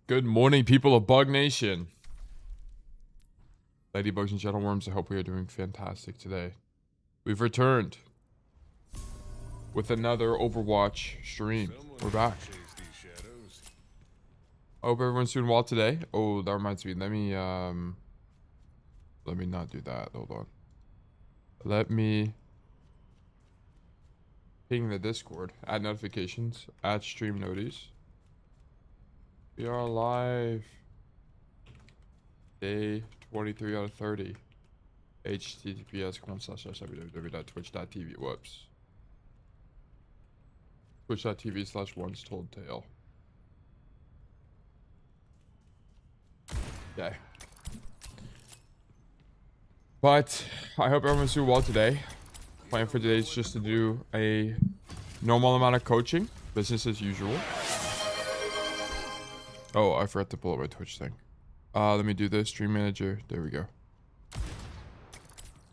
Good morning, people of Bug Nation. Ladybugs and gentleworms, I hope we are doing fantastic today. We've returned with another Overwatch stream. We're back. I hope everyone's doing well today. Oh, that reminds me. Let me not do that. Hold on. Let me ping the Discord. Add notifications. Add stream notice. We are live. Day 23 out of 30. https://www.twitch.tv. Whoops. Twitch.tv/once-told-tale. Okay. But I hope everyone's doing well today. Plan for today is just to do a normal amount of coaching. Business as usual. Oh, I forgot to pull up my Twitch thing. Let me do this. Stream manager. There we go.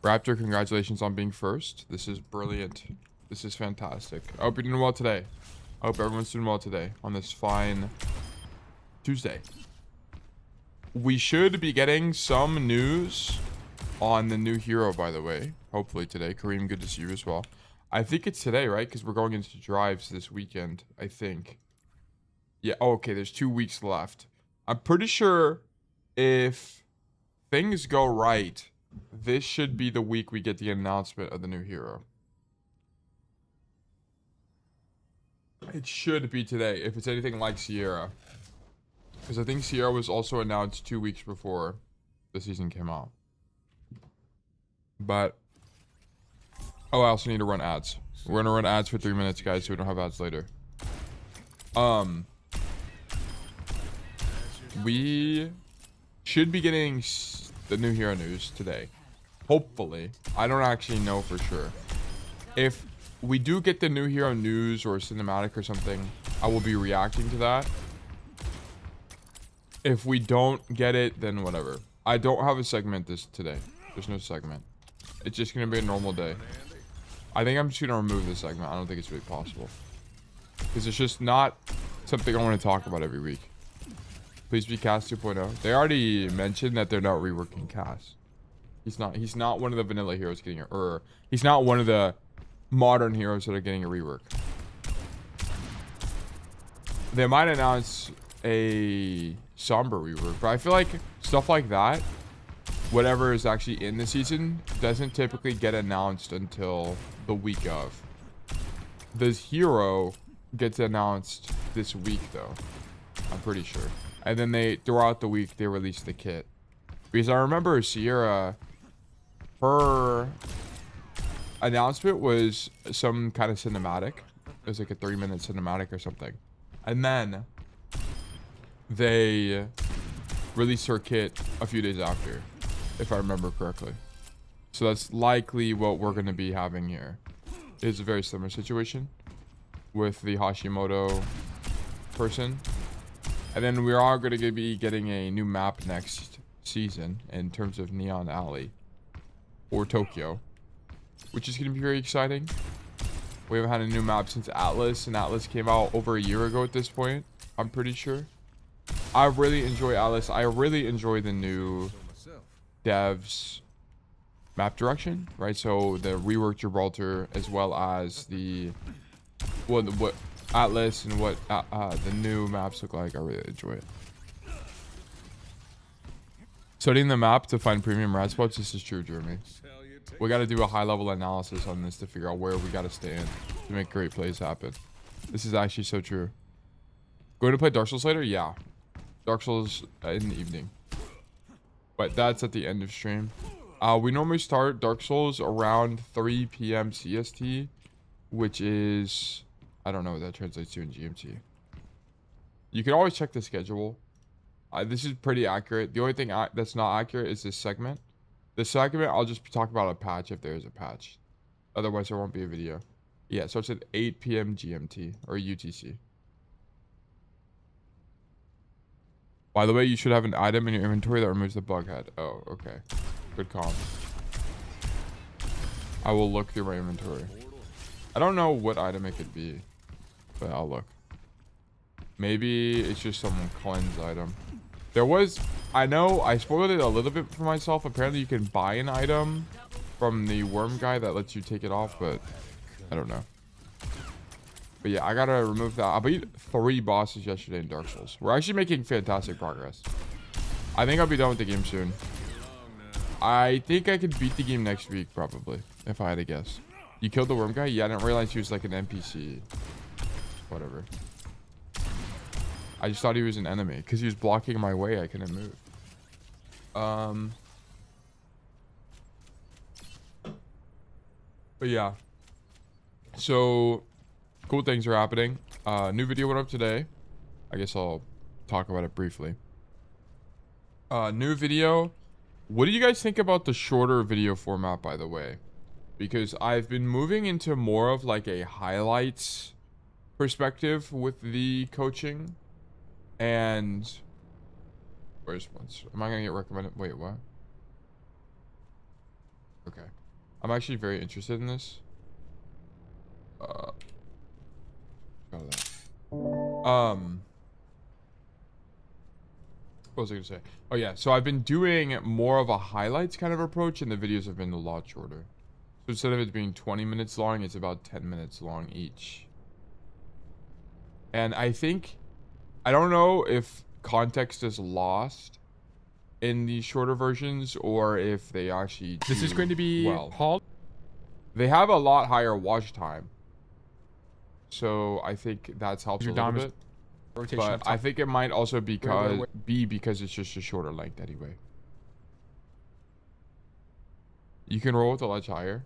Raptor, congratulations on being first. This is brilliant. This is fantastic. I hope you're doing well today. I hope everyone's doing well today on this fine Tuesday. We should be getting some news on the new hero, by the way. Hopefully today. Kareem, good to see you as well. I think it's today, right? Because we're going into drives this weekend, I think. Yeah, oh, okay, there's 2 weeks left. I'm pretty sure if things go right, this should be the week we get the announcement of the new hero. It should be today, if it's anything like Sierra. Because I think Sierra was also announced 2 weeks before the season came out. But, oh, I also need to run ads. We're going to run ads for 3 minutes, guys, so we don't have ads later. We should be getting the new hero news today. Hopefully. I don't actually know for sure. If we do get the new hero news or cinematic or something, I will be reacting to that. If we don't get it, then whatever. I don't have a segment today. There's no segment. It's just going to be a normal day. I think I'm just going to remove this segment. I don't think it's really possible. Because it's just not something I want to talk about every week. Please be Cass 2.0. They already mentioned that they're not reworking Cass. He's not one of the vanilla heroes getting a, or he's not one of the modern heroes that are getting a rework. They might announce a somber rework, but I feel like stuff like that, whatever is actually in the season, doesn't typically get announced until the week of. This hero gets announced this week though. I'm pretty sure. And then throughout the week, they release the kit. Because I remember Sierra, her announcement was some kind of cinematic. It was like a 3-minute cinematic or something. And then they released her kit a few days after, if I remember correctly. So that's likely what we're going to be having here. It's a very similar situation with the Hashimoto person. And then we are going to be getting a new map next season in terms of Neon Alley or Tokyo, which is going to be very exciting. We haven't had a new map since Atlas, and Atlas came out over a year ago at this point, I'm pretty sure. I really enjoy Atlas. I really enjoy the new devs map direction, right? So the reworked Gibraltar, as well as the what Atlas and what the new maps look like. I really enjoy it. Studying the map to find premium rat spots. This is true, Jeremy. We got to do a high-level analysis on this to figure out where we got to stand to make great plays happen. This is actually so true. Going to play Dark Souls later? Yeah. Dark Souls in the evening. But that's at the end of stream. We normally start Dark Souls around 3 p.m. CST, which is... I don't know what that translates to in GMT. You can always check the schedule. This is pretty accurate. The only thing that's not accurate is this segment. The segment, I'll just talk about a patch if there is a patch. Otherwise, there won't be a video. Yeah, so it's at 8 p.m. GMT or UTC. By the way, you should have an item in your inventory that removes the bug head. Oh, okay. Good call. I will look through my inventory. I don't know what item it could be, but I'll look. Maybe it's just some cleanse item. There was, I know I spoiled it a little bit for myself. Apparently you can buy an item from the worm guy that lets you take it off, but I don't know. But yeah, I gotta remove that. I beat 3 bosses yesterday in Dark Souls. We're actually making fantastic progress. I think I'll be done with the game soon. I think I could beat the game next week, probably, if I had to guess. You killed the worm guy? Yeah, I didn't realize he was like an NPC. Whatever. I just thought he was an enemy because he was blocking my way. I couldn't move. But yeah. So, cool things are happening. New video went up today. I guess I'll talk about it briefly. New video. What do you guys think about the shorter video format, by the way? Because I've been moving into more of like a highlights perspective with the coaching. And where's once? Am I gonna get recommended? Wait, what? Okay. I'm actually very interested in this. What was I gonna say? Oh yeah, so I've been doing more of a highlights kind of approach, and the videos have been a lot shorter. So instead of it being 20 minutes long, it's about 10 minutes long each. And I think, I don't know if context is lost in these shorter versions or if they actually do. This is going to be well. They have a lot higher watch time, so I think that's helped a little bit. But I think it might also be because it's just a shorter length anyway. You can roll with the ledge higher.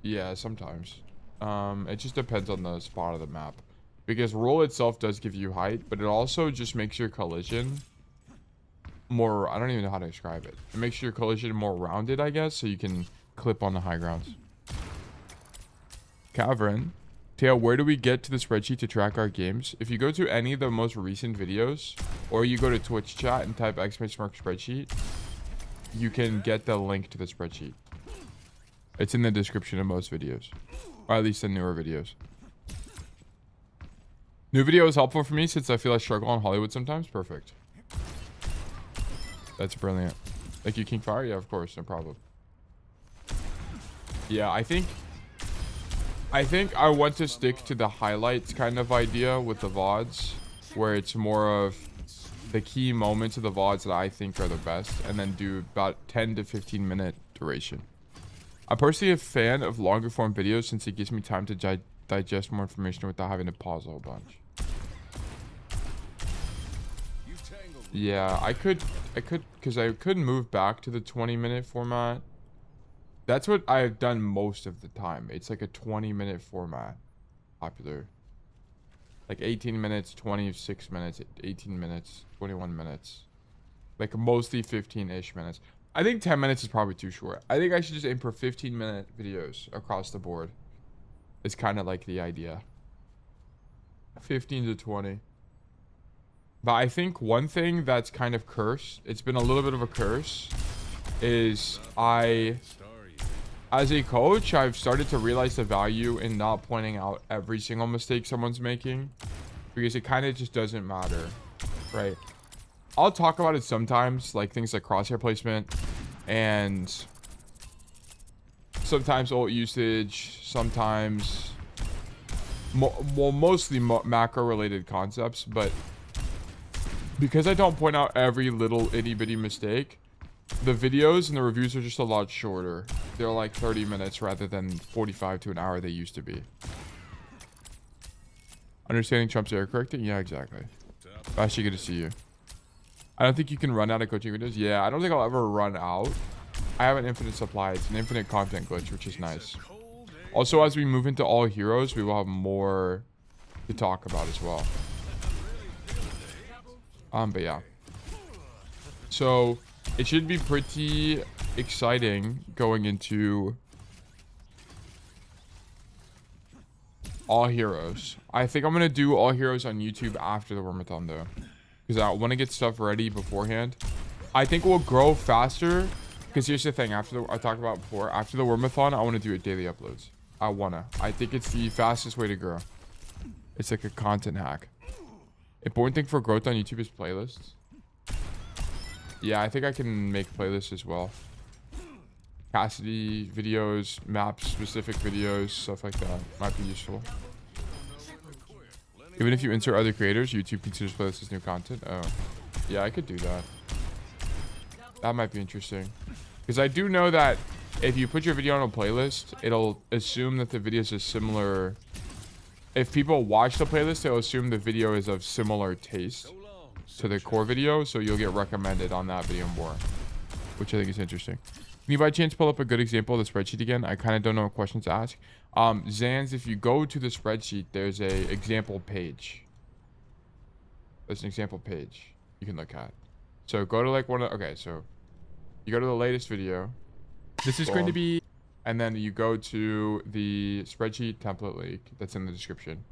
Yeah, sometimes. It just depends on the spot of the map. Because roll itself does give you height, but it also just makes your collision more, I don't even know how to describe it. It makes your collision more rounded, I guess, so you can clip on the high grounds. Cavern. Tail, where do we get to the spreadsheet to track our games? If you go to any of the most recent videos, or you go to Twitch chat and type !spreadsheet, you can get the link to the spreadsheet. It's in the description of most videos, or at least the newer videos. New video is helpful for me since I feel I struggle in Hollywood sometimes. Perfect. That's brilliant. Thank you, King Fire. Yeah, of course, no problem. Yeah, I think I want to stick to the highlights kind of idea with the VODs, where it's more of the key moments of the VODs that I think are the best, and then do about 10 to 15 minute duration. I'm personally a fan of longer form videos since it gives me time to digest more information without having to pause a whole bunch. Yeah, I could, because I could move back to the 20-minute format. That's what I've done most of the time. It's like a 20-minute format, popular. Like 18 minutes, 26 minutes, 18 minutes, 21 minutes. Like mostly 15-ish minutes. I think 10 minutes is probably too short. I think I should just aim for 15-minute videos across the board. It's kind of like the idea. 15 to 20. But I think one thing that's kind of cursed, it's been a little bit of a curse, is as a coach, I've started to realize the value in not pointing out every single mistake someone's making, because it kind of just doesn't matter, right? I'll talk about it sometimes, like things like crosshair placement and sometimes ult usage, sometimes mostly macro related concepts, but because I don't point out every little itty bitty mistake, the videos and the reviews are just a lot shorter. They're like 30 minutes rather than 45 to an hour they used to be. Understanding Trump's error correcting? Yeah, exactly. Actually good to see you. I don't think you can run out of coaching videos. Yeah, I don't think I'll ever run out. I have an infinite supply. It's an infinite content glitch, which is nice. Also, as we move into all heroes, we will have more to talk about as well. But yeah. So it should be pretty exciting going into all heroes. I think I'm gonna do all heroes on YouTube after the WORMATHON though, because I want to get stuff ready beforehand. I think we'll grow faster because here's the thing. I talked about before, after the WORMATHON, I want to do it daily uploads. I think it's the fastest way to grow. It's like a content hack. Important thing for growth on YouTube is playlists. Yeah, I think I can make playlists as well. Cassidy videos, map specific videos, stuff like that might be useful. Even if you insert other creators, YouTube considers playlists as new content. Oh, yeah, I could do that. That might be interesting. Because I do know that if you put your video on a playlist, it'll assume that the videos are similar. If people watch the playlist, they'll assume the video is of similar taste to the core video, so you'll get recommended on that video more, which I think is interesting. Can you by chance pull up a good example of the spreadsheet again? I kind of don't know what questions to ask. Zans, if you go to the spreadsheet, there's a example page. There's an example page you can look at. So go to like one of, okay, so you go to the latest video. This is going to be, and then you go to the spreadsheet template link that's in the description.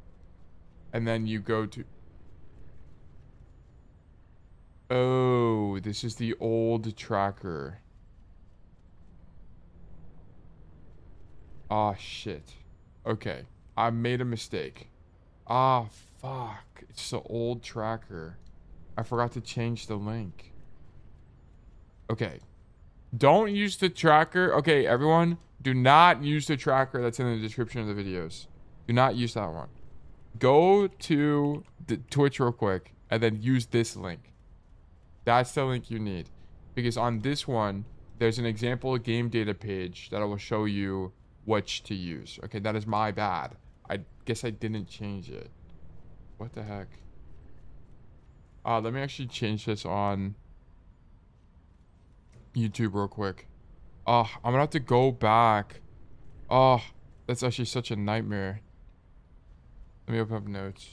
And then you go to, oh, this is the old tracker. Oh, shit. Okay. I made a mistake. Ah, fuck. It's the old tracker. I forgot to change the link. Okay. Don't use the tracker. Okay, everyone. Do not use the tracker that's in the description of the videos. Do not use that one. Go to the Twitch real quick and then use this link. That's the link you need. Because on this one, there's an example game data page that will show you which to use. Okay, that is my bad. I guess I didn't change it. What the heck? Let me actually change this on YouTube real quick. Oh, I'm gonna have to go back. Oh, that's actually such a nightmare. Let me open up notes.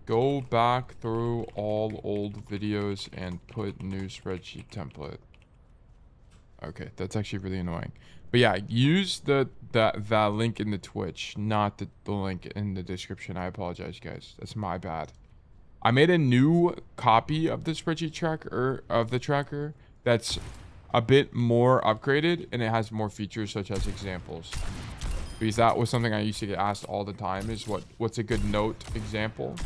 Go back through all old videos and put new spreadsheet template. Okay, that's actually really annoying. But yeah, use that link in the Twitch, not the link in the description. I apologize, guys. That's my bad. I made a new copy of the spreadsheet tracker that's a bit more upgraded, and it has more features such as examples. Because that was something I used to get asked all the time, is what's a good note example,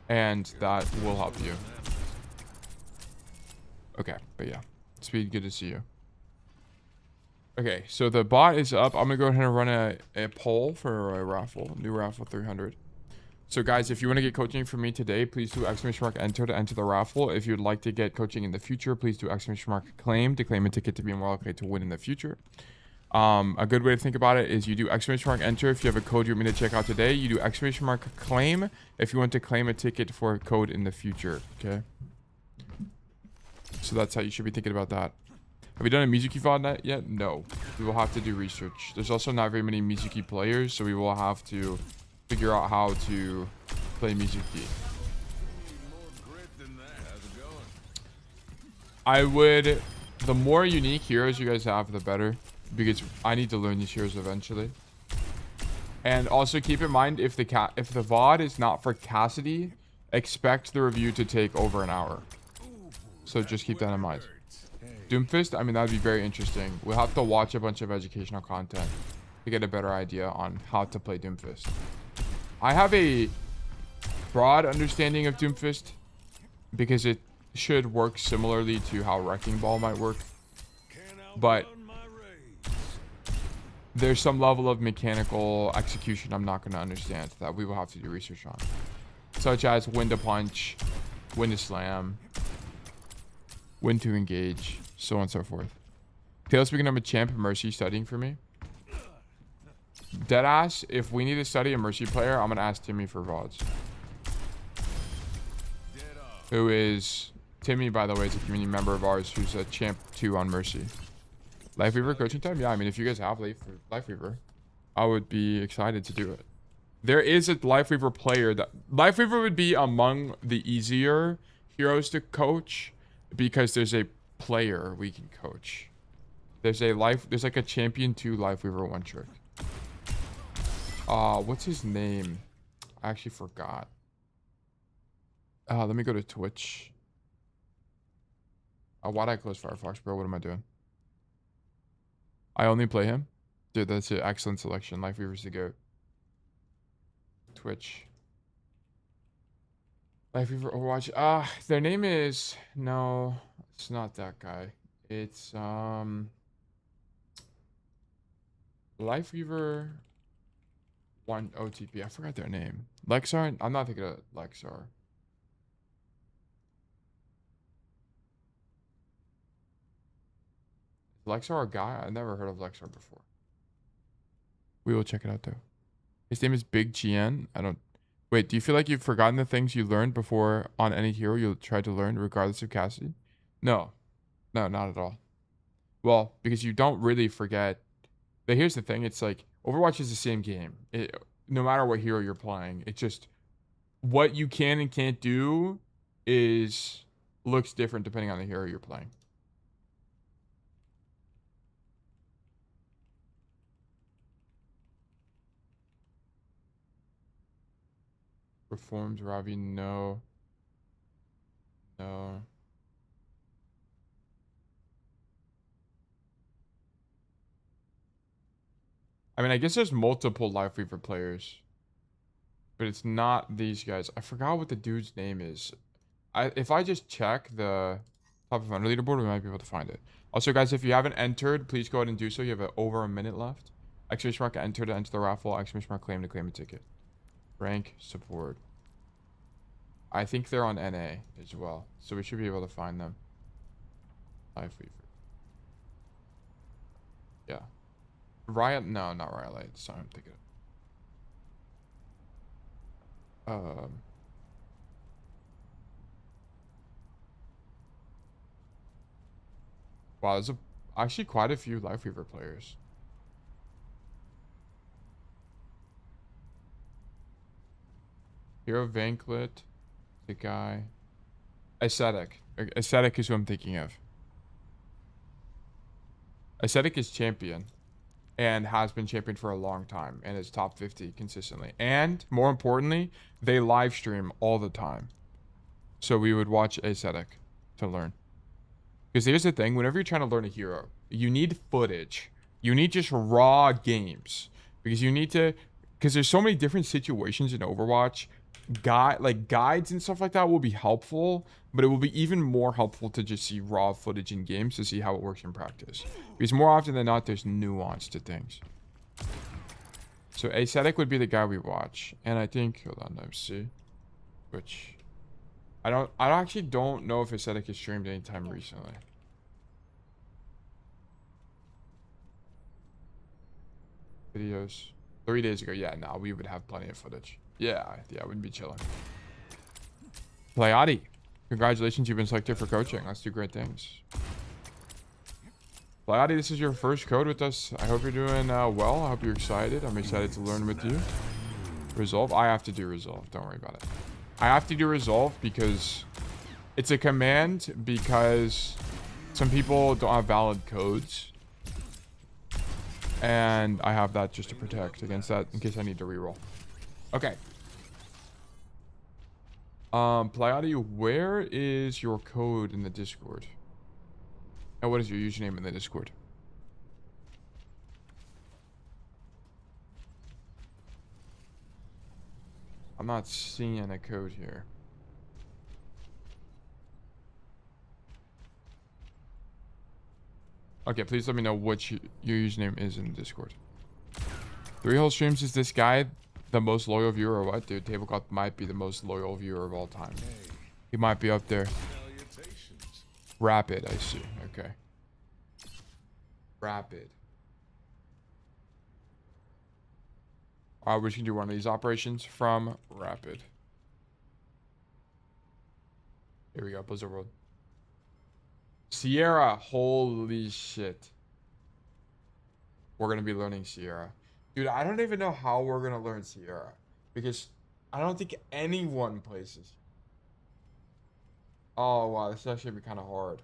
and that will help you. Okay, but yeah, Speed, good to see you. Okay, so the bot is up. I'm gonna go ahead and run a poll for a raffle, new raffle 300. So guys, if you want to get coaching from me today, please do !enter to enter the raffle. If you'd like to get coaching in the future, please do !claim to claim a ticket to be more likely to win in the future. A good way to think about it is you do !enter if you have a code you want me to check out today. You do !claim if you want to claim a ticket for a code in the future. Okay. So that's how you should be thinking about that. Have we done a Mizuki VOD yet? No. We will have to do research. There's also not very many Mizuki players, so we will have to figure out how to play Mizuki. I would... The more unique heroes you guys have, the better. Because I need to learn these heroes eventually. And also keep in mind, if the VOD is not for Cassidy, expect the review to take over an hour. So just keep that in mind. Doomfist, I mean, that would be very interesting. We'll have to watch a bunch of educational content to get a better idea on how to play Doomfist. I have a broad understanding of Doomfist because it should work similarly to how Wrecking Ball might work. But there's some level of mechanical execution I'm not going to understand that we will have to do research on. Such as when to punch, when to slam, when to engage, so on and so forth. Tail speaking of a champ, Mercy studying for me. Deadass, if we need to study a Mercy player, I'm going to ask Timmy for VODs. Who is... Timmy, by the way, is a community member of ours who's a champ 2 on Mercy. Lifeweaver coaching time? Yeah, I mean, if you guys have Lifeweaver, I would be excited to do it. There is a Lifeweaver player that... Lifeweaver would be among the easier heroes to coach because there's a player we can coach. There's like a champion 2 Lifeweaver one trick. What's his name? I actually forgot. Let me go to Twitch. Why'd I close Firefox, bro? What am I doing? I only play him? Dude, that's an excellent selection. Lifeweaver's the GOAT. Twitch. Life Weaver Overwatch. Their name is... No, it's not that guy. It's, Life Weaver 1 OTP. I forgot their name. Lexar? I'm not thinking of Lexar. Is Lexar a guy? I've never heard of Lexar before. We will check it out, though. His name is Big GN. I don't... Wait, do you feel like you've forgotten the things you learned before on any hero you'll try to learn, regardless of Cassidy? No. No, not at all. Well, because you don't really forget. But here's the thing. It's like, Overwatch is the same game. No matter what hero you're playing. It's just, what you can and can't do looks different depending on the hero you're playing. Reforms Ravi, no. No. I mean, I guess there's multiple Life Weaver players. But it's not these guys. I forgot what the dude's name is. If I just check the top of under leaderboard, we might be able to find it. Also, guys, if you haven't entered, please go ahead and do so. You have over a minute left. Exclamation mark enter to enter the raffle. Exclamation mark claim to claim a ticket. Rank support. I think they're on NA as well, so we should be able to find them. Life Weaver. Yeah. Riot? No, not Riot Light. Sorry, I'm thinking. Wow, there's actually quite a few Life Weaver players. Hero Vanklet, the guy. Ascetic. Ascetic is who I'm thinking of. Ascetic is champion and has been champion for a long time and is top 50 consistently. And more importantly, they live stream all the time. So we would watch Ascetic to learn. Because here's the thing, whenever you're trying to learn a hero, you need footage. You need just raw games. Because you need to, because there's so many different situations in Overwatch. Guides and stuff like that will be helpful, but it will be even more helpful to just see raw footage in games to see how it works in practice. Because more often than not, there's nuance to things. So Ascetic would be the guy we watch. And I think, hold on, let's see. Which... I actually don't know if Ascetic has streamed anytime recently. Videos 3 days ago. Yeah, no, we would have plenty of footage. Yeah, we'd be chilling. Pleiadi, congratulations, you've been selected for coaching. Let's do great things. Pleiadi, this is your first code with us. I hope you're doing well. I hope you're excited. I'm excited to learn with you. Resolve. I have to do resolve. Don't worry about it. I have to do resolve because it's a command, because some people don't have valid codes. And I have that just to protect against that in case I need to reroll. Okay. Pleiadi, where is your code in the Discord? And what is your username in the Discord? I'm not seeing a code here. Okay, please let me know what your username is in the Discord. 3 whole streams, is this guy the most loyal viewer or what? Dude, Tablecloth might be the most loyal viewer of all time. He might be up there. Rapid, I see. Okay. Rapid. We're just gonna do one of these operations from Rapid. Here we go, Blizzard World. Sierra, holy shit. We're gonna be learning Sierra. Dude, I don't even know how we're gonna learn Sierra. Because I don't think anyone plays this. Oh, wow, this is actually gonna be kind of hard.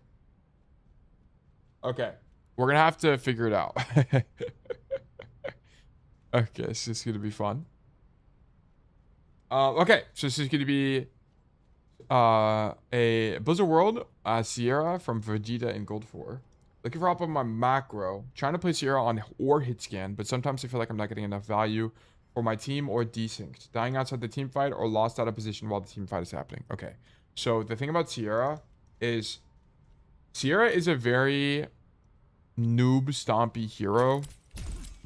Okay, we're gonna have to figure it out. Okay, so this is gonna be fun. Okay, so this is gonna be a Blizzard World Sierra from Vegeta in Gold 4. Looking for help on my macro. Trying to play Sierra on or hit scan, but sometimes I feel like I'm not getting enough value for my team or desynced. Dying outside the team fight or lost out of position while the team fight is happening. Okay. So the thing about Sierra is a very noob stompy hero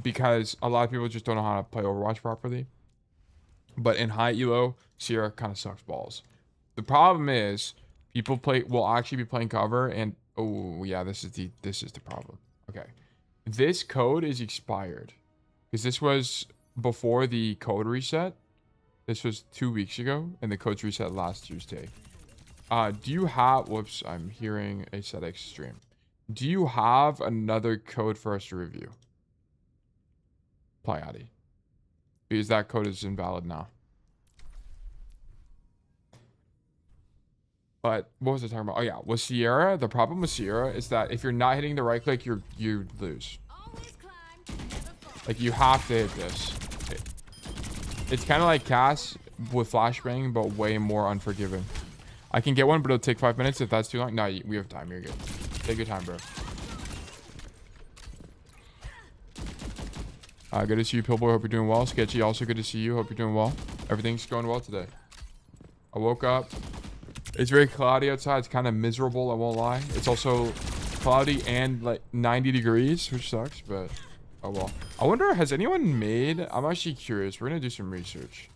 because a lot of people just don't know how to play Overwatch properly. But in high elo, Sierra kind of sucks balls. The problem is people will actually be playing cover and oh yeah, this is the problem. Okay. This code is expired because this was before the code reset. This was 2 weeks ago and the code's reset last Tuesday. Do you have, whoops, I'm hearing a SETX stream. Do you have another code for us to review? Pleiadi. Because that code is invalid now. But what was I talking about? Oh yeah, with Sierra, the problem with Sierra is that if you're not hitting the right click, you lose. Like you have to hit this. It's kind of like Cass with flashbang, but way more unforgiving. I can get one, but it'll take 5 minutes if that's too long. No, we have time. You're good. Take your time, bro. Good to see you, Pillboy. Hope you're doing well. Sketchy, also good to see you. Hope you're doing well. Everything's going well today. I woke up. It's very cloudy outside. It's kind of miserable, I won't lie. It's also cloudy and like 90 degrees, which sucks, but oh well. I wonder, has anyone made... I'm actually curious. We're going to do some research.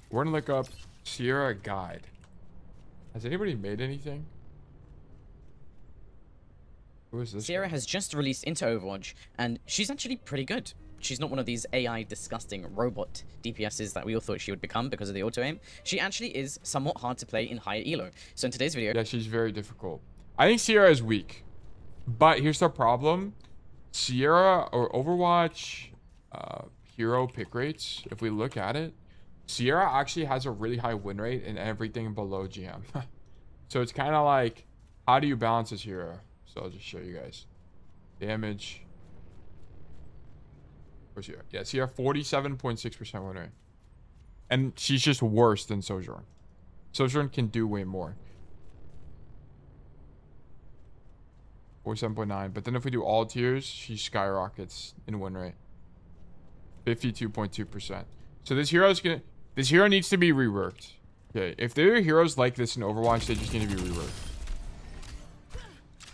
We're going to look up Sierra Guide. Has anybody made anything? Who is this? Sierra has just released into Overwatch, and she's actually pretty good. She's not one of these AI disgusting robot DPSs that we all thought she would become because of the auto-aim. She actually is somewhat hard to play in higher elo. So in today's video... Yeah, she's very difficult. I think Sierra is weak. But here's the problem. Sierra or Overwatch hero pick rates, if we look at it, Sierra actually has a really high win rate in everything below GM. So it's kind of like, how do you balance this hero? So I'll just show you guys. Damage. Where's Sierra? Yeah, Sierra 47.6% win rate. And she's just worse than Sojourn. Sojourn can do way more. 47.9. But then if we do all tiers, she skyrockets in win rate. 52.2%. So this hero needs to be reworked. Okay, if there are heroes like this in Overwatch, they just need to be reworked.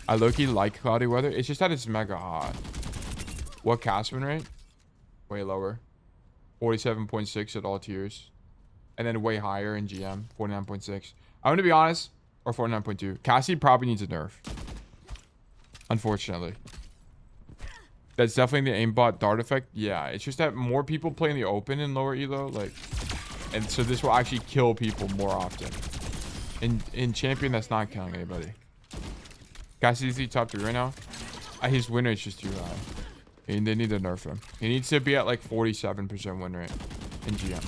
I low-key like cloudy weather. It's just that it's mega hot. What cast win rate? Way lower. 47.6 at all tiers. And then way higher in GM. 49.6. I'm going to be honest. Or 49.2. Cassidy probably needs a nerf. Unfortunately. That's definitely the aimbot dart effect. Yeah, it's just that more people play in the open in lower elo. Like, and so this will actually kill people more often. In champion, that's not killing anybody. Cassidy's the top 3 right now. His win rate's just too high. And they need to nerf him. He needs to be at like 47% win rate in GM.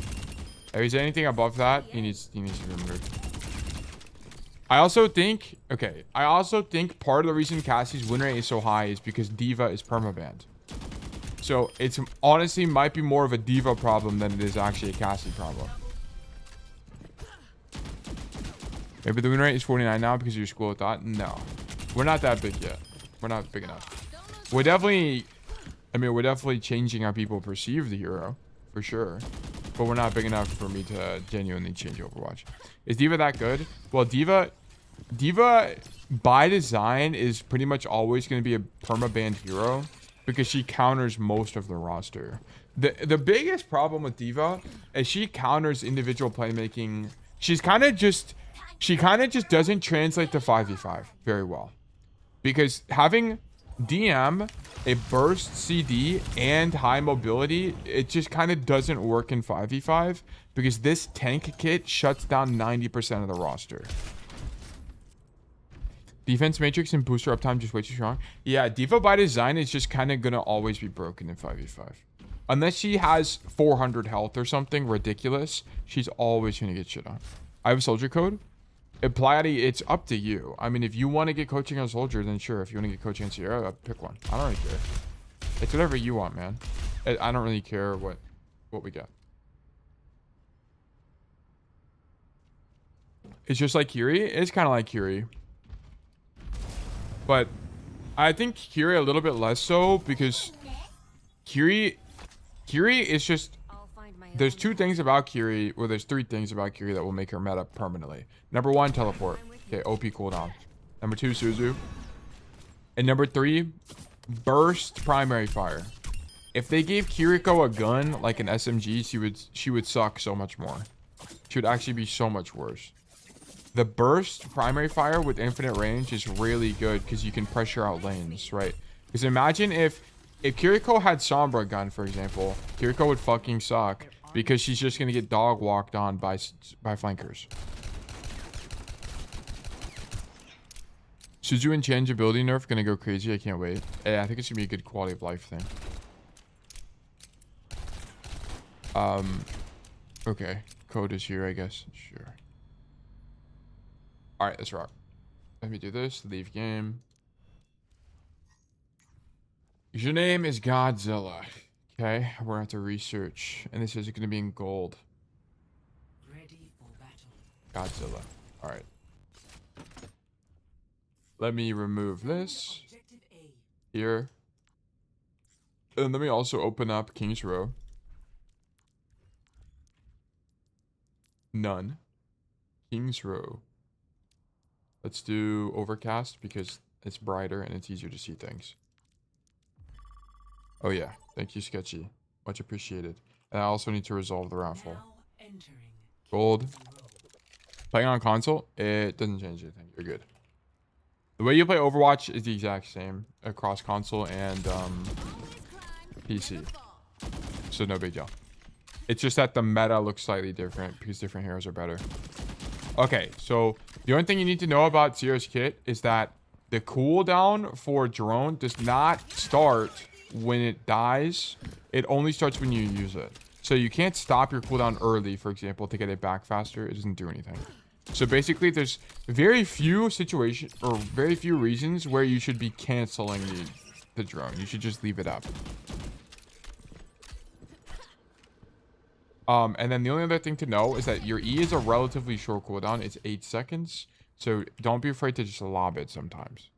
If he's anything above that, he needs to be removed. I also think part of the reason Cassie's win rate is so high is because D.Va is permabanned. So it's honestly might be more of a D.Va problem than it is actually a Cassie problem. Maybe the win rate is 49 now because of your school of thought. No, we're not that big yet. We're not big enough. We're definitely changing how people perceive the hero, for sure. But we're not big enough for me to genuinely change Overwatch. Is D.Va that good? Well, D.Va by design is pretty much always going to be a perma-banned hero because she counters most of the roster. The biggest problem with D.Va is she counters individual playmaking. She kind of just doesn't translate to 5v5 very well. Because having DM, a burst CD, and high mobility, it just kind of doesn't work in 5v5 because this tank kit shuts down 90% of the roster. Defense matrix and booster uptime just way too strong. Yeah, D.Va by design is just kind of gonna always be broken in 5v5. Unless she has 400 health or something ridiculous, she's always gonna get shit on. I have a soldier code. Pleiadi, it's up to you. I mean, if you want to get coaching on Soldier, then sure. If you want to get coaching on Sierra, pick one. I don't really care. It's whatever you want, man. I don't really care what we get. It's just like Kiri. It's kind of like Kiri. But I think Kiri a little bit less so because Kiri is just there's two things about Kiri, well, there's three things about Kiri that will make her meta permanently. Number one, teleport. Okay, OP cooldown. Number two, Suzu. And number three, burst primary fire. If they gave Kiriko a gun like an SMG, she would suck so much more. She would actually be so much worse. The burst primary fire with infinite range is really good because you can pressure out lanes, right? Because imagine if Kiriko had Sombra gun, for example, Kiriko would fucking suck because she's just gonna get dog walked on by flankers. Suzu and changeability nerf gonna go crazy. I can't wait. Yeah, I think it's gonna be a good quality of life thing. Okay, code is here, I guess. Sure. All right, let's rock. Let me do this. Leave game. Your name is Godzilla. Okay, we're gonna have to research, and this is gonna be in gold. Ready for battle. Godzilla. All right. Let me remove this Objective A. here, and let me also open up King's Row. None. King's Row. Let's do overcast because it's brighter and it's easier to see things. Oh yeah, thank you, Sketchy. Much appreciated. And I also need to resolve the raffle. Now entering Gold. King's Row. Playing on console, it doesn't change anything. You're good. The way you play Overwatch is the exact same across console and PC. So no big deal. It's just that the meta looks slightly different because different heroes are better. Okay, so the only thing you need to know about Sierra's kit is that the cooldown for drone does not start when it dies. It only starts when you use it. So you can't stop your cooldown early, for example, to get it back faster. It doesn't do anything. So basically, there's very few situations or very few reasons where you should be canceling the drone. You should just leave it up. And then the only other thing to know is that your E is a relatively short cooldown. It's 8 seconds. So don't be afraid to just lob it sometimes.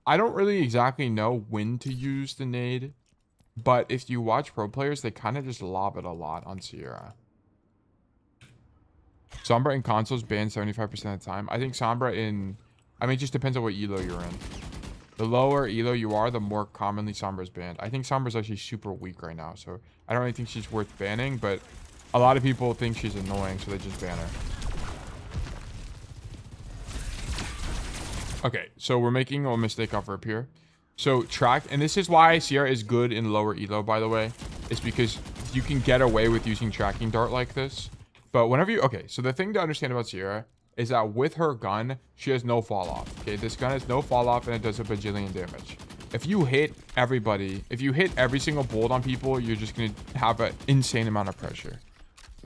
I don't really exactly know when to use the nade, but if you watch pro players, they kind of just lob it a lot on Sierra. Sombra in consoles banned 75% of the time. I think Sombra in... I mean, it just depends on what elo you're in. The lower elo you are, the more commonly Sombra is banned. I think Sombra's actually super weak right now, so I don't really think she's worth banning, but a lot of people think she's annoying, so they just ban her. Okay, so we're making a mistake off rip here. So track, and this is why Sierra is good in lower elo, by the way, is because you can get away with using tracking dart like this. But whenever you... Okay, so the thing to understand about Sierra is that with her gun, she has no fall off. Okay, this gun has no fall off and it does a bajillion damage. If you hit everybody, if you hit every single bolt on people, you're just going to have an insane amount of pressure.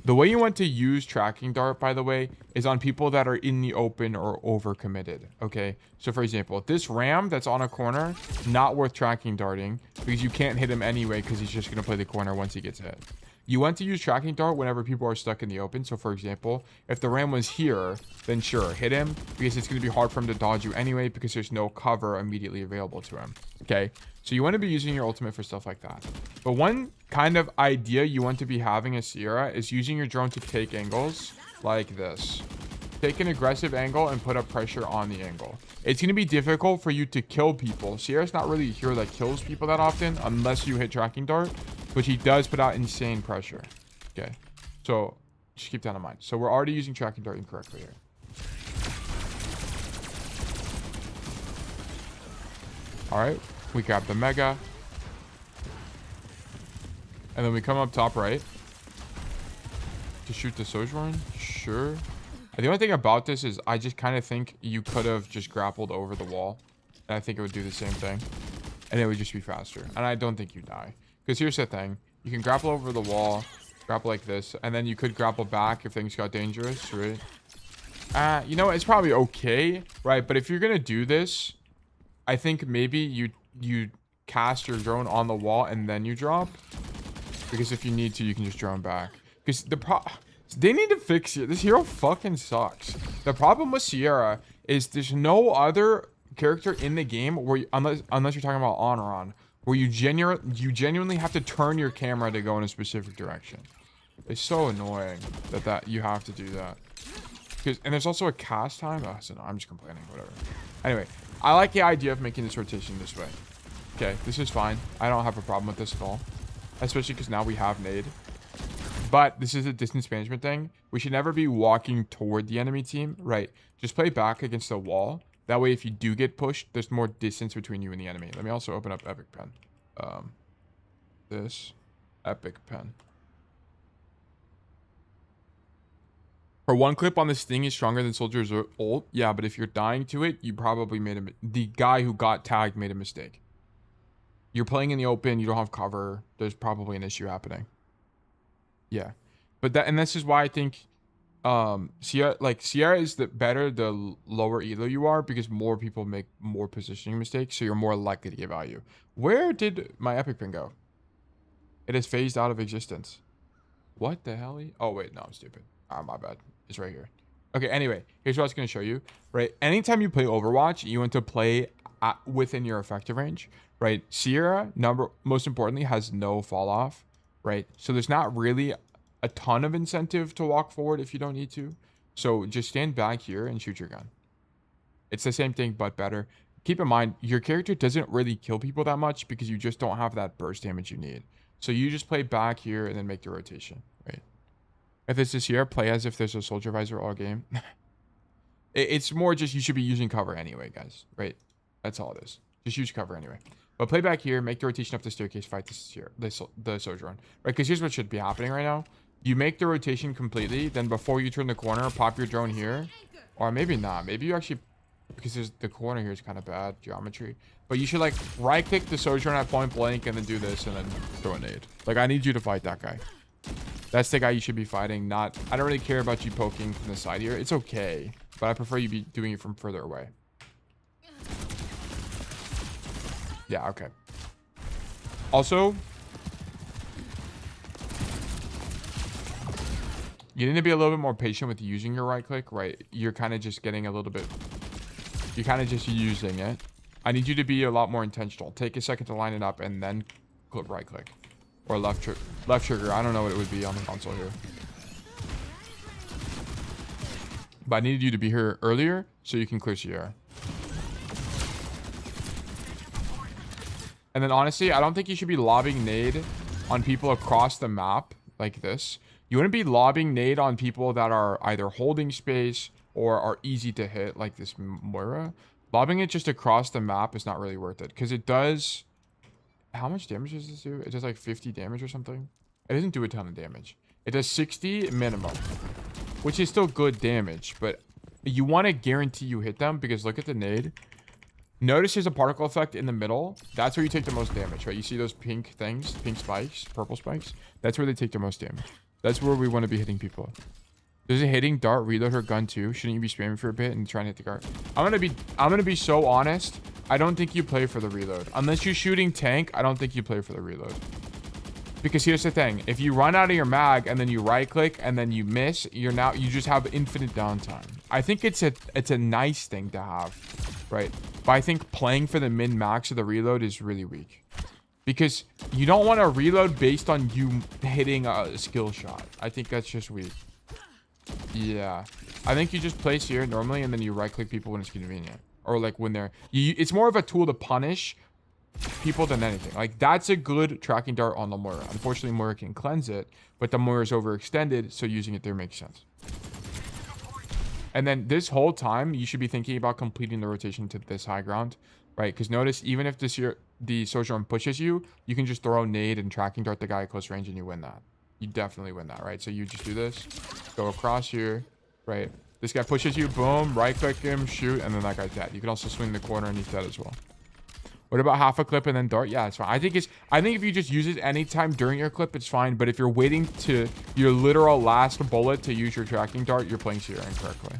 The way you want to use tracking dart, by the way, is on people that are in the open or overcommitted. Okay, so for example, this ram that's on a corner, not worth tracking darting because you can't hit him anyway because he's just going to play the corner once he gets hit. You want to use tracking dart whenever people are stuck in the open. So for example, if the ram was here, then sure, hit him because it's going to be hard for him to dodge you anyway because there's no cover immediately available to him. Okay, so you want to be using your ultimate for stuff like that. But one kind of idea you want to be having as Sierra is using your drone to take angles like this. Take an aggressive angle and put up pressure on the angle. It's going to be difficult for you to kill people. Sierra's not really a hero that kills people that often unless you hit tracking dart, but he does put out insane pressure. Okay, so just keep that in mind. So we're already using tracking dart incorrectly here. All right, we grab the mega. And then we come up top right to shoot the Sojourn. Sure. The only thing about this is I just kind of think you could have just grappled over the wall. And I think it would do the same thing. And it would just be faster. And I don't think you die. Because here's the thing. You can grapple over the wall. Grapple like this. And then you could grapple back if things got dangerous, right? You know, it's probably okay, right? But if you're going to do this, I think maybe you cast your drone on the wall and then you drop. Because if you need to, you can just drone back. Because they need to fix it. This hero fucking sucks. The problem with Sierra is there's no other character in the game where you, unless you're talking about Honoron, where you genuinely have to turn your camera to go in a specific direction. It's so annoying that you have to do that. And there's also a cast time. Oh, so no, I'm just complaining. Whatever. Anyway, I like the idea of making this rotation this way. Okay, this is fine. I don't have a problem with this at all. Especially because now we have nade. But this is a distance management thing. We should never be walking toward the enemy team, right? Just play back against the wall. That way, if you do get pushed, there's more distance between you and the enemy. Let me also open up Epic Pen. This Epic Pen. For one clip on the Sting is stronger than Soldier's ult. Yeah, but if you're dying to it, you probably made the guy who got tagged made a mistake. You're playing in the open. You don't have cover. There's probably an issue happening. Yeah, but this is why I think Sierra is the lower elo you are, because more people make more positioning mistakes, so you're more likely to get value. Where did my Epic Pin go? It has phased out of existence. What the hell? Oh wait, no, I'm stupid. Ah, my bad. It's right here. Okay, anyway, here's what I was gonna show you. Right, anytime you play Overwatch, you want to play within your effective range. Right, Sierra most importantly has no fall off. Right, so there's not really a ton of incentive to walk forward if you don't need to. So just stand back here and shoot your gun. It's the same thing, but better. Keep in mind, your character doesn't really kill people that much because you just don't have that burst damage you need. So you just play back here and then make the rotation, right? If this is here, play as if there's a soldier visor all game. It's more just you should be using cover anyway, guys, right? That's all it is. Just use cover anyway. But play back here, make the rotation up the staircase, fight the soldier on. Right, because here's what should be happening right now. You make the rotation completely, then before you turn the corner, pop your drone here. Or maybe not. Maybe you actually... Because the corner here is kind of bad geometry. But you should, like, right-click the Sojourn at point blank and then do this and then throw a nade. Like, I need you to fight that guy. That's the guy you should be fighting, not... I don't really care about you poking from the side here. It's okay. But I prefer you be doing it from further away. Yeah, okay. Also, you need to be a little bit more patient with using your right click, right? You're kind of just getting a little bit... You're kind of just using it. I need you to be a lot more intentional. Take a second to line it up and then click right click. Or left trigger. I don't know what it would be on the console here. But I needed you to be here earlier so you can clear Sierra. And then honestly, I don't think you should be lobbing nade on people across the map like this. You wouldn't be lobbing nade on people that are either holding space or are easy to hit like this Moira. Lobbing it just across the map is not really worth it because it does... How much damage does this do? It does like 50 damage or something. It doesn't do a ton of damage. It does 60 minimum, which is still good damage, but you want to guarantee you hit them because look at the nade. Notice there's a particle effect in the middle. That's where you take the most damage, right? You see those pink things, pink spikes, purple spikes? That's where they take the most damage. That's where we want to be hitting people. Does a hitting dart reload her gun too? Shouldn't you be spamming for a bit and trying to hit the guard? I'm gonna be so honest. I don't think you play for the reload. Unless you're shooting tank, I don't think you play for the reload. Because here's the thing. If you run out of your mag and then you right click and then you miss, you just have infinite downtime. I think it's a nice thing to have, right? But I think playing for the min max of the reload is really weak. Because you don't want to reload based on you hitting a skill shot. I think that's just weak. Yeah. I think you just place here normally and then you right click people when it's convenient. Or like when they're... it's more of a tool to punish people than anything. Like that's a good tracking dart on the Moira. Unfortunately, Moira can cleanse it, but the Moira is overextended, so using it there makes sense. And then this whole time, you should be thinking about completing the rotation to this high ground, right? Because notice, even if the Sojourn pushes you, you can just throw a nade and tracking dart the guy at close range and you win that. You definitely win that, right? So you just do this, go across here, right? This guy pushes you, boom, right click him, shoot, and then that guy's dead. You can also swing the corner and he's dead as well. What about half a clip and then dart? Yeah, it's fine. I think if you just use it anytime during your clip, it's fine. But if you're waiting to your literal last bullet to use your tracking dart, you're playing Sierra incorrectly.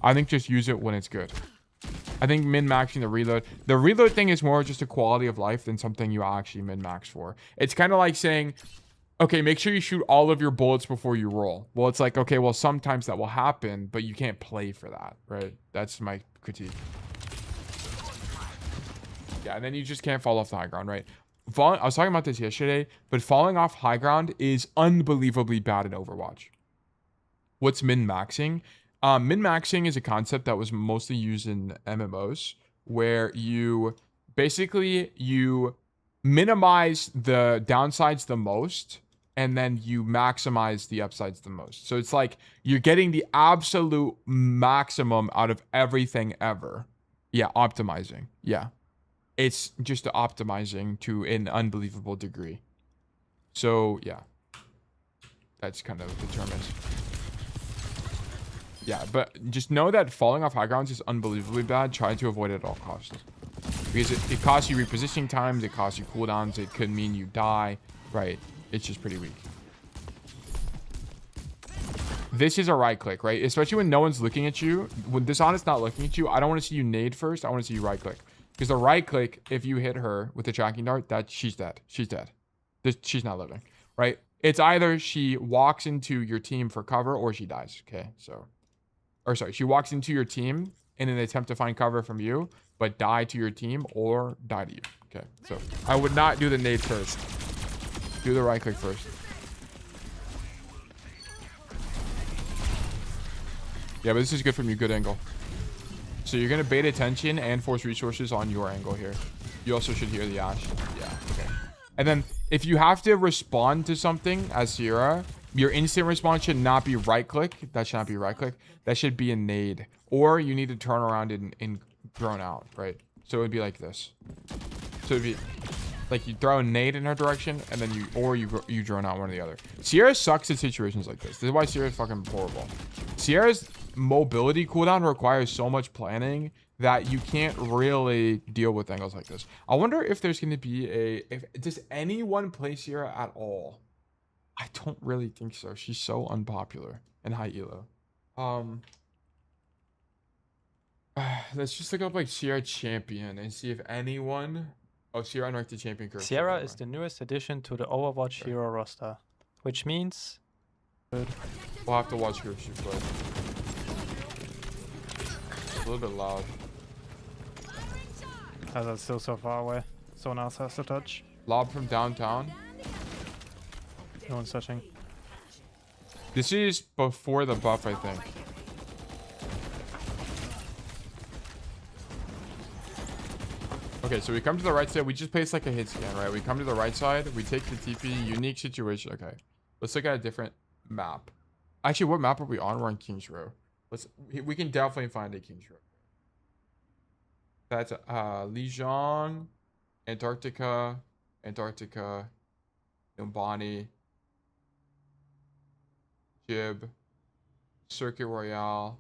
I think just use it when it's good. I think min-maxing the reload. The reload thing is more just a quality of life than something you actually min-max for. It's kind of like saying, okay, make sure you shoot all of your bullets before you roll. Well, it's like, okay, well, sometimes that will happen, but you can't play for that, right? That's my critique. Yeah, and then you just can't fall off the high ground, right? I was talking about this yesterday, but falling off high ground is unbelievably bad in Overwatch. What's min-maxing? Min-maxing is a concept that was mostly used in MMOs, where you basically you minimize the downsides the most, and then you maximize the upsides the most. So it's like you're getting the absolute maximum out of everything ever. Yeah, optimizing. Yeah. It's just optimizing to an unbelievable degree. So, yeah. That's kind of the term is. Yeah, but just know that falling off high grounds is unbelievably bad. Try to avoid it at all costs. Because it costs you repositioning times, it costs you cooldowns, it could mean you die. Right. It's just pretty weak. This is a right click, right? Especially when no one's looking at you. When Dishonest's not looking at you, I don't want to see you nade first. I want to see you right click. Because the right click, if you hit her with the tracking dart, she's dead. She's dead. She's not living, right? It's either she walks into your team for cover or she dies, okay? So, or sorry, she walks into your team in an attempt to find cover from you, but die to your team or die to you, okay? So, I would not do the nade first. Do the right click first. Yeah, but this is good from you. Good angle. So you're going to bait attention and force resources on your angle here. You also should hear the Ash. Yeah, okay. And then if you have to respond to something as Sierra, your instant response should not be right click. That should not be right click. That should be a nade. Or you need to turn around and drone out, right? So it would be like this. So it would be like you throw a nade in her direction and then you drone out one or the other. Sierra sucks in situations like this. This is why Sierra's fucking horrible. Sierra's mobility cooldown requires so much planning that you can't really deal with angles like this. I wonder if there's going to be does anyone play Sierra at all? I don't really think so. She's so unpopular in high elo. Let's just look up like Sierra champion and see if anyone. Oh, Sierra unranked the champion curve. Sierra is the newest addition to the Overwatch hero roster, which means we'll have to watch her if she plays. A little bit loud. that's still so far away. Someone else has to touch. Lob from downtown. No one's touching. This is before the buff, I think. Okay, so we come to the right side. We just place like a hit scan, right? We come to the right side. We take the TP. Unique situation. Okay. Let's look at a different map. Actually, what map are we on? We're on Kings Row. We can definitely find a Kings Row. That's Lijiang, Antarctica, Numbani, Jib, Circuit Royale,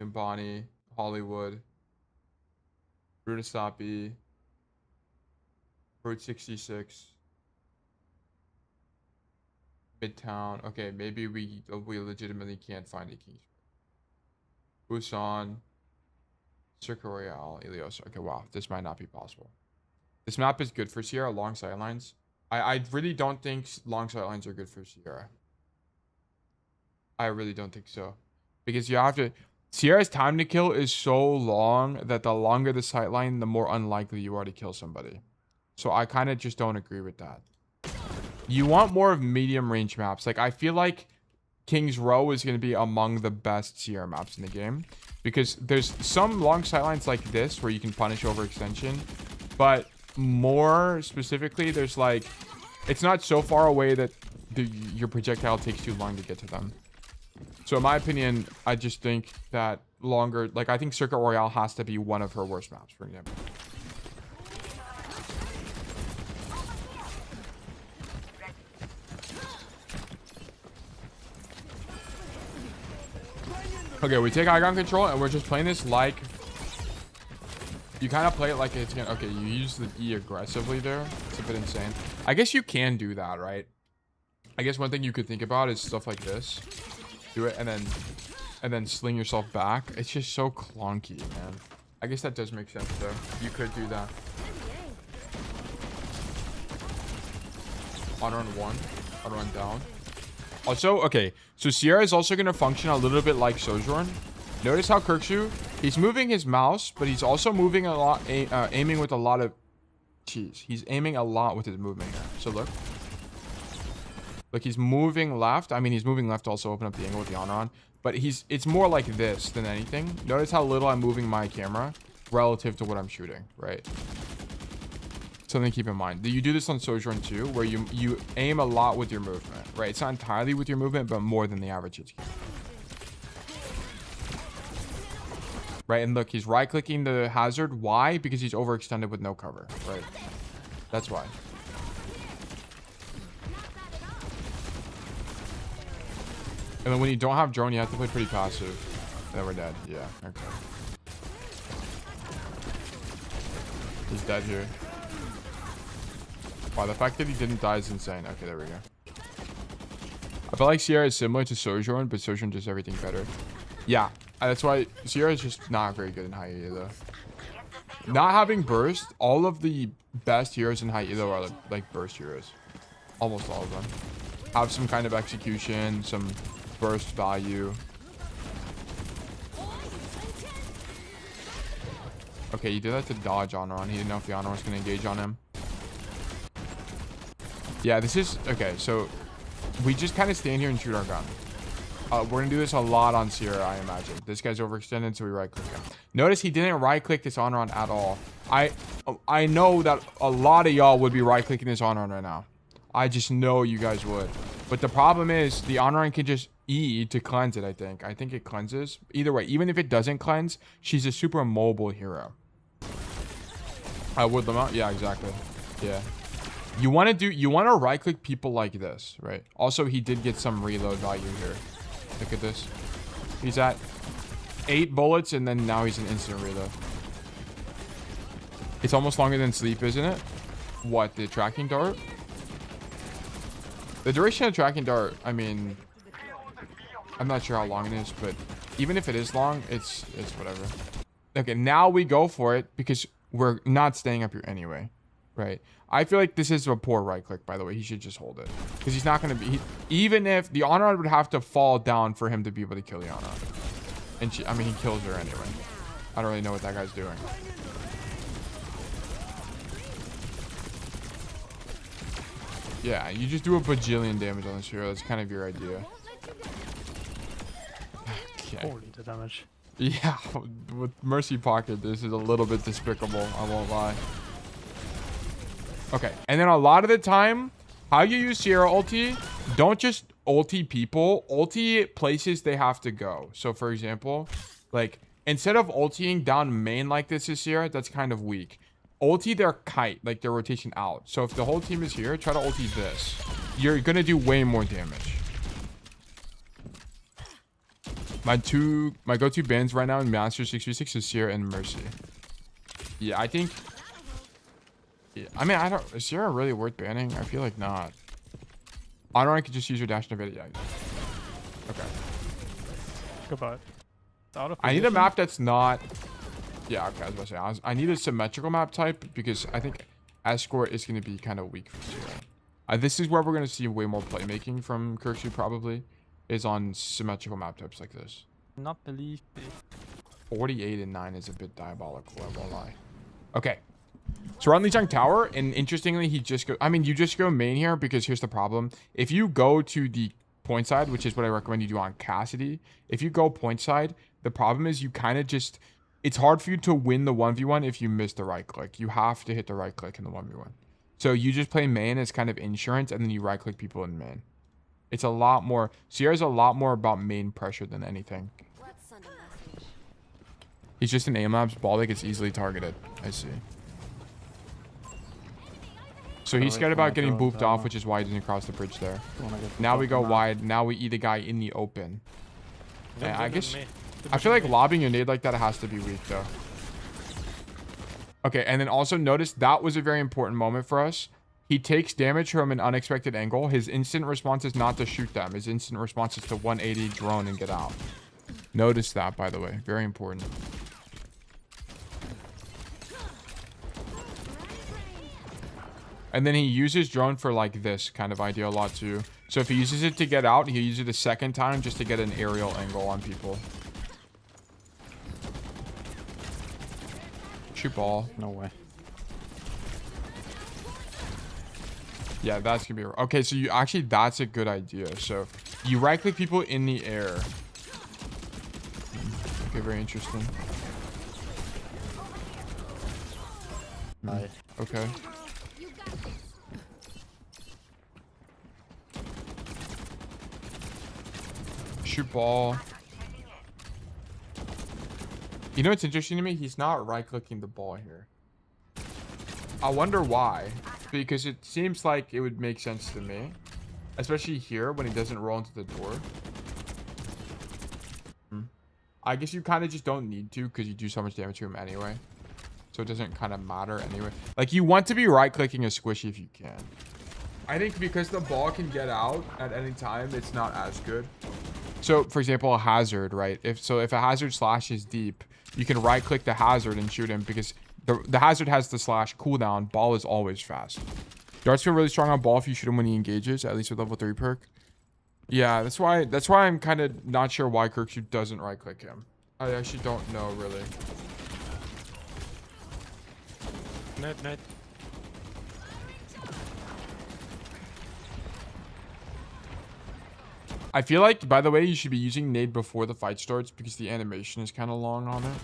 Numbani, Hollywood, Rudisapi, Route 66, Midtown. Okay, maybe we legitimately can't find a Kings Row. Busan, Circuit Royale, Ilios. Okay, wow, this might not be possible. This map is good for Sierra. Long sightlines. I really don't think long sightlines are good for Sierra. I really don't think so, because you have to. Sierra's time to kill is so long that the longer the sightline, the more unlikely you are to kill somebody. So I kind of just don't agree with that. You want more of medium range maps. Like, I feel like Kings Row is going to be among the best Sierra maps in the game, because there's some long sightlines like this where you can punish overextension, but more specifically, there's like, it's not so far away that your projectile takes too long to get to them. So in my opinion, I just think that longer, like, I think Circuit Royale has to be one of her worst maps, for example. Okay, we take high ground control and we're just playing this like, you kind of play it like it's gonna, okay, you use the E aggressively there. It's a bit insane. I guess you can do that, right? I guess one thing you could think about is stuff like this. Do it and then sling yourself back. It's just so clunky, man. I guess that does make sense though. You could do that. On run one, on run down. Also, okay, so Sierra is also going to function a little bit like Sojourn. Notice how Kirkshu, he's moving his mouse, but he's also moving a lot, aiming with a lot of Jeez, he's aiming a lot with his movement here. So look. Look, he's moving left. I mean, he's moving left to also open up the angle with the honor on. But it's more like this than anything. Notice how little I'm moving my camera relative to what I'm shooting, right? Something to keep in mind. You do this on Sojourn too, where you aim a lot with your movement, right? It's not entirely with your movement, but more than the average hit. Right, and look, he's right-clicking the hazard. Why? Because he's overextended with no cover, right? That's why. And then when you don't have drone, you have to play pretty passive. Then we're dead. Yeah, okay. He's dead here. Wow, the fact that he didn't die is insane. Okay, there we go. I feel like Sierra is similar to Sojourn, but Sojourn does everything better. Yeah, that's why Sierra is just not very good in high elo. Not having burst, all of the best heroes in high elo are like burst heroes. Almost all of them. Have some kind of execution, some burst value. Okay, he did that to dodge honor on. He didn't know if the honor was going to engage on him. Yeah, this is... Okay, so we just kind of stand here and shoot our gun. We're going to do this a lot on Sierra, I imagine. This guy's overextended, so we right-click him. Notice he didn't right-click this honor on at all. I know that a lot of y'all would be right-clicking this honor on right now. I just know you guys would. But the problem is the honor on can just E to cleanse it, I think. I think it cleanses. Either way, even if it doesn't cleanse, she's a super mobile hero. I would them out. Yeah, exactly. Yeah. You want to right-click people like this, right? Also, he did get some reload value here. Look at this. He's at 8 bullets, and then now he's an instant reload. It's almost longer than sleep, isn't it? What, the tracking dart? The duration of tracking dart, I mean, I'm not sure how long it is, but even if it is long, it's whatever. Okay, now we go for it because we're not staying up here anyway, right? I feel like this is a poor right click, by the way. He should just hold it because he's not going to be... even if the honor would have to fall down for him to be able to kill the honor. And I mean, he kills her anyway. I don't really know what that guy's doing. Yeah, you just do a bajillion damage on this hero. That's kind of your idea. Okay. Holy, the damage. Yeah, with Mercy Pocket, this is a little bit despicable. I won't lie. Okay, and then a lot of the time, how you use Sierra ulti, don't just ulti people. Ulti places they have to go. So, for example, like, instead of ultiing down main like this is Sierra, that's kind of weak. Ulti their kite, like their rotation out. So if the whole team is here, try to ulti this. You're gonna do way more damage. My go-to bans right now in Master 6v6 is Sierra and Mercy. Yeah, I think... Yeah, I mean, is Sierra really worth banning? I feel like not. Honor, I could just use your dash and yeah. Okay. Goodbye. Out of I need a position. map that's not... Yeah, okay, I was about to say. I need a symmetrical map type because I think Escort is going to be kind of weak for Sierra. This is where we're going to see way more playmaking from Kirkshu probably, is on symmetrical map types like this. Not believe me. 48 and 9 is a bit diabolical, I won't lie. Okay. So we're on Lijiang Tower, and interestingly, you just go main here because here's the problem. If you go to the point side, which is what I recommend you do on Cassidy, if you go point side, the problem is you kind of just... It's hard for you to win the 1v1 if you miss the right click. You have to hit the right click in the 1v1. So you just play main as kind of insurance, and then you right click people in main. It's a lot more... Sierra's a lot more about main pressure than anything. He's just an aim labs ball that gets easily targeted. I see. So he's scared about getting booped off, which is why he didn't cross the bridge there. Now we go wide. Now we eat the guy in the open. Yeah, I guess... I feel like lobbing your nade like that has to be weak, though. Okay, and then also notice that was a very important moment for us. He takes damage from an unexpected angle. His instant response is not to shoot them. His instant response is to 180 drone and get out. Notice that, by the way. Very important. And then he uses drone for like this kind of idea a lot too. So if he uses it to get out, he'll use it a second time just to get an aerial angle on people. Shoot ball. No way. Yeah, that's gonna be okay. So you actually, that's a good idea. So you right click people in the air. Okay, very interesting. Aye. Okay. Shoot ball. You know what's interesting to me? He's not right clicking the ball here. I wonder why. Because it seems like it would make sense to me. Especially here when he doesn't roll into the door. I guess you kind of just don't need to because you do so much damage to him anyway. So it doesn't kind of matter anyway. Like, you want to be right clicking a squishy if you can. I think because the ball can get out at any time, it's not as good. So for example, a hazard, right? If a hazard slashes deep, you can right click the hazard and shoot him because the hazard has the slash cooldown. Ball is always fast. Darts feel really strong on ball if you shoot him when he engages, at least with level 3 perk. Yeah, that's why I'm kind of not sure why Kirkshoot doesn't right click him. I actually don't know really. Net. I feel like, by the way, you should be using nade before the fight starts because the animation is kind of long on it.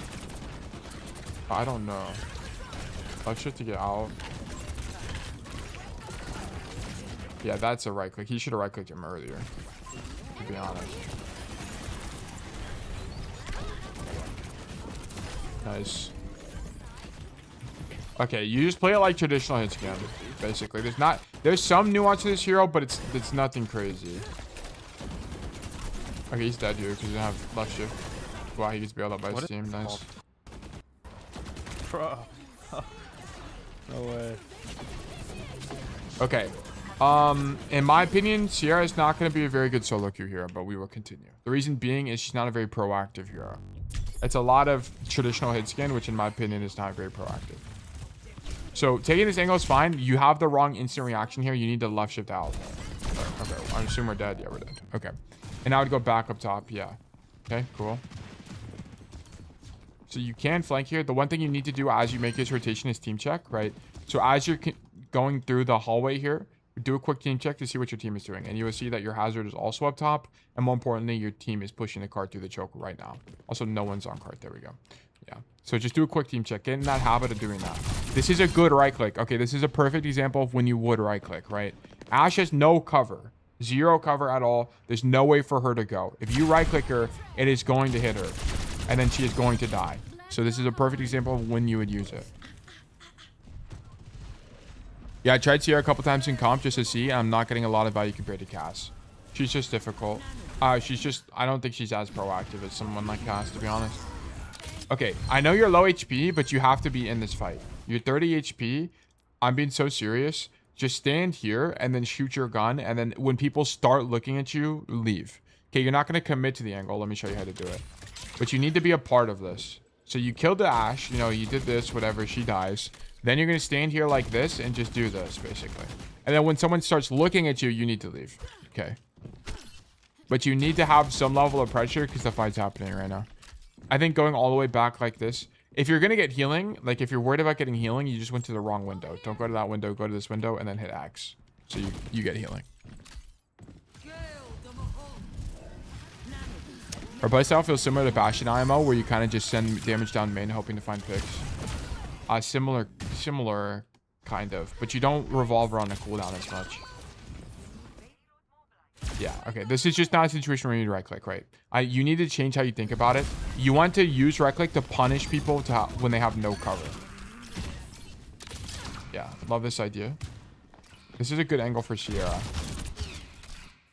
I don't know. Left shift to get out. Yeah, that's a right click. He should have right clicked him earlier, to be honest. Nice. Okay, you just play it like traditional hits again, basically. There's some nuance to this hero, but it's nothing crazy. Okay, he's dead here because he doesn't have left shift. Wow, he gets bailed out by his team. Nice. Bro. No way. Okay. In my opinion, Sierra is not going to be a very good solo queue hero, but we will continue. The reason being is she's not a very proactive hero. It's a lot of traditional hit skin, which in my opinion is not very proactive. So taking this angle is fine. You have the wrong instant reaction here. You need to left shift out. Okay, I assume we're dead. Yeah, we're dead. Okay. And I would go back up top. Yeah. Okay, cool. So you can flank here. The one thing you need to do as you make this rotation is team check, right? So as you're going through the hallway here, do a quick team check to see what your team is doing. And you will see that your hazard is also up top. And more importantly, your team is pushing the cart through the choke right now. Also, no one's on cart. There we go. Yeah. So just do a quick team check. Get in that habit of doing that. This is a good right click. Okay, this is a perfect example of when you would right click, right? Ash has no cover. Zero cover at all. There's no way for her to go. If you right click her, it is going to hit her. And then she is going to die. So this is a perfect example of when you would use it. Yeah, I tried Sierra a couple times in comp just to see. I'm not getting a lot of value compared to Cass. She's just difficult. I don't think she's as proactive as someone like Cass, to be honest. Okay, I know you're low HP, but you have to be in this fight. You're 30 HP. I'm being so serious. Just stand here and then shoot your gun. And then when people start looking at you, leave. Okay, you're not going to commit to the angle. Let me show you how to do it. But you need to be a part of this. So you killed the Ashe. You know, you did this, whatever. She dies. Then you're going to stand here like this and just do this, basically. And then when someone starts looking at you, you need to leave. Okay. But you need to have some level of pressure because the fight's happening right now. I think going all the way back like this. If you're going to get healing, like if you're worried about getting healing, you just went to the wrong window. Don't go to that window. Go to this window and then hit X. So you get healing. Our playstyle feels similar to Bastion IMO, where you kind of just send damage down main, hoping to find picks. Similar, kind of, but you don't revolve around the cooldown as much. Yeah, okay. This is just not a situation where you need right click, right? You need to change how you think about it. You want to use right click to punish people when they have no cover. Yeah, love this idea. This is a good angle for Sierra.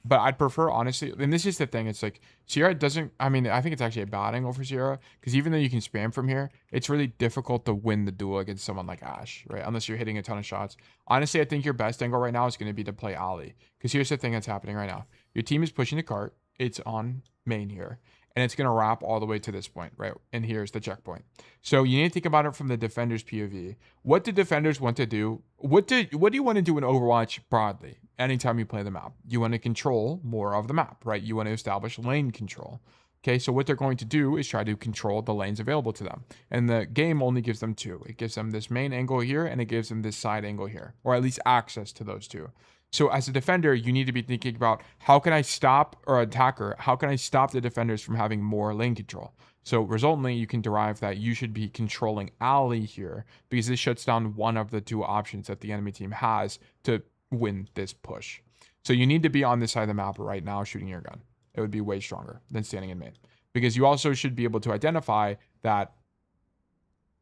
But I'd prefer, honestly, and this is the thing, it's like, Sierra doesn't, I mean, I think it's actually a bad angle for Sierra, because even though you can spam from here, it's really difficult to win the duel against someone like Ashe, right? Unless you're hitting a ton of shots. Honestly, I think your best angle right now is going to be to play Ali, because here's the thing that's happening right now. Your team is pushing the cart, it's on main here, and it's going to wrap all the way to this point, right? And here's the checkpoint. So you need to think about it from the defender's POV. What do defenders want to do? What do you want to do in Overwatch broadly? Anytime you play the map, you want to control more of the map, right? You want to establish lane control. Okay, so what they're going to do is try to control the lanes available to them. And the game only gives them two. It gives them this main angle here, and it gives them this side angle here, or at least access to those two. So as a defender, you need to be thinking about how can I stop, or attacker, how can I stop the defenders from having more lane control? So resultantly, you can derive that you should be controlling alley here because this shuts down one of the two options that the enemy team has to win this push. So you need to be on this side of the map right now shooting your gun. It would be way stronger than standing in main. Because you also should be able to identify that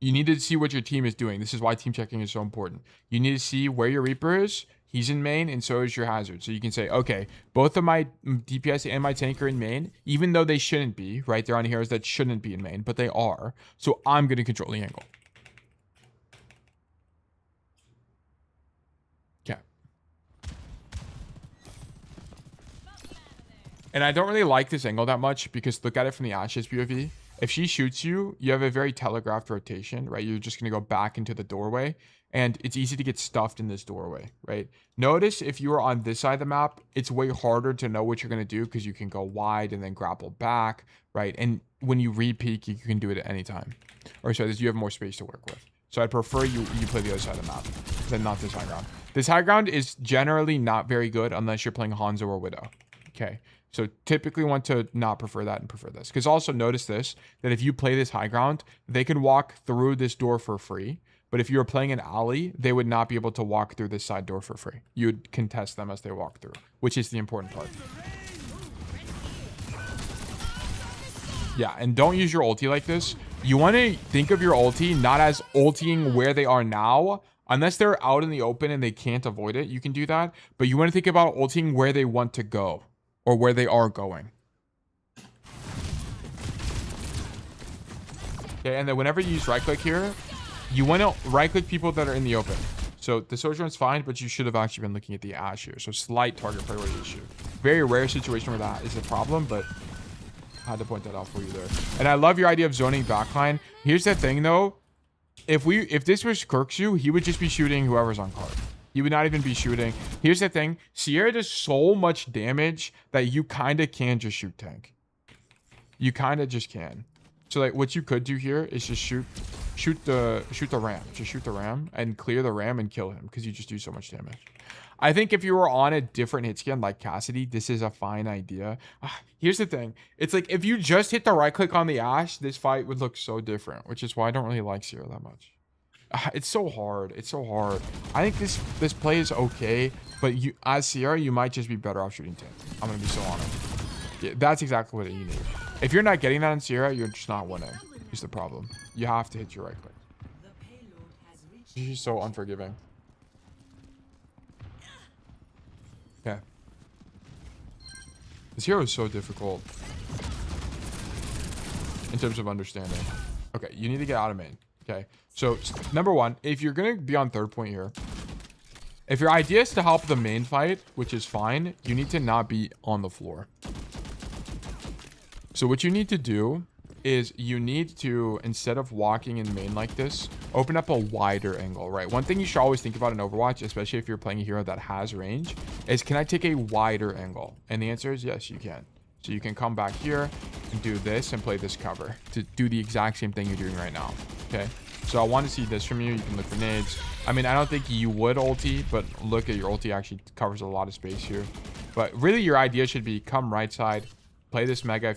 you need to see what your team is doing. This is why team checking is so important. You need to see where your Reaper is. He's in main, and so is your Hazard. So you can say, okay, both of my DPS and my tank are in main, even though they shouldn't be, right? They're on heroes that shouldn't be in main, but they are. So I'm going to control the angle. Okay. And I don't really like this angle that much because look at it from the Ashes POV. If she shoots you, you have a very telegraphed rotation, right? You're just going to go back into the doorway. And it's easy to get stuffed in this doorway, right? Notice if you are on this side of the map, it's way harder to know what you're going to do because you can go wide and then grapple back, right? And when you re-peek, you can do it at any time. Or so you have more space to work with. So I'd prefer you play the other side of the map than not this high ground. This high ground is generally not very good unless you're playing Hanzo or Widow. Okay. So typically want to not prefer that and prefer this. Because also notice this, that if you play this high ground, they can walk through this door for free. But if you were playing an alley, they would not be able to walk through this side door for free. You would contest them as they walk through, which is the important part. Yeah, and don't use your ulti like this. You want to think of your ulti not as ultiing where they are now. Unless they're out in the open and they can't avoid it, you can do that. But you want to think about ultiing where they want to go or where they are going. Okay, and then whenever you use right click here, you want to right-click people that are in the open. So the Sojourn's fine, but you should have actually been looking at the Ash here. So slight target priority issue. Very rare situation where that is a problem, but I had to point that out for you there. And I love your idea of zoning backline. Here's the thing, though. If this was Kirkshu, he would just be shooting whoever's on card. He would not even be shooting. Here's the thing. Sierra does so much damage that you kind of can just shoot tank. You kind of just can. So like what you could do here is just shoot the ram. Just shoot the ram and clear the ram and kill him because you just do so much damage. I think if you were on a different hit scan like Cassidy, this is a fine idea. Here's the thing. It's like if you just hit the right click on the Ash, this fight would look so different, which is why I don't really like Sierra that much. It's so hard. It's so hard. I think this play is okay, but you as Sierra, you might just be better off shooting tank. I'm going to be so honest. Yeah, that's exactly what you need. If you're not getting that in Sierra, you're just not winning. Is the problem. You have to hit your right click. She's so unforgiving. Okay. This hero is so difficult in terms of understanding. Okay, you need to get out of main. Okay, so number one, if you're going to be on third point here, if your idea is to help the main fight, which is fine, you need to not be on the floor. So what you need to do is you need to, instead of walking in main like this, open up a wider angle, right? One thing you should always think about in Overwatch, especially if you're playing a hero that has range, is can I take a wider angle? And the answer is yes, you can. So you can come back here and do this and play this cover to do the exact same thing you're doing right now, okay? So I want to see this from you. You can look for nades. I mean, I don't think you would ulti, but look at your ulti actually covers a lot of space here. But really your idea should be come right side, play this mega.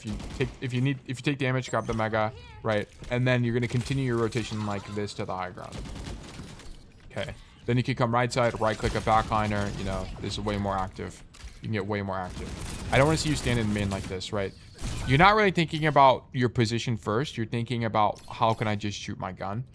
If you take damage, grab the mega, right? And then you're going to continue your rotation like this to the high ground. Okay. Then you can come right side, right click a backliner. You know, this is way more active. You can get way more active. I don't want to see you stand in main like this, right? You're not really thinking about your position first. You're thinking about how can I just shoot my gun,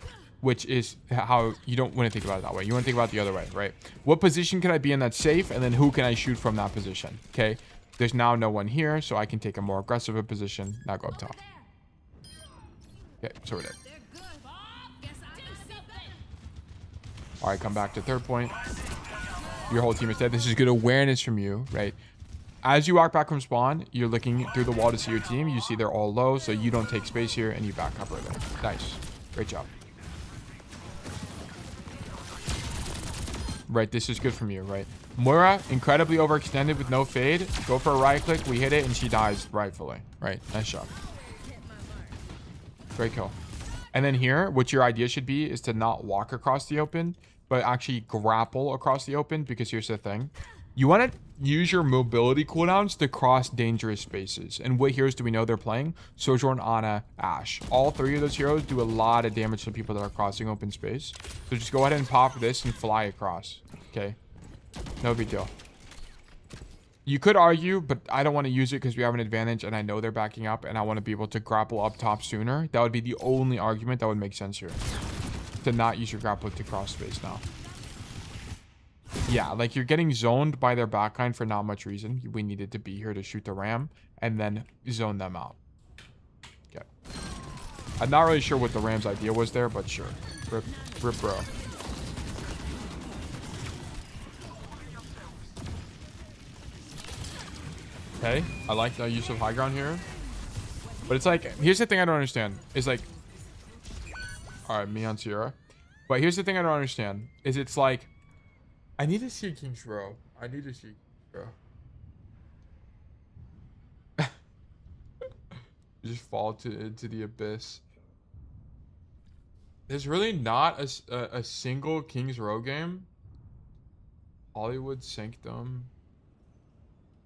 which is how you don't want to think about it that way. You want to think about it the other way, right? What position can I be in that's safe? And then who can I shoot from that position? Okay. There's now no one here, so I can take a more aggressive position. Now go up top. Okay, so we're dead. All right, come back to third point. Your whole team is dead. This is good awareness from you, right? As you walk back from spawn, you're looking through the wall to see your team. You see they're all low, so you don't take space here, and you back up right there. Nice. Great job. Right, this is good from you, right? Moira, incredibly overextended with no fade. Go for a right click. We hit it and she dies rightfully. Right. Nice shot. Great kill. And then here, what your idea should be is to not walk across the open, but actually grapple across the open, because here's the thing. You want to use your mobility cooldowns to cross dangerous spaces. And what heroes do we know they're playing? Sojourn, Ana, Ashe. All three of those heroes do a lot of damage to people that are crossing open space. So just go ahead and pop this and fly across. Okay. No big deal. You could argue, but I don't want to use it because we have an advantage and I know they're backing up and I want to be able to grapple up top sooner. That would be the only argument that would make sense here. To not use your grapple to cross space now. Yeah, like you're getting zoned by their backline for not much reason. We needed to be here to shoot the ram and then zone them out. Okay. I'm not really sure what the Ram's idea was there, but sure. Rip bro. Okay, I like the use of high ground here. But it's like, here's the thing I don't understand. It's like, alright, me on Sierra. But here's the thing I don't understand. Is it's like, I need to see King's Row. I need to see King's Row. Just fall into the abyss. There's really not a single King's Row game. Hollywood Sanctum.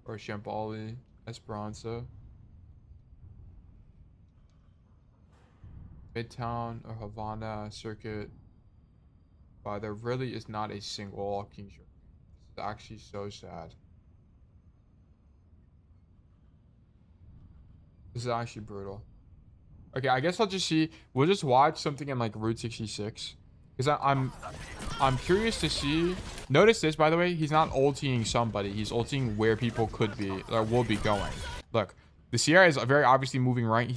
Or Shambali, Esperanza. Midtown or Havana Circuit. Wow, there really is not a single King's Row. It's actually so sad. This is actually brutal. Okay, I guess I'll just see. We'll just watch something in like Route 66. Because I'm curious to see. Notice this, by the way. He's not ulting somebody. He's ulting where people could be or will be going. Look, the Sierra is very obviously moving right.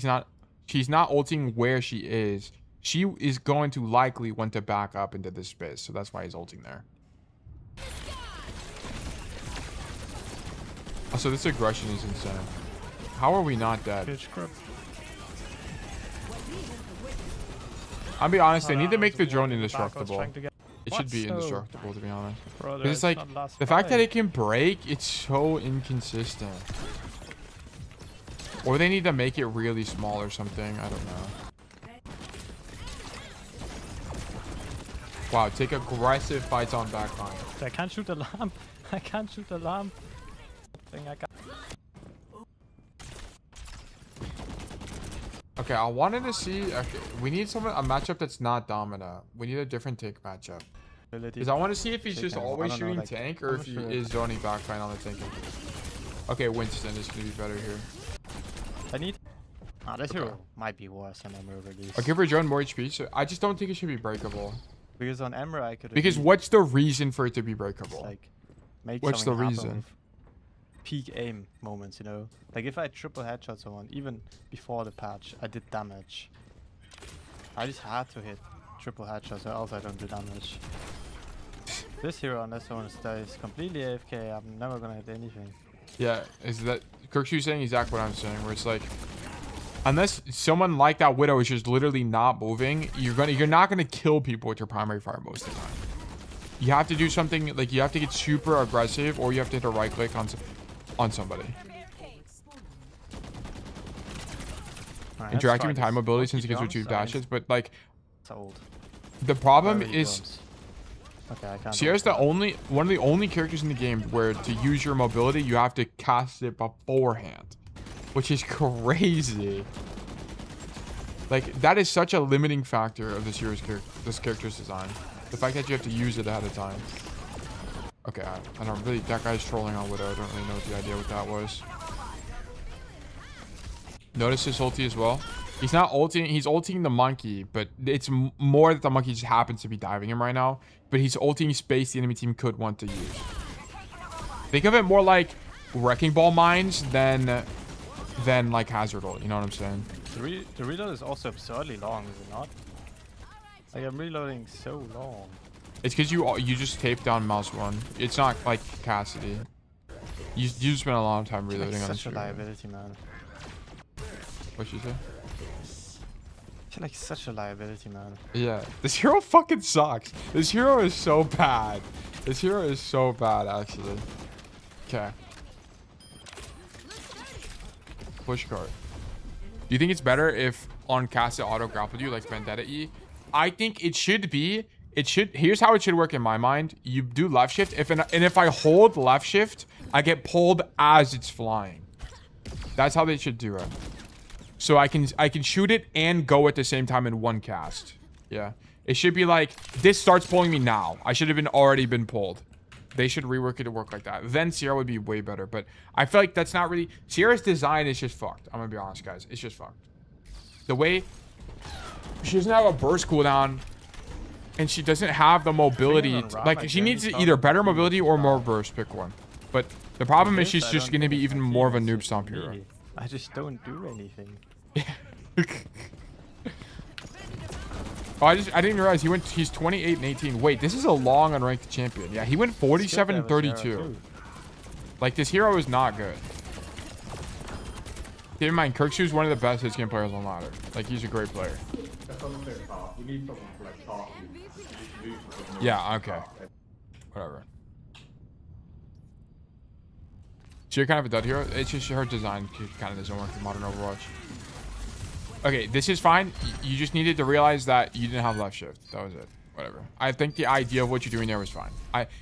She's not ulting where she is. She is going to likely want to back up into this space. So that's why he's ulting there. Also, this aggression is insane. How are we not dead? I'll be honest, they need to make the drone indestructible. It should be indestructible, to be honest. Because it's like, the fact that it can break, it's so inconsistent. Or they need to make it really small or something. I don't know. Wow, take aggressive fights on backline. I can't shoot the lamp. I can't shoot the lamp. Okay, I wanted to see. Okay, we need a matchup that's not Domina. We need a different tank matchup. Because I want to see if he's just always shooting tank or if he is zoning backline on the tank. Okay, Winston is going to be better here. I need. This hero might be worse than Ember release. I'll give her drone more HP. So I just don't think it should be breakable. Because on Ember I could. Because what's the reason for it to be breakable? Like, make what's the reason? Peak aim moments, you know, like if I triple headshot someone even before the patch, I did damage. I just had to hit triple headshots or else I don't do damage. This hero on this one stays completely AFK. I'm never gonna hit anything. Yeah, is that Kirkshu saying exactly what I'm saying? Where it's like, unless someone like that Widow is just literally not moving, you're not gonna kill people with your primary fire most of the time. You have to do something like you have to get super aggressive, or you have to hit a right click on somebody. Right, interacting with time mobility since it gives you 2 dashes, but like old. The problem is okay, I can't. Sierra's one of the only characters in the game where to use your mobility you have to cast it beforehand, which is crazy. Like that is such a limiting factor of this character's design. The fact that you have to use it ahead of time. Okay, I don't really. That guy's trolling on Widow. I don't really know what the idea what that was. Notice his ulti as well. He's not ulting. He's ulting the monkey, but it's more that the monkey just happens to be diving him right now. But he's ulting space the enemy team could want to use. Think of it more like wrecking ball mines than like hazard ult. You know what I'm saying? The reload is also absurdly long, is it not? Like I'm reloading so long. It's because you just tape down mouse 1. It's not like Cassidy. You spend a long time reloading on this. Such a liability, man. What'd you say? I feel like such a liability, man. Yeah, this hero fucking sucks. This hero is so bad. This hero is so bad, actually. Okay. Push card. Do you think it's better if on cast it auto grappled you like Vendetta E? I think it should be. Here's how it should work in my mind. You do left shift. And if I hold left shift, I get pulled as it's flying. That's how they should do it. So I can shoot it and go at the same time in one cast. Yeah. It should be like, this starts pulling me now. I should have already been pulled. They should rework it to work like that. Then Sierra would be way better. But I feel like that's not really... Sierra's design is just fucked. I'm going to be honest, guys. It's just fucked. The way... She doesn't have a burst cooldown. And she doesn't have the mobility. Like, she needs either better mobility or more burst. Pick one. But the problem is she's just going to be even more of a noob stomp hero. I just don't do anything. Oh, I didn't realize he's 28 and 18. Wait, this is a long unranked champion. Yeah, he went 47 and 32. Like, this hero is not good. Keep in mind, Kirkshu's one of the best hits game players on ladder. Like, he's a great player. Yeah, okay. Whatever. So you're kind of a dud hero. It's just her design kind of doesn't work in modern Overwatch. Okay, this is fine. You just needed to realize that you didn't have left shift. That was it. Whatever. I think the idea of what you're doing there was fine.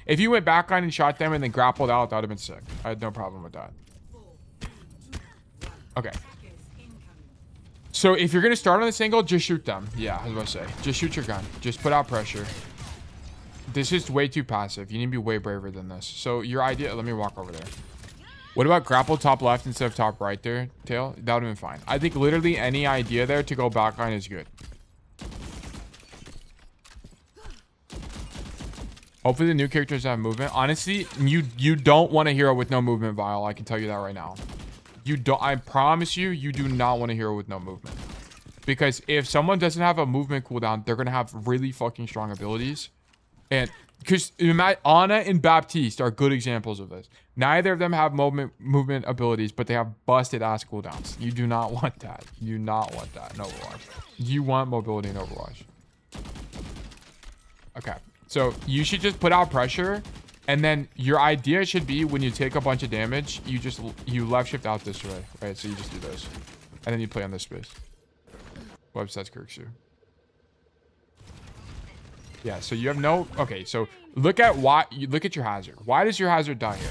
If you went backline and shot them and then grappled out, that would have been sick. I had no problem with that. Okay. So if you're going to start on this angle, just shoot them. Yeah, I was about to say. Just shoot your gun. Just put out pressure. This is way too passive. You need to be way braver than this. So your idea... Let me walk over there. What about grapple top left instead of top right there, Tail? That would have been fine. I think literally any idea there to go backline is good. Hopefully the new characters have movement. Honestly, you don't want a hero with no movement, Vile. I can tell you that right now. You don't. I promise you, you do not want a hero with no movement. Because if someone doesn't have a movement cooldown, they're going to have really fucking strong abilities. And because Ana and Baptiste are good examples of this. Neither of them have movement abilities, but they have busted ass cooldowns. You do not want that. You do not want that in Overwatch. You want mobility in Overwatch. Okay. So you should just put out pressure. And then your idea should be when you take a bunch of damage, you left shift out this way. Right? So you just do this. And then you play on this space. Website's Kirkshu. Yeah, so you have no... Okay, so look at your hazard. Why does your hazard die here?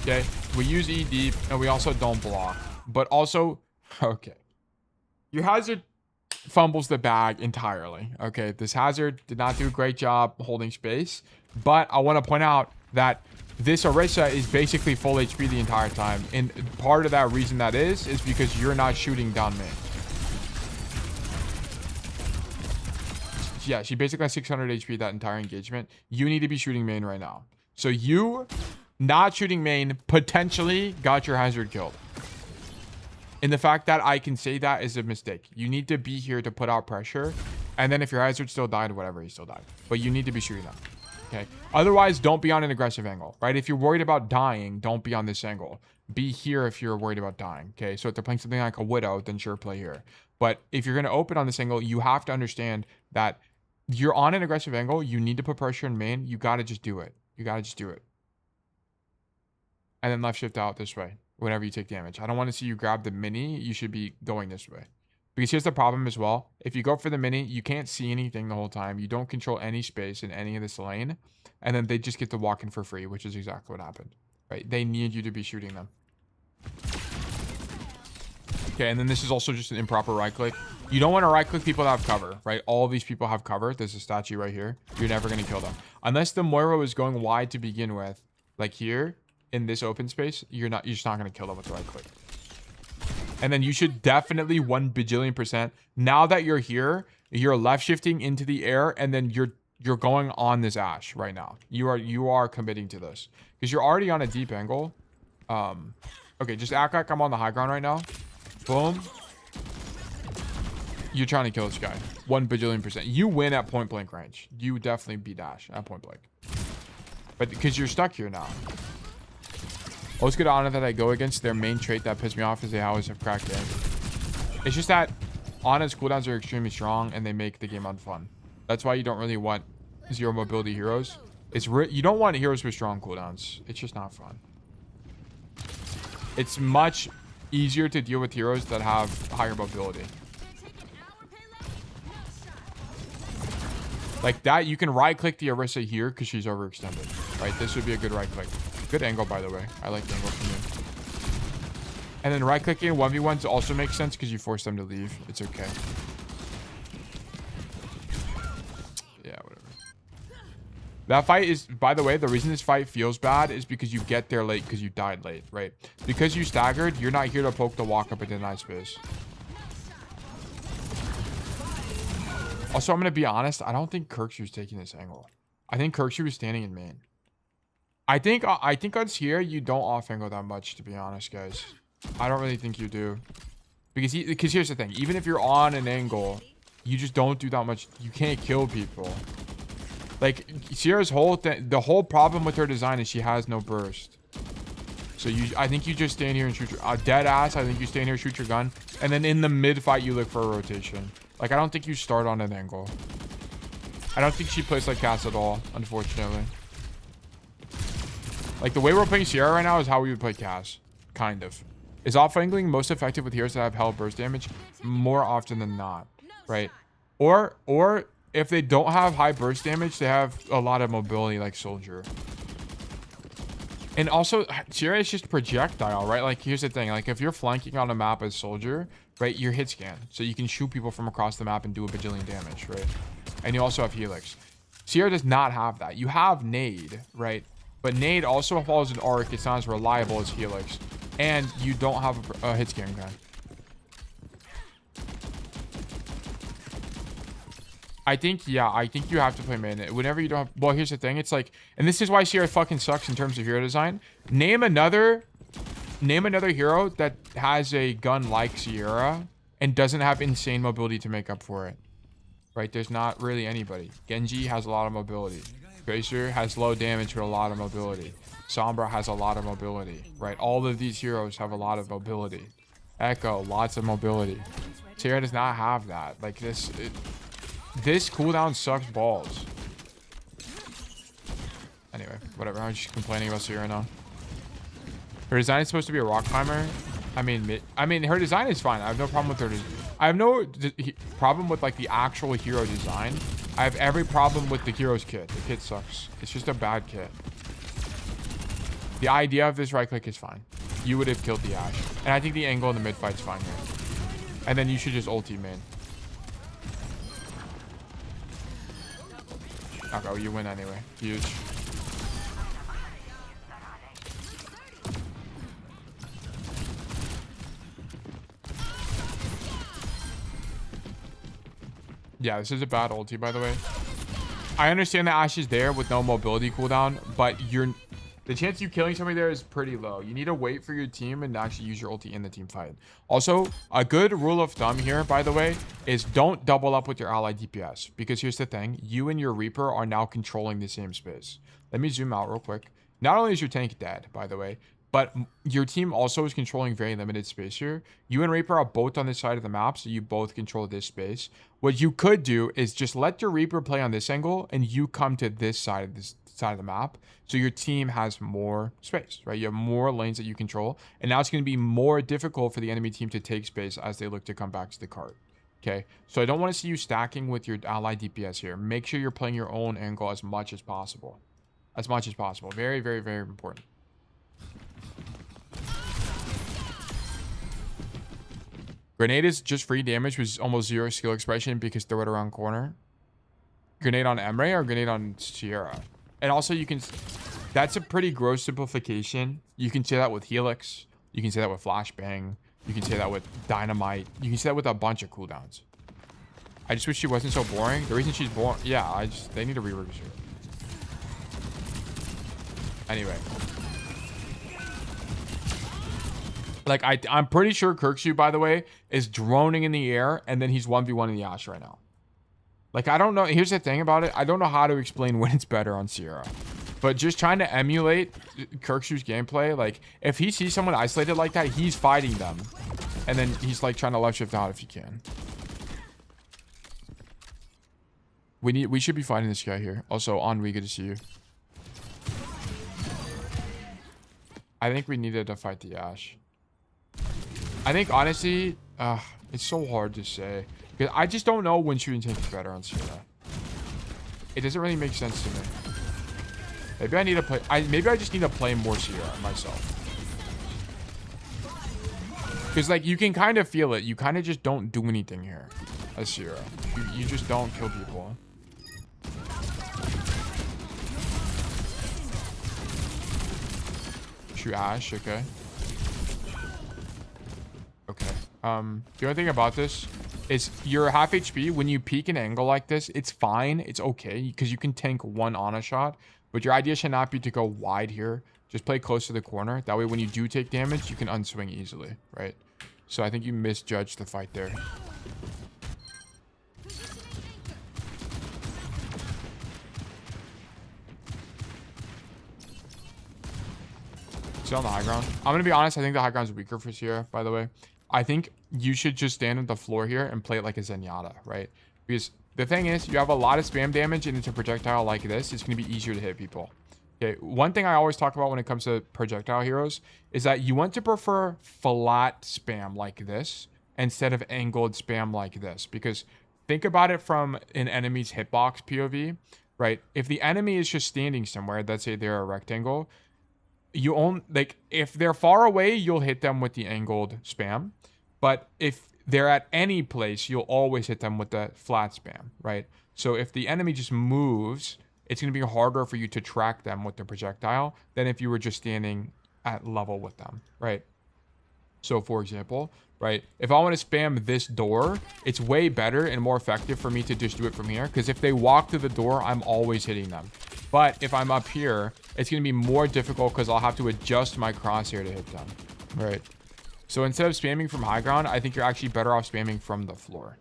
Okay, we use E deep and we also don't block. But also... Okay. Your hazard fumbles the bag entirely. Okay, this hazard did not do a great job holding space. But I want to point out that this Orisa is basically full HP the entire time. And part of that reason that is because you're not shooting down main. Yeah, she basically has 600 HP that entire engagement. You need to be shooting main right now. So you not shooting main potentially got your hazard killed. And the fact that I can say that is a mistake. You need to be here to put out pressure. And then if your hazard still died, whatever, he still died. But you need to be shooting them. Okay. Otherwise, don't be on an aggressive angle, right? If you're worried about dying, don't be on this angle. Be here if you're worried about dying. Okay. So if they're playing something like a Widow, then sure, play here. But if you're going to open on this angle, you have to understand that you're on an aggressive angle. You need to put pressure in main. You got to just do it. You got to just do it. And then left shift out this way whenever you take damage. I don't want to see you grab the mini. You should be going this way. Because here's the problem as well. If you go for the mini, you can't see anything the whole time. You don't control any space in any of this lane. And then they just get to walk in for free, which is exactly what happened. Right? They need you to be shooting them. Okay, and then this is also just an improper right click. You don't want to right click people that have cover, right? All of these people have cover. There's a statue right here. You're never going to kill them. Unless the Moira is going wide to begin with, like here in this open space, you're just not going to kill them with the right click. And then you should definitely 1 bajillion%. Now that you're here, you're left shifting into the air, and then you're going on this Ashe right now. You are committing to this because you're already on a deep angle. Okay, just act like I'm on the high ground right now. Boom. You're trying to kill this guy. 1 bajillion%. You win at point blank range. You definitely beat Ashe at point blank. But because you're stuck here now. Most good Ana that I go against, their main trait that pissed me off is they always have cracked game. It's just that Ana's cooldowns are extremely strong and they make the game unfun. That's why you don't really want zero mobility heroes. You don't want heroes with strong cooldowns. It's just not fun. It's much easier to deal with heroes that have higher mobility. Like that, you can right click the Orisa here because she's overextended. Right, this would be a good right click. Good angle, by the way. I like the angle from you. And then right clicking 1v1s also makes sense because you force them to leave. It's okay. Yeah, whatever. That fight is, by the way, the reason this fight feels bad is because you get there late because you died late, right? Because you staggered, you're not here to poke the walk up and deny space. Also, I'm going to be honest. I don't think Kirkshu's taking this angle. I think Kirkshu is standing in main. I think on Sierra, you don't off angle that much, to be honest, guys. I don't really think you do. Because here's the thing. Even if you're on an angle, you just don't do that much. You can't kill people. Like, Sierra's the whole problem with her design is she has no burst. So I think you just stand here and shoot your... dead ass, I think you stand here, shoot your gun. And then in the mid fight, you look for a rotation. Like, I don't think you start on an angle. I don't think she plays like Cass at all, unfortunately. Like, the way we're playing Sierra right now is how we would play Cass. Kind of. Is off-angling most effective with heroes that have hell burst damage? More often than not, right? Or if they don't have high burst damage, they have a lot of mobility like Soldier. And also, Sierra is just projectile, right? Like, here's the thing. Like, if you're flanking on a map as Soldier, right, you're hit scan. So you can shoot people from across the map and do a bajillion damage, right? And you also have Helix. Sierra does not have that. You have Nade, right? But Nade also follows an arc. It's not as reliable as Helix. And you don't have a hit scan gun. I think you have to play main. Whenever you don't have, well, here's the thing. It's like, and this is why Sierra fucking sucks in terms of hero design. Name another hero that has a gun like Sierra and doesn't have insane mobility to make up for it. Right? There's not really anybody. Genji has a lot of mobility. Tracer has low damage but a lot of mobility. Sombra has a lot of mobility, right? All of these heroes have a lot of mobility. Echo, lots of mobility. Sierra does not have that. Like this cooldown sucks balls. Anyway, whatever. I'm just complaining about Sierra now. Her design is supposed to be a rock climber. I mean, her design is fine. I have no problem with her. I have no problem with like the actual hero design. I have every problem with the hero's kit. The kit sucks. It's just a bad kit. The idea of this right click is fine. You would have killed the Ashe. And I think the angle in the mid fight's fine here. And then you should just ulti main. Okay, well, you win anyway. Huge. Yeah, this is a bad ulti, by the way. I understand that Ashe is there with no mobility cooldown, but the chance of you killing somebody there is pretty low. You need to wait for your team and actually use your ulti in the team fight. Also, a good rule of thumb here, by the way, is don't double up with your ally DPS. Because here's the thing. You and your Reaper are now controlling the same space. Let me zoom out real quick. Not only is your tank dead, by the way, but your team also is controlling very limited space here. You and Reaper are both on this side of the map, so you both control this space. What you could do is just let your Reaper play on this angle, and you come to this side of the map, so your team has more space, right? You have more lanes that you control, and now it's going to be more difficult for the enemy team to take space as they look to come back to the cart. Okay, so I don't want to see you stacking with your ally DPS here. Make sure you're playing your own angle as much as possible. Very, very, very important. Grenade is just free damage with almost zero skill expression because throw it around corner. Grenade on Emre or grenade on Sierra. And also you can, that's a pretty gross simplification. You can say that with Helix. You can say that with Flashbang. You can say that with Dynamite. You can say that with a bunch of cooldowns. I just wish she wasn't so boring. The reason she's boring, yeah, they need to rework her. Anyway. Like, I'm pretty sure Kirkshu, by the way, is droning in the air, and then he's 1v1 in the Ashe right now. Like, I don't know. Here's the thing about it. I don't know how to explain when it's better on Sierra. But just trying to emulate Kirkshu's gameplay, like, if he sees someone isolated like that, he's fighting them. And then he's, like, trying to left shift out if he can. We should be fighting this guy here. Also, Henri, good to see you. I think we needed to fight the Ashe. I think, honestly, it's so hard to say. Because I just don't know when shooting tank is better on Sierra. It doesn't really make sense to me. Maybe I need to play... maybe I just need to play more Sierra myself. Because, like, you can kind of feel it. You kind of just don't do anything here as Sierra. You just don't kill people. Shoot Ashe, okay. Okay. The only thing about this is you're half HP. When you peek an angle like this, it's fine. It's okay because you can tank one on a shot. But your idea should not be to go wide here. Just play close to the corner. That way, when you do take damage, you can unswing easily, right? So I think you misjudged the fight there. Still on the high ground. I'm gonna be honest. I think the high ground's weaker for Sierra, by the way. I think you should just stand on the floor here and play it like a Zenyatta, right? Because the thing is, you have a lot of spam damage and it's a projectile like this. It's going to be easier to hit people. Okay, one thing I always talk about when it comes to projectile heroes is that you want to prefer flat spam like this instead of angled spam like this. Because think about it from an enemy's hitbox POV, right? If the enemy is just standing somewhere, let's say they're a rectangle, you own, like, if they're far away, you'll hit them with the angled spam. But if they're at any place, you'll always hit them with the flat spam, right? So if the enemy just moves, it's going to be harder for you to track them with the projectile than if you were just standing at level with them, right? So for example, right, if I want to spam this door, it's way better and more effective for me to just do it from here. Because if they walk through the door, I'm always hitting them. But if I'm up here, it's going to be more difficult because I'll have to adjust my crosshair to hit them, right? So instead of spamming from high ground, I think you're actually better off spamming from the floor.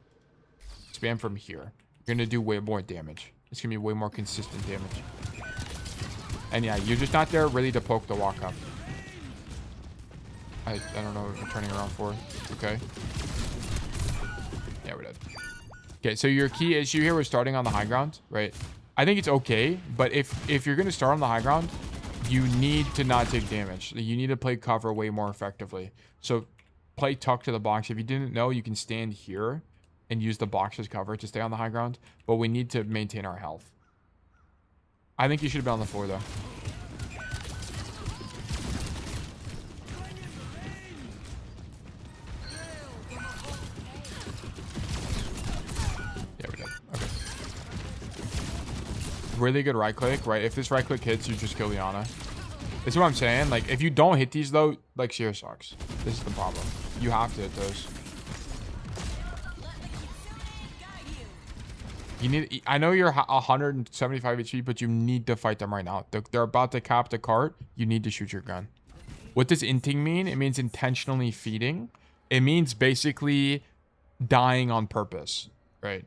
Spam from here. You're going to do way more damage. It's going to be way more consistent damage. And yeah, you're just not there really to poke the walk up. I don't know what I'm turning around for. Okay. Yeah, we're dead. Okay, so your key issue here was starting on the high ground, right? I think it's okay, but if you're going to start on the high ground, you need to not take damage. You need to play cover way more effectively. So play tuck to the box. If you didn't know, you can stand here and use the box as cover to stay on the high ground. But we need to maintain our health. I think you should have been on the floor, though. Yeah, we did. Okay. Really good right click, right? If this right click hits, you just kill Liana. This is what I'm saying. Like, if you don't hit these, though, like, Sierra sucks. This is the problem. You have to hit those. You need... I know you're 175 HP, but you need to fight them right now. They're about to cap the cart. You need to shoot your gun. What does inting mean? It means intentionally feeding. It means basically dying on purpose, right?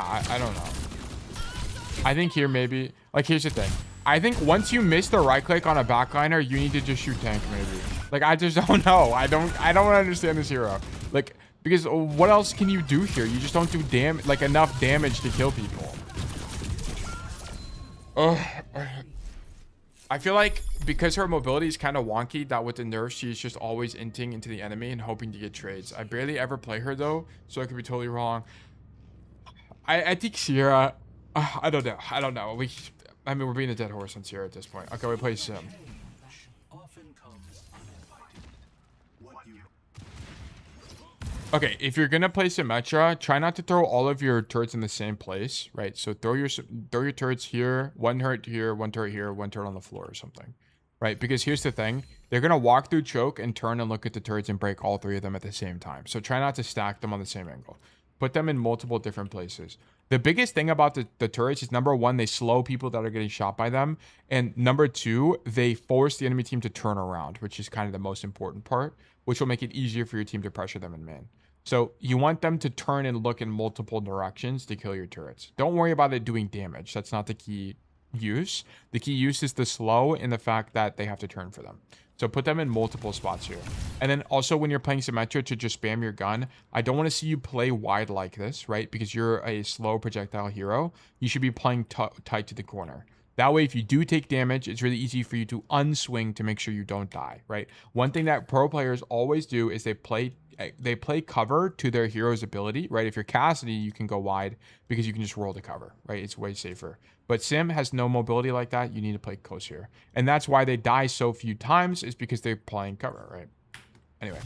I don't know. I think here maybe... Like, here's the thing. I think once you miss the right click on a backliner, you need to just shoot tank maybe. Like, I just don't know. I don't understand this hero. Like, because what else can you do here? You just don't do enough damage to kill people. I feel like because her mobility is kind of wonky, that with the nerfs, she's just always inting into the enemy and hoping to get trades. I barely ever play her though, so I could be totally wrong. I think Sierra, I don't know. I mean, we're being a dead horse on Sierra at this point. Okay, we play Sim. Okay, if you're gonna play Symmetra, try not to throw all of your turrets in the same place, right? So throw your turrets here, one turret here, one turret here, one turret on the floor or something, right? Because here's the thing. They're gonna walk through choke and turn and look at the turrets and break all three of them at the same time. So try not to stack them on the same angle. Put them in multiple different places. The biggest thing about the turrets is, number one, they slow people that are getting shot by them. And number two, they force the enemy team to turn around, which is kind of the most important part, which will make it easier for your team to pressure them in main. So you want them to turn and look in multiple directions to kill your turrets. Don't worry about it doing damage. That's not the key use. The key use is the slow and the fact that they have to turn for them. So put them in multiple spots here. And then also when you're playing Symmetra to just spam your gun, I don't want to see you play wide like this, right? Because you're a slow projectile hero. You should be playing tight to the corner. That way, if you do take damage, it's really easy for you to unswing to make sure you don't die, right? One thing that pro players always do is they play cover to their hero's ability, right? If you're Cassidy, you can go wide because you can just roll the cover, right? It's way safer. But Sim has no mobility like that. You need to play close here. And that's why they die so few times, is because they're playing cover, right? Anyway.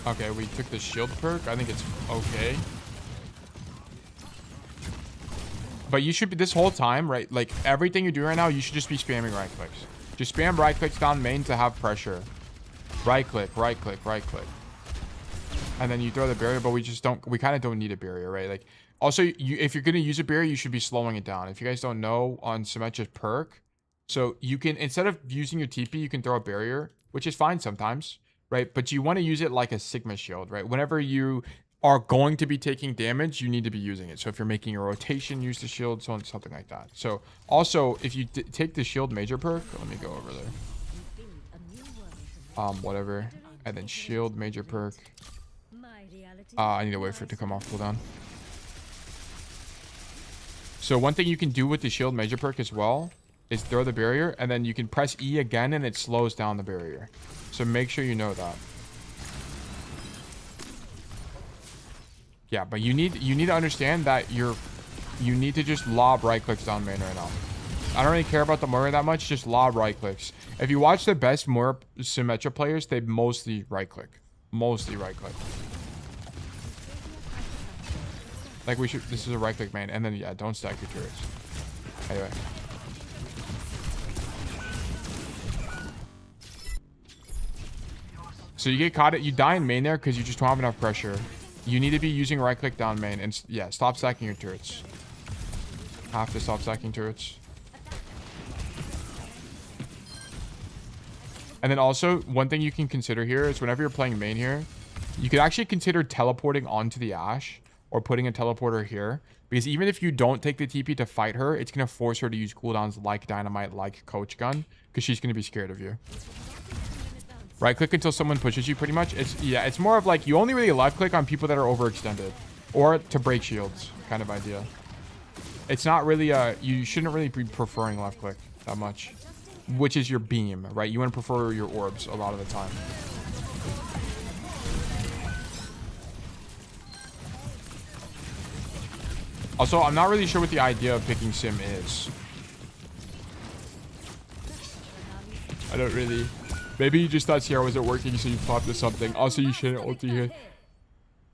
Okay, we took the shield perk. I think it's okay. But you should be, this whole time, right? Like, everything you're doing right now, you should just be spamming right clicks. Just spam right clicks down main to have pressure. Right click, right click, right click. And then you throw the barrier, but we kind of don't need a barrier, right? Like, also, if you're going to use a barrier, you should be slowing it down. If you guys don't know, on Symmetra's perk, so you can, instead of using your TP, you can throw a barrier, which is fine sometimes, right? But you want to use it like a Sigma shield, right? Whenever you are going to be taking damage, you need to be using it. So if you're making a rotation, use the shield, so on, something like that. So also, if you take the shield major perk, let me go over there. Whatever. And then shield major perk. I need to wait for it to come off cooldown. So one thing you can do with the shield major perk as well is throw the barrier, and then you can press E again and it slows down the barrier. So make sure you know that. Yeah, but you need to understand that you need to just lob right clicks down main right now. I don't really care about the Moira that much, just lob right clicks. If you watch the best Moira Symmetra players, they mostly right click. Mostly right click. Like this is a right click main, and then yeah, don't stack your turrets. Anyway. So you get caught, you die in main there because you just don't have enough pressure. You need to be using right click down main, and yeah, stop stacking your turrets. Have to stop stacking turrets. And then also, one thing you can consider here is whenever you're playing main here, you could actually consider teleporting onto the Ashe or putting a teleporter here. Because even if you don't take the TP to fight her, it's going to force her to use cooldowns like Dynamite, like Coach Gun, because she's going to be scared of you. Right click until someone pushes you pretty much. It's more of like you only really left click on people that are overextended or to break shields kind of idea. It's not really you shouldn't really be preferring left click that much, which is your beam, right? You want to prefer your orbs a lot of the time. Also, I'm not really sure what the idea of picking Sim is. I don't really. Maybe you just thought Sierra wasn't working, so you flopped to something. Also, you shouldn't ulti here.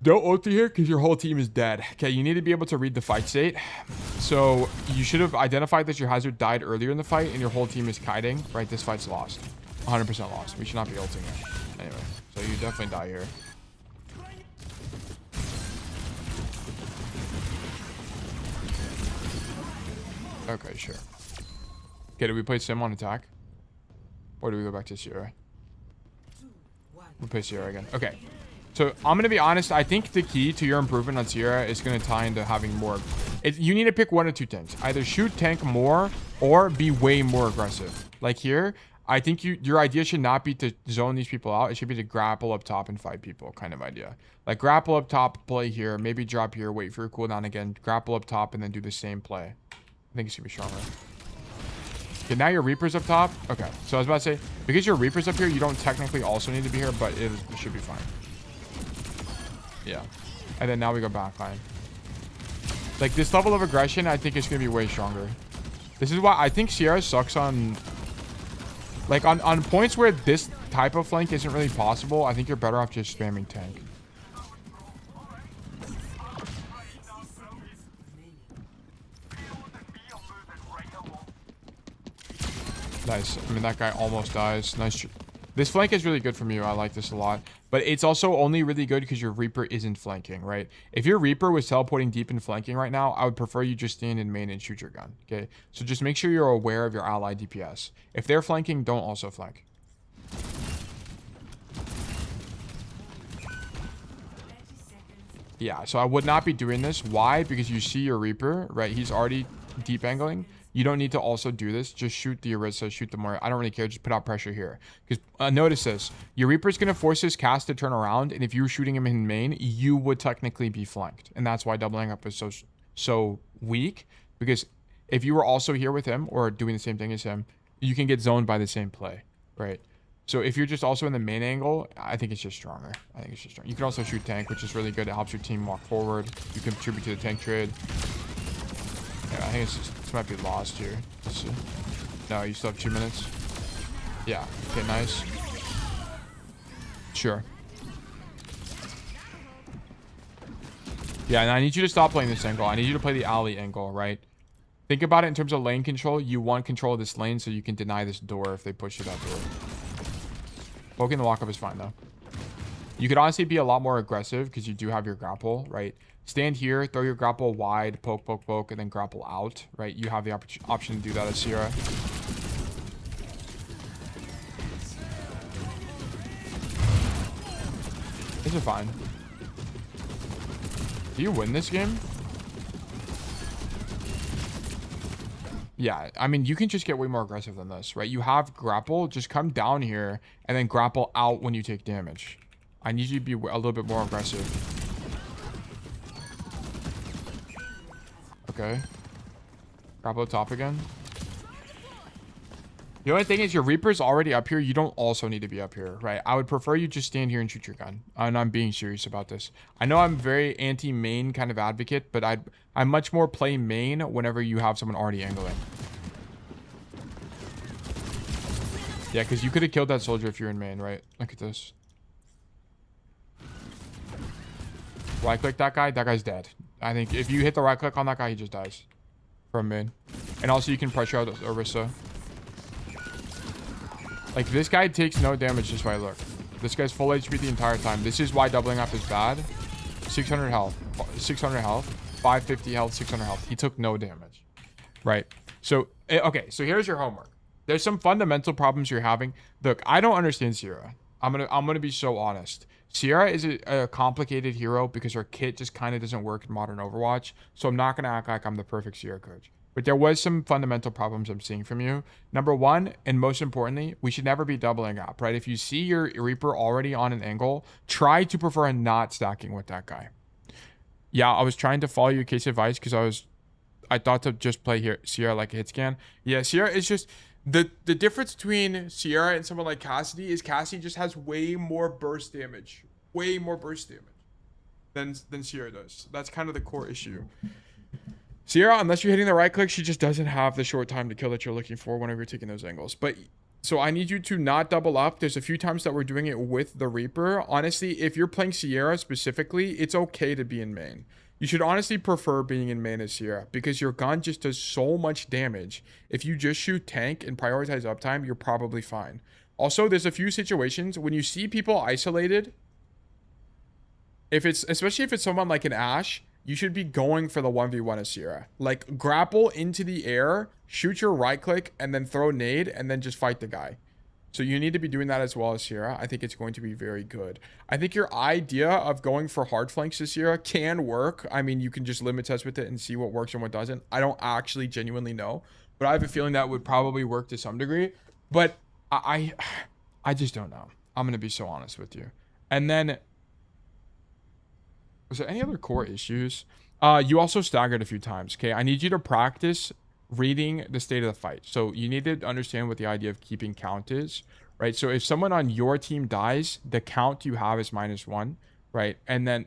Don't ulti here because your whole team is dead. Okay, you need to be able to read the fight state. So you should have identified that your Hazard died earlier in the fight and your whole team is kiting. Right, this fight's lost. 100% lost. We should not be ulting here. Anyway, so you definitely die here. Okay, sure. Okay, do we play Sim on attack? Or do we go back to Sierra? We'll play Sierra again. Okay. So I'm going to be honest. I think the key to your improvement on Sierra is going to tie into having more. You need to pick one of two things. Either shoot tank more or be way more aggressive. Like here, I think your idea should not be to zone these people out. It should be to grapple up top and fight people kind of idea. Like grapple up top, play here, maybe drop here, wait for your cooldown again, grapple up top, and then do the same play. I think it should be stronger. Okay, now your Reaper's up top. Okay, so I was about to say, because your Reaper's up here, you don't technically also need to be here, but it should be fine. Yeah. And then now we go backline. Like, this level of aggression, I think it's going to be way stronger. This is why I think Sierra sucks on... Like, on points where this type of flank isn't really possible, I think you're better off just spamming tank. Nice. I mean, that guy almost dies. Nice. This flank is really good from you. I like this a lot. But it's also only really good because your Reaper isn't flanking, right? If your Reaper was teleporting deep and flanking right now, I would prefer you just stand in main and shoot your gun, okay? So just make sure you're aware of your ally DPS. If they're flanking, don't also flank. Yeah, so I would not be doing this. Why? Because you see your Reaper, right? He's already deep angling. You don't need to also do this. Just shoot the Orisa, shoot the Moira. I don't really care. Just put out pressure here. Because notice this. Your Reaper's going to force his cast to turn around. And if you were shooting him in main, you would technically be flanked. And that's why doubling up is so weak. Because if you were also here with him or doing the same thing as him, you can get zoned by the same play, right? So if you're just also in the main angle, I think it's just stronger. I think it's just stronger. You can also shoot tank, which is really good. It helps your team walk forward. You contribute to the tank trade. Yeah, I think it's just, this might be lost here. Let's see. No, you still have 2 minutes. Yeah. Okay, nice. Sure. Yeah, and I need you to stop playing this angle. I need you to play the alley angle, right? Think about it in terms of lane control. You want control of this lane so you can deny this door if they push you that door. Poking the walk-up is fine, though. You could honestly be a lot more aggressive because you do have your grapple, right? Stand here, throw your grapple wide, poke, poke, poke, and then grapple out, right? You have the option to do that as Sierra. These are fine. Do you win this game? Yeah, I mean, you can just get way more aggressive than this, right? You have grapple, just come down here and then grapple out when you take damage. I need you to be a little bit more aggressive. Okay. Grapple top again. The only thing is your Reaper's already up here. You don't also need to be up here, right? I would prefer you just stand here and shoot your gun. And I'm being serious about this. I know I'm very anti-main kind of advocate, but I much more play main whenever you have someone already angling. Yeah, because you could have killed that soldier if you're in main, right? Look at this. Right click that guy. That guy's dead. I think if you hit the right click on that guy, he just dies from main. And also you can pressure out Orisa. Like, this guy takes no damage just by look. This guy's full HP the entire time. This is why doubling up is bad. 600 health. 600 health. 550 health. 600 health. He took no damage. Right? So, okay. So, here's your homework. There's some fundamental problems you're having. Look, I don't understand Sierra. I'm gonna be so honest. Sierra is a complicated hero because her kit just kind of doesn't work in modern Overwatch. So, I'm not going to act like I'm the perfect Sierra coach. But there was some fundamental problems I'm seeing from you. Number one, and most importantly, we should never be doubling up, right? If you see your Reaper already on an angle, try to prefer not stacking with that guy. Yeah, I was trying to follow your case advice because I thought to just play here Sierra like a hit scan. Yeah, Sierra is just the difference between Sierra and someone like Cassidy is Cassidy just has way more burst damage. Way more burst damage than Sierra does. That's kind of the core issue. Sierra, unless you're hitting the right click, she just doesn't have the short time to kill that you're looking for whenever you're taking those angles. But so I need you to not double up. There's a few times that we're doing it with the Reaper. Honestly, if you're playing Sierra specifically, it's okay to be in main. You should honestly prefer being in main as Sierra because your gun just does so much damage. If you just shoot tank and prioritize uptime, you're probably fine. Also, there's a few situations when you see people isolated. Especially if it's someone like an Ashe, you should be going for the 1v1 as Sierra. Like, grapple into the air, shoot your right click, and then throw nade, and then just fight the guy. So you need to be doing that as well as Sierra. I think it's going to be very good. I think your idea of going for hard flanks as Sierra can work. I mean, you can just limit test with it and see what works and what doesn't. I don't actually genuinely know, but I have a feeling that would probably work to some degree. But I just don't know. I'm going to be so honest with you. And then, was there any other core issues? You also staggered a few times. Okay, I need you to practice reading the state of the fight. So you need to understand what the idea of keeping count is, right? So if someone on your team dies, the count you have is -1, right? And then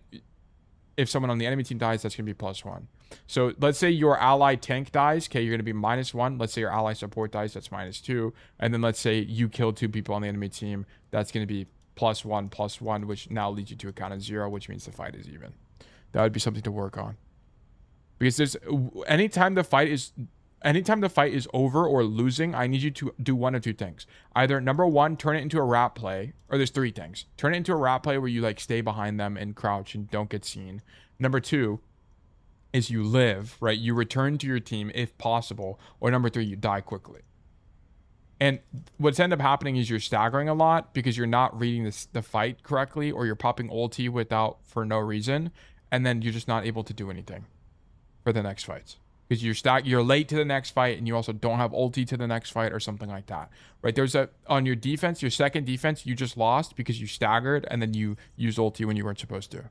if someone on the enemy team dies, that's gonna be +1. So let's say your ally tank dies, okay, you're gonna be -1. Let's say your ally support dies, that's -2. And then let's say you kill 2 people on the enemy team, that's gonna be +1, which now leads you to a count of 0, which means the fight is even. That would be something to work on. Because there's anytime the fight is over or losing, I need you to do one of two things. Either number one, turn it into a rat play, or there's 3 things. Turn it into a rat play where you like stay behind them and crouch and don't get seen. Number 2 is you live, right? You return to your team if possible. Or number 3, you die quickly. And what's end up happening is you're staggering a lot because you're not reading the fight correctly, or you're popping ulti for no reason. and then you're just not able to do anything for the next fights. Because you're late to the next fight, and you also don't have ulti to the next fight or something like that, right? There's on your defense, your second defense, you just lost because you staggered and then you used ulti when you weren't supposed to.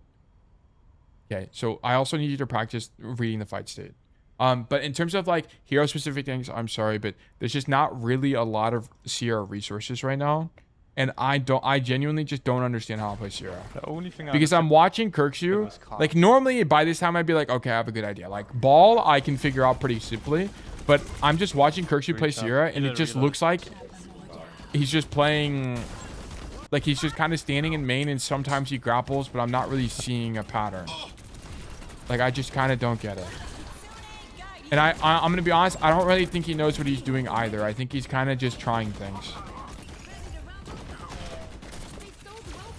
Okay, so I also need you to practice reading the fight state. But in terms of like hero specific things, I'm sorry, but there's just not really a lot of Sierra resources right now. And I genuinely just don't understand how to play Sierra. The only thing Because I'm watching Kirkshu. Like normally by this time I'd be like, okay, I have a good idea. Like Ball, I can figure out pretty simply. But I'm just watching Kirkshu play Sierra, and it just looks like he's just playing, like he's just kind of standing in main, and sometimes he grapples, but I'm not really seeing a pattern. Like I just kind of don't get it. And I'm gonna be honest, I don't really think he knows what he's doing either. I think he's kind of just trying things.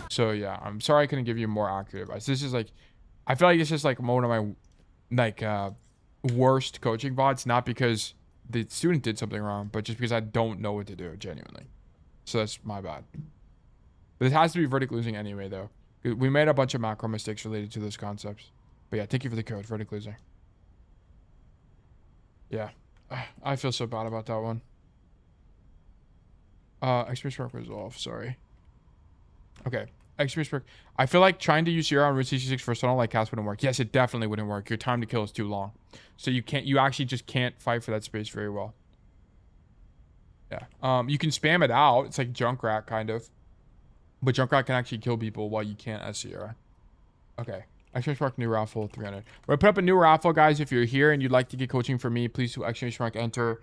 So yeah, I'm sorry I couldn't give you more accurate advice. This is like, I feel like this is like one of my like worst coaching VODs, not because the student did something wrong, but just because I don't know what to do genuinely. So that's my bad. But it has to be vertic losing anyway though. We made a bunch of macro mistakes related to those concepts. But yeah, thank you for the code, vertic losing. Yeah, I feel so bad about that one. Experience mark was off, sorry. Okay. Experience perk. I feel like trying to use Sierra on Route 66 for Tunnel like cast wouldn't work. Yes, it definitely wouldn't work. Your time to kill is too long. So you actually just can't fight for that space very well. Yeah. You can spam it out. It's like Junkrat kind of. But Junkrat can actually kill people while you can't as Sierra. Okay. Exclamation mark new raffle 300. We're gonna put up a new raffle, guys. If you're here and you'd like to get coaching from me, please do exclamation mark enter.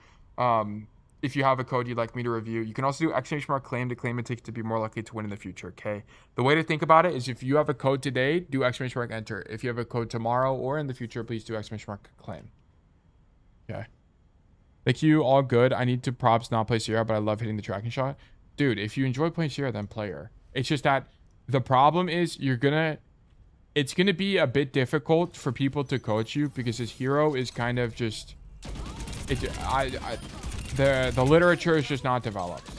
If you have a code you'd like me to review, you can also do exclamation mark claim to claim it takes to be more likely to win in the future. Okay. The way to think about it is if you have a code today, do exclamation mark enter. If you have a code tomorrow or in the future, please do exclamation mark claim. Okay. Thank you. All good. I need to props not play Sierra, but I love hitting the tracking shot. Dude, if you enjoy playing Sierra, then play her. It's just that the problem is it's gonna be a bit difficult for people to coach you because his hero is kind of just the literature is just not developed.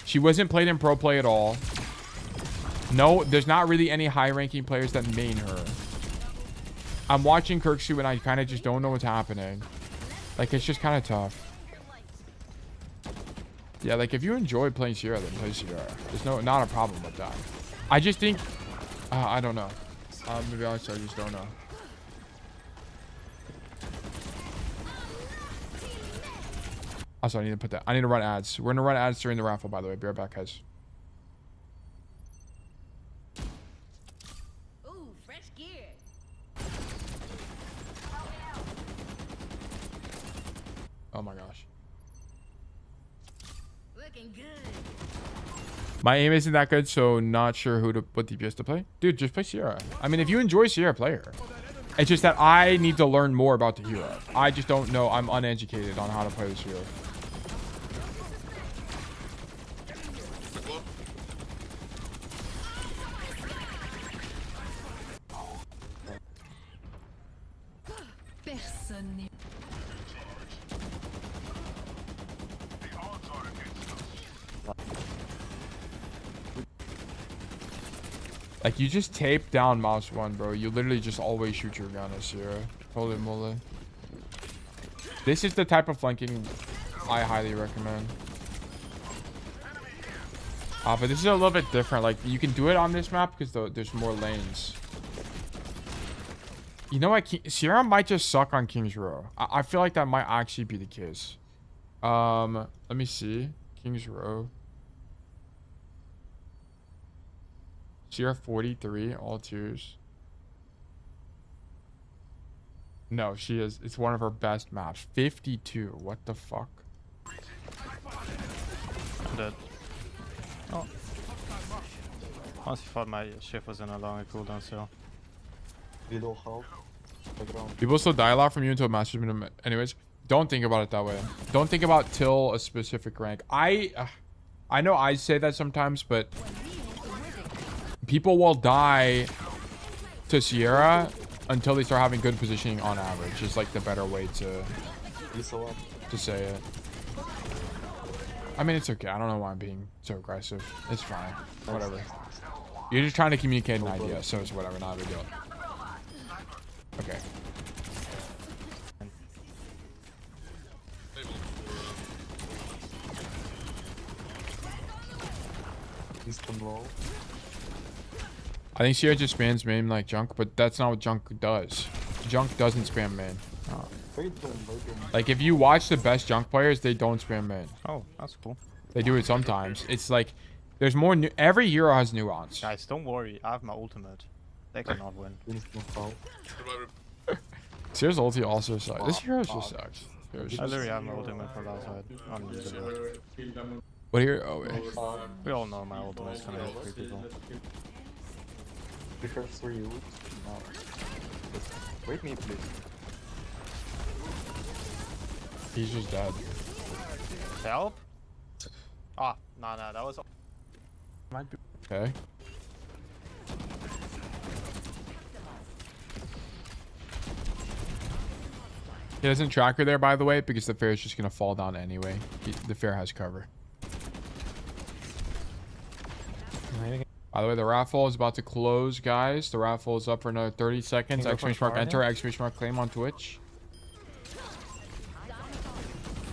She wasn't played in pro play at all. No, there's not really any high ranking players that main her. I'm watching Kirkshu and I kind of just don't know what's happening. Like it's just kind of tough. Yeah, like if you enjoy playing Sierra, then play Sierra. There's not a problem with that. I just think I don't know. To be honest, I just don't know. Also, I need to put that. I need to run ads. We're gonna run ads during the raffle, by the way. Be right back, guys. Ooh, fresh gear. Oh my gosh. Looking good. My aim isn't that good, so not sure what DPS to play. Dude, just play Sierra. I mean, if you enjoy Sierra, play her. It's just that I need to learn more about the hero. I just don't know. I'm uneducated on how to play this hero. Like, you just tape down mouse 1, bro. You literally just always shoot your gun at Sierra. Holy moly. This is the type of flanking I highly recommend. But this is a little bit different. Like, you can do it on this map because there's more lanes. You know what? Sierra might just suck on King's Row. I feel like that might actually be the case. Let me see. King's Row. Sierra 43, all twos. No, she is. It's one of her best maps. 52. What the fuck? I'm dead. Oh. Honestly thought my shift was in a longer cooldown, so. People still die a lot from you until Master's minimum. Anyways, don't think about it that way. Don't think about till a specific rank. I know I say that sometimes, but people will die to Sierra until they start having good positioning on average. Is like the better way to say it. I mean, it's okay. I don't know why I'm being so aggressive. It's fine. Whatever. You're just trying to communicate an idea, so it's whatever. Not a big deal. Okay. I think Sierra just spams main like Junk, but that's not what Junk does. Junk doesn't spam main. Like if you watch the best Junk players, they don't spam main. Oh, that's cool. They do it sometimes. It's like there's more. Every hero has nuance. Guys, don't worry. I have my ultimate. They cannot win. Sierra's ulti also sucks. This hero just sucks. I literally have my ultimate from last side. Unusable. What hero? Oh wait. We all know my ultimate is gonna hit 3 people. We have 3 ult. No. Wait me, please. He's just dead. Help? Ah, nah, that was. Might be. Okay. He doesn't track her there, by the way, because the fair is just gonna fall down anyway. The fair has cover. By the way, the raffle is about to close, guys. The raffle is up for another 30 seconds. Exclamation mark enter, exclamation mark claim on Twitch.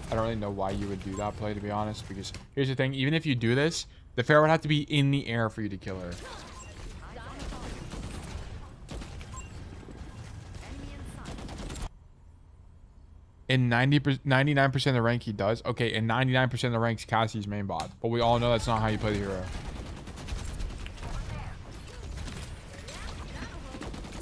I don't really know why you would do that play, to be honest, because here's the thing. Even if you do this, the fair would have to be in the air for you to kill her. In 99% of the rank he does. Okay, in 99% of the ranks, Cassie's main bot. But we all know that's not how you play the hero.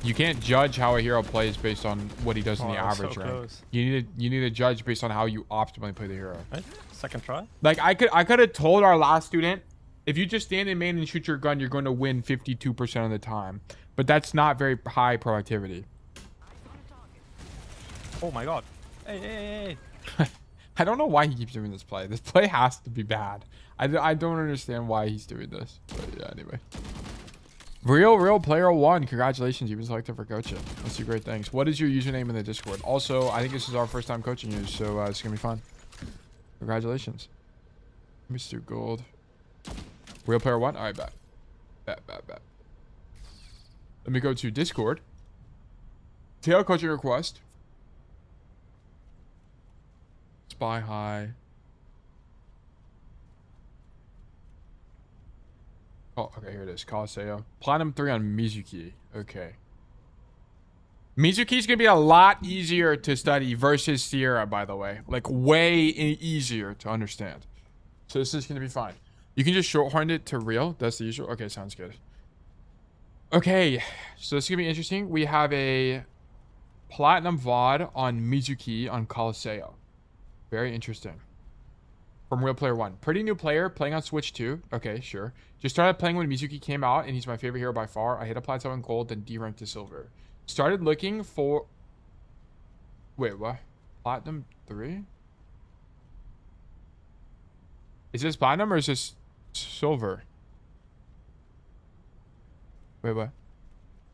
You can't judge how a hero plays based on what he does in the average rank. Close. You need to judge based on how you optimally play the hero. Right? Second try? Like I could have told our last student, if you just stand in main and shoot your gun, you're going to win 52% of the time. But that's not very high productivity. Oh my god. Hey. I don't know why he keeps doing this play. This play has to be bad. I don't understand why he's doing this. But yeah, anyway. Real player 1. Congratulations. You've been selected for coaching. Let's do great things. What is your username in the Discord? Also, I think this is our first time coaching you, so it's going to be fun. Congratulations. Mr. Gold. Real player 1? All right, bet. Bet. Let me go to Discord. Tail coaching request. Spy high. Oh, okay, here it is. Colosseo. Platinum 3 on Mizuki. Okay. Mizuki's gonna be a lot easier to study versus Sierra, by the way. Like, way easier to understand. So this is gonna be fine. You can just shorthand it to real. That's the usual. Okay, sounds good. Okay, so this is gonna be interesting. We have a Platinum VOD on Mizuki on Colosseo. Very interesting. From Real Player 1. Pretty new player, playing on Switch 2. Okay, sure. Just started playing when Mizuki came out, and he's my favorite hero by far. I hit a plateau in gold, then D-ranked to silver. Started looking for... Wait, what? Platinum 3? Is this platinum or is this silver? Wait, what?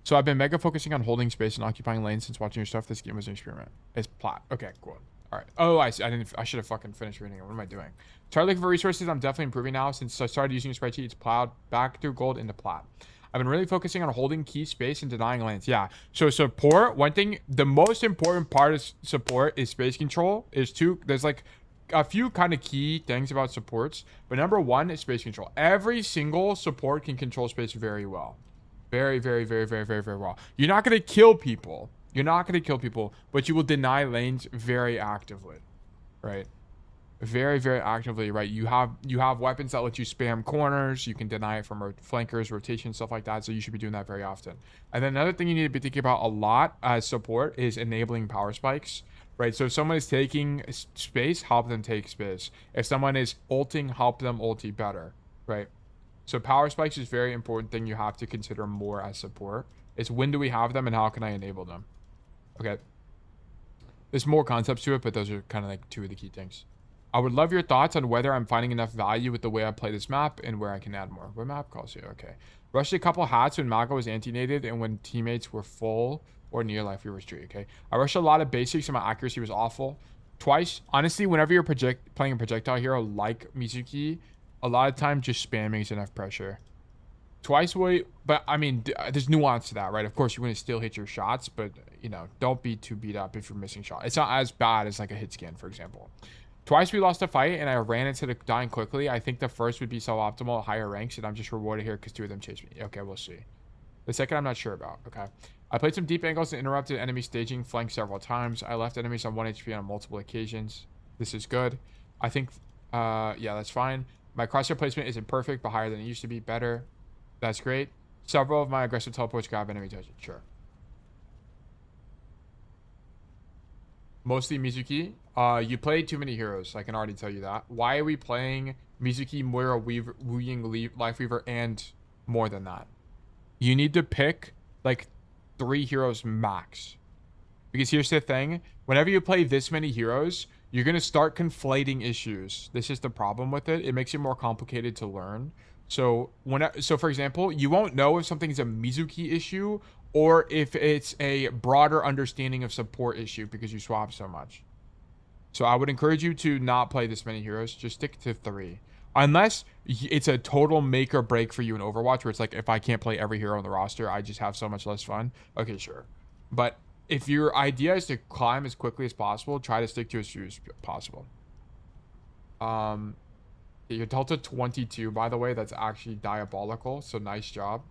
So I've been mega focusing on holding space and occupying lanes since watching your stuff. This game was an experiment. It's plat. Okay, cool. All right. Oh, I see. I should have fucking finished reading it. What am I doing? Started looking for resources. I'm definitely improving now. Since I started using a spreadsheet, it's plowed back through gold into plat. I've been really focusing on holding key space and denying lanes. Yeah. So support, one thing, the most important part of support is space control. There's like a few kind of key things about supports, but number 1 is space control. Every single support can control space very well. Very well. You're not going to kill people. But you will deny lanes very actively, right? Very actively, right? You have weapons that let you spam corners. You can deny it from flankers, rotation, stuff like that. So you should be doing that very often. And then another thing you need to be thinking about a lot as support is enabling power spikes, right? So if someone is taking space, help them take space. If someone is ulting, help them ulti better, right? So power spikes is a very important thing you have to consider more as support. It's when do we have them and how can I enable them? Okay. There's more concepts to it, but those are kind of like 2 of the key things. I would love your thoughts on whether I'm finding enough value with the way I play this map and where I can add more. What map calls you? Okay. Rushed a couple hats when Mago was anti-nated and when teammates were full or near life we were street. Okay. I rushed a lot of basics and my accuracy was awful. Twice. Honestly, whenever you're playing a projectile hero like Mizuki, a lot of time just spamming is enough pressure. Twice weight, but I mean, there's nuance to that, right? Of course, you're going to still hit your shots, but, you know, don't be too beat up if you're missing shot. It's not as bad as like a hit scan, for example. Twice we lost a fight, and I ran into the dying quickly. I think the first would be suboptimal at higher ranks, and I'm just rewarded here because 2 of them chased me. Okay, we'll see. The second, I'm not sure about. Okay. I played some deep angles and interrupted enemy staging flank several times. I left enemies on 1 HP on multiple occasions. This is good. I think, yeah, that's fine. My crosshair placement isn't perfect, but higher than it used to be. Better. That's great. Several of my aggressive teleports grab enemy attention. Sure. Mostly Mizuki. You played too many heroes. I can already tell you that. Why are we playing Mizuki, Moira, Weaver, Wu Ying, Life Weaver, and more than that? You need to pick like 3 heroes max. Because here's the thing. Whenever you play this many heroes, you're going to start conflating issues. This is the problem with it. It makes it more complicated to learn. So for example, you won't know if something's a Mizuki issue or if it's a broader understanding of support issue because you swap so much. So I would encourage you to not play this many heroes. Just stick to 3. Unless it's a total make or break for you in Overwatch where it's like, if I can't play every hero on the roster, I just have so much less fun. Okay, sure. But if your idea is to climb as quickly as possible, try to stick to as few as possible. Your Delta 22, by the way, that's actually diabolical. So nice job.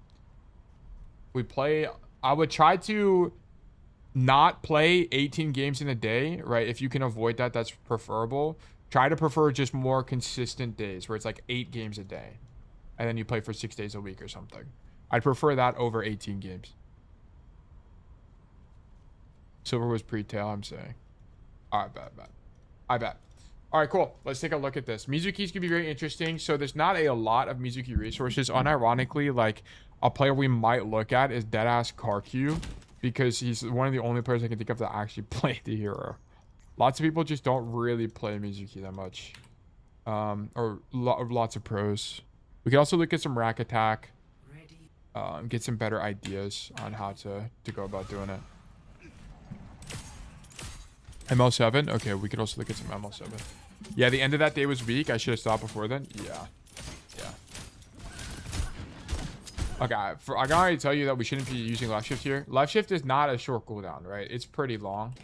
I would try to not play 18 games in a day, right? If you can avoid that, that's preferable. Try to prefer just more consistent days where it's like 8 games a day. And then you play for 6 days a week or something. I'd prefer that over 18 games. Silver was pre-tail, I'm saying. All right, I bet. All right, cool. Let's take a look at this. Mizuki's gonna be very interesting. So there's not a lot of Mizuki resources. Unironically, like a player we might look at is Deadass Karq because he's one of the only players I can think of that actually play the hero. Lots of people just don't really play Mizuki that much. Or lots of pros. We can also look at some rack attack. Get some better ideas on how to go about doing it. ML7? Okay, we could also look at some ML7. Yeah, the end of that day was weak. I should have stopped before then. Yeah. Okay, I can already tell you that we shouldn't be using left shift here. Left shift is not a short cooldown, right? It's pretty long.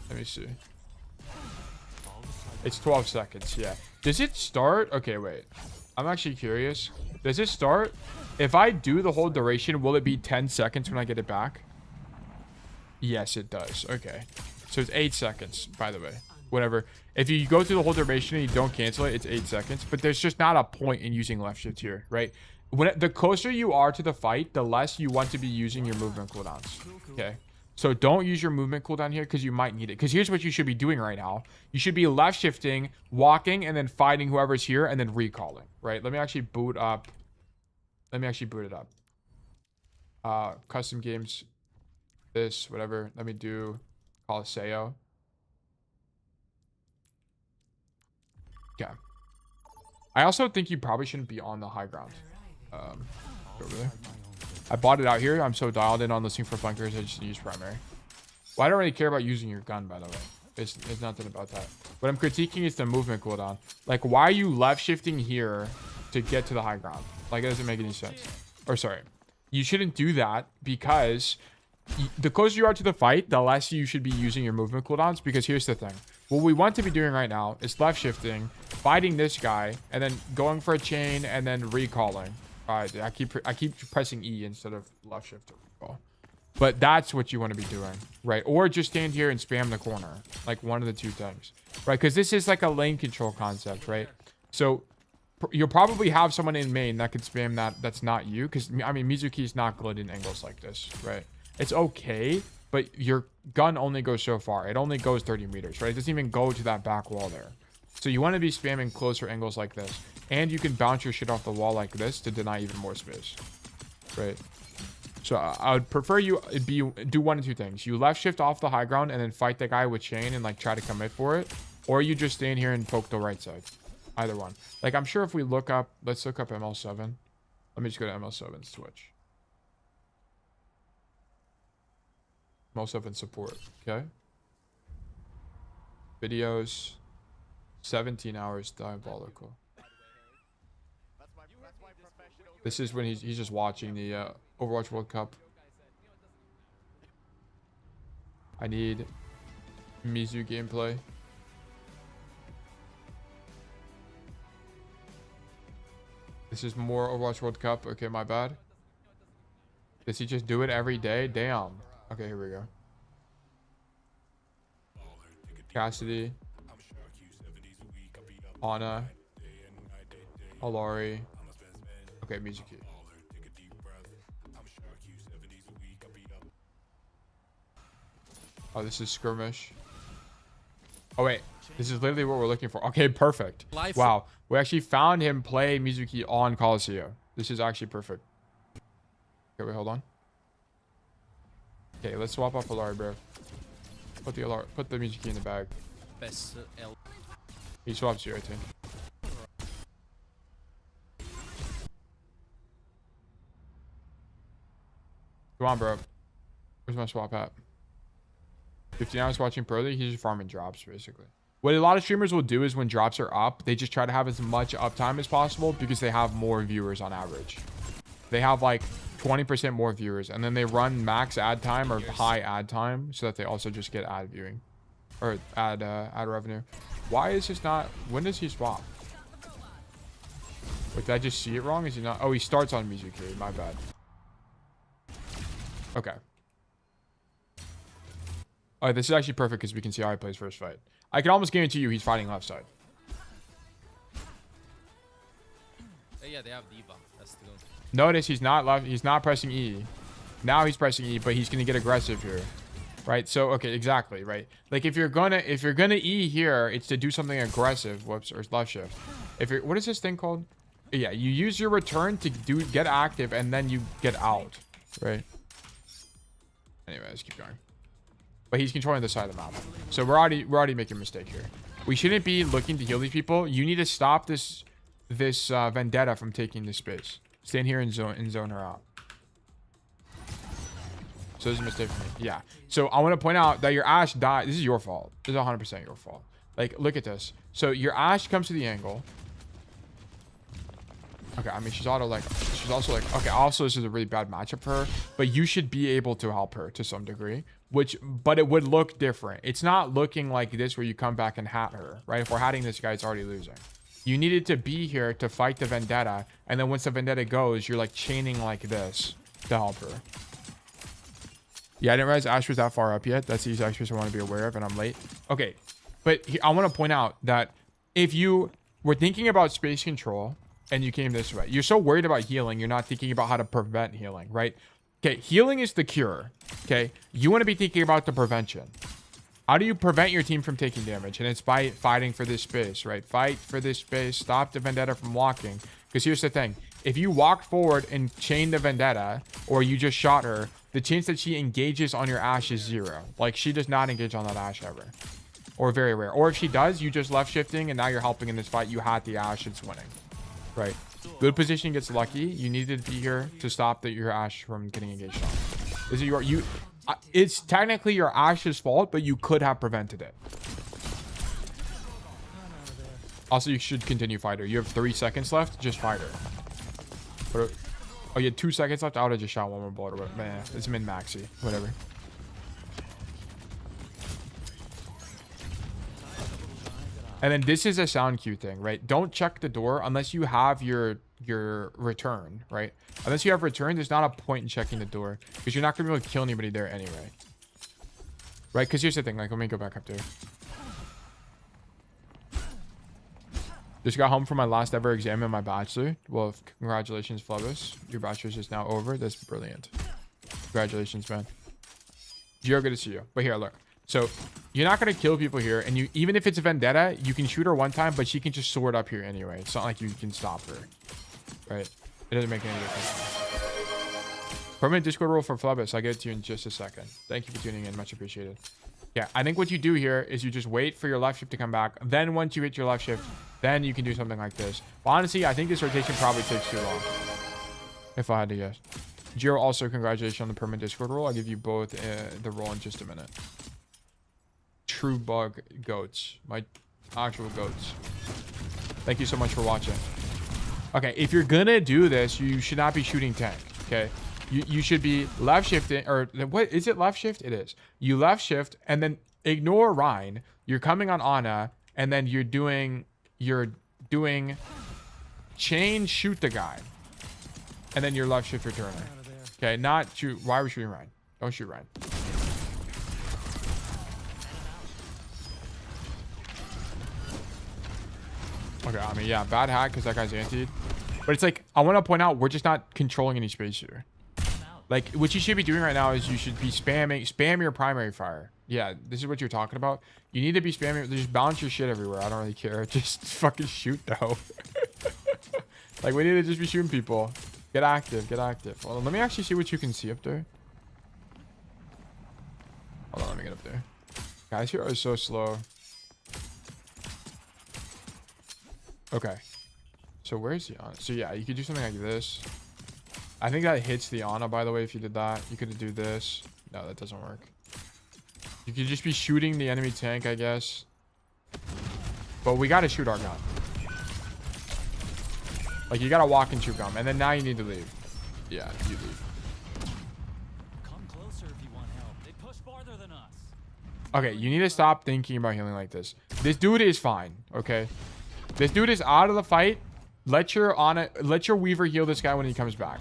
Let me see. It's 12 seconds, yeah. Does it start? Okay, wait. I'm actually curious. Does it start? If I do the whole duration, will it be 10 seconds when I get it back? Yes, it does. Okay. So it's 8 seconds, by the way. Whatever. If you go through the whole duration and you don't cancel it, it's 8 seconds. But there's just not a point in using left shift here, right? The closer you are to the fight, the less you want to be using your movement cooldowns. Okay. So don't use your movement cooldown here because you might need it. Because here's what you should be doing right now. You should be left shifting, walking, and then fighting whoever's here, and then recalling, right? Let me actually boot up. Let me actually boot it up. Custom games. This, whatever. Let me do Colosseo. Okay. I also think you probably shouldn't be on the high ground. Over there. I bought it out here. I'm so dialed in on listening for flankers. I just use primary. Well, I don't really care about using your gun, by the way. It's nothing about that. What I'm critiquing is the movement cooldown. Like, why are you left shifting here to get to the high ground? Like, it doesn't make any sense. Or sorry, you shouldn't do that because the closer you are to the fight, the less you should be using your movement cooldowns. Because here's the thing. What we want to be doing right now is left shifting, fighting this guy, and then going for a chain and then recalling. All right, I keep pressing E instead of left shift to recall. But that's what you want to be doing, right? Or just stand here and spam the corner, like one of the two things, right? Because this is like a lane control concept, right? So you'll probably have someone in main that can spam that. That's not you, because I mean Mizuki is not good in angles like this, right? It's okay, but your gun only goes so far. It only goes 30 meters, right? It doesn't even go to that back wall there. So you want to be spamming closer angles like this. And you can bounce your shit off the wall like this to deny even more space, right? So I would prefer you do one of two things. You left shift off the high ground and then fight the guy with chain and like try to commit for it. Or you just stand here and poke the right side. Either one. Like I'm sure if we look up, let's look up ML7. Let me just go to ML7's Twitch. ML7 support, okay? Videos, 17 hours, diabolical. This is when he's just watching the Overwatch World Cup. I need Mizu gameplay. This is more Overwatch World Cup. Okay, my bad. Does he just do it every day? Damn. Okay, here we go. Cassidy. Ana. Alari. Okay, Mizuki. Oh, this is skirmish. Oh, wait. This is literally what we're looking for. Okay, perfect. Wow. We actually found him play Mizuki on Colosseo. This is actually perfect. Okay, wait, hold on. Okay, let's swap off Alari, bro. Put the Mizuki in the bag. He swaps you, I think. Come on, bro. Where's my swap at? 15 hours watching Pro League, he's just farming drops, basically. What a lot of streamers will do is when drops are up, they just try to have as much uptime as possible because they have more viewers on average. They have like 20% more viewers, and then they run max ad time or high ad time so that they also just get ad viewing or ad revenue. Why is this not? When does he swap? Wait, did I just see it wrong? Is he not? Oh, he starts on Mizuki. My bad. Okay. All right, this is actually perfect because we can see how he plays first fight. I can almost guarantee you he's fighting left side. Yeah, they have Diva. That's the good. Notice he's not left. He's not pressing E. Now he's pressing E, but he's gonna get aggressive here, right? So okay, exactly, right. Like if you're gonna E here, it's to do something aggressive. Whoops, or left shift. If you're, what is this thing called? Yeah, you use your return to get active, and then you get out, right? Anyway, let's keep going. But he's controlling the side of the map, so we're already making a mistake here. We shouldn't be looking to heal these people. You need to stop this vendetta from taking this space. Stand here and zone her out. So this is a mistake for me. Yeah. So I want to point out that your Ashe died. This is your fault. This is 100% your fault. Like, look at this. So your Ashe comes to the angle. Okay, I mean, she's also like, okay, also this is a really bad matchup for her, but you should be able to help her to some degree, but it would look different. It's not looking like this where you come back and hat her, right? If we're hatting this guy, it's already losing. You needed to be here to fight the vendetta, and then once the vendetta goes, you're like chaining like this to help her. Yeah, I didn't realize Ashe was that far up yet. That's the exact space I want to be aware of, and I'm late. Okay, but I want to point out that if you were thinking about space control, and you came this way, you're so worried about healing, you're not thinking about how to prevent healing, right? Okay, healing is the cure, okay? You want to be thinking about the prevention. How do you prevent your team from taking damage? And it's by fighting for this space, right? Fight for this space, stop the vendetta from walking. Because here's the thing. If you walked forward and chained the vendetta, or you just shot her, the chance that she engages on your Ashe is 0. Like, she does not engage on that Ashe ever. Or very rare. Or if she does, you just left shifting, and now you're helping in this fight. You had the Ashe, it's winning. Right. Good position gets lucky. You needed to be here to stop your Ashe from getting engaged on. Is it it's technically your Ashe's fault, but you could have prevented it. Also, you should continue fight her. You have 3 seconds left. Just fight her. Oh, you had 2 seconds left. I would have just shot one more bullet. But man, it's min maxi. Whatever. And then this is a sound cue thing, right? Don't check the door unless you have your return, right? Unless you have return, there's not a point in checking the door because you're not going to be able to kill anybody there anyway. Right? Because here's the thing. Like, let me go back up there. Just got home from my last ever exam in my bachelor. Well, congratulations, Flubus. Your bachelor's is now over. That's brilliant. Congratulations, man. Gio, good to see you. But here, look. So you're not going to kill people here. And you, even if it's a vendetta, you can shoot her one time, but she can just sword up here anyway. It's not like you can stop her. Right? It doesn't make any difference. Permanent Discord rule for Flubus. I'll get it to you in just a second. Thank you for tuning in. Much appreciated. Yeah, I think what you do here is you just wait for your left shift to come back. Then once you hit your left shift, then you can do something like this. But honestly, I think this rotation probably takes too long. If I had to guess. Jiro, also congratulations on the permanent Discord rule. I'll give you both the role in just a minute. True bug goats. My actual goats. Thank you so much for watching. Okay, if you're gonna do this, you should not be shooting tank. Okay, you should be left shifting, or what is it? Left shift? It is. You left shift and then ignore Rhine. You're coming on Ana, and then you're doing chain shoot the guy, and then you're left shift returner. Okay, not shoot. Why are we shooting Rhine? Don't shoot Rhine. Okay, I mean, yeah, bad hack because that guy's antied. But it's like, I want to point out, we're just not controlling any space here. Like, what you should be doing right now is you should be spam your primary fire. Yeah, this is what you're talking about. You need to be spamming, just bounce your shit everywhere. I don't really care. Just fucking shoot, though. Like, we need to just be shooting people. Get active, get active. Hold on, let me actually see what you can see up there. Hold on, let me get up there. Guys here are so slow. Okay. So where's the Ana? So yeah, you could do something like this. I think that hits the Ana, by the way, if you did that. You could do this. No, that doesn't work. You could just be shooting the enemy tank, I guess. But we gotta shoot our gun. Like, you gotta walk and shoot gun. And then now you need to leave. Yeah, you leave. Come closer if you want help. They push farther than us. Okay, you need to stop thinking about healing like this. This dude is fine, okay? This dude is out of the fight. Let your Weaver heal this guy when he comes back.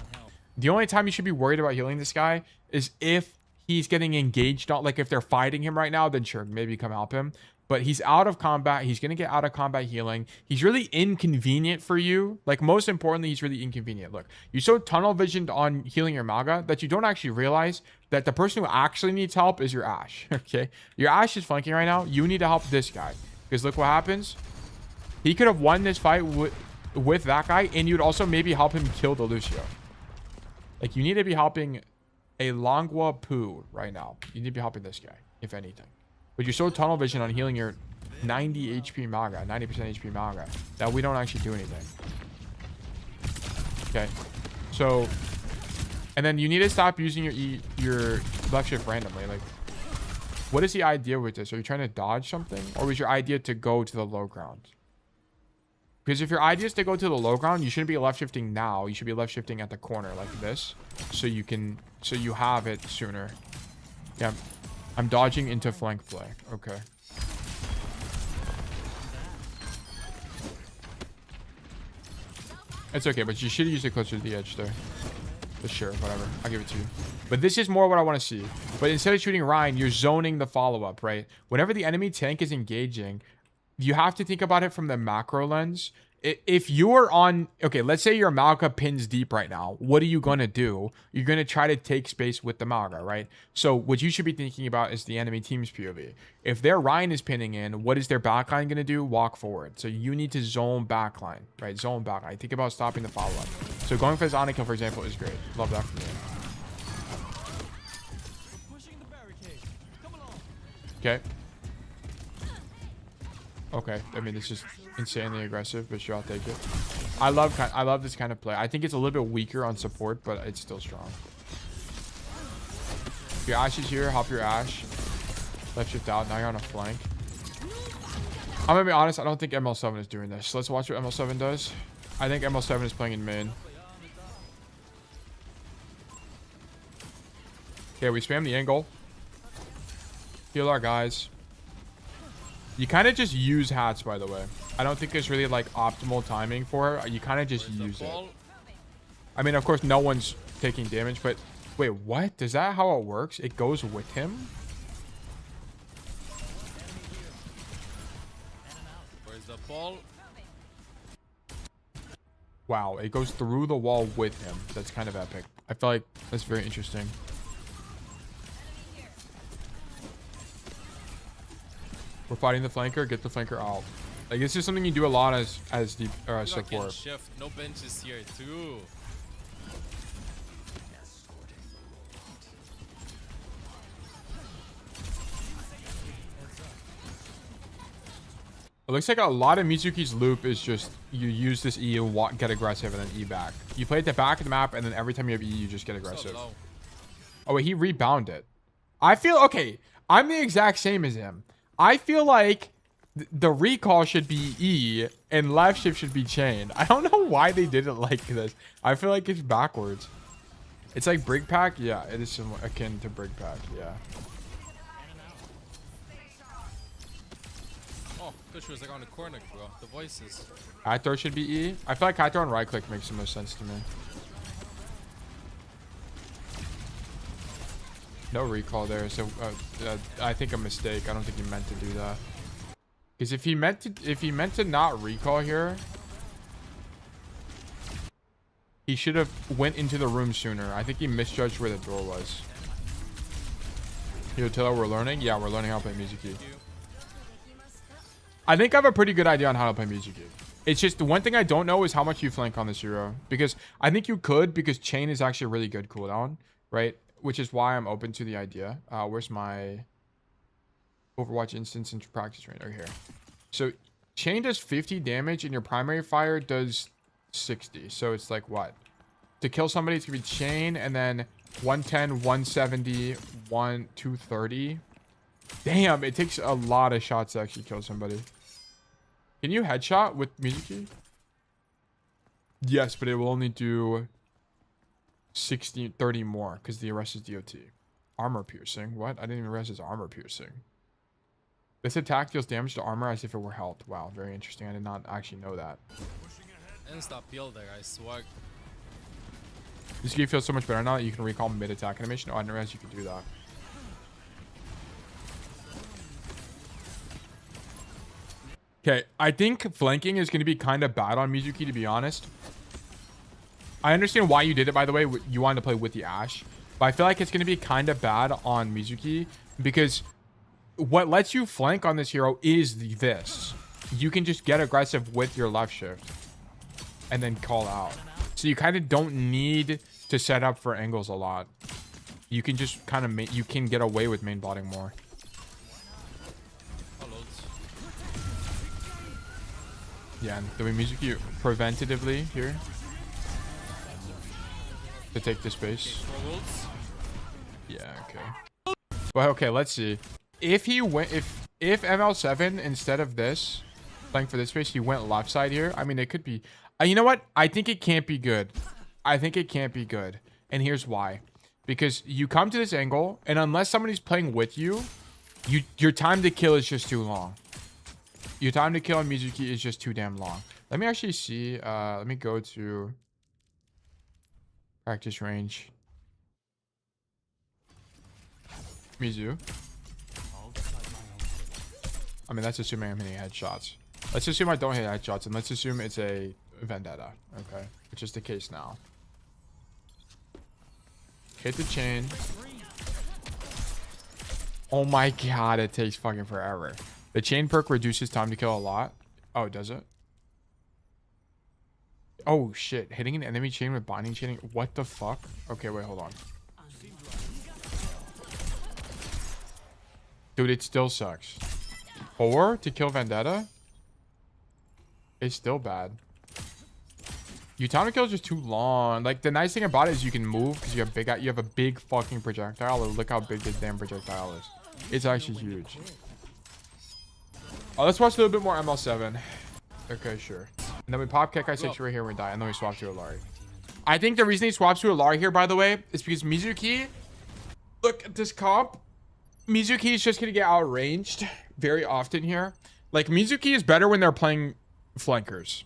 The only time you should be worried about healing this guy is if he's getting engaged on, like if they're fighting him right now, then sure, maybe come help him. But he's out of combat. He's going to get out of combat healing. He's really inconvenient for you. Like, most importantly, he's really inconvenient. Look, you're so tunnel visioned on healing your Maga that you don't actually realize that the person who actually needs help is your Ashe. Okay, your Ashe is flanking right now. You need to help this guy, because look what happens. He could have won this fight with that guy, and you'd also maybe help him kill the Lucio. Like, you need to be helping a Longua Poo right now. You need to be helping this guy, if anything. But you're so tunnel vision on healing your 90 HP Maga, 90% HP Maga, that we don't actually do anything. Okay. So, and then you need to stop using your left shift randomly. Like, what is the idea with this? Are you trying to dodge something? Or was your idea to go to the low ground? Because if your idea is to go to the low ground, you shouldn't be left shifting now. You should be left shifting at the corner like this, so you have it sooner. Yeah, I'm dodging into flank play. Okay. It's okay, but you should use it closer to the edge there. But sure, whatever. I'll give it to you. But this is more what I want to see. But instead of shooting Ryan, you're zoning the follow-up, right? Whenever the enemy tank is engaging, you have to think about it from the macro lens. If you're on, okay, let's say your Malka pins deep right now. What are you going to do? You're going to try to take space with the Malka, right? So what you should be thinking about is the enemy team's POV. If their Ryan is pinning in, what is their backline going to do? Walk forward. So you need to zone backline, right? Zone backline. Think about stopping the follow-up. So going for this Ana kill, for example, is great. Love that from you. Okay. Okay, I mean, it's just insanely aggressive, but sure, I'll take it. I love this kind of play. I think it's a little bit weaker on support, but it's still strong. Your Ashe is here. Hop your Ashe. Left shift out. Now you're on a flank. I'm gonna be honest. I don't think ML7 is doing this. Let's watch what ML7 does. I think ML7 is playing in main. Okay, we spam the angle. Heal our guys. You kind of just use hats, by the way. I don't think there's really like optimal timing for it. You kind of just use it. I mean, of course, no one's taking damage, but wait, what? Is that how it works? It goes with him? Where's the ball? Wow, it goes through the wall with him. That's kind of epic. I feel like that's very interesting. We're fighting the flanker. Get the flanker out. Like, this is something you do a lot as deep support. Shift. No benches here too. It looks like a lot of Mizuki's loop is just you use this E and get aggressive and then E back. You play at the back of the map, and then every time you have E, you just get aggressive. So oh wait, he rebounded. I feel okay. I'm the exact same as him. I feel like the recall should be E and left shift should be chain. I don't know why they did it like this. I feel like it's backwards. It's like break pack. Yeah, it is similar, akin to break pack. Yeah. Oh, good. She was like on the corner, bro. The voices. High throw should be E. I feel like high throw and right click makes the most sense to me. No recall there, so I think a mistake. I don't think he meant to do that. Because if he meant to not recall here, he should have went into the room sooner. I think he misjudged where the door was. Yo, Tilla, we're learning. Yeah, we're learning how to play Mizuki. I think I have a pretty good idea on how to play Mizuki. It's just the one thing I don't know is how much you flank on this hero, because I think you could, because chain is actually a really good cooldown, right? Which is why I'm open to the idea. Where's my Overwatch instance and practice range? Right here. So chain does 50 damage and your primary fire does 60. So it's like what? To kill somebody, it's gonna be chain and then 110, 170, 230. Damn, it takes a lot of shots to actually kill somebody. Can you headshot with Mizuki? Yes, but it will only do 30 more because the arrest is DOT. Armor piercing. What? I didn't even realize it's armor piercing. This attack deals damage to armor as if it were health. Wow, very interesting. I did not actually know that. Insta peel there, I swear. This game feels so much better now that you can recall mid-attack animation. Oh, I didn't realize you could do that. Okay, I think flanking is going to be kind of bad on Mizuki, to be honest. I understand why you did it, by the way. You wanted to play with the Ashe. But I feel like it's going to be kind of bad on Mizuki because what lets you flank on this hero is this. You can just get aggressive with your left shift and then call out. So you kind of don't need to set up for angles a lot. You can just kind of you can get away with main botting more. Yeah, and doing Mizuki preventatively here to take the space. Yeah, okay. Well, okay, let's see. If he went, if ML7 instead of this, playing for this space, he went left side here. I mean, it could be. You know what? I think it can't be good. I think it can't be good, and here's why. Because you come to this angle, and unless somebody's playing with you, your time to kill is just too long. Your time to kill on Mizuki is just too damn long. Let me actually see. Let me go to practice range. Mizu. I mean, that's assuming I'm hitting headshots. Let's assume I don't hit headshots, and let's assume it's a vendetta. Okay, which is the case now. Hit the chain. Oh my god, it takes fucking forever. The chain perk reduces time to kill a lot. Oh, does it? Oh shit, hitting an enemy chain with binding chaining. What the fuck? Okay, wait, hold on. Dude, it still sucks. 4 to kill Vendetta? It's still bad. Your time to kill is just too long. Like, the nice thing about it is you can move because you have a big fucking projectile. Look how big this damn projectile is. It's actually huge. Oh, let's watch a little bit more ML7. Okay, sure. And then we pop Kekai 6 right here and we die. And then we swap to Alari. I think the reason he swaps to Alari here, by the way, is because Mizuki... Look at this comp. Mizuki is just going to get outranged very often here. Like, Mizuki is better when they're playing flankers.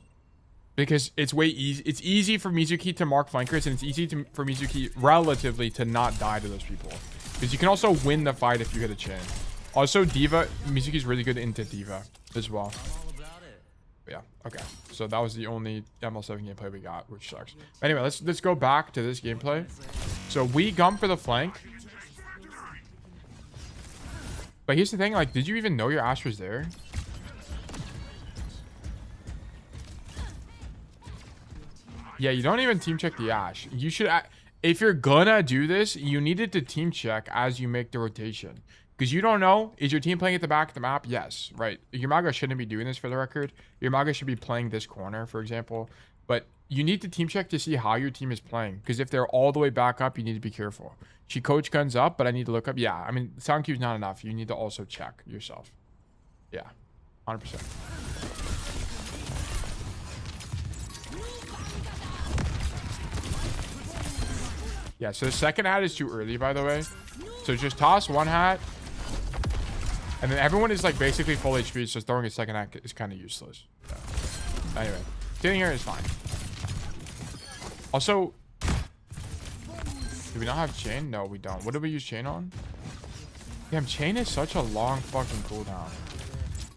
Because it's way easy. It's easy for Mizuki to mark flankers, and it's easy for Mizuki relatively to not die to those people. Because you can also win the fight if you hit a chain. Also, Diva, Mizuki's really good into Diva as well. Yeah, okay. So that was the only ML7 gameplay we got, which sucks. Anyway, let's go back to this gameplay. So we gum for the flank. But here's the thing, like, did you even know your Ashe was there? Yeah, you don't even team check the Ashe. You should, if you're gonna do this, you needed to team check as you make the rotation. Because you don't know, is your team playing at the back of the map? Yes, right. Yamaga shouldn't be doing this for the record. Yamaga should be playing this corner, for example. But you need to team check to see how your team is playing. Because if they're all the way back up, you need to be careful. She coach guns up, but I need to look up. Yeah, I mean, sound cue's not enough. You need to also check yourself. Yeah, 100%. Yeah, so the second hat is too early, by the way. So just toss one hat. And then everyone is like basically full HP, so throwing a second hat is kind of useless. Yeah. Anyway, sitting here is fine. Also, do we not have chain? No, we don't. What do we use chain on? Damn, chain is such a long fucking cooldown.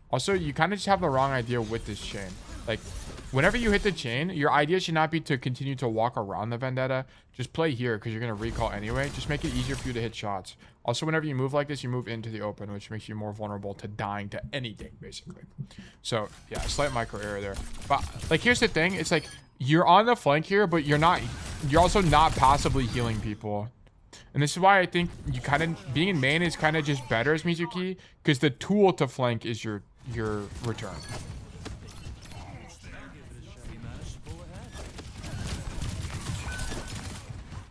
Also, you kind of just have the wrong idea with this chain. Like, whenever you hit the chain, your idea should not be to continue to walk around the Vendetta. Just play here because you're going to recall anyway. Just make it easier for you to hit shots. Also, whenever you move like this, you move into the open, which makes you more vulnerable to dying to anything, basically. So, yeah, slight micro error there. But, like, here's the thing. It's like, you're on the flank here, but you're also not passively healing people. And this is why I think you kind of, being in main is kind of just better as Mizuki, because the tool to flank is your return.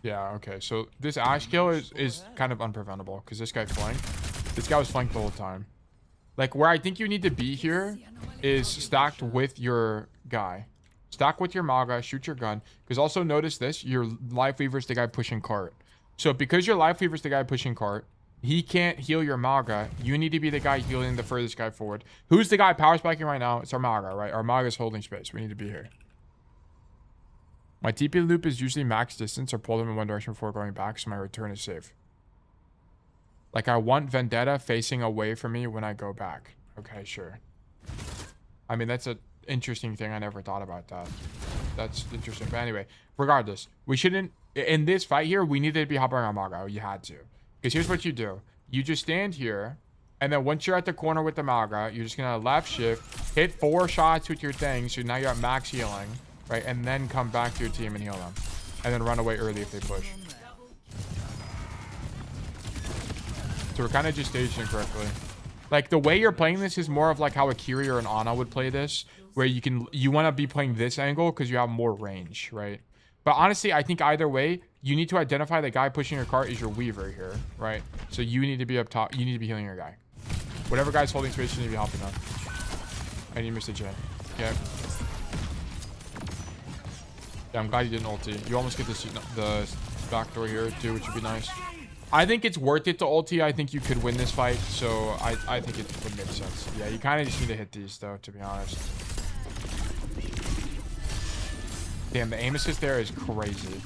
Yeah, okay. So this Ash kill is kind of unpreventable because this guy flanked. This guy was flanked the whole time. Like, where I think you need to be here is stacked with your guy. Stack with your Maga, shoot your gun. Because also notice this, your Life Weaver's the guy pushing cart. So because your Life Weaver's the guy pushing cart, he can't heal your Maga. You need to be the guy healing the furthest guy forward. Who's the guy power spiking right now? It's our Maga, right? Our Maga's holding space. We need to be here. My TP loop is usually max distance or pull them in one direction before going back, so my return is safe. Like, I want Vendetta facing away from me when I go back. Okay, sure. I mean, that's an interesting thing. I never thought about that. That's interesting. But anyway, regardless, we shouldn't... In this fight here, we needed to be hopping on Maga. You had to. Because here's what you do. You just stand here, and then once you're at the corner with the Maga, you're just going to left shift, hit 4 shots with your thing, so now you're at max healing. Right, and then come back to your team and heal them. And then run away early if they push. So we're kind of just staged incorrectly. Like, the way you're playing this is more of like how a Kiri or an Ana would play this. Where you want to be playing this angle because you have more range, right? But honestly, I think either way, you need to identify the guy pushing your cart is your Weaver here, right? So you need to be up top. You need to be healing your guy. Whatever guy's holding space, you need to be helping them. And you missed a gen. Okay. Yeah, I'm glad you didn't ulti. You almost get the back door here too, which would be nice. I think it's worth it to ulti. I think you could win this fight, so I think it would make sense. Yeah, you kind of just need to hit these though, to be honest. Damn, the aim assist there is crazy.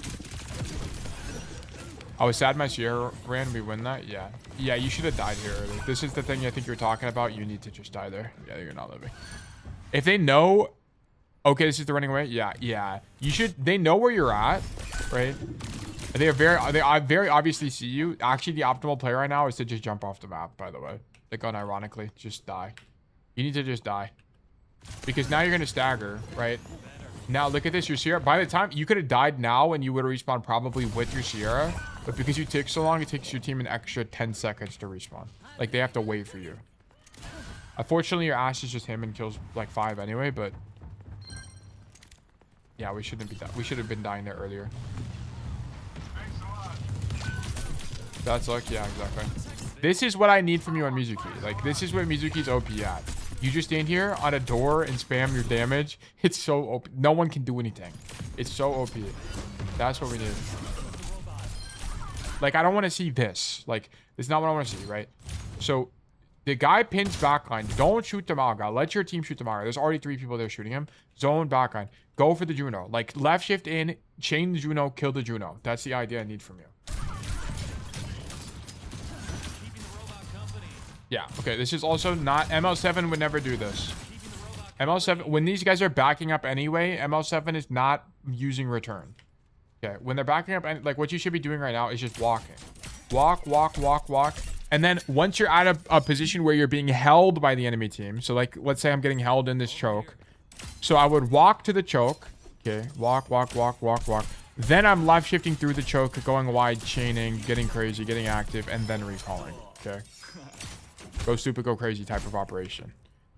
I was sad my Sierra ran. We win that? Yeah. Yeah, you should have died here early. This is the thing I think you're talking about. You need to just die there. Yeah, you're not living. If they know... Okay, this is the running away. Yeah. You should. They know where you're at, right? They very obviously see you. Actually, the optimal play right now is to just jump off the map. By the way, like unironically, just die. You need to just die because now you're gonna stagger, right? Now look at this. Your Sierra. By the time you could have died now, and you would have respawned probably with your Sierra, but because you take so long, it takes your team an extra 10 seconds to respawn. Like they have to wait for you. Unfortunately, your Ash is just him and kills like 5 anyway, but. Yeah, we shouldn't be we should have been dying there earlier. That's luck. Yeah, exactly. This is what I need from you on Mizuki. Like, this is what Mizuki's OP at. You just stand here on a door and spam your damage. It's so OP. No one can do anything. It's so OP. That's what we need. Like, I don't want to see this. Like, it's not what I want to see, right? So, the guy pins backline. Don't shoot the Maga. Let your team shoot the Maga. There's already 3 people there shooting him. Zone backline. Go for the Juno. Like, left shift in, chain the Juno, kill the Juno. That's the idea I need from you. Yeah, okay. This is also not... ML7 would never do this. ML7... When these guys are backing up anyway, ML7 is not using return. Okay, when they're backing up... Like, what you should be doing right now is just walking. Walk. And then once you're at a position where you're being held by the enemy team. So, like, let's say I'm getting held in this choke. So I would walk to the choke. Okay, walk. Then I'm left shifting through the choke, going wide, chaining, getting crazy, getting active, and then recalling. Okay. Go stupid, go crazy type of operation.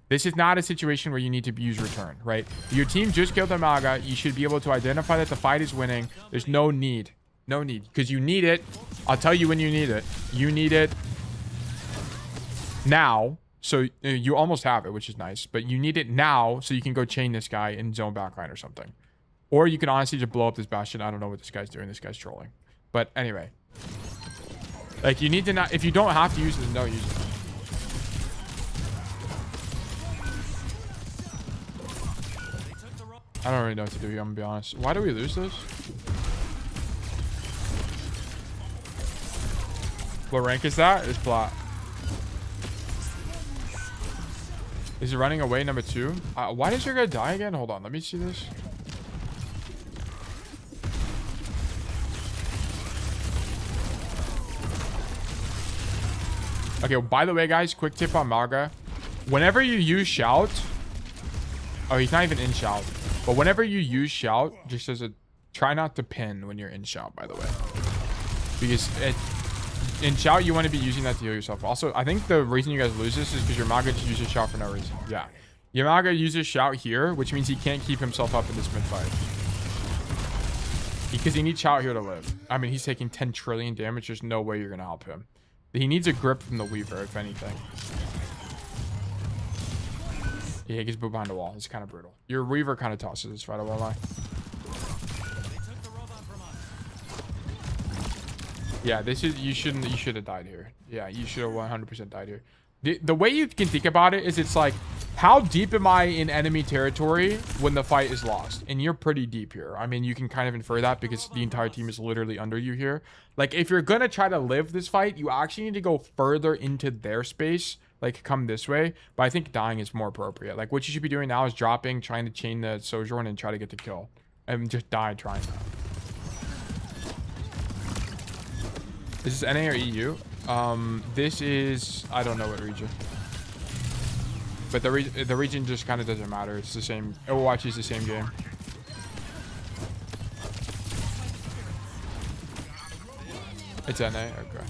This is not a situation where you need to use return, right? Your team just killed the Maga. You should be able to identify that the fight is winning. There's no need. No need. Because you need it. I'll tell you when you need it. You need it now. So you almost have it, which is nice. But you need it now so you can go chain this guy in zone backline or something. Or you can honestly just blow up this Bastion. I don't know what this guy's doing. This guy's trolling. But anyway. Like, you need to not... If you don't have to use it, then don't use it. I don't really know what to do here, I'm gonna be honest. Why do we lose this? What rank is that? It's plat. Is he running away, number 2? Why does your guy die again? Hold on, let me see this. Okay, well, by the way, guys, quick tip on Maga. Whenever you use shout... Oh, he's not even in shout. But whenever you use shout, just as a... Try not to pin when you're in shout, by the way. Because in shout, you want to be using that to heal yourself. Also, I think the reason you guys lose this is because your Maga just uses shout for no reason. Yeah. Your Maga uses shout here, which means he can't keep himself up in this mid-fight. Because he needs shout here to live. I mean, he's taking 10 trillion damage. There's no way you're going to help him. He needs a grip from the Weaver, if anything. Yeah, he gets booed behind the wall. It's kind of brutal. Your Weaver kind of tosses this right away. Lie. Yeah, this is... You should have died here. Yeah, you should have 100% died here. The way you can think about it is it's like, how deep am I in enemy territory when the fight is lost? And you're pretty deep here. I mean, you can kind of infer that because the entire team is literally under you here. Like, if you're going to try to live this fight, you actually need to go further into their space. Like, come this way. But I think dying is more appropriate. Like, what you should be doing now is dropping, trying to chain the Sojourn and try to get the kill. And just die trying that. Is this NA or EU? This is... I don't know what region. But the region just kind of doesn't matter. It's the same. Overwatch is the same game. It's NA? Okay.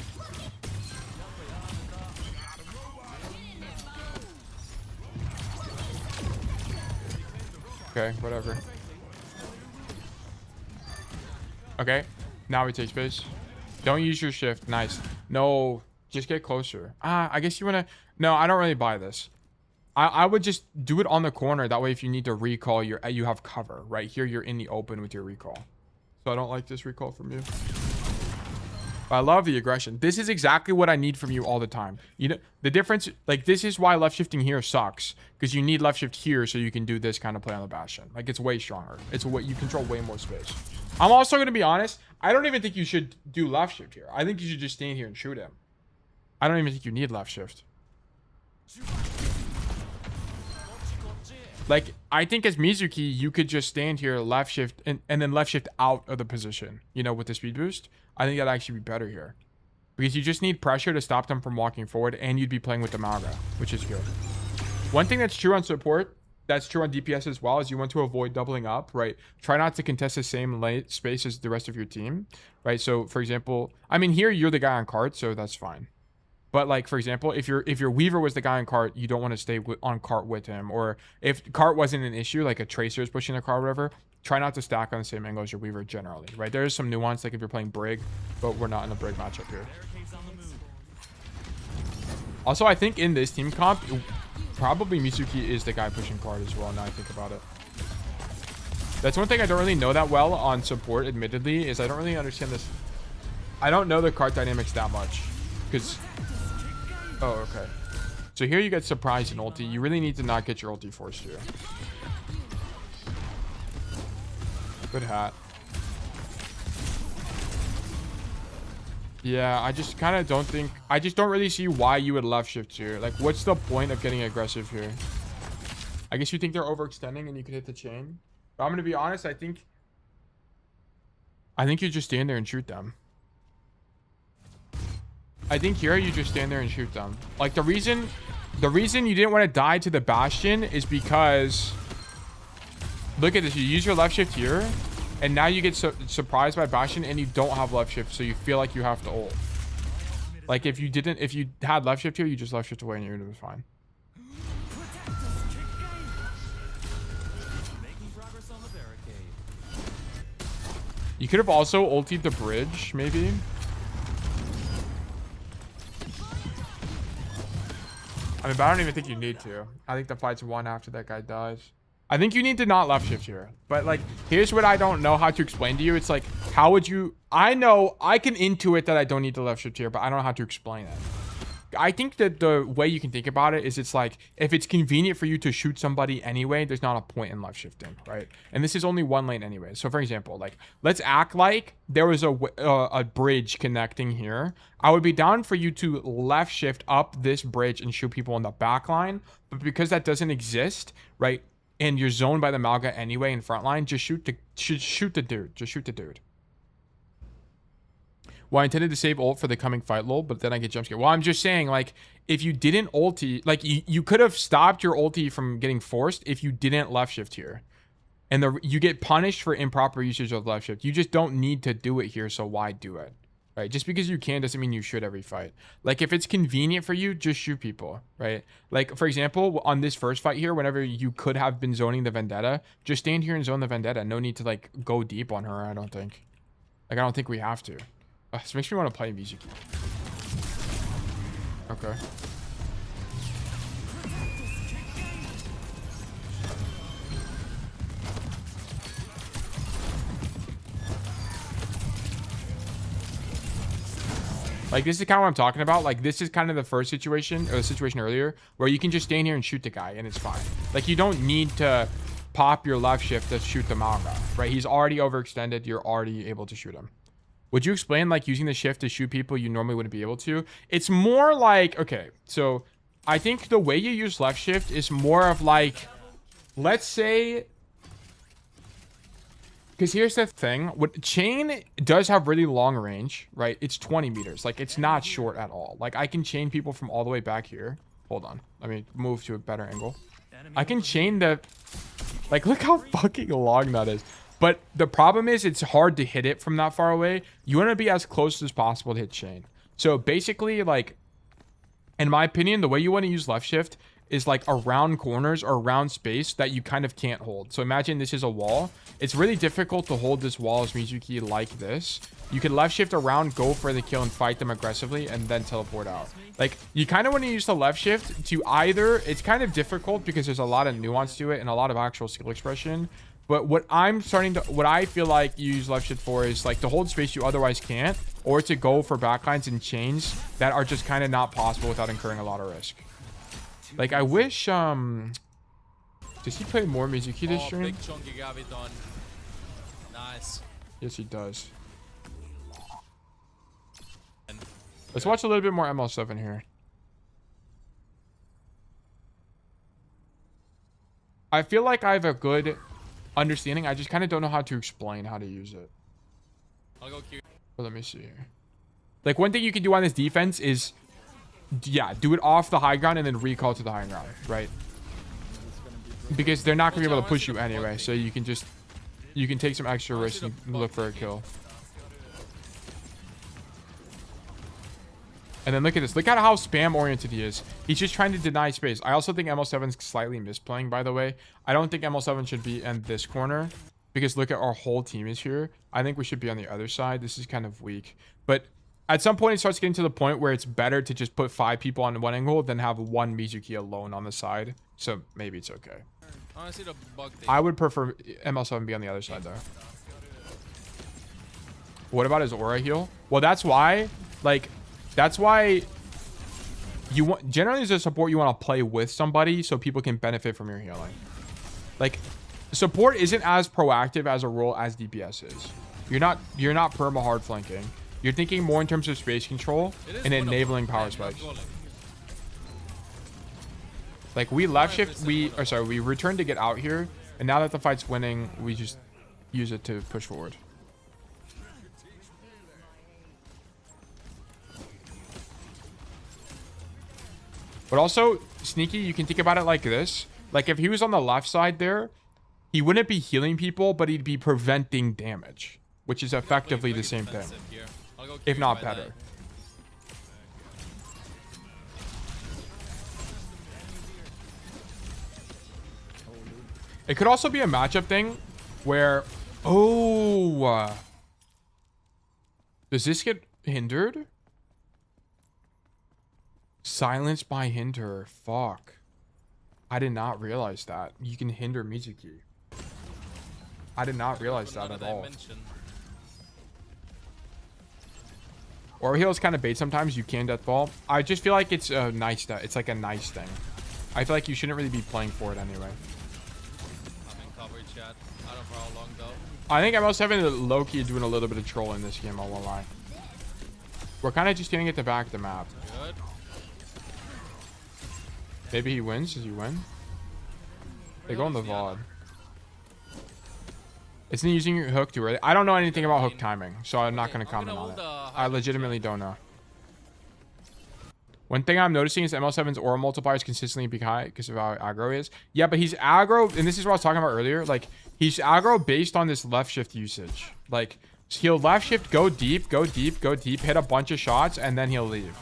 Okay, whatever. Okay, now we take space. Don't use your shift. Nice. No, just get closer. I guess you want to... No, I don't really buy this. I would just do it on the corner. That way, if you need to recall, you have cover. Right here, you're in the open with your recall. So I don't like this recall from you. But I love the aggression. This is exactly what I need from you all the time. You know, the difference... Like, this is why left shifting here sucks. Because you need left shift here so you can do this kind of play on the Bastion. Like, it's way stronger. It's what you control way more space. I'm also going to be honest. I don't even think you should do left shift here. I think you should just stand here and shoot him. I don't even think you need left shift. Like, I think as Mizuki, you could just stand here, left shift, and then left shift out of the position, you know, with the speed boost. I think that'd actually be better here. Because you just need pressure to stop them from walking forward, and you'd be playing with the Maga, which is good. One thing that's true on support, that's true on DPS as well, is you want to avoid doubling up, right? Try not to contest the same space as the rest of your team, right? So, for example, I mean, here, you're the guy on cart, so that's fine. But like, for example, if your Weaver was the guy on cart, you don't want to stay on cart with him. Or if cart wasn't an issue, like a Tracer is pushing the cart or whatever, try not to stack on the same angle as your Weaver generally, right? There's some nuance, like if you're playing Brig, but we're not in a Brig matchup here. Also, I think in this team comp, probably Mizuki is the guy pushing cart as well, now I think about it. That's one thing I don't really know that well on support, admittedly, is I don't really understand this. I don't know the cart dynamics that much. Because... Oh, okay. So here you get surprised in ulti. You really need to not get your ulti forced here. Good hat. Yeah, I just kind of don't think... I just don't really see why you would left shift here. Like, what's the point of getting aggressive here? I guess you think they're overextending and you could hit the chain. But I'm going to be honest, I think you just stand there and shoot them. I think here you just stand there and shoot them. Like, the reason you didn't want to die to the Bastion is because... Look at this. You use your left shift here, and now you get surprised by Bastion, and you don't have left shift, so you feel like you have to ult. Like, if you had left shift here, you just left shift away, and you're gonna be fine. You could have also ultied the bridge, maybe. I mean, but I don't even think you need to. I think the fight's won after that guy dies. I think you need to not left shift here. But like, here's what I don't know how to explain to you. It's like, how would you... I know I can intuit that I don't need to left shift here, but I don't know how to explain it. I think that the way you can think about it is it's like, if it's convenient for you to shoot somebody anyway, there's not a point in left shifting, right? And this is only one lane anyway. So for example, like, let's act like there was a bridge connecting here. I would be down for you to left shift up this bridge and shoot people in the back line. But because that doesn't exist, right? And you're zoned by the Malga anyway in front line, just shoot the dude. Just shoot the dude. Well, I intended to save ult for the coming fight, lol, but then I get jump scared. Well, I'm just saying, like, if you didn't ulti, like, you could have stopped your ulti from getting forced if you didn't left shift here. And you get punished for improper usage of left shift. You just don't need to do it here, so why do it? Right? Just because you can doesn't mean you should every fight. Like, if it's convenient for you, just shoot people, right? Like, for example, on this first fight here, whenever you could have been zoning the Vendetta, just stand here and zone the Vendetta. No need to, like, go deep on her, I don't think. Like, I don't think we have to. This makes me want to play Mizuki. Okay. Like, this is kind of what I'm talking about. Like, this is kind of the first situation, or the situation earlier, where you can just stand here and shoot the guy, and it's fine. Like, you don't need to pop your left shift to shoot the manga, right? He's already overextended. You're already able to shoot him. Would you explain, like, using the shift to shoot people you normally wouldn't be able to? It's more like, okay, so I think the way you use left shift is more of like, let's say, because here's the thing. What chain does have really long range, right? It's 20 meters. Like, it's not short at all. Like, I can chain people from all the way back here. Hold on. Let me move to a better angle. I can chain the... Like, look how fucking long that is. But the problem is it's hard to hit it from that far away. You want to be as close as possible to hit chain. So basically, like, in my opinion, the way you want to use left shift is like around corners or around space that you kind of can't hold. So imagine this is a wall. It's really difficult to hold this wall as Mizuki like this. You can left shift around, go for the kill and fight them aggressively and then teleport out. Like, you kind of want to use the left shift to either... It's kind of difficult because there's a lot of nuance to it and a lot of actual skill expression. But what I feel like you use left shift for is like to hold space you otherwise can't, or to go for backlines and chains that are just kind of not possible without incurring a lot of risk. Like, I wish, does he play more Mizuki this stream? Big chunky Gaviton. Nice. Yes, he does. Let's watch a little bit more ML7 here. I feel like I have a good understanding. I just kind of don't know how to explain how to use it. I'll go Q. But let me see here. Like, one thing you can do on this defense is, yeah, do it off the high ground and then recall to the high ground, right? Because they're not going to be able to push you anyway. So you can just, you can take some extra risk and look for a kill. And then look at this. Look at how spam oriented he is. He's just trying to deny space. I also think ML7's slightly misplaying, by the way. I don't think ML7 should be in this corner because look at our whole team is here. I think we should be on the other side. This is kind of weak. But at some point, it starts getting to the point where it's better to just put 5 people on one angle than have one Mizuki alone on the side. So maybe it's okay. Honestly, the bug I would prefer ML7 be on the other side, though. What about his aura heal? Well, that's why, like... That's why you want, generally as a support, you want to play with somebody so people can benefit from your healing. Like, support isn't as proactive as a role as DPS is. You're not perma hard flanking. You're thinking more in terms of space control and enabling power spikes. Like, we left shift, we returned to get out here, and now that the fight's winning, we just use it to push forward. But also, sneaky, you can think about it like this. Like, if he was on the left side there, he wouldn't be healing people, but he'd be preventing damage, which is effectively the same thing, if not better. It could also be a matchup thing where, oh, does this get hindered? Silence by hinder. Fuck. I did not realize that. You can hinder Mizuki. I did not realize that at all. Or heals kind of bait sometimes. You can death ball. I just feel like it's a nice that it's like a nice thing. I feel like you shouldn't really be playing for it anyway. I'm in coverage chat. I don't know for how long though. I think ML7 low-key doing a little bit of trolling this game, I won't lie. We're kind of just getting at the back of the map. Good. Maybe he wins. Does he win? They go on the VOD. Isn't he using your hook too early? I don't know anything about hook timing, so I'm not going to comment on it. I legitimately don't know. One thing I'm noticing is ML7's aura multiplier is consistently be high because of how aggro he is. Yeah, but he's aggro, and this is what I was talking about earlier. Like, he's aggro based on this left shift usage. Like, he'll left shift, go deep, go deep, go deep, hit a bunch of shots, and then he'll leave.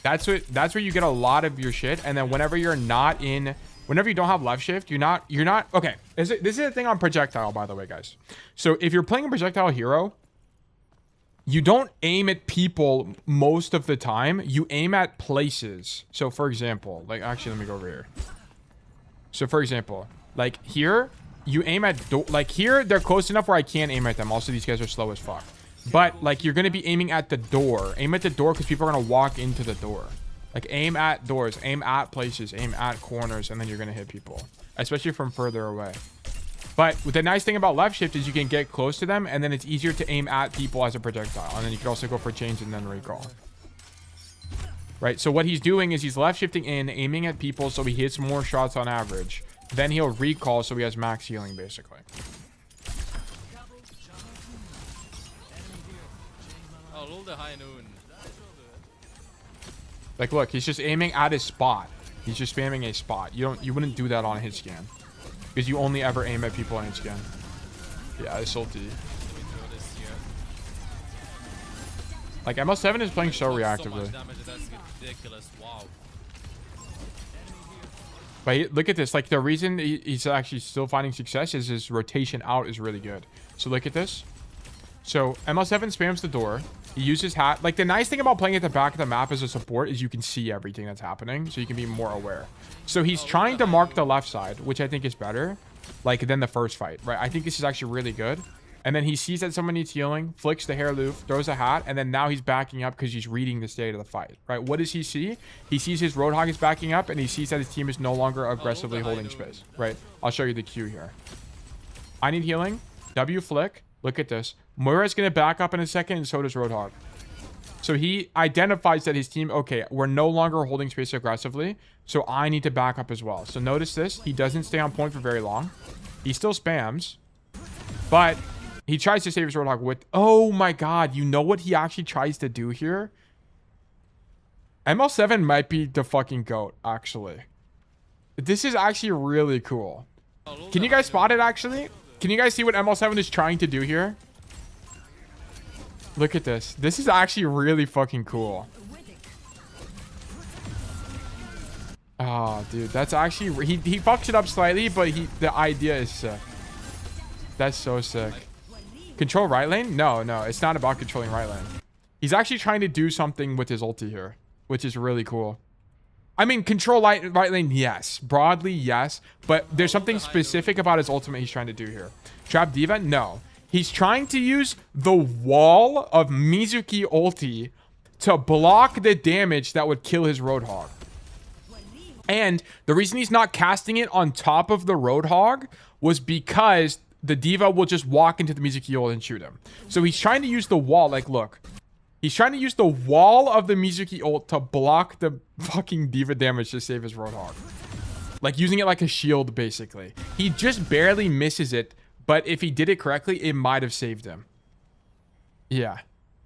That's where you get a lot of your shit. And then whenever you're not in, whenever you don't have left shift, you're not, okay. This is the thing on projectile, by the way, guys. So if you're playing a projectile hero, you don't aim at people most of the time. You aim at places. So for example, like, actually, let me go over here. So for example, like here, you aim at, like here, they're close enough where I can't aim at them. Also, these guys are slow as fuck. But like, you're going to be aiming at the door. Aim at the door because people are going to walk into the door. Like, aim at doors, aim at places, aim at corners, and then you're going to hit people, especially from further away. But the nice thing about left shift is you can get close to them, and then it's easier to aim at people as a projectile. And then you can also go for change and then recall. Right? So what he's doing is he's left shifting in, aiming at people so he hits more shots on average. Then he'll recall so he has max healing, basically. Oh, lol the high noon. Like, look, he's just aiming at his spot. He's just spamming a spot. You wouldn't do that on a hit scan. Because you only ever aim at people on hit scan. Yeah, it's salty. Like, ML7 is playing so reactively. Wow. But look at this. Like, the reason he's actually still finding success is his rotation out is really good. So look at this. So ML7 spams the door. He uses hat. Like, the nice thing about playing at the back of the map as a support is you can see everything that's happening, so you can be more aware. So he's trying to mark the left side, which I think is better, like, than the first fight, right? I think this is actually really good. And then he sees that someone needs healing, flicks the hair loop, throws a hat, and then now he's backing up because he's reading the state of the fight, right? What does he see? He sees his Roadhog is backing up, and he sees that his team is no longer aggressively holding space, right? I'll show you the cue here. I need healing. W flick. Look at this. Moira's going to back up in a second, and so does Roadhog. So he identifies that his team, okay, we're no longer holding space aggressively, so I need to back up as well. So notice this. He doesn't stay on point for very long. He still spams, but he tries to save his Roadhog with... Oh my god, you know what he actually tries to do here? ML7 might be the fucking GOAT, actually. This is actually really cool. Can you guys spot it, actually? Can you guys see what ML7 is trying to do here? Look at this. This is actually really fucking cool. Oh, dude. That's actually... He fucks it up slightly, but the idea is sick. That's so sick. Control right lane? No, it's not about controlling right lane. He's actually trying to do something with his ulti here, which is really cool. I mean, control right lane, yes. Broadly, yes. But there's something specific about his ultimate he's trying to do here. Trap Diva? No. He's trying to use the wall of Mizuki ulti to block the damage that would kill his Roadhog. And the reason he's not casting it on top of the Roadhog was because the Diva will just walk into the Mizuki ult and shoot him. So he's trying to use the wall. Like, look. He's trying to use the wall of the Mizuki ult to block the fucking Diva damage to save his Roadhog. Like, using it like a shield, basically. He just barely misses it. But if he did it correctly, it might have saved him. Yeah.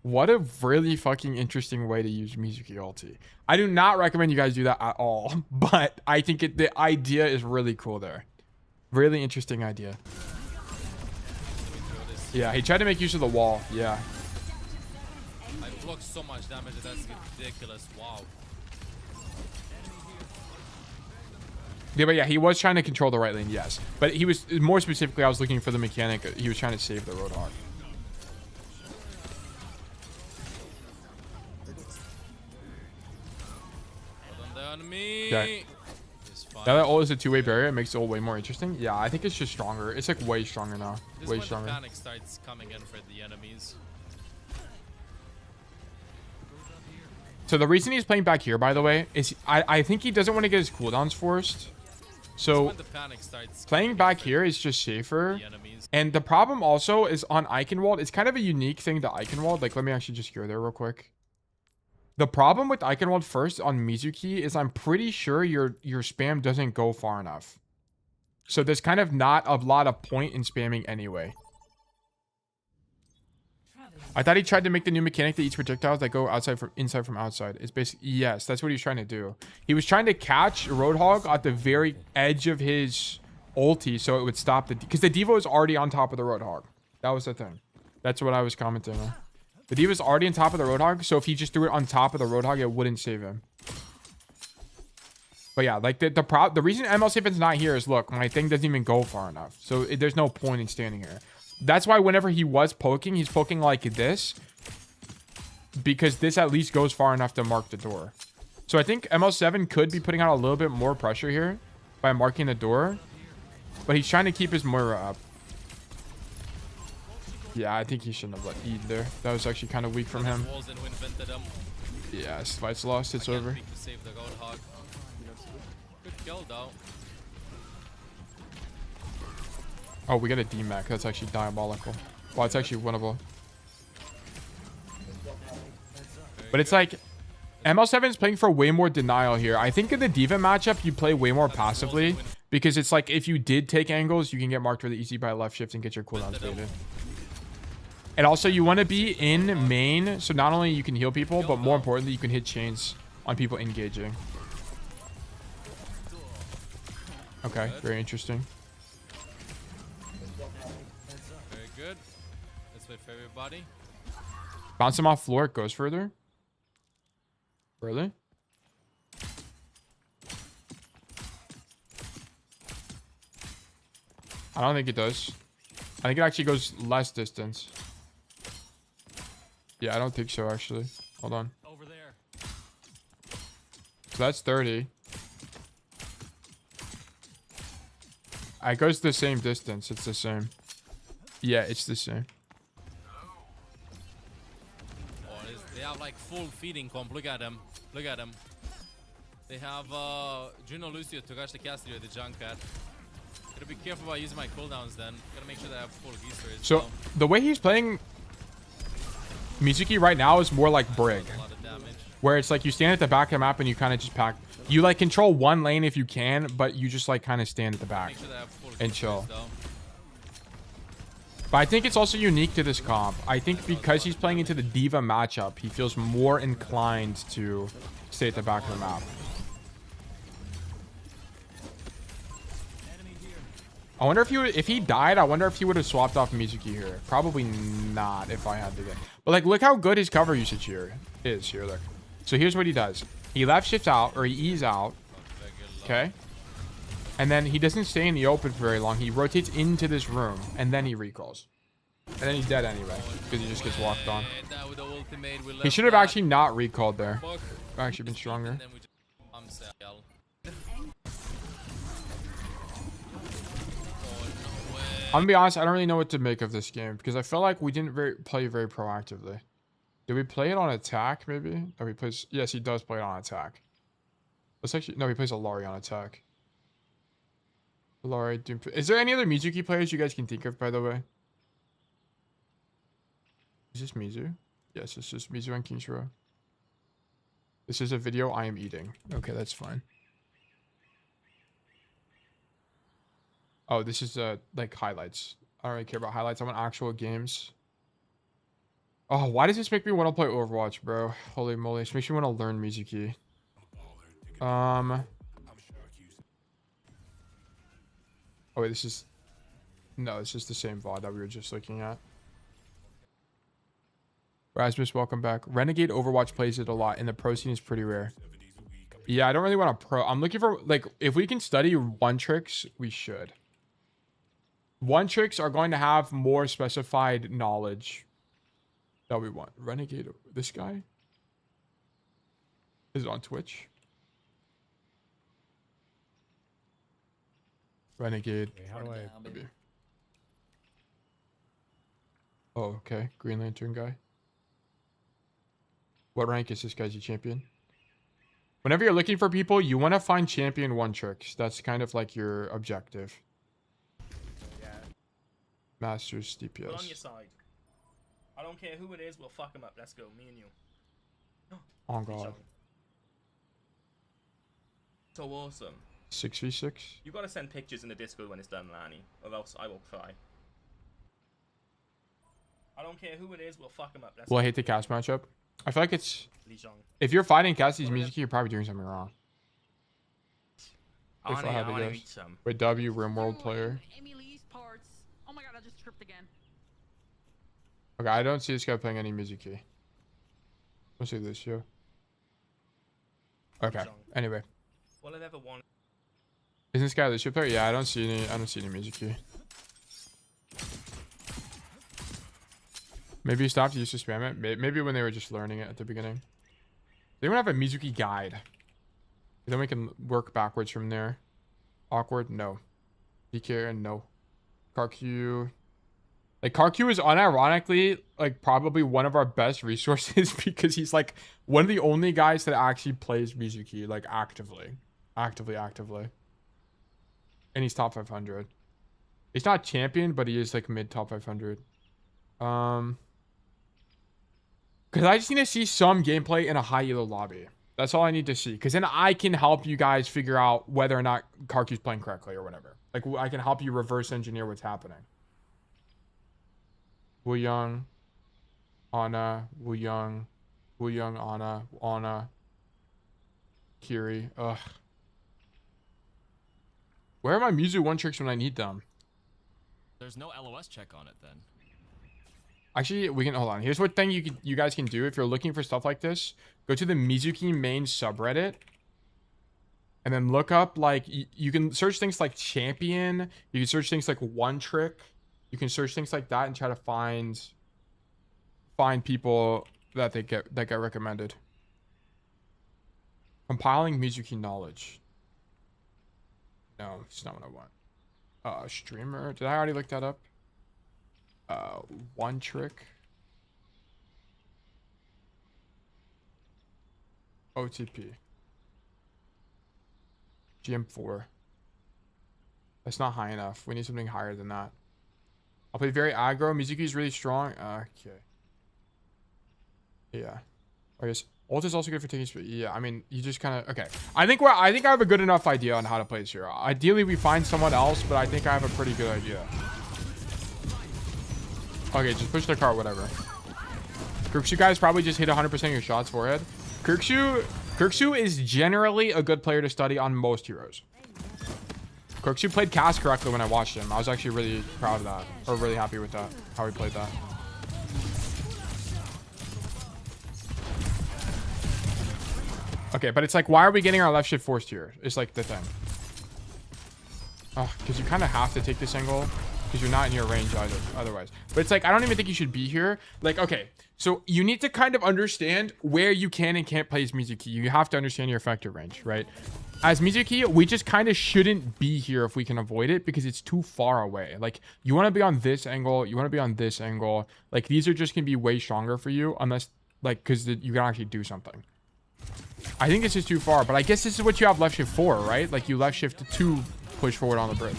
What a really fucking interesting way to use Mizuki ulti. I do not recommend you guys do that at all. But I think the idea is really cool there. Really interesting idea. Yeah, he tried to make use of the wall. Yeah. I blocked so much damage that that's ridiculous. Wow. Yeah, but yeah, he was trying to control the right lane, yes. But he was, more specifically, I was looking for the mechanic. He was trying to save the Roadhog. on me. Okay. It's fine. Now that ult is a two-way barrier, it makes the ult way more interesting. Yeah, I think it's just stronger. It's like way stronger now. This is Way when stronger. the panic starts coming in for the enemies. So the reason he's playing back here, by the way, is I think he doesn't want to get his cooldowns forced. So When the panic starts playing coming back in for here is just safer. the enemies. And the problem also is on Eichenwald. It's kind of a unique thing to Eichenwald. Like, let me actually just go there real quick. The problem with Eichenwald first on Mizuki is I'm pretty sure your spam doesn't go far enough. So there's kind of not a lot of point in spamming anyway. I thought he tried to make the new mechanic that eats projectiles that go outside from inside from outside. It's basically, yes, that's what he was trying to do. He was trying to catch Roadhog at the very edge of his ulti so it would stop the, because the Devo is already on top of the Roadhog. That was the thing. That's what I was commenting on. The Diva's already on top of the Roadhog, so if he just threw it on top of the Roadhog, it wouldn't save him. But yeah, like the reason ML7's not here is, look, my thing doesn't even go far enough. So there's no point in standing here. That's why whenever he was poking, he's poking like this. Because this at least goes far enough to mark the door. So I think ML7 could be putting out a little bit more pressure here by marking the door. But he's trying to keep his Moira up. Yeah, I think he shouldn't have let Eden there. That was actually kind of weak from him. Walls and wind vented them. Yeah, fight's lost. It's Again, over. peek to save the Roadhog. Good kill though. Oh, we got a DMAC. That's actually diabolical. Well, it's actually winnable. But it's like ML7 is playing for way more denial here. I think in the Diva matchup, you play way more passively because it's like if you did take angles, you can get marked really easy by left shift and get your cooldowns baited. And also, you want to be in main, so not only you can heal people, but more importantly, you can hit chains on people engaging. Okay, very interesting. Very good. Let's wait for everybody. Bounce him off floor, it goes further. Really? I don't think it does. I think it actually goes less distance. Yeah, I don't think so, actually. Hold on. Over there. So that's 30. It goes the same distance. It's the same. Yeah, it's the same. Oh, they have like full feeding comp. Look at them. Look at them. They have Juno Lucio to catch the Cassidy or the Junkat. Gotta be careful about using my cooldowns then. Gotta make sure that I have full Geezer as So, well. the way he's playing Mizuki right now is more like Brig. A lot of damage. Where it's like you stand at the back of the map and you kind of just pack. You like control one lane if you can, but you just like kind of stand at the back Make sure that I have full and Geezers, chill. though. But I think it's also unique to this comp. I think because he's playing into the Diva matchup, he feels more inclined to stay at the back of the map. I wonder if he died, I wonder if he would have swapped off Mizuki here. Probably not if I had to get. But like, look how good his cover usage here is here. Look. So here's what he does. He left shifts out, or he E's out. Okay. And then he doesn't stay in the open for very long. He rotates into this room, and then he recalls. And then he's dead anyway, because he just gets walked on. And now with the ultimate, we He left should have that actually not recalled there. buck. Actually been stronger. And then we just cell. I'm gonna be honest, I don't really know what to make of this game, because I feel like we didn't play very proactively. Did we play it on attack, maybe? Or he plays... Yes, he does play it on attack. Let's actually... No, he plays Alari on attack. Alari... Is there any other Mizuki players you guys can think of, by the way? Is this Mizu? Yes, it's just Mizu and King's Row. This is a video I am eating. Okay, that's fine. Oh, this is like highlights. I don't really care about highlights. I want actual games. Oh, why does this make me want to play Overwatch, bro? Holy moly. This makes me want to learn Mizuki. Oh wait, this is... No, it's just the same VOD that we were just looking at. Rasmus, welcome back. Renegade Overwatch plays it a lot, and the pro scene is pretty rare. Yeah, I don't really want to pro. I'm looking for, like, if we can study one tricks, we should. One tricks are going to have more specified knowledge that we want. Renegade, this guy is on Twitch. Renegade. Okay, how do I? Maybe. Oh, okay. Green Lantern guy. What rank is this guy's a champion? Whenever you're looking for people, you want to find champion one tricks. That's kind of like your objective. Yeah. Masters Put on your DPS. side. I don't care who it is, we'll fuck him up. Let's go, me and you. Oh god. So awesome. 6v6. You gotta send pictures in the Discord when it's done, Lani, or else I will cry. I don't care who it is, we'll fuck him up. Let's Will I go. hate the cast matchup? I feel like it's... Li Zhong. If you're fighting Cassidy's Mizuki, you're probably doing something wrong. I If I wanna, had I to wanna guess. meet some. Wait, W, Rimworld player. Emily's parts. Oh my god, I just tripped again. Okay, I don't see this guy playing any Mizuki. Let's see this, yo. Okay, anyway. Well, I never wanted. Isn't this guy a leadership player? Yeah, I don't see any Mizuki. Maybe he stopped used to spam it. Maybe when they were just learning it at the beginning. They don't have a Mizuki guide. Then we can work backwards from there. Awkward? No. DK? No. Karq. Like, Karq is unironically, like, probably one of our best resources because he's, like, one of the only guys that actually plays Mizuki, like, actively. Actively. And he's top 500. He's not champion, but he is, like, mid top 500. Because I just need to see some gameplay in a high elo lobby. That's all I need to see. Because then I can help you guys figure out whether or not Karq's playing correctly or whatever. Like, I can help you reverse engineer what's happening. Wu Young, Ana, Wu Young, Ana, Kiri. Ugh. Where are my Mizu one tricks when I need them? There's no LOS check on it then. Actually, we can hold on. Here's what thing you guys can do if you're looking for stuff like this. Go to the Mizuki main subreddit, and then look up like you can search things like champion. You can search things like one trick. You can search things like that and try to find people that get recommended. Compiling Mizuki knowledge. No, it's not what I want. Streamer. Did I already look that up? One trick. OTP. GM4. That's not high enough. We need something higher than that. I'll play very aggro. Mizuki's really strong. Okay. Yeah. I guess ult is also good for taking speed. Yeah, I mean, you just kind of... Okay. I think I have a good enough idea on how to play this hero. Ideally, we find someone else, but I think I have a pretty good idea. Okay, just push the cart, whatever. Kirkshu guys probably just hit 100% of your shots forehead. Kirkshu is generally a good player to study on most heroes. Kirkshu played cast correctly when I watched him. I was actually really proud of that. Or really happy with that. How he played that. Okay, but it's like, why are we getting our left shift forced here? It's like the thing. Because you kind of have to take this angle. Because you're not in your range either, otherwise. But it's like, I don't even think you should be here. Like, okay, so you need to kind of understand where you can and can't play as Mizuki. You have to understand your effective range, right? As Mizuki, we just kind of shouldn't be here if we can avoid it because it's too far away. Like, you want to be on this angle. You want to be on this angle. Like, these are just going to be way stronger for you unless, like, because you can actually do something. I think this is too far, but I guess this is what you have left shift for, right? Like, you left shift to push forward on the bridge.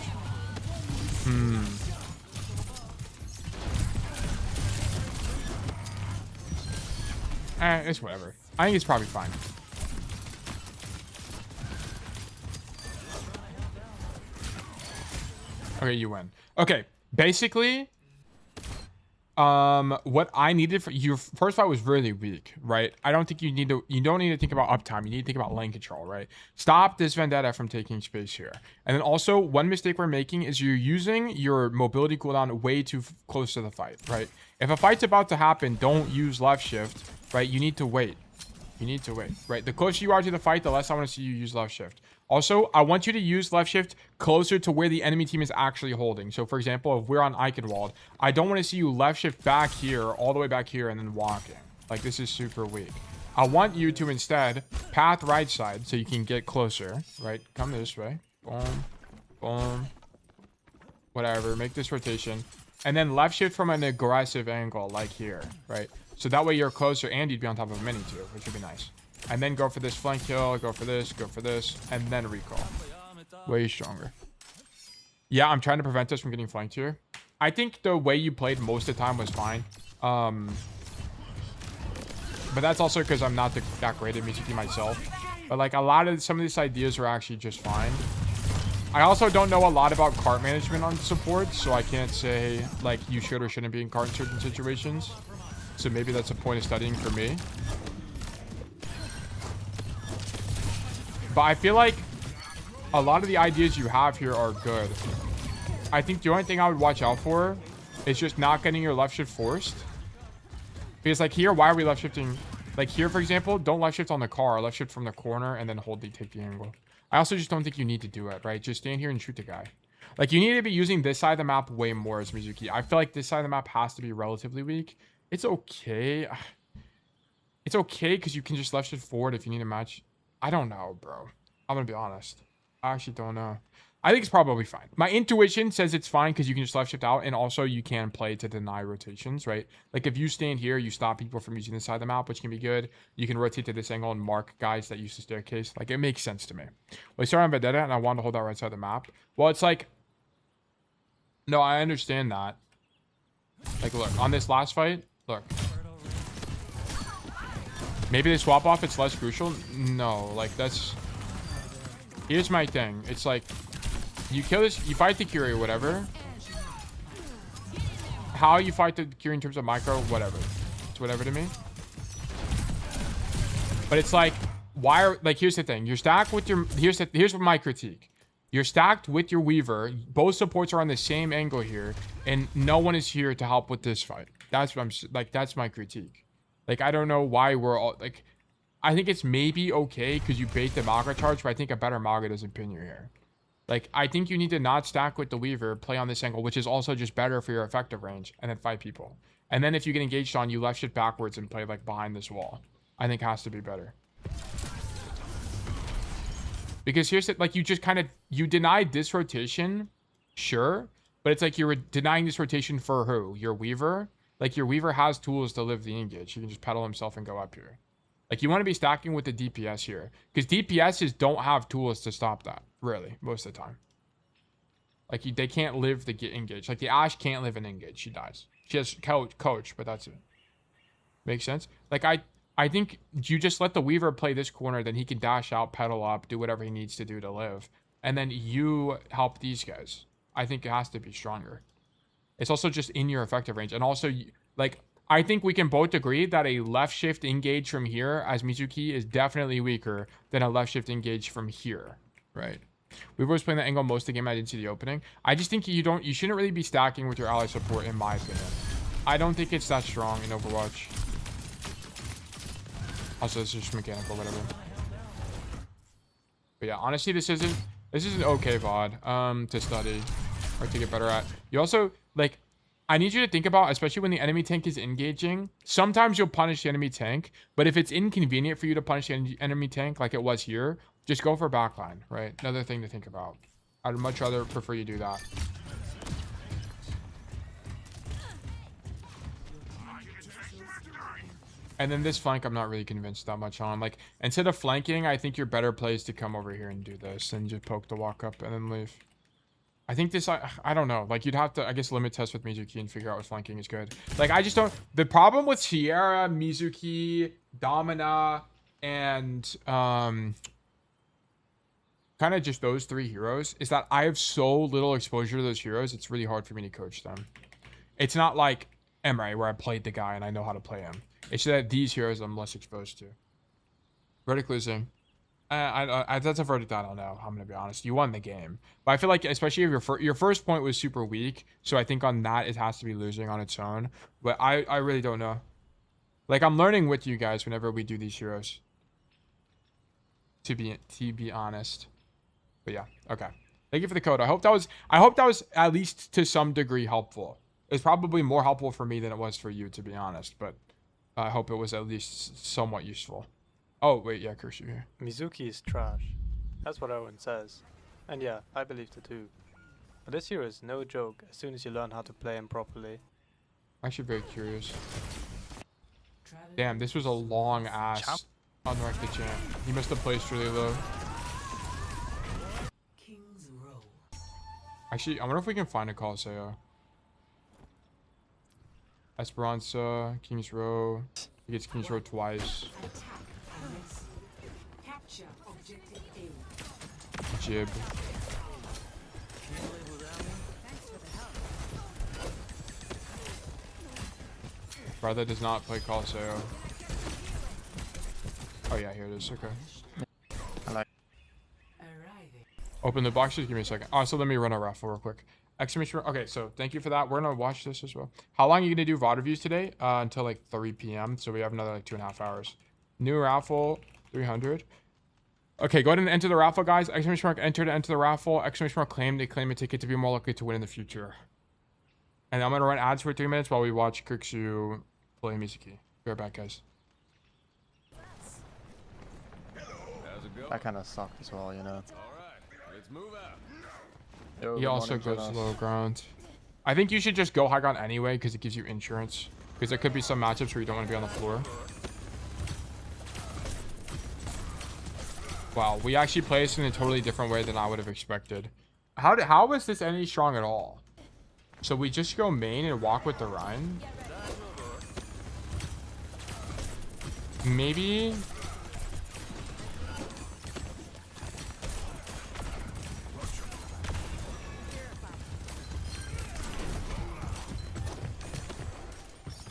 It's whatever. I think it's probably fine. Okay, you win. Okay, basically, what I needed for your first fight was really weak, right? I don't think you don't need to think about uptime. You need to think about lane control, right? Stop this vendetta from taking space here. And then also, one mistake we're making is you're using your mobility cooldown way too close to the fight, right? If a fight's about to happen, don't use left shift, right? You need to wait. You need to wait, right? The closer you are to the fight, the less I want to see you use left shift. Also, I want you to use left shift closer to where the enemy team is actually holding. So, for example, if we're on Eichenwald, I don't want to see you left shift back here, all the way back here, and then walking. Like, this is super weak. I want you to instead path right side so you can get closer, right? Come this way. Boom, boom, whatever, make this rotation, and then left shift from an aggressive angle like here, right? So that way you're closer and you'd be on top of a mini too, which would be nice. And then go for this flank kill, go for this, and then recall. Way stronger. Yeah, I'm trying to prevent us from getting flanked here. I think the way you played most of the time was fine. But that's also because I'm not that great at Mizuki myself. But like some of these ideas are actually just fine. I also don't know a lot about cart management on support, so I can't say like you should or shouldn't be in cart in certain situations. So maybe that's a point of studying for me. But I feel like a lot of the ideas you have here are good. I think the only thing I would watch out for is just not getting your left shift forced. Because like here, why are we left shifting? Like here, for example, don't left shift on the car, left shift from the corner and then take the angle. I also just don't think you need to do it, right? Just stand here and shoot the guy. Like you need to be using this side of the map way more as Mizuki. I feel like this side of the map has to be relatively weak. It's okay. It's okay because you can just left shift forward if you need a match. I don't know, bro. I'm going to be honest. I actually don't know. I think it's probably fine. My intuition says it's fine because you can just left shift out, and also you can play to deny rotations, right? Like if you stand here, you stop people from using this side of the map, which can be good. You can rotate to this angle and mark guys that use the staircase. Like it makes sense to me. We started on Vendetta and I wanted to hold that right side of the map. Well, it's like, no, I understand that. Like look, on this last fight, look. Maybe they swap off, it's less crucial. No, like that's, here's my thing. It's like, you kill this, you fight the Curie or whatever. How you fight the Curie in terms of micro, whatever. It's whatever to me. But it's like, why are, like, here's the thing. You're stacked with your, here's my critique. You're stacked with your Weaver. Both supports are on the same angle here. And no one is here to help with this fight. That's what I'm, like, that's my critique. Like, I don't know why we're all, like, I think it's maybe okay because you bait the Maga charge, but I think a better Maga doesn't pin you here. Like, I think you need to not stack with the Weaver, play on this angle, which is also just better for your effective range, and then fight people. And then if you get engaged on, you left shift backwards and play, like, behind this wall. I think has to be better. Because here's the, like, you just kind of, you denied this rotation, sure, but it's like you were denying this rotation for who? Your Weaver? Like, your Weaver has tools to live the engage. He can just pedal himself and go up here. Like, you want to be stacking with the DPS here. Because DPSs don't have tools to stop that, really, most of the time. Like, they can't live the get engage. Like, the Ashe can't live an engage. She dies. She has coach, but that's it. Makes sense? Like, I think you just let the Weaver play this corner, then he can dash out, pedal up, do whatever he needs to do to live. And then you help these guys. I think it has to be stronger. It's also just in your effective range. And also, like, I think we can both agree that a left shift engage from here as Mizuki is definitely weaker than a left shift engage from here, right? We were playing that angle most of the game. I didn't see the opening. I just think you shouldn't really be stacking with your ally support, in my opinion. I don't think it's that strong in Overwatch. Also, it's just mechanical, whatever. But yeah, honestly, this is an okay VOD to study or to get better at. You also, like, I need you to think about, especially when the enemy tank is engaging, sometimes you'll punish the enemy tank, but if it's inconvenient for you to punish the enemy tank like it was here, just go for backline, right? Another thing to think about. I'd much rather prefer you do that. And then this flank, I'm not really convinced that much on. Like, instead of flanking, I think your better play is to come over here and do this and just poke the walk up and then leave. I think this, I don't know. Like, you'd have to, I guess, limit test with Mizuki and figure out what flanking is good. Like, I just don't, the problem with Sierra, Mizuki, Domina, and kind of just those three heroes is that I have so little exposure to those heroes, it's really hard for me to coach them. It's not like Emre, where I played the guy and I know how to play him. It's that these heroes I'm less exposed to. Verdict losing. That's a verdict I don't know. I'm gonna be honest. You won the game, but I feel like, especially if your first point was super weak, so I think on that it has to be losing on its own. But I really don't know. Like, I'm learning with you guys whenever we do these heroes. To be honest. But yeah, okay. Thank you for the code. I hope that was at least to some degree helpful. It's probably more helpful for me than it was for you, to be honest. But I hope it was at least somewhat useful. Oh, wait, yeah, Kershaw here. Mizuki is trash. That's what Owen says. And yeah, I believe it too. But this hero is no joke as soon as you learn how to play him properly. Actually, very curious. Traveling Damn, this was a long ass unranked champ. He must have placed really low. King's Row. Actually, I wonder if we can find a Colosseo. Esperanza, King's Row. He gets King's Row twice. Attack unless capture objective A. Jib. Brother does not play Colosseo. Oh yeah, here it is. Okay. Arriving. Open the box. Just give me a second. Oh, so let me run a raffle real quick. Exclamation mark. Okay, so thank you for that. We're gonna watch this as well. How long are you gonna do VOD reviews today? Until like 3 p.m. So we have another like 2.5 hours. New raffle, 300. Okay, go ahead and enter the raffle, guys. Exclamation mark enter to enter the raffle. Exclamation mark claim. They claim a ticket to be more likely to win in the future. And I'm gonna run ads for 3 minutes while we watch Kirksu play Mizuki. Be right back, guys. That kind of sucked as well, you know. Yo, He good also morning, goes Jonas. low ground. I think you should just go high ground anyway because it gives you insurance. Because there could be some matchups where you don't want to be on the floor. Wow, we actually played this in a totally different way than I would have expected. How was this any strong at all? So we just go main and walk with the Rhine? Maybe...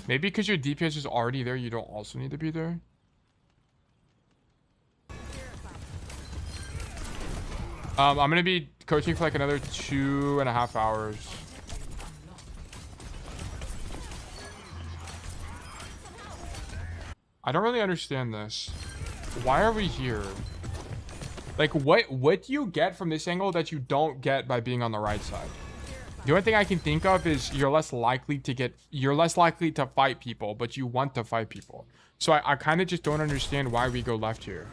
Maybe because your DPS is already there, you don't also need to be there. I'm gonna be coaching for like another 2.5 hours. I don't really understand this. Why are we here? Like, what do you get from this angle that you don't get by being on the right side? The only thing I can think of is you're less likely to fight people, but you want to fight people. So I kind of just don't understand why we go left here.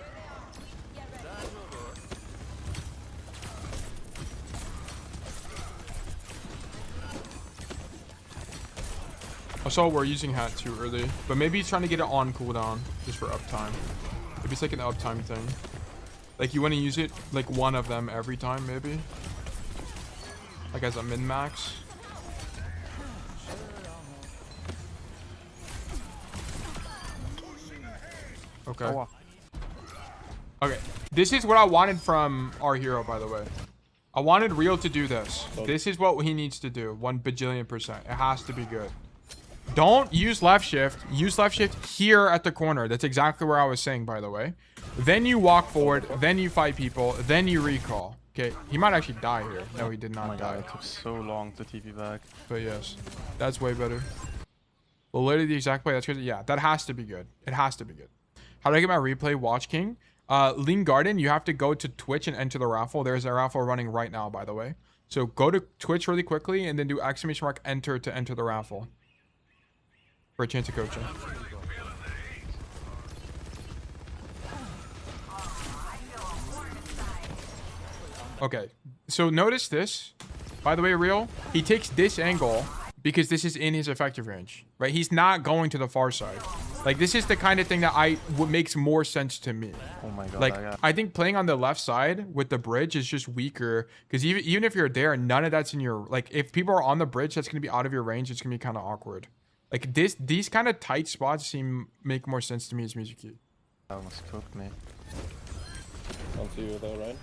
Also, we're using hat too early, but maybe he's trying to get it on cooldown just for uptime. Maybe it's like an uptime thing. Like you want to use it like one of them every time, maybe. Like as a min-max. Okay. Oh, wow. Okay. This is what I wanted from our hero, by the way. I wanted Real to do this. This is what he needs to do. 1 bajillion%. It has to be good. Don't use left shift. Use left shift here at the corner. That's exactly where I was saying, by the way. Then you walk forward. Then you fight people. Then you recall. Okay, he might actually die here. No, he did Oh not my die. god, it took so long to TP back. But yes, that's way better. Well, literally the exact play. That's crazy. Yeah, that has to be good. It has to be good. How do I get my replay? Watch King. Lean Garden, you have to go to Twitch and enter the raffle. There's a raffle running right now, by the way. So go to Twitch really quickly and then do exclamation mark enter to enter the raffle. For a chance of coaching. Okay, so notice this. By the way, Real, he takes this angle because this is in his effective range, right? He's not going to the far side. Like, this is the kind of thing that makes more sense to me. Oh my god. Like, I think playing on the left side with the bridge is just weaker because even if you're there, none of that's in your... Like, if people are on the bridge, that's going to be out of your range. It's going to be kind of awkward. Like, these kind of tight spots make more sense to me as Mizuki. That almost cooked me. I'll see you there, right?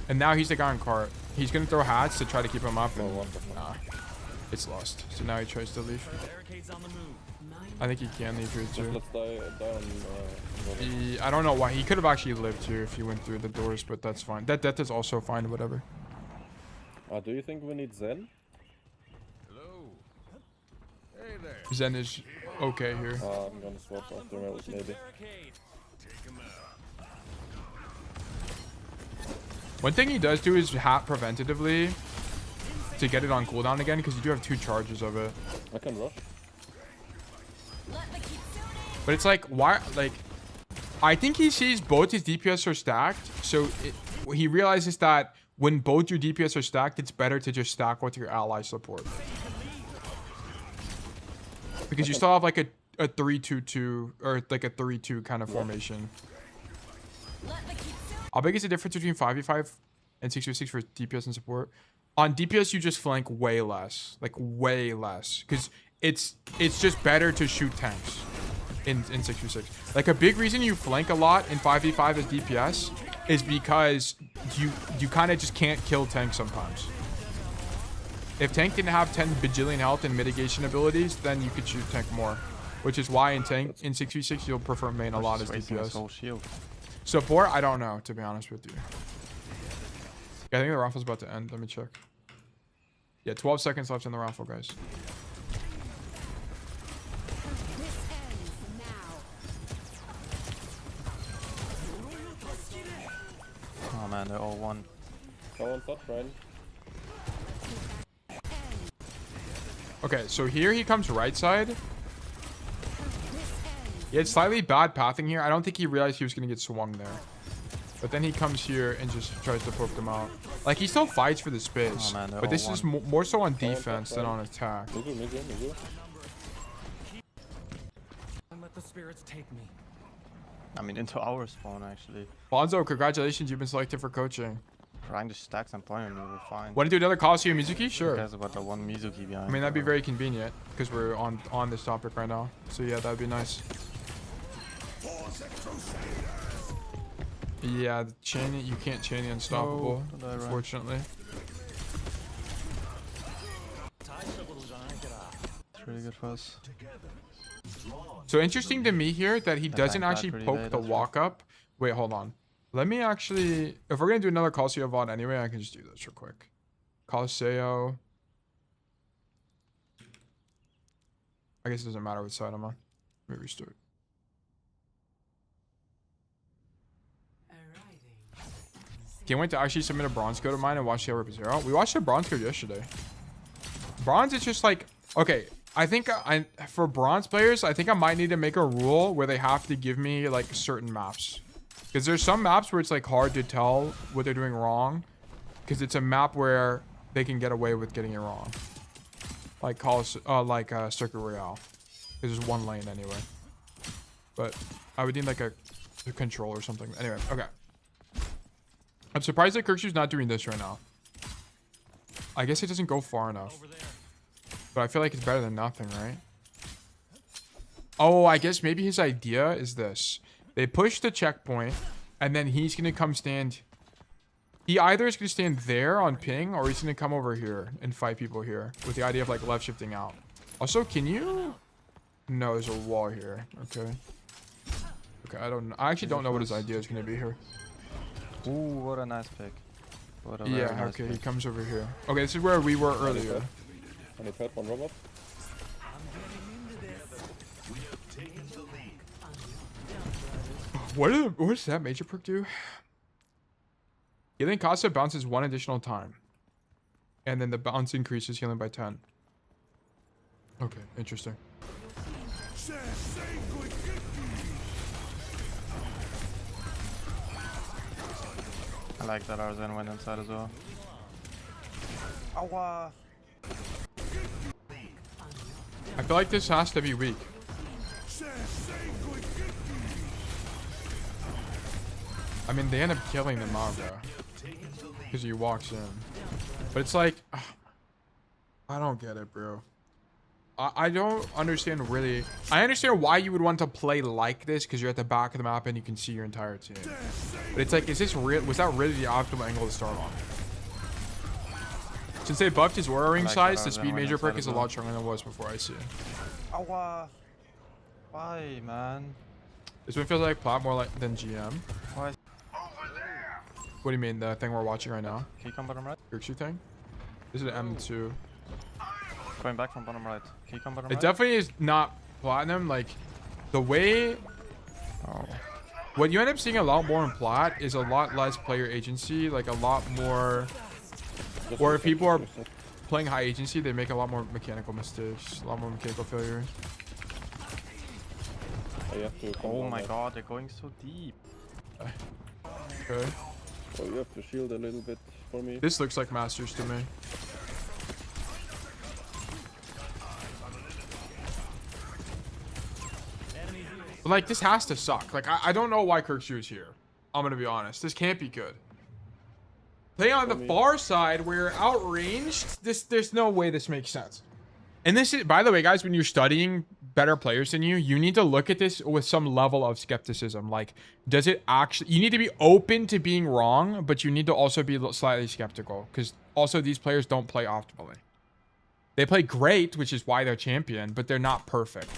And now he's the guy on cart. He's going to throw hats to try to keep him up. And, what the fuck? nah, it's lost. So now he tries to leave. Barricades on the move. I think he can leave here too. Let's die on... I don't know why. He could have actually lived here if he went through the doors, but that's fine. That death is also fine, whatever. do you think we need Zen? Zen is okay here. I'm gonna swap after maybe. Barricade. One thing he does do is hat preventatively to get it on cooldown again, because you do have 2 charges of it. I can rush. But it's like, why? Like, I think he sees both his DPS are stacked, so he realizes that when both your DPS are stacked, it's better to just stack with your ally support. Because you still have like a 3-2-2 or like a 3-2 kind of formation. How big is the difference between 5v5 and 6v6 for DPS and support? On DPS, you just flank way less. Like, way less. Because it's just better to shoot tanks in 6v6. Like, a big reason you flank a lot in 5v5 as DPS is because you kind of just can't kill tanks sometimes. If tank didn't have 10 bajillion health and mitigation abilities, then you could shoot tank more. Which is why in 6v6, you'll prefer main a lot as DPS. Support, I don't know, to be honest with you. Yeah, I think the raffle's about to end. Let me check. Yeah, 12 seconds left in the raffle, guys. Oh man, they're all one. Okay, so here he comes right side. He had slightly bad pathing here. I don't think he realized he was going to get swung there. But then he comes here and just tries to poke them out. Like, he still fights for the space. Oh, man, but this is more so on defense than on attack. Let the spirits take me. I mean, into our spawn, actually. Bonzo, congratulations. You've been selected for coaching. Trying to stack some point, we're fine. Want to do another Colosseo Mizuki? Sure. Who cares about the one Mizuki behind? I mean, that'd be very convenient because we're on this topic right now. So, yeah, that'd be nice. Yeah, the chain, you can't chain the unstoppable, unfortunately. It's really good for us. So interesting to me here that he doesn't actually poke the walk up. Wait, hold on. Let me actually, if we're gonna do another Colosseo VOD anyway, I can just do this real quick. Colosseo. I guess it doesn't matter which side I'm on. Let me restart. Can't wait to actually submit a bronze code of mine and watch the rep 0. We watched a bronze code yesterday. Bronze is just like, okay, I think for bronze players, I think I might need to make a rule where they have to give me like certain maps. Because there's some maps where it's like hard to tell what they're doing wrong. Because it's a map where they can get away with getting it wrong. Like Circuit Royale. Because there's one lane anyway. But I would need like a control or something. Anyway, okay. I'm surprised that Kirkshu's not doing this right now. I guess it doesn't go far enough. But I feel like it's better than nothing, right? Oh, I guess maybe his idea is this. They push the checkpoint, and then he's going to come stand... He either is going to stand there on ping, or he's going to come over here and fight people here. With the idea of, like, left shifting out. Also, can you... No, there's a wall here. Okay. Okay, I actually don't know what his idea is going to be here. Ooh, what a nice pick. What a Yeah, nice okay, pick. he comes over here. Okay, this is where we were earlier. One robot. What does that major perk do? Healing Casa bounces 1 additional time. And then the bounce increases healing by 10. Okay, interesting. I like that Arzen went inside as well. Awa! I feel like this has to be weak. I mean, they end up killing the Maga. Because he walks in. But it's like... I don't get it, bro. I don't understand really... I understand why you would want to play like this, because you're at the back of the map and you can see your entire team. But it's like, is this real? Was that really the optimal angle to start on? Since they buffed his aura ring size, the speed major perk is a lot stronger than it was before I see. Awa! Why, man? This one feels like plat more like than GM. Why? What do you mean, the thing we're watching right now? Can you come bottom right? Kirkshu thing? This is an M2. Going back from bottom right. Can you come bottom It right? definitely is not platinum. Like, the way... Oh. What you end up seeing a lot more in plat is a lot less player agency. Like, a lot more... Or if people are playing high agency, they make a lot more mechanical mistakes. A lot more mechanical failures. Oh my god, they're going so deep. Okay. Oh, you have to shield a little bit for me. This looks like Masters to me. Like, this has to suck. Like, I don't know why Kirkshu is here. I'm gonna be honest. This can't be good. Play on the far side where outranged. There's no way this makes sense. And this is, by the way, guys, when you're studying better players than you need to look at this with some level of skepticism. Like, does it actually, you need to be open to being wrong, but you need to also be slightly skeptical, because also these players don't play optimally. They play great, which is why they're champion, but they're not perfect.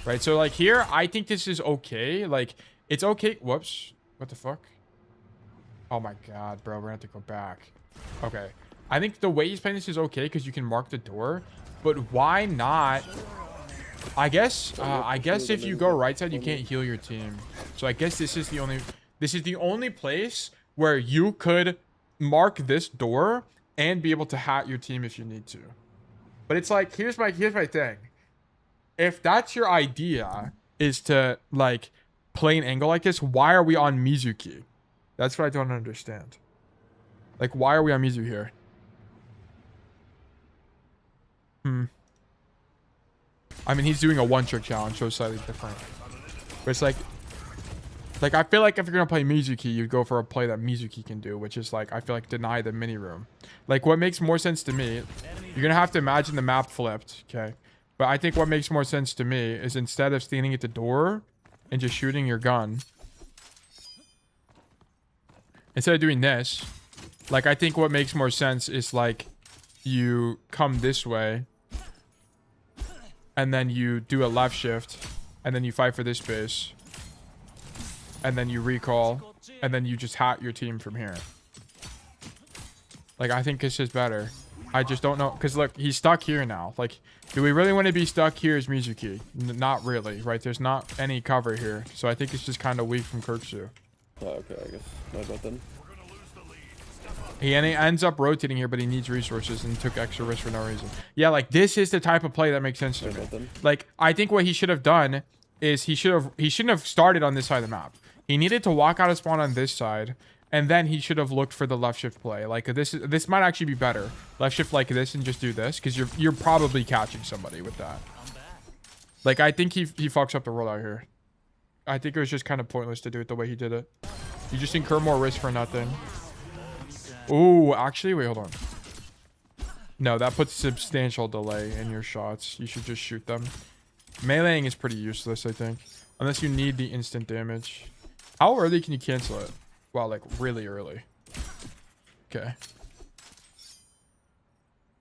Right? So like here, I think this is okay. Like, it's okay. Whoops. What the fuck? Oh my god, bro. We're gonna have to go back. Okay. I think the way he's playing this is okay because you can mark the door. But why not? I guess if you go right side, you can't heal your team. So I guess this is the only place where you could mark this door and be able to hat your team if you need to. But it's like, here's my thing. If that's your idea, is to like play an angle like this, why are we on Mizuki? That's what I don't understand. Like, why are we on Mizu here? I mean, he's doing a one-trick challenge, so it's slightly different. But it's like I feel like if you're gonna play Mizuki, you'd go for a play that Mizuki can do, which is like, I feel like deny the mini room. Like, what makes more sense to me, you're gonna have to imagine the map flipped, okay? But I think what makes more sense to me is instead of standing at the door and just shooting your gun, instead of doing this, like, I think what makes more sense is like you come this way and then you do a left shift and then you fight for this base and then you recall and then you just hat your team from here. Like, I think this is better. I just don't know, because look, he's stuck here now. Like, do we really want to be stuck here as Mizuki? Not really, right? There's not any cover here, so I think it's just kind of weak from Kirksu. Oh, okay, I guess my bad then. He ends up rotating here, but he needs resources and took extra risk for no reason. Yeah, like, this is the type of play that makes sense to me. Like, I think what he should have done is he shouldn't have started on this side of the map. He needed to walk out of spawn on this side, and then he should have looked for the left shift play. Like, this might actually be better. Left shift like this and just do this, because you're probably catching somebody with that. Like, I think he fucks up the rollout here. I think it was just kind of pointless to do it the way he did it. You just incur more risk for nothing. Ooh, actually, wait, hold on. No, that puts substantial delay in your shots. You should just shoot them. Meleeing is pretty useless, I think. Unless you need the instant damage. How early can you cancel it? Wow, like really early. Okay.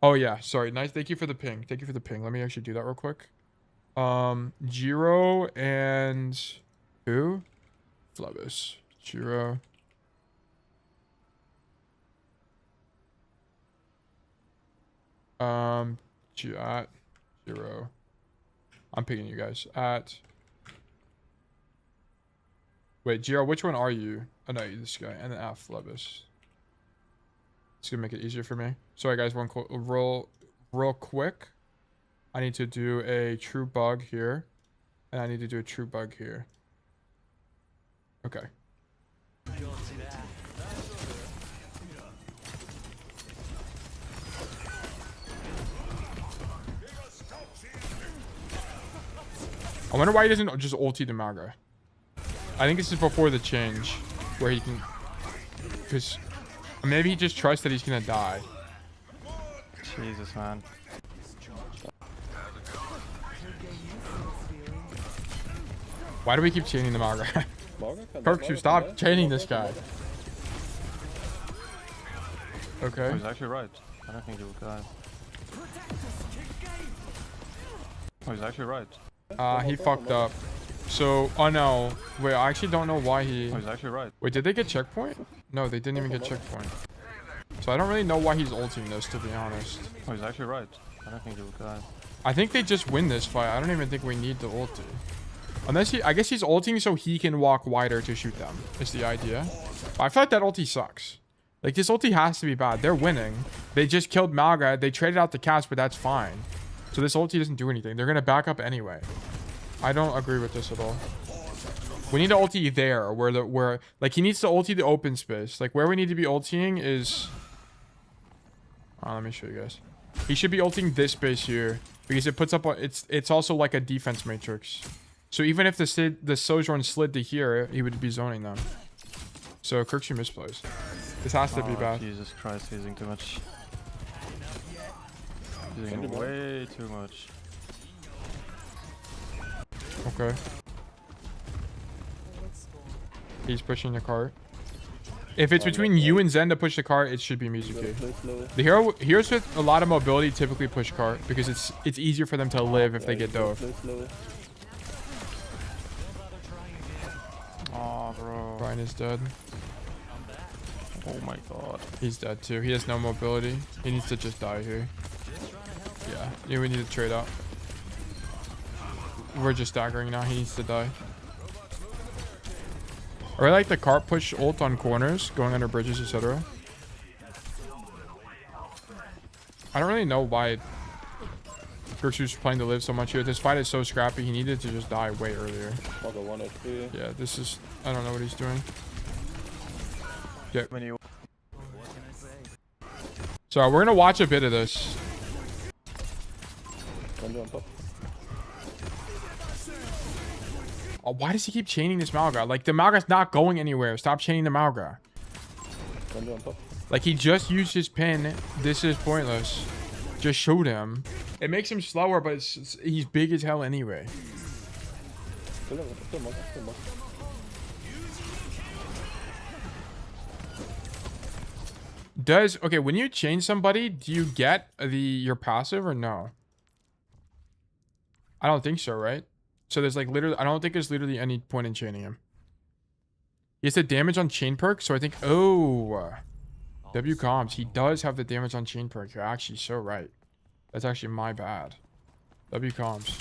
Oh yeah, sorry. Nice. Thank you for the ping. Thank you for the ping. Let me actually do that real quick. Jiro and who? Flubus. Jiro. At Jiro. I'm picking you guys at. Wait, Jiro, which one are you? Oh no, this guy, and then Flubus. It's gonna make it easier for me. Sorry guys, real quick. I need to do a true bug here, and I need to do a true bug here. Okay. I wonder why he doesn't just ulti the Maga. I think this is before the change, where he can, because maybe he just trusts that he's gonna die. Jesus, man. Why do we keep chaining the Maga? Kirkshu, stop chaining this guy. Okay. Oh, he's actually right. I don't think he will die. Oh, he's actually right. He fucked up. So, oh no. Wait, I actually don't know why he... Oh, he's actually right. Wait, did they get checkpoint? No, they didn't even get checkpoint. So I don't really know why he's ulting this, to be honest. Oh, he's actually right. I don't think he will die. I think they just win this fight. I don't even think we need the ulti. Unless I guess he's ulting so he can walk wider to shoot them, is the idea. But I feel like that ulti sucks. Like, this ulti has to be bad. They're winning. They just killed Malga. They traded out the cast, but that's fine. So this ulti doesn't do anything. They're going to back up anyway. I don't agree with this at all. We need to ulti there, where like he needs to ulti the open space. Like where we need to be ultiing is. Let me show you guys. He should be ulting this space here because it puts up. It's also like a defense matrix. So even if the Sojourn slid to here, he would be zoning them. So Kirksey misplays. This has to be bad. Jesus Christ, using too much. Using way too much. Okay. He's pushing the cart. If it's between you and Zen to push the cart, it should be Mizuki. The heroes with a lot of mobility typically push cart because it's easier for them to live if they get dove. Oh, bro. Brian is dead. Oh my god. He's dead too. He has no mobility. He needs to just die here. Yeah, we need to trade out. We're just staggering now. He needs to die. I really like the cart push ult on corners, going under bridges, etc. I don't really know why Kirksey's playing to live so much here. This fight is so scrappy. He needed to just die way earlier. Yeah, this is... I don't know what he's doing. Yeah. So we're gonna watch a bit of this. Oh, why does he keep chaining this Malga? Like the Malga's not going anywhere. Stop chaining the Malga. Like he just used his pin. This is pointless. Just showed him. It makes him slower, but he's big as hell anyway. Okay, when you change somebody, do you get your passive or no? I don't think so, right? So there's like literally, I don't think there's literally any point in chaining him. He has the damage on chain perk, so I think, W comms, he does have the damage on chain perk. You're actually so right. That's actually my bad. W comms.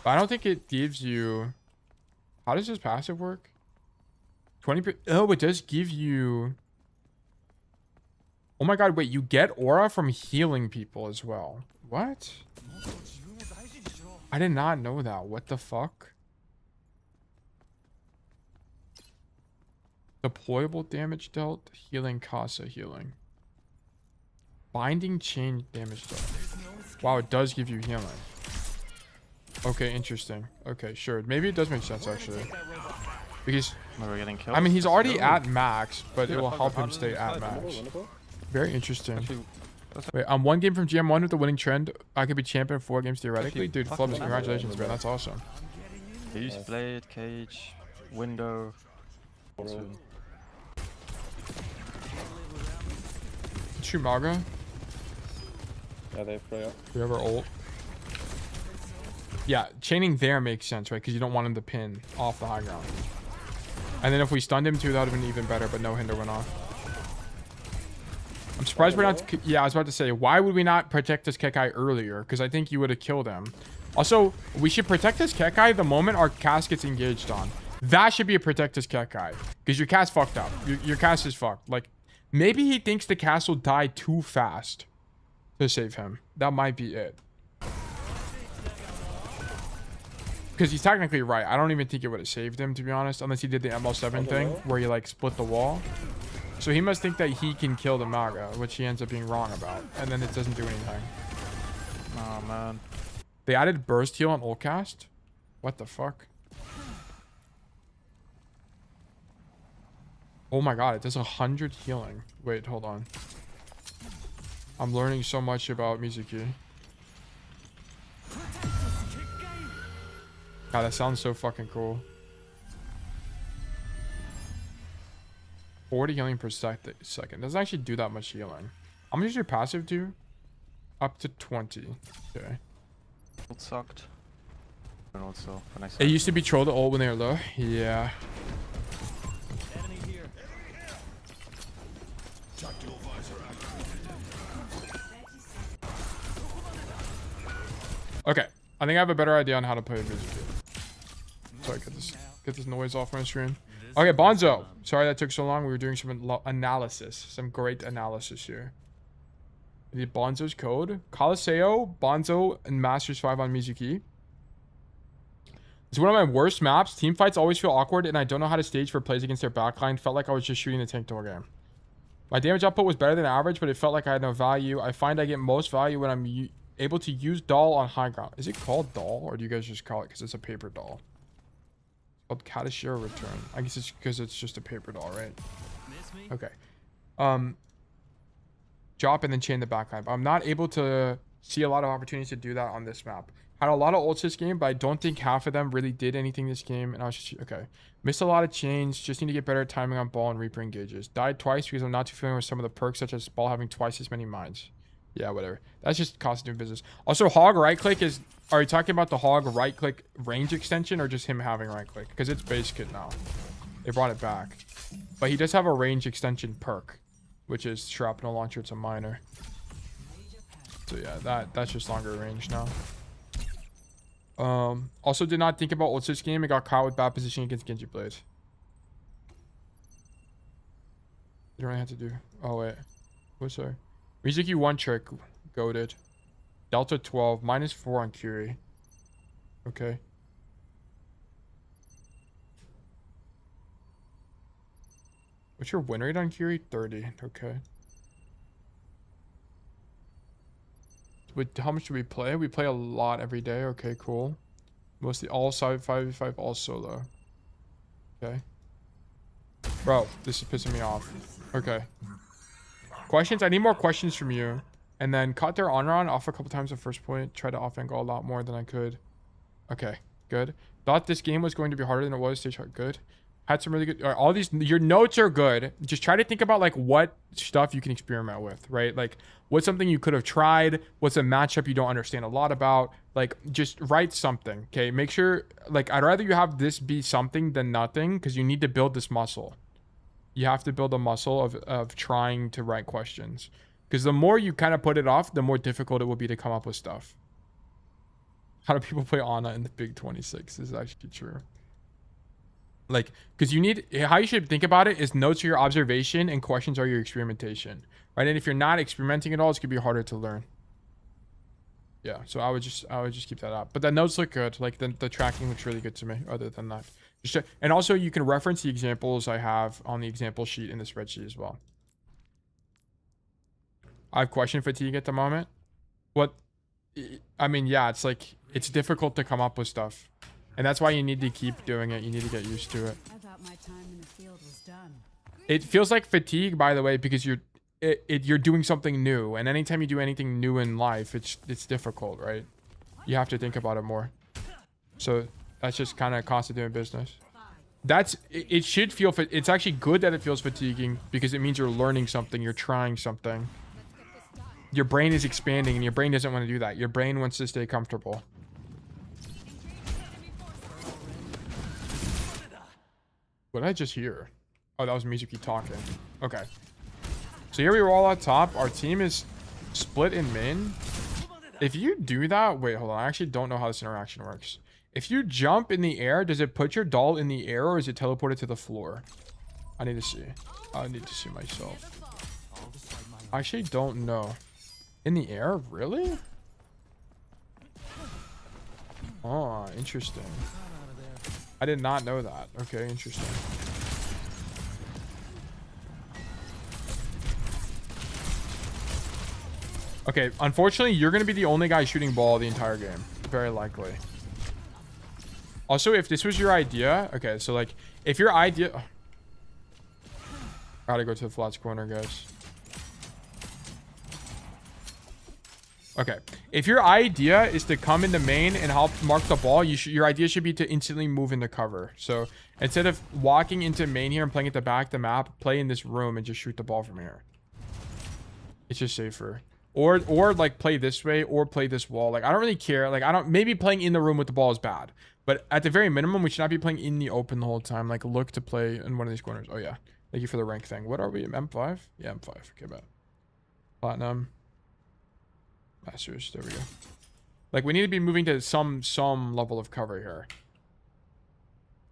But I don't think it gives you, how does his passive work? 20%, oh, it does give you, oh my god, wait, you get aura from healing people as well. What? I did not know that. What the fuck? Deployable damage dealt, healing Casa healing. Binding chain damage dealt. Wow, it does give you healing. Okay, interesting. Okay, sure. Maybe it does make sense actually. Because we're getting killed. I mean, he's already at max, but it will help him stay at max. Very interesting. Wait, I'm 1 game from GM1 with the winning trend. I could be champion 4 games theoretically. Dude, Flubs, congratulations, man. That's awesome. Use blade, cage, window. Shoot Maga. Yeah, they play up. We have our ult. Yeah, chaining there makes sense, right? Because you don't want him to pin off the high ground. And then if we stunned him too, that would have been even better, but no hinder went off. I'm surprised we're not... Yeah, I was about to say, why would we not protect this Kekai earlier? Because I think you would have killed him. Also, we should protect this Kekai the moment our cast gets engaged on. That should be a protect this Kekai. Because your cast fucked up. Your cast is fucked. Like, maybe he thinks the cast will die too fast to save him. That might be it. Because he's technically right. I don't even think it would have saved him, to be honest. Unless he did the ML7 thing where he, like, split the wall. So he must think that he can kill the Maga, which he ends up being wrong about. And then it doesn't do anything. Oh, man. They added burst heal on ult cast? What the fuck? Oh my god, it does 100 healing. Wait, hold on. I'm learning so much about Mizuki. God, that sounds so fucking cool. 40 healing per second. Doesn't actually do that much healing. How much does your passive do? Up to 20. Okay. Ult sucked. And also, it used to be troll to ult when they were low. Yeah. Okay. I think I have a better idea on how to play Mizuki. Sorry, get this noise off my screen. Okay, Bonzo. Sorry that took so long. We were doing some analysis. Some great analysis here. The Bonzo's code. Colosseo, Bonzo, and Masters 5 on Mizuki. It's one of my worst maps. Team fights always feel awkward, and I don't know how to stage for plays against their backline. Felt like I was just shooting the tank the whole game. My damage output was better than average, but it felt like I had no value. I find I get most value when I'm able to use doll on high ground. Is it called doll, or do you guys just call it because it's a paper doll? It's called Colosseo return. I guess it's because it's just a paper doll, right? Okay. Drop and then chain the backline. But I'm not able to see a lot of opportunities to do that on this map. Had a lot of ults this game, but I don't think half of them really did anything this game. And I was just, okay. Missed a lot of chains. Just need to get better at timing on ball and Reaper engages. Died twice because I'm not too familiar with some of the perks, such as ball having twice as many mines. Yeah, whatever. That's just cost of doing business. Also, hog right click is... Are you talking about the hog right click range extension or just him having right click? Because it's base kit now. They brought it back. But he does have a range extension perk, which is shrapnel launcher. It's a minor. So yeah, that's just longer range now. Also did not think about ults this game and got caught with bad positioning against Genji Blade. You don't really have to do. Oh wait, what's sorry? Mizuki one trick, goated. Delta 12, -4 on Curie. Okay. What's your win rate on Curie? 30. Okay. How much do we play? We play a lot every day. Okay, cool. Mostly all 5v5, all solo. Okay. Bro, this is pissing me off. Okay. Questions? I need more questions from you. And then caught their honor on off a couple times at first point. Tried to off angle a lot more than I could. Okay, good. Thought this game was going to be harder than it was. Stage hard, good. Had some really good... all these... Your notes are good. Just try to think about, like, what stuff you can experiment with, right? Like, what's something you could have tried? What's a matchup you don't understand a lot about? Like, just write something, okay? Make sure... Like, I'd rather you have this be something than nothing, because you need to build this muscle. You have to build a muscle of trying to write questions. Because the more you kind of put it off, the more difficult it will be to come up with stuff. How do people play Ana in the Big 26? This is actually true. Like, because you need, how you should think about it is notes are your observation and questions are your experimentation, right? And if you're not experimenting at all, it's gonna be harder to learn. Yeah, so I would just keep that up. But the notes look good. Like the tracking looks really good to me. Other than that, and also you can reference the examples I have on the example sheet in the spreadsheet as well. I have question fatigue at the moment. What? I mean, yeah, it's like it's difficult to come up with stuff. And that's why you need to keep doing it. You need to get used to it. I thought my time in the field was done. It feels like fatigue, by the way, because you're doing something new. And anytime you do anything new in life, it's difficult, right? You have to think about it more. So that's just kind of cost of doing business. It should feel, it's actually good that it feels fatiguing because it means you're learning something. You're trying something. Your brain is expanding and your brain doesn't want to do that. Your brain wants to stay comfortable. What did I just hear? Oh, that was Mizuki talking. Okay. So here we are all at top. Our team is split in main. If you do that... Wait, hold on. I actually don't know how this interaction works. If you jump in the air, does it put your doll in the air or is it teleported to the floor? I need to see. I need to see myself. I actually don't know. In the air? Really? Oh, interesting. I did not know that. Okay, interesting. Okay, unfortunately, you're going to be the only guy shooting ball the entire game. Very likely. Also, if this was your idea... Okay, so, like, if your idea... Oh. Gotta go to the flats corner, guys. Okay, if your idea is to come into main and help mark the ball, your idea should be to instantly move into cover. So instead of walking into main here and playing at the back of the map, play in this room and just shoot the ball from here. It's just safer. Or like play this way or play this wall. Like I don't really care. Like maybe playing in the room with the ball is bad, but at the very minimum, we should not be playing in the open the whole time. Like look to play in one of these corners. Oh yeah, thank you for the rank thing. What are we? M5? Yeah, M5. Okay, bad. Platinum. Masters, there we go. Like we need to be moving to some level of cover here.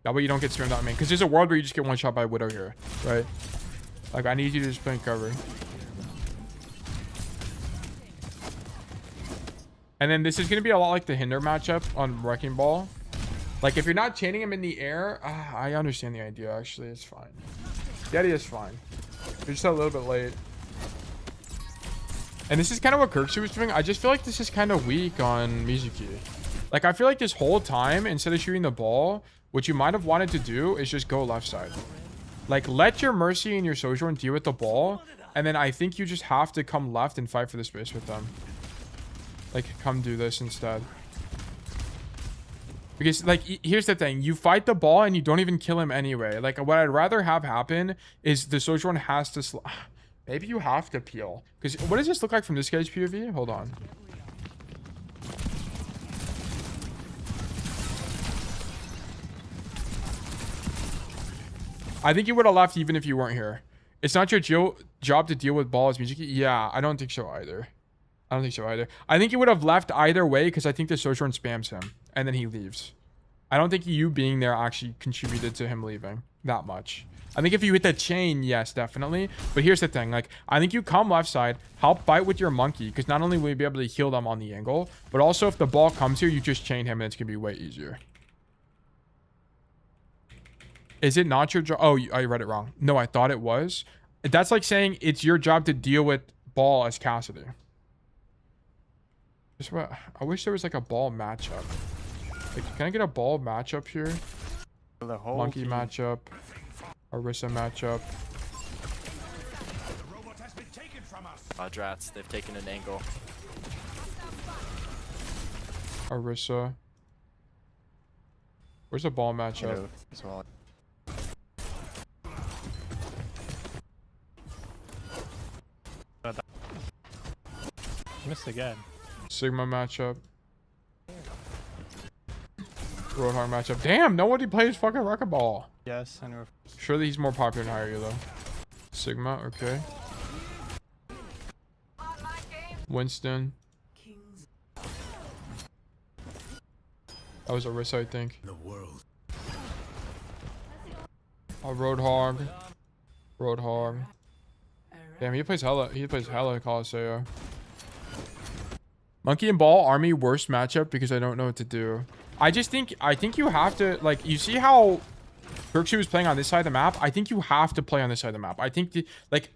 That way you don't get streamed out main. Because there's a world where you just get one shot by Widow here, right? Like I need you to just play in cover. And then this is gonna be a lot like the Hinder matchup on Wrecking Ball. Like, if you're not chaining him in the air, I understand the idea, actually. It's fine. The idea is fine. You're just a little bit late. And this is kind of what Kirksey was doing. I just feel like this is kind of weak on Mizuki. Like, I feel like this whole time, instead of shooting the ball, what you might have wanted to do is just go left side. Like, let your Mercy and your Sojourn deal with the ball. And then I think you just have to come left and fight for the space with them. Like, come do this instead. Because, like, here's the thing. You fight the ball and you don't even kill him anyway. Like, what I'd rather have happen is the Sojourn has to... Maybe you have to peel. Because what does this look like from this guy's POV? Hold on. I think you would have left even if you weren't here. It's not your job to deal with balls, Mizuki. Yeah, I don't think so either. I don't think so either. I think you would have left either way because I think the Sojourn spams him and then he leaves. I don't think you being there actually contributed to him leaving that much. I think if you hit the chain, yes, definitely. But here's the thing. Like, I think you come left side, help fight with your monkey because not only will you be able to heal them on the angle, but also if the ball comes here, you just chain him and it's going to be way easier. Is it not your job? Oh, I read it wrong. No, I thought it was. That's like saying it's your job to deal with ball as Cassidy. I wish there was like a ball matchup. Like, can I get a ball matchup here? The whole Monkey team. matchup. Orisa matchup. Drats, they've taken an angle. Orisa. Where's the ball matchup? Hello, as well. Missed again. Sigma matchup. Roadhog matchup. Damn, nobody plays fucking Wrecking-Ball. Yes, I know. Surely he's more popular than higher though. Sigma, okay. Winston. That was Orisa, I think. Oh, Roadhog. Roadhog. Damn, he plays hella Colosseo. Monkey and Ball Army worst matchup because I don't know what to do. I think you have to, like, you see how Kirksey was playing on this side of the map? I think you have to play on this side of the map. I think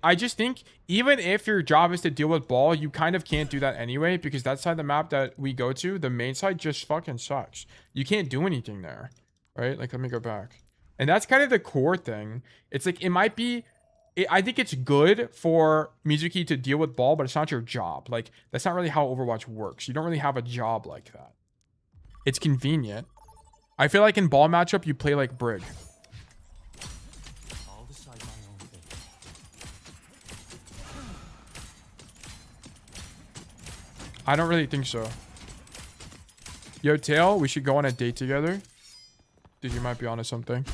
I just think even if your job is to deal with ball, you kind of can't do that anyway because that side of the map that we go to, the main side just fucking sucks. You can't do anything there, right? Like, let me go back. And that's kind of the core thing. It's like, it might be, I think it's good for Mizuki to deal with ball, but it's not your job. Like, that's not really how Overwatch works. You don't really have a job like that. It's convenient. I feel like in ball matchup, you play like Brig. I'll decide my own fate. I don't really think so. Yo, Tail, we should go on a date together. Dude, you might be onto something.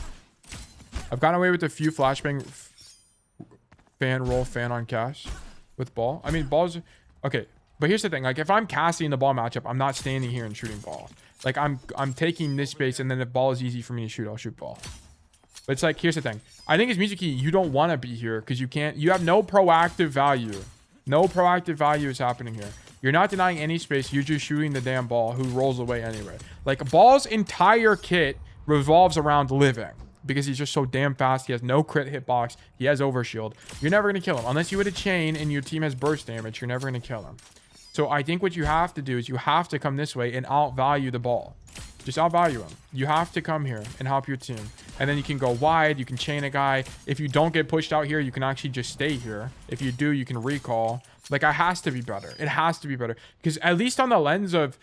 I've gotten away with a few flashbang fan on Cass with ball. I mean, balls. Okay, but here's the thing. Like, if I'm Cassie in the ball matchup, I'm not standing here and shooting ball. Like, I'm taking this space, and then if ball is easy for me to shoot, I'll shoot ball. But it's like, here's the thing. I think as Mizuki, you don't want to be here because you have no proactive value. No proactive value is happening here. You're not denying any space. You're just shooting the damn ball who rolls away anyway. Like, Ball's entire kit revolves around living because he's just so damn fast. He has no crit hitbox. He has overshield. You're never going to kill him. Unless you hit a chain and your team has burst damage, you're never going to kill him. So I think what you have to do is you have to come this way and outvalue the ball. Just outvalue him. You have to come here and help your team. And then you can go wide. You can chain a guy. If you don't get pushed out here, you can actually just stay here. If you do, you can recall. Like, it has to be better. It has to be better. Because at least on the lens of...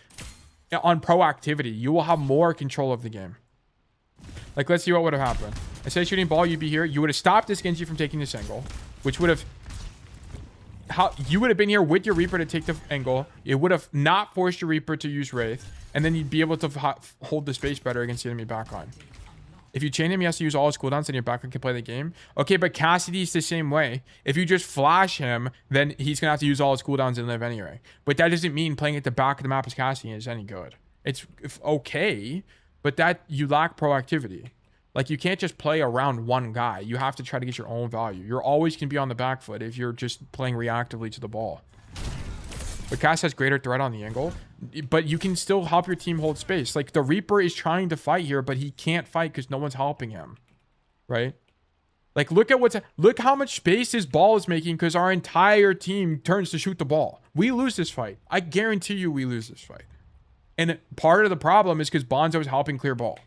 on proactivity, you will have more control of the game. Like, let's see what would have happened. Instead of shooting ball, you'd be here. You would have stopped this Genji from taking this angle. Which would have... you would have been here with your Reaper to take the angle. It would have not forced your Reaper to use Wraith. And then you'd be able to hold the space better against the enemy backline. If you chain him, he has to use all his cooldowns and your backline can play the game. Okay, but Cassidy's the same way. If you just flash him, then he's going to have to use all his cooldowns and live anyway. But that doesn't mean playing at the back of the map as Cassidy is any good. It's okay, but that you lack proactivity. Like, you can't just play around one guy. You have to try to get your own value. You're always going to be on the back foot if you're just playing reactively to the ball. But Cass has greater threat on the angle. But you can still help your team hold space. Like, the Reaper is trying to fight here, but he can't fight because no one's helping him. Right? Like, look how much space his ball is making because our entire team turns to shoot the ball. We lose this fight. I guarantee you we lose this fight. And part of the problem is because Bonzo is helping clear ball.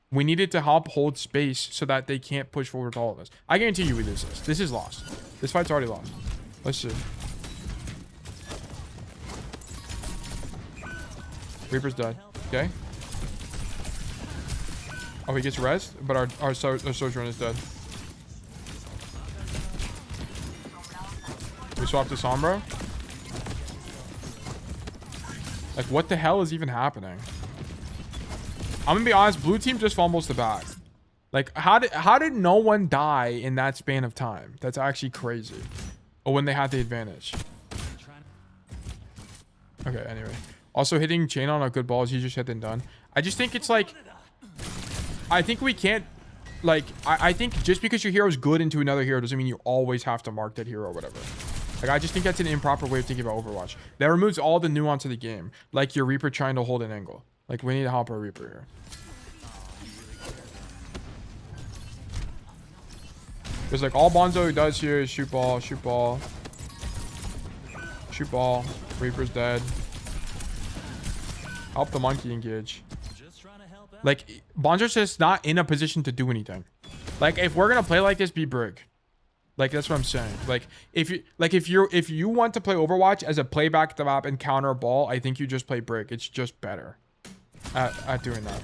We needed to help hold space so that they can't push forward with all of us. I guarantee you we lose this. This is lost. This fight's already lost. Let's see. Reaper's dead. Okay. Oh, he gets rezzed, but our Sojourn is dead. We swapped to Sombra. Like, what the hell is even happening? I'm gonna be honest, blue team just fumbles the back. Like, how did no one die in that span of time? That's actually crazy. Oh, when they had the advantage. Okay, anyway. Also, hitting chain on a good ball is easier said than done. I just think it's like... I think we can't... Like, I think just because your hero is good into another hero doesn't mean you always have to mark that hero or whatever. Like, I just think that's an improper way of thinking about Overwatch. That removes all the nuance of the game. Like your Reaper trying to hold an angle. Like, we need to help our Reaper here. Because, like, all Bonzo does here is shoot ball, shoot ball. Shoot ball. Reaper's dead. Help the monkey engage. Like, Bonzo's just not in a position to do anything. Like, if we're gonna play like this, be Brig. Like, that's what I'm saying. Like, if you want to play Overwatch as a playback the map and counter a ball, I think you just play Brig. It's just better at doing that.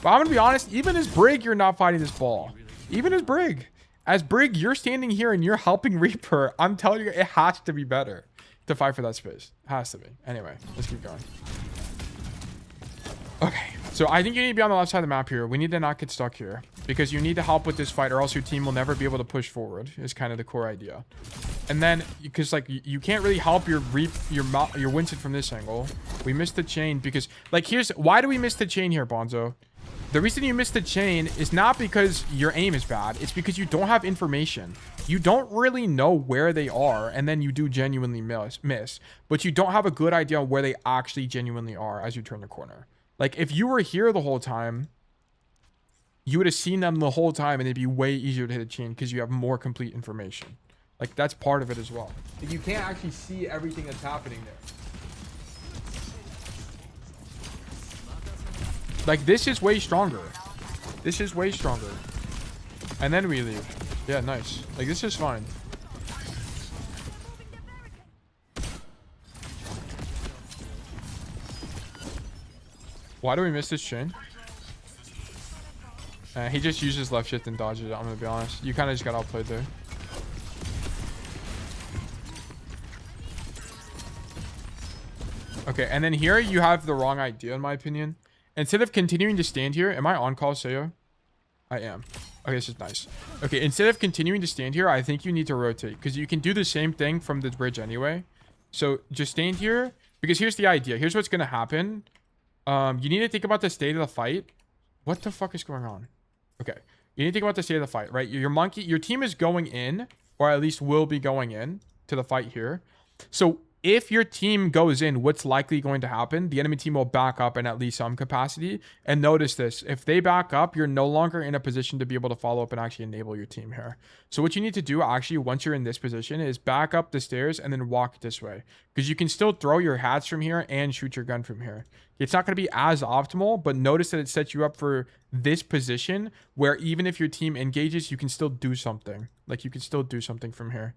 But I'm gonna be honest, even as Brig, you're not fighting this ball. Even as Brig. As Brig, you're standing here and you're helping Reaper. I'm telling you, it has to be better to fight for that space. It has to be. Anyway, let's keep going. Okay, so I think you need to be on the left side of the map here. We need to not get stuck here because you need to help with this fight or else your team will never be able to push forward is kind of the core idea. And then, because like you can't really help your Winston from this angle. We missed the chain because like why do we miss the chain here, Bonzo? The reason you missed the chain is not because your aim is bad. It's because you don't have information. You don't really know where they are, and then you do genuinely miss. But you don't have a good idea on where they actually genuinely are as you turn the corner. Like, if you were here the whole time, you would have seen them the whole time, and it'd be way easier to hit a chain because you have more complete information. Like, that's part of it as well. You can't actually see everything that's happening there. Like, this is way stronger. This is way stronger. And then we leave. Yeah, nice. Like, this is fine. Why do we miss this chain? He just uses left shift and dodges it, I'm gonna be honest. You kind of just got outplayed there. Okay, and then here you have the wrong idea, in my opinion. Instead of continuing to stand here, am I on Colosseo? I am. Okay, this is nice. Okay, instead of continuing to stand here, I think you need to rotate because you can do the same thing from the bridge anyway. So just stand here because here's the idea. Here's what's going to happen. You need to think about the state of the fight. What the fuck is going on? Okay, you need to think about the state of the fight, right? Your team is going in, or at least will be going in to the fight here. So if your team goes in, what's likely going to happen? The enemy team will back up in at least some capacity. And notice this, if they back up, you're no longer in a position to be able to follow up and actually enable your team here. So what you need to do actually, once you're in this position, is back up the stairs and then walk this way. Because you can still throw your hats from here and shoot your gun from here. It's not going to be as optimal, but notice that it sets you up for this position where even if your team engages, you can still do something. Like, you can still do something from here.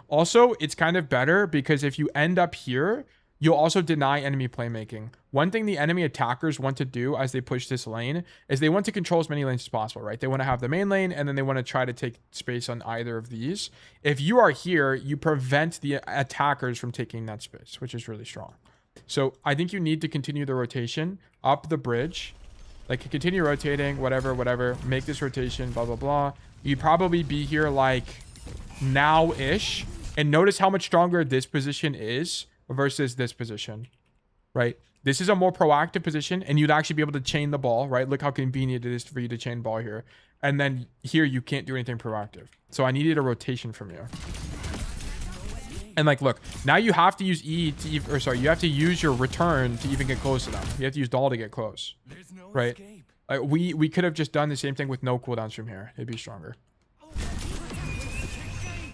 Also, it's kind of better because if you end up here, you'll also deny enemy playmaking. One thing the enemy attackers want to do as they push this lane is they want to control as many lanes as possible, right? They want to have the main lane and then they want to try to take space on either of these. If you are here, you prevent the attackers from taking that space, which is really strong. So I think you need to continue the rotation up the bridge. Like, continue rotating, whatever. Make this rotation, blah, blah, blah. You'd probably be here like now-ish. And notice how much stronger this position is versus this position, right? This is a more proactive position and you'd actually be able to chain the ball, right? Look how convenient it is for you to chain ball here. And then here you can't do anything proactive. So I needed a rotation from you. And like, look, now you have to use E to or sorry, you have to use your return to even get close to them. You have to use doll to get close, right? We could have just done the same thing with no cooldowns from here. It'd be stronger.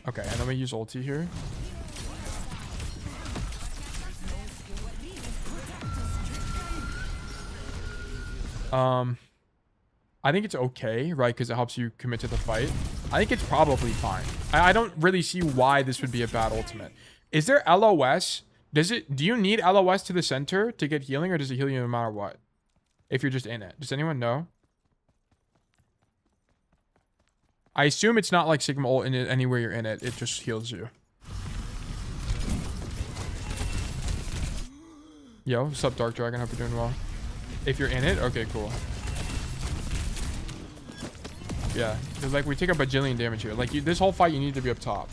Okay, and then we use ulti here. I think it's okay, right? Because it helps you commit to the fight. I think it's probably fine. I don't really see why this would be a bad ultimate. Is there LOS? Do you need LOS to the center to get healing, or does it heal you no matter what? If you're just in it. Does anyone know? I assume it's not like Sigma ult in it anywhere you're in it. It just heals you. Yo, what's up, Dark Dragon? Hope you're doing well. If you're in it, okay, cool. Yeah, because like we take a bajillion damage here. Like this whole fight, you need to be up top.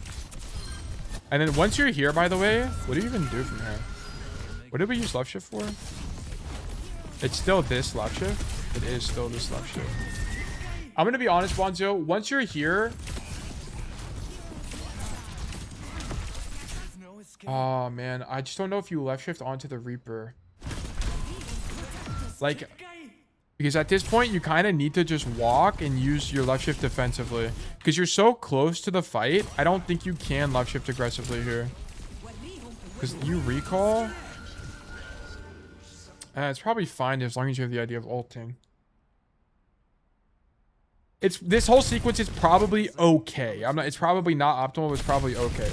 And then once you're here, by the way, what do you even do from here? What did we use left shift for? It's still this left shift. It is still this left shift. I'm gonna be honest, Bonzo. Once you're here, oh man, I just don't know if you left shift onto the Reaper. Like, because at this point you kind of need to just walk and use your left shift defensively, because you're so close to the fight. I don't think you can left shift aggressively here, because you recall. It's probably fine as long as you have the idea of ulting. This whole sequence is probably okay. It's probably not optimal, but it's probably okay.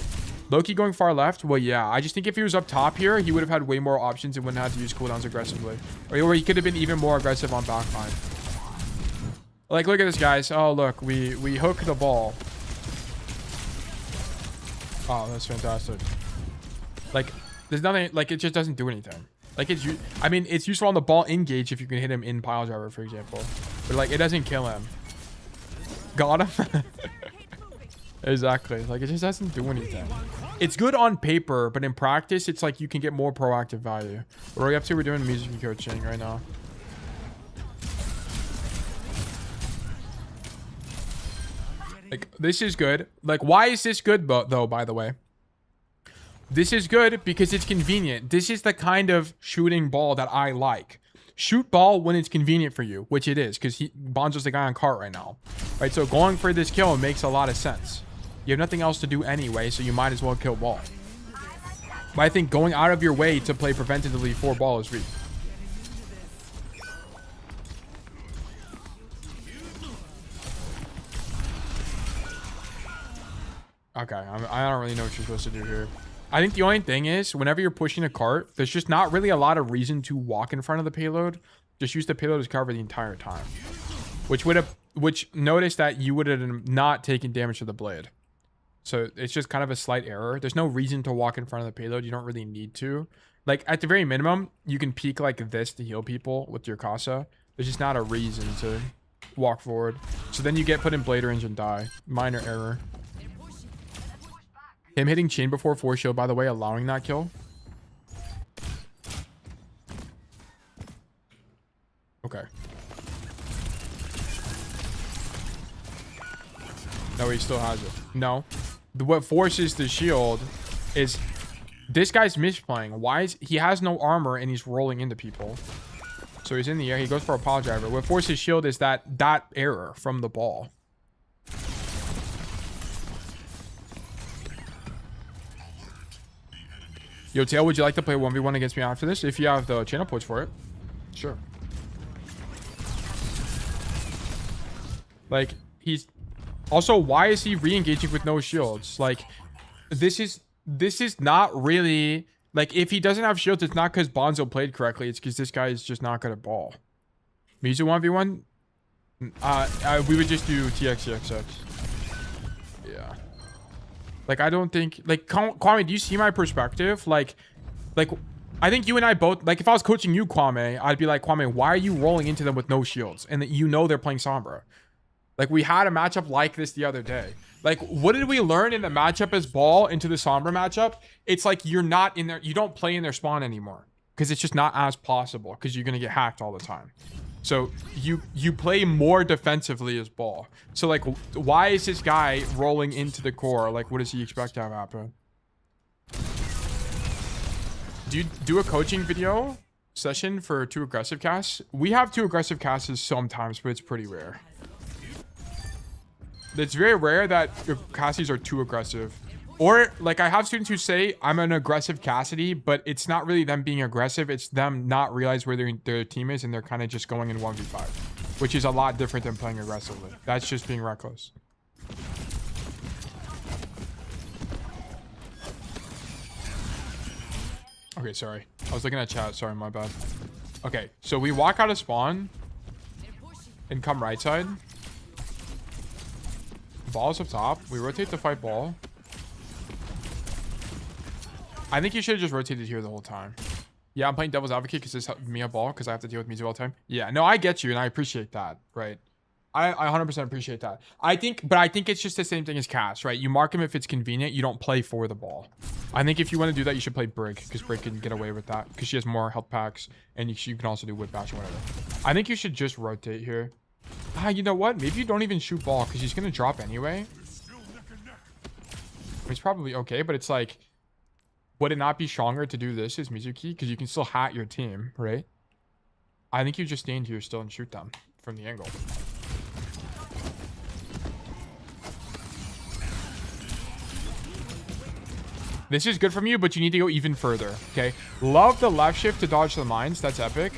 Loki going far left? Well, yeah. I just think if he was up top here, he would have had way more options and wouldn't have to use cooldowns aggressively. Or he could have been even more aggressive on backline. Like, look at this, guys. Oh, look. We hook the ball. Oh, that's fantastic. Like, there's nothing... Like, it just doesn't do anything. Like, it's useful on the ball engage if you can hit him in pile driver, for example. But, like, it doesn't kill him. Got him? Exactly. Like, it just doesn't do anything. It's good on paper, but in practice, it's like you can get more proactive value. What are we up to? We're doing Mizuki coaching right now. Like, this is good. Like, why is this good, though, by the way? This is good because it's convenient. This is the kind of shooting ball that I like. Shoot ball when it's convenient for you, which it is, because Bonzo's the guy on cart right now. Right, so going for this kill makes a lot of sense. You have nothing else to do anyway, so you might as well kill ball. But I think going out of your way to play preventatively for ball is weak. Okay, I don't really know what you're supposed to do here. I think the only thing is, whenever you're pushing a cart, there's just not really a lot of reason to walk in front of the payload. Just use the payload as cover the entire time. Which notice that you would have not taken damage to the blade. So it's just kind of a slight error. There's no reason to walk in front of the payload. You don't really need to. Like, at the very minimum, you can peek like this to heal people with your Casa. There's just not a reason to walk forward. So then you get put in blade range and die. Minor error. Him hitting chain before force shield, by the way, allowing that kill. Okay. No, he still has it. No. What forces the shield is this guy's misplaying. Why is he has no armor and he's rolling into people. So he's in the air. He goes for a pile driver. What forces shield is that error from the ball. Yo, Tail, would you like to play 1v1 against me after this? If you have the channel points for it. Sure. Like, he's... Also, why is he re-engaging with no shields? Like, this is not really... Like, if he doesn't have shields, it's not because Bonzo played correctly. It's because this guy is just not good at ball. Mizu 1v1? We would just do TXXX. Yeah. Like, I don't think... Like, Kwame, do you see my perspective? Like, I think you and I both... Like, if I was coaching you, Kwame, I'd be like, Kwame, why are you rolling into them with no shields? And that you know they're playing Sombra. Like, we had a matchup like this the other day. Like, what did we learn in the matchup as ball into the Sombra matchup? It's like you're not in there... You don't play in their spawn anymore. Because it's just not as possible. Because you're going to get hacked all the time. So you play more defensively as ball. So like, why is this guy rolling into the core? Like, what does he expect to have happen? Do you do a coaching video session for 2 aggressive casts? We have 2 aggressive casts sometimes, but it's pretty rare. It's very rare that your Cassidies are too aggressive. Or, like, I have students who say, I'm an aggressive Cassidy, but it's not really them being aggressive. It's them not realize where their team is, and they're kind of just going in 1v5. Which is a lot different than playing aggressively. That's just being reckless. Okay, sorry. I was looking at chat. Sorry, my bad. Okay, so we walk out of spawn and come right side. Ball's up top. We rotate to fight ball. I think you should have just rotated here the whole time. Yeah, I'm playing devil's advocate because it's me a ball because I have to deal with Mizuki all the time. Yeah, no, I get you and I appreciate that, right? I 100% appreciate that. I think it's just the same thing as Cass, right? You mark him if it's convenient. You don't play for the ball. I think if you want to do that, you should play Brig because Brig can get away with that because she has more health packs and you can also do whip bash or whatever. I think you should just rotate here. You know what? Maybe you don't even shoot ball because he's going to drop anyway. It's probably okay, but it's like, would it not be stronger to do this as Mizuki? Because you can still hat your team, right? I think you just stand here still and shoot them from the angle. This is good from you, but you need to go even further, okay? Love the left shift to dodge the mines. That's epic.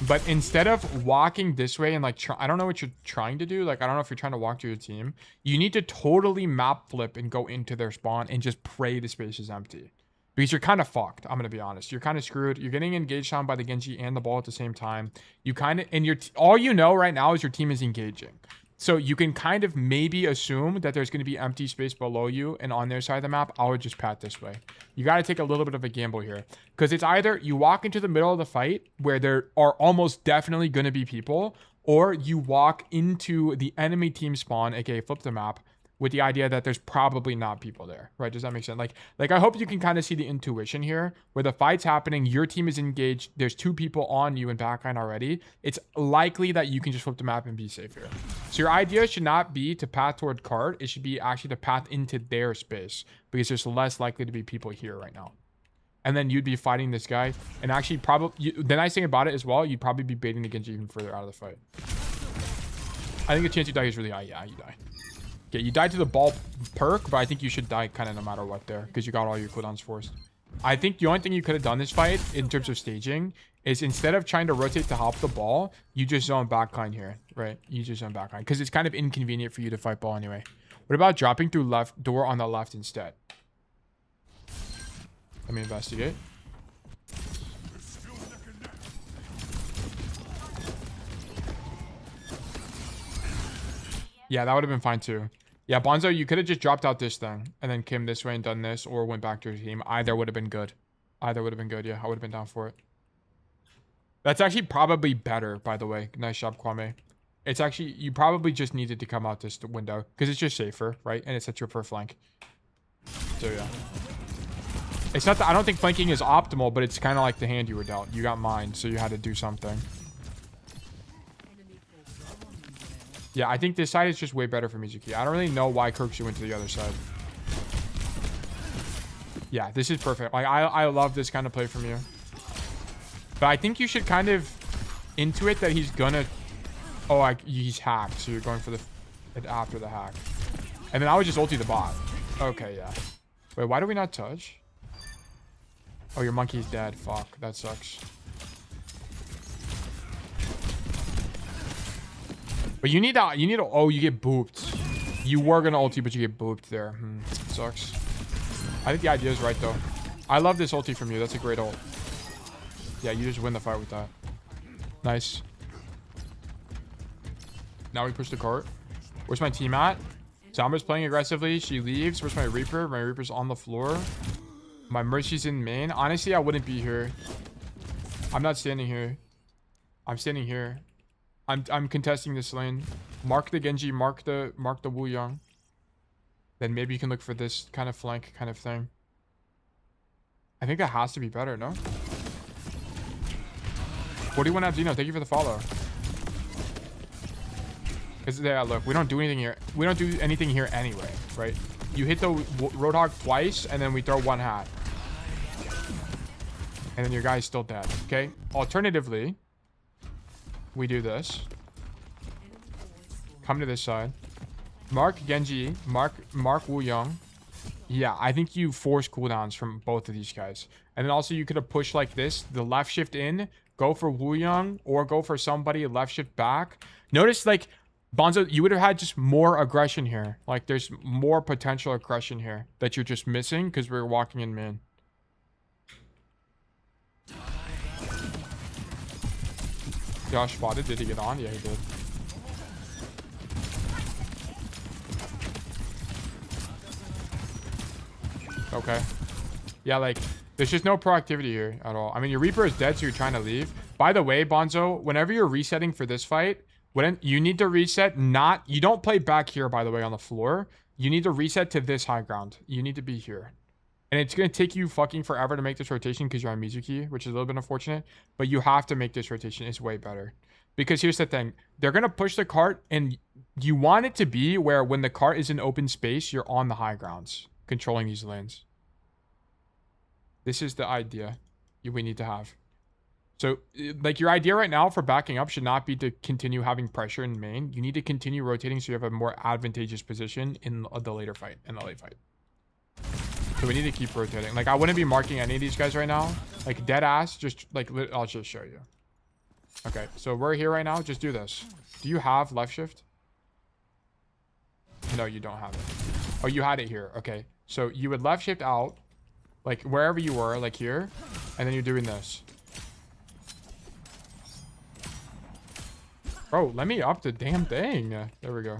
But instead of walking this way and like, I don't know what you're trying to do. Like, I don't know if you're trying to walk to your team. You need to totally map flip and go into their spawn and just pray the space is empty. Because you're kind of fucked, I'm going to be honest. You're kind of screwed. You're getting engaged on by the Genji and the ball at the same time. You kind of, and all you know right now is your team is engaging. So you can kind of maybe assume that there's going to be empty space below you and on their side of the map. I would just pat this way. You got to take a little bit of a gamble here. Because it's either you walk into the middle of the fight where there are almost definitely going to be people, or you walk into the enemy team spawn, aka flip the map, with the idea that there's probably not people there, right? Does that make sense? Like I hope you can kind of see the intuition here where the fight's happening, your team is engaged, there's 2 people on you in backline already. It's likely that you can just flip the map and be safe here. So your idea should not be to path toward cart. It should be actually to path into their space because there's less likely to be people here right now. And then you'd be fighting this guy and actually probably, the nice thing about it as well, you'd probably be baiting the Genji even further out of the fight. I think the chance you die is really high. Yeah, you die. Okay, you died to the ball perk, but I think you should die kind of no matter what there because you got all your cooldowns forced. I think the only thing you could have done this fight in terms of staging is instead of trying to rotate to hop the ball, you just zone backline here, right? You just zone backline because it's kind of inconvenient for you to fight ball anyway. What about dropping through left door on the left instead? Let me investigate. Yeah, that would have been fine too. Yeah, Bonzo, you could have just dropped out this thing and then came this way and done this or went back to your team. Either would have been good. Either would have been good. Yeah, I would have been down for it. That's actually probably better, by the way. Nice job, Kwame. It's actually, you probably just needed to come out this window because it's just safer, right? And it sets you up for a flank. So, yeah. It's not that I don't think flanking is optimal, but it's kind of like the hand you were dealt. You got mine, so you had to do something. Yeah, I think this side is just way better for Mizuki. I don't really know why Kirkshu went to the other side. Yeah, this is perfect. Like, I love this kind of play from you. But I think you should kind of intuit that he's gonna... Oh, he's hacked, so you're going for the... after the hack. And then I would just ulti the bot. Okay, yeah. Wait, why do we not touch? Oh, your monkey's dead. Fuck, that sucks. But you need to, oh, you get booped. You were gonna ulti, but you get booped there. Sucks. I think the idea is right, though. I love this ulti from you. That's a great ult. Yeah, you just win the fight with that. Nice. Now we push the cart. Where's my team at? Zambra's playing aggressively. She leaves. Where's my Reaper? My Reaper's on the floor. My Mercy's in main. Honestly, I wouldn't be here. I'm not standing here. I'm standing here. I'm contesting this lane. Mark the Genji, mark the Wu Yang. Then maybe you can look for this kind of flank kind of thing. I think that has to be better, no? 41 Abdino, thank you for the follow. Because yeah, look, we don't do anything here. We don't do anything here anyway, right? You hit the Roadhog twice, and then we throw one hat. And then your guy's still dead. Okay. Alternatively, we do this. Come to this side. Mark Genji. Mark Wu Young. Yeah, I think you force cooldowns from both of these guys. And then also you could have pushed like this. The left shift in. Go for Wu Young. Or go for somebody. Left shift back. Notice like, Bonzo, you would have had just more aggression here. Like there's more potential aggression here that you're just missing because we're walking in main. Josh spotted. Did he get on? Yeah, he did. Okay. Yeah, like, there's just no proactivity here at all. I mean, your Reaper is dead, so you're trying to leave. By the way, Bonzo, whenever you're resetting for this fight, when you need to reset, you don't play back here, by the way, on the floor. You need to reset to this high ground. You need to be here. And it's going to take you fucking forever to make this rotation because you're on Mizuki, which is a little bit unfortunate. But you have to make this rotation. It's way better. Because here's the thing. They're going to push the cart, and you want it to be where when the cart is in open space, you're on the high grounds, controlling these lanes. This is the idea we need to have. So, like, your idea right now for backing up should not be to continue having pressure in main. You need to continue rotating so you have a more advantageous position in the later fight, in the late fight. So we need to keep rotating. Like, I wouldn't be marking any of these guys right now. Like, dead ass, just, like, I'll just show you. Okay, so we're here right now. Just do this. Do you have left shift? No, you don't have it. Oh, you had it here. Okay, so you would left shift out, like, wherever you were, like here, and then you're doing this. Bro, let me up the damn thing. There we go.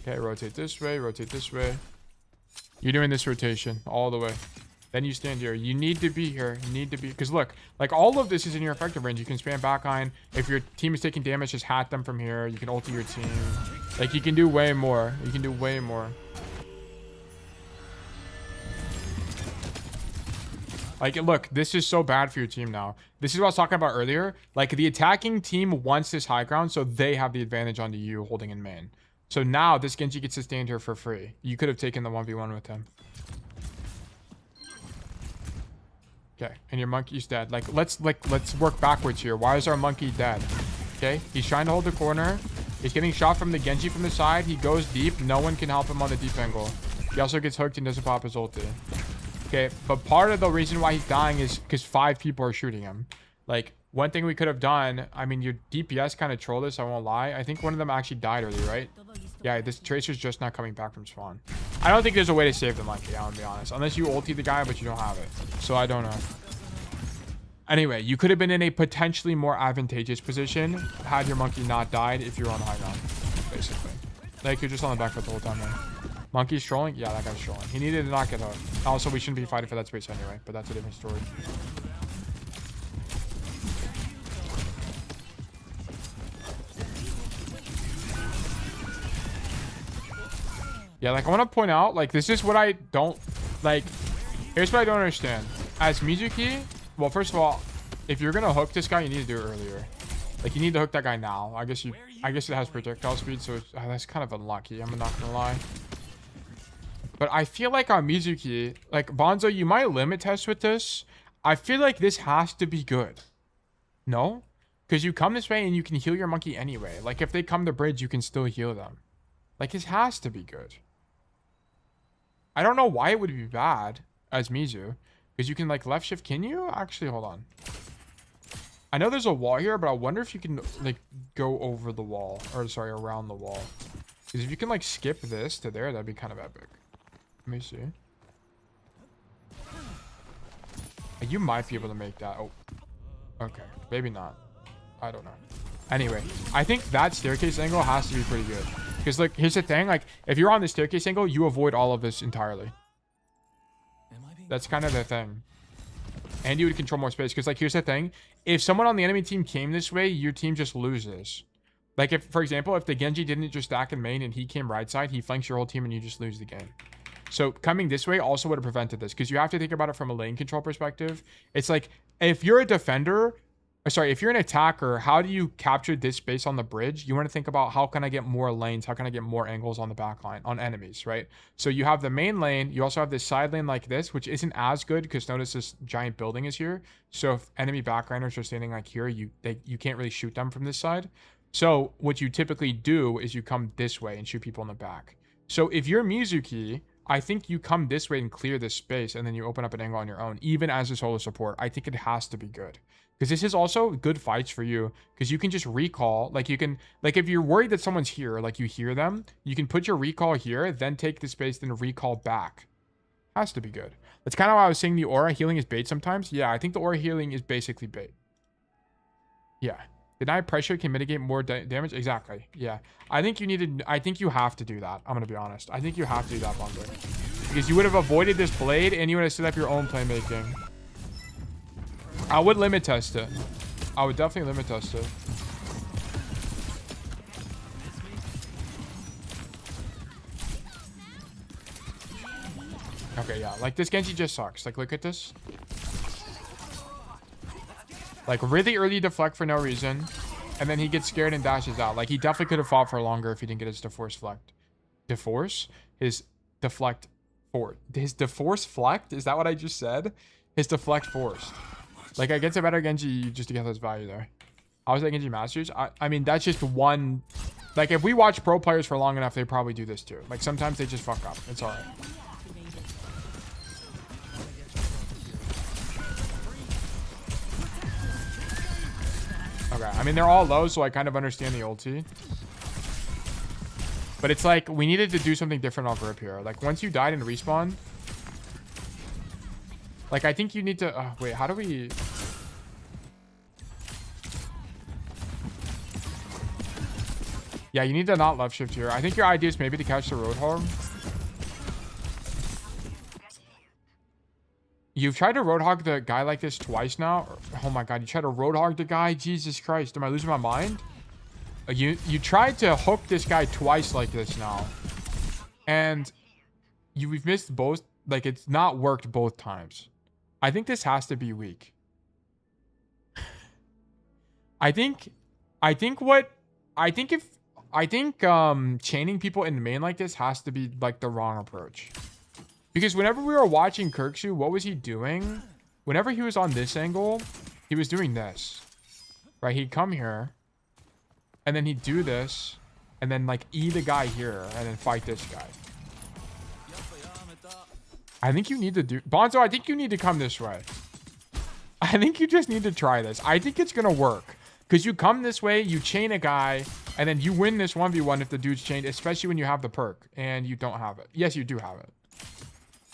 Okay, rotate this way, rotate this way. You're doing this rotation all the way. Then you stand here. You need to be here. You need to be... Because look, like all of this is in your effective range. You can spam backline. If your team is taking damage, just hat them from here. You can ulti your team. Like, you can do way more. You can do way more. Like, look, this is so bad for your team now. This is what I was talking about earlier. Like, the attacking team wants this high ground, so they have the advantage onto you holding in main. So now this Genji gets to stand here for free. You could have taken the 1v1 with him. Okay, and your monkey's dead. Let's work backwards here. Why is our monkey dead? Okay, he's trying to hold the corner. He's getting shot from the Genji from the side. He goes deep. No one can help him on the deep angle. He also gets hooked and doesn't pop his ulti. Okay, but part of the reason why he's dying is because 5 people are shooting him. Like, one thing we could have done, I mean, your DPS kind of trolled this, I won't lie. I think one of them actually died early, right? Yeah, this Tracer's just not coming back from spawn. I don't think there's a way to save the monkey, I'm gonna be honest. Unless you ulti the guy, but you don't have it. So I don't know. Anyway, you could have been in a potentially more advantageous position had your monkey not died if you're on the high ground, basically. Like, you're just on the back foot the whole time, man. Monkey's trolling? Yeah, that guy's trolling. He needed to not get hooked. Also, we shouldn't be fighting for that space anyway, but that's a different story. Yeah, like, I want to point out, like, this is what I don't, like, here's what I don't understand. As Mizuki, well, first of all, if you're going to hook this guy, you need to do it earlier. Like, you need to hook that guy now. I guess it has projectile speed, so that's kind of unlucky. I'm not going to lie. But I feel like on Mizuki, like, Bonzo, you might limit test with this. I feel like this has to be good. No? Because you come this way and you can heal your monkey anyway. Like, if they come to bridge, you can still heal them. Like, this has to be good. I don't know why it would be bad as Mizu. Because you can, like, left shift. Can you? Actually, hold on. I know there's a wall here, but I wonder if you can, like, go over the wall. Or, sorry, around the wall. Because if you can, like, skip this to there, that'd be kind of epic. Let me see. You might be able to make that. Oh. Okay. Maybe not. I don't know. Anyway, I think that staircase angle has to be pretty good. Because, like, here's the thing. Like, if you're on the staircase angle, you avoid all of this entirely. That's kind of the thing. And you would control more space. Because, like, here's the thing. If someone on the enemy team came this way, your team just loses. Like, if, for example, if the Genji didn't just stack in main and he came right side, he flanks your whole team and you just lose the game. So coming this way also would have prevented this. Because you have to think about it from a lane control perspective. It's like, if you're a defender, Sorry, if you're an attacker, how do you capture this space on the bridge? You want to think about how can I get more lanes? How can I get more angles on the back line on enemies, right? So you have the main lane. You also have this side lane like this, which isn't as good because notice this giant building is here. So if enemy backliners are standing like here, you can't really shoot them from this side. So what you typically do is you come this way and shoot people in the back. So if you're Mizuki, I think you come this way and clear this space, and then you open up an angle on your own, even as a solo support. I think it has to be good. Because this is also good fights for you, because you can just recall, like you can, like if you're worried that someone's here, like you hear them, you can put your recall here, then take the space, then recall back. Has to be good. That's kind of why I was saying the aura healing is bait sometimes. Yeah, I think the aura healing is basically bait. Yeah. Deny pressure can mitigate more damage. Exactly. Yeah. I think you have to do that. I'm going to be honest. I think you have to do that, Bonzo. Because you would have avoided this blade, and you would have set up your own playmaking. I would limit test it. I would definitely limit test it. Okay, yeah. Like, this Genji just sucks. Like, look at this. Like, really early deflect for no reason. And then he gets scared and dashes out. Like, he definitely could have fought for longer if he didn't get his deforce flect. Deforce? His deflect for. His deforce flect? Is that what I just said? His deflect forced. Like, I get a better Genji just to get this value there. How was that Genji Masters? I mean, that's just one... Like, if we watch pro players for long enough, they probably do this too. Like, sometimes they just fuck up. It's alright. Okay, I mean, they're all low, so I kind of understand the ulti. But it's like, we needed to do something different on grip here. Like, once you died and respawn... Like, I think you need to... wait, how do we... Yeah, you need to not left shift here. I think your idea is maybe to catch the Roadhog. You've tried to Roadhog the guy like this twice now. Oh my god, you tried to Roadhog the guy? Jesus Christ, am I losing my mind? You tried to hook this guy twice like this now. And we've missed both. Like, it's not worked both times. I think this has to be weak. I think chaining people in the main like this has to be like the wrong approach. Because whenever we were watching Kirkshu, what was he doing? Whenever he was on this angle, he was doing this. Right? He'd come here. And then he'd do this. And then like E the guy here. And then fight this guy. I think you need to do... Bonzo, I think you need to come this way. I think you just need to try this. I think it's going to work. Because you come this way, you chain a guy, and then you win this 1v1 if the dude's chained, especially when you have the perk. And you don't have it. Yes, you do have it.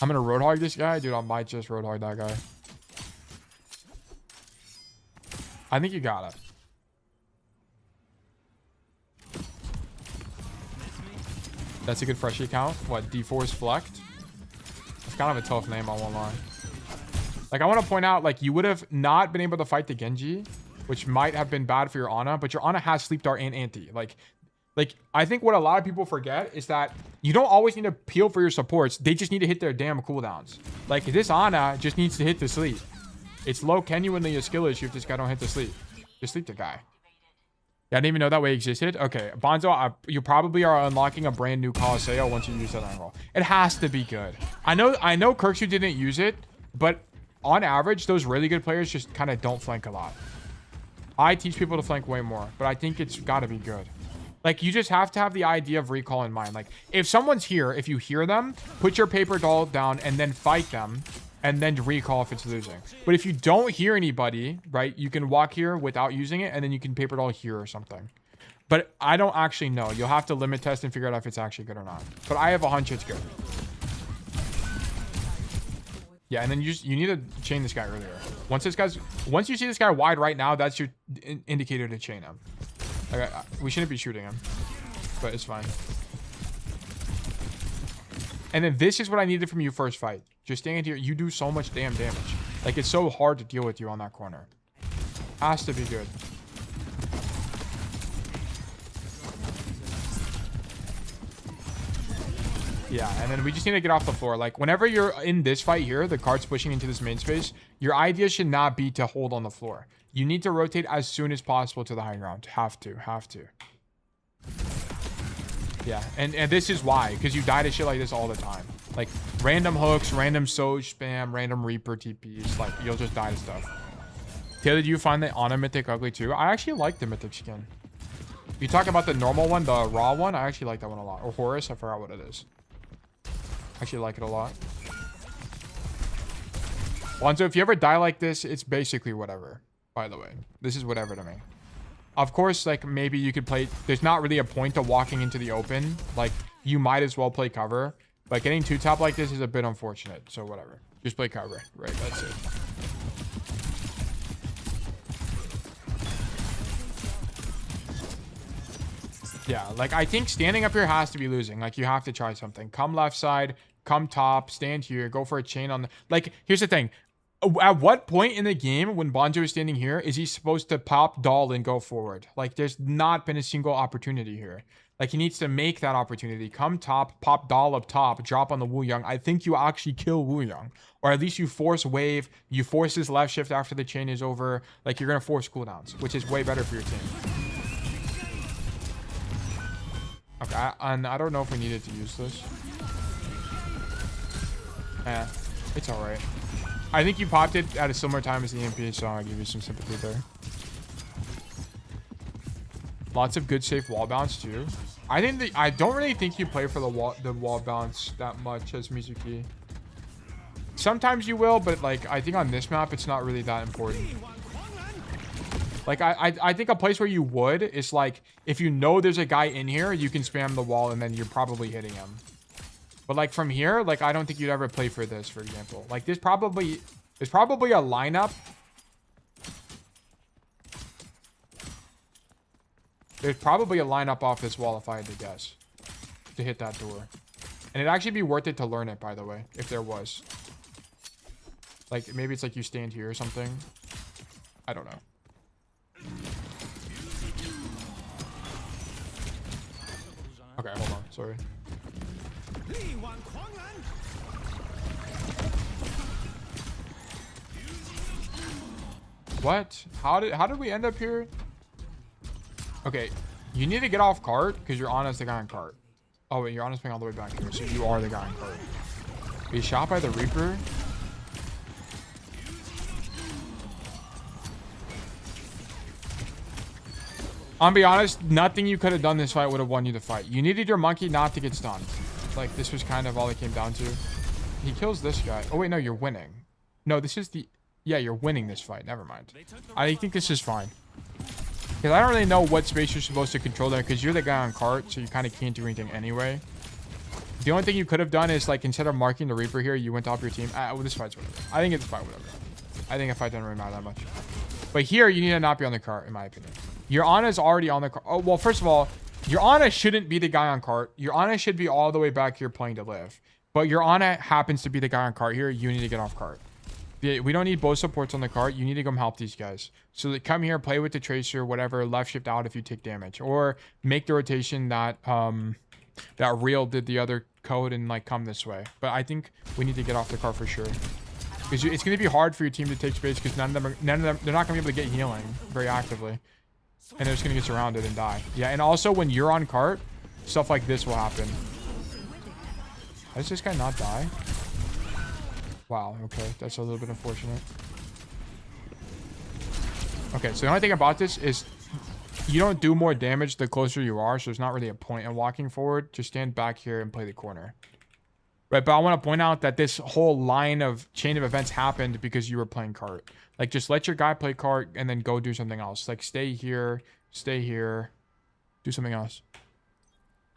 I'm going to Roadhog this guy. Dude, I might just Roadhog that guy. I think you got it. That's a good freshie account. What, D4's Flect? It's kind of a tough name, I won't lie. Like, I want to point out, like, you would have not been able to fight the Genji, which might have been bad for your Ana, but your Ana has Sleep Dart and Anti. Like, I think what a lot of people forget is that you don't always need to peel for your supports. They just need to hit their damn cooldowns. Like, this Ana just needs to hit the sleep. It's low genuinely a skill issue if this guy don't hit the sleep. Just sleep the guy. Yeah, I didn't even know that way existed. Okay, Bonzo, you probably are unlocking a brand new Colosseo once you use that angle. It has to be good. I know Kirkshu didn't use it, but on average, those really good players just kind of don't flank a lot. I teach people to flank way more, but I think it's got to be good. Like, you just have to have the idea of recall in mind. Like, if someone's here, if you hear them, put your paper doll down and then fight them. And then recall if it's losing. But if you don't hear anybody, right, you can walk here without using it, and then you can paper doll here or something. But I don't actually know. You'll have to limit test and figure out if it's actually good or not. But I have a hunch it's good. Yeah, and then you need to chain this guy earlier. Once you see this guy wide right now, that's your indicator to chain him. Okay, we shouldn't be shooting him, but it's fine. And then this is what I needed from you first fight. Just stand here. You do so much damn damage. Like, it's so hard to deal with you on that corner. Has to be good. Yeah, and then we just need to get off the floor. Like, whenever you're in this fight here, the card's pushing into this main space, your idea should not be to hold on the floor. You need to rotate as soon as possible to the high ground. Have to. Yeah, and this is why, because you die to shit like this all the time. Like, random hooks, random Soj spam, random Reaper TPs. Like, you'll just die to stuff. Taylor, do you find the Ana Mythic ugly too? I actually like the Mythic skin. You talk about the normal one, the raw one, I actually like that one a lot. Or Horus, I forgot what it is. I actually like it a lot. Lonzo, if you ever die like this, it's basically whatever, by the way. This is whatever to me. Of course, like, maybe you could play... There's not really a point to walking into the open. Like, you might as well play cover. But getting two-top like this is a bit unfortunate. So, whatever. Just play cover. Right, that's it. Yeah, like, I think standing up here has to be losing. Like, you have to try something. Come left side, come top, stand here, go for a chain on the... Like, here's the thing. At what point in the game, when Bonjo is standing here, is he supposed to pop doll and go forward? Like, there's not been a single opportunity here. Like, he needs to make that opportunity. Come top, pop doll up top, drop on the Wu Young. I think you actually kill Wu Young. Or at least you force wave, you force his left shift after the chain is over. Like, you're going to force cooldowns, which is way better for your team. Okay, and I don't know if we needed to use this. Yeah, it's alright. I think you popped it at a similar time as the EMP, so I'll give you some sympathy there. Lots of good safe wall bounce too. I don't really think you play for the wall bounce that much as Mizuki. Sometimes you will, but like I think on this map it's not really that important. Like, I think a place where you would is, like, if you know there's a guy in here, you can spam the wall and then you're probably hitting him. But, like, from here, like, I don't think you'd ever play for this, for example. Like, there's probably a lineup. There's probably a lineup off this wall, if I had to guess, to hit that door. And it'd actually be worth it to learn it, by the way, if there was. Like, maybe it's like you stand here or something. I don't know. Okay, hold on. Sorry. What? How did we end up here? Okay, you need to get off cart because you're honest the guy on cart. Oh wait, you're honest being all the way back here, so you are the guy on cart. Be shot by the Reaper. I'll be honest, nothing you could have done this fight would have won you the fight. You needed your monkey not to get stunned. Like, this was kind of all it came down to. He kills this guy. Oh, wait, no, you're winning. No, this is the... Yeah, you're winning this fight. Never mind. I think this is fine. Because I don't really know what space you're supposed to control there, because you're the guy on cart, so you kind of can't do anything anyway. The only thing you could have done is, like, instead of marking the Reaper here, you went off your team. Well, this fight's whatever. I think it's fine, whatever. I think a fight doesn't really matter that much. But here, you need to not be on the cart, in my opinion. Your Ana's already on the cart. Oh, well, first of all, your Ana shouldn't be the guy on cart. Your Ana should be all the way back here playing to live. But your Ana happens to be the guy on cart here. You need to get off cart. We don't need both supports on the cart. You need to come help these guys. So they come here, play with the Tracer, whatever, left shift out if you take damage. Or make the rotation that that Real did the other code and, like, come this way. But I think we need to get off the cart for sure. Because it's going to be hard for your team to take space because none of them, they're not going to be able to get healing very actively. And they're just going to get surrounded and die. Yeah, and also when you're on cart, stuff like this will happen. How does this guy not die? Wow, okay. That's a little bit unfortunate. Okay, so the only thing about this is you don't do more damage the closer you are, so there's not really a point in walking forward. Just stand back here and play the corner. Right, but I want to point out that this whole line of chain of events happened because you were playing cart. Like, just let your guy play cart and then go do something else. Like, stay here, do something else.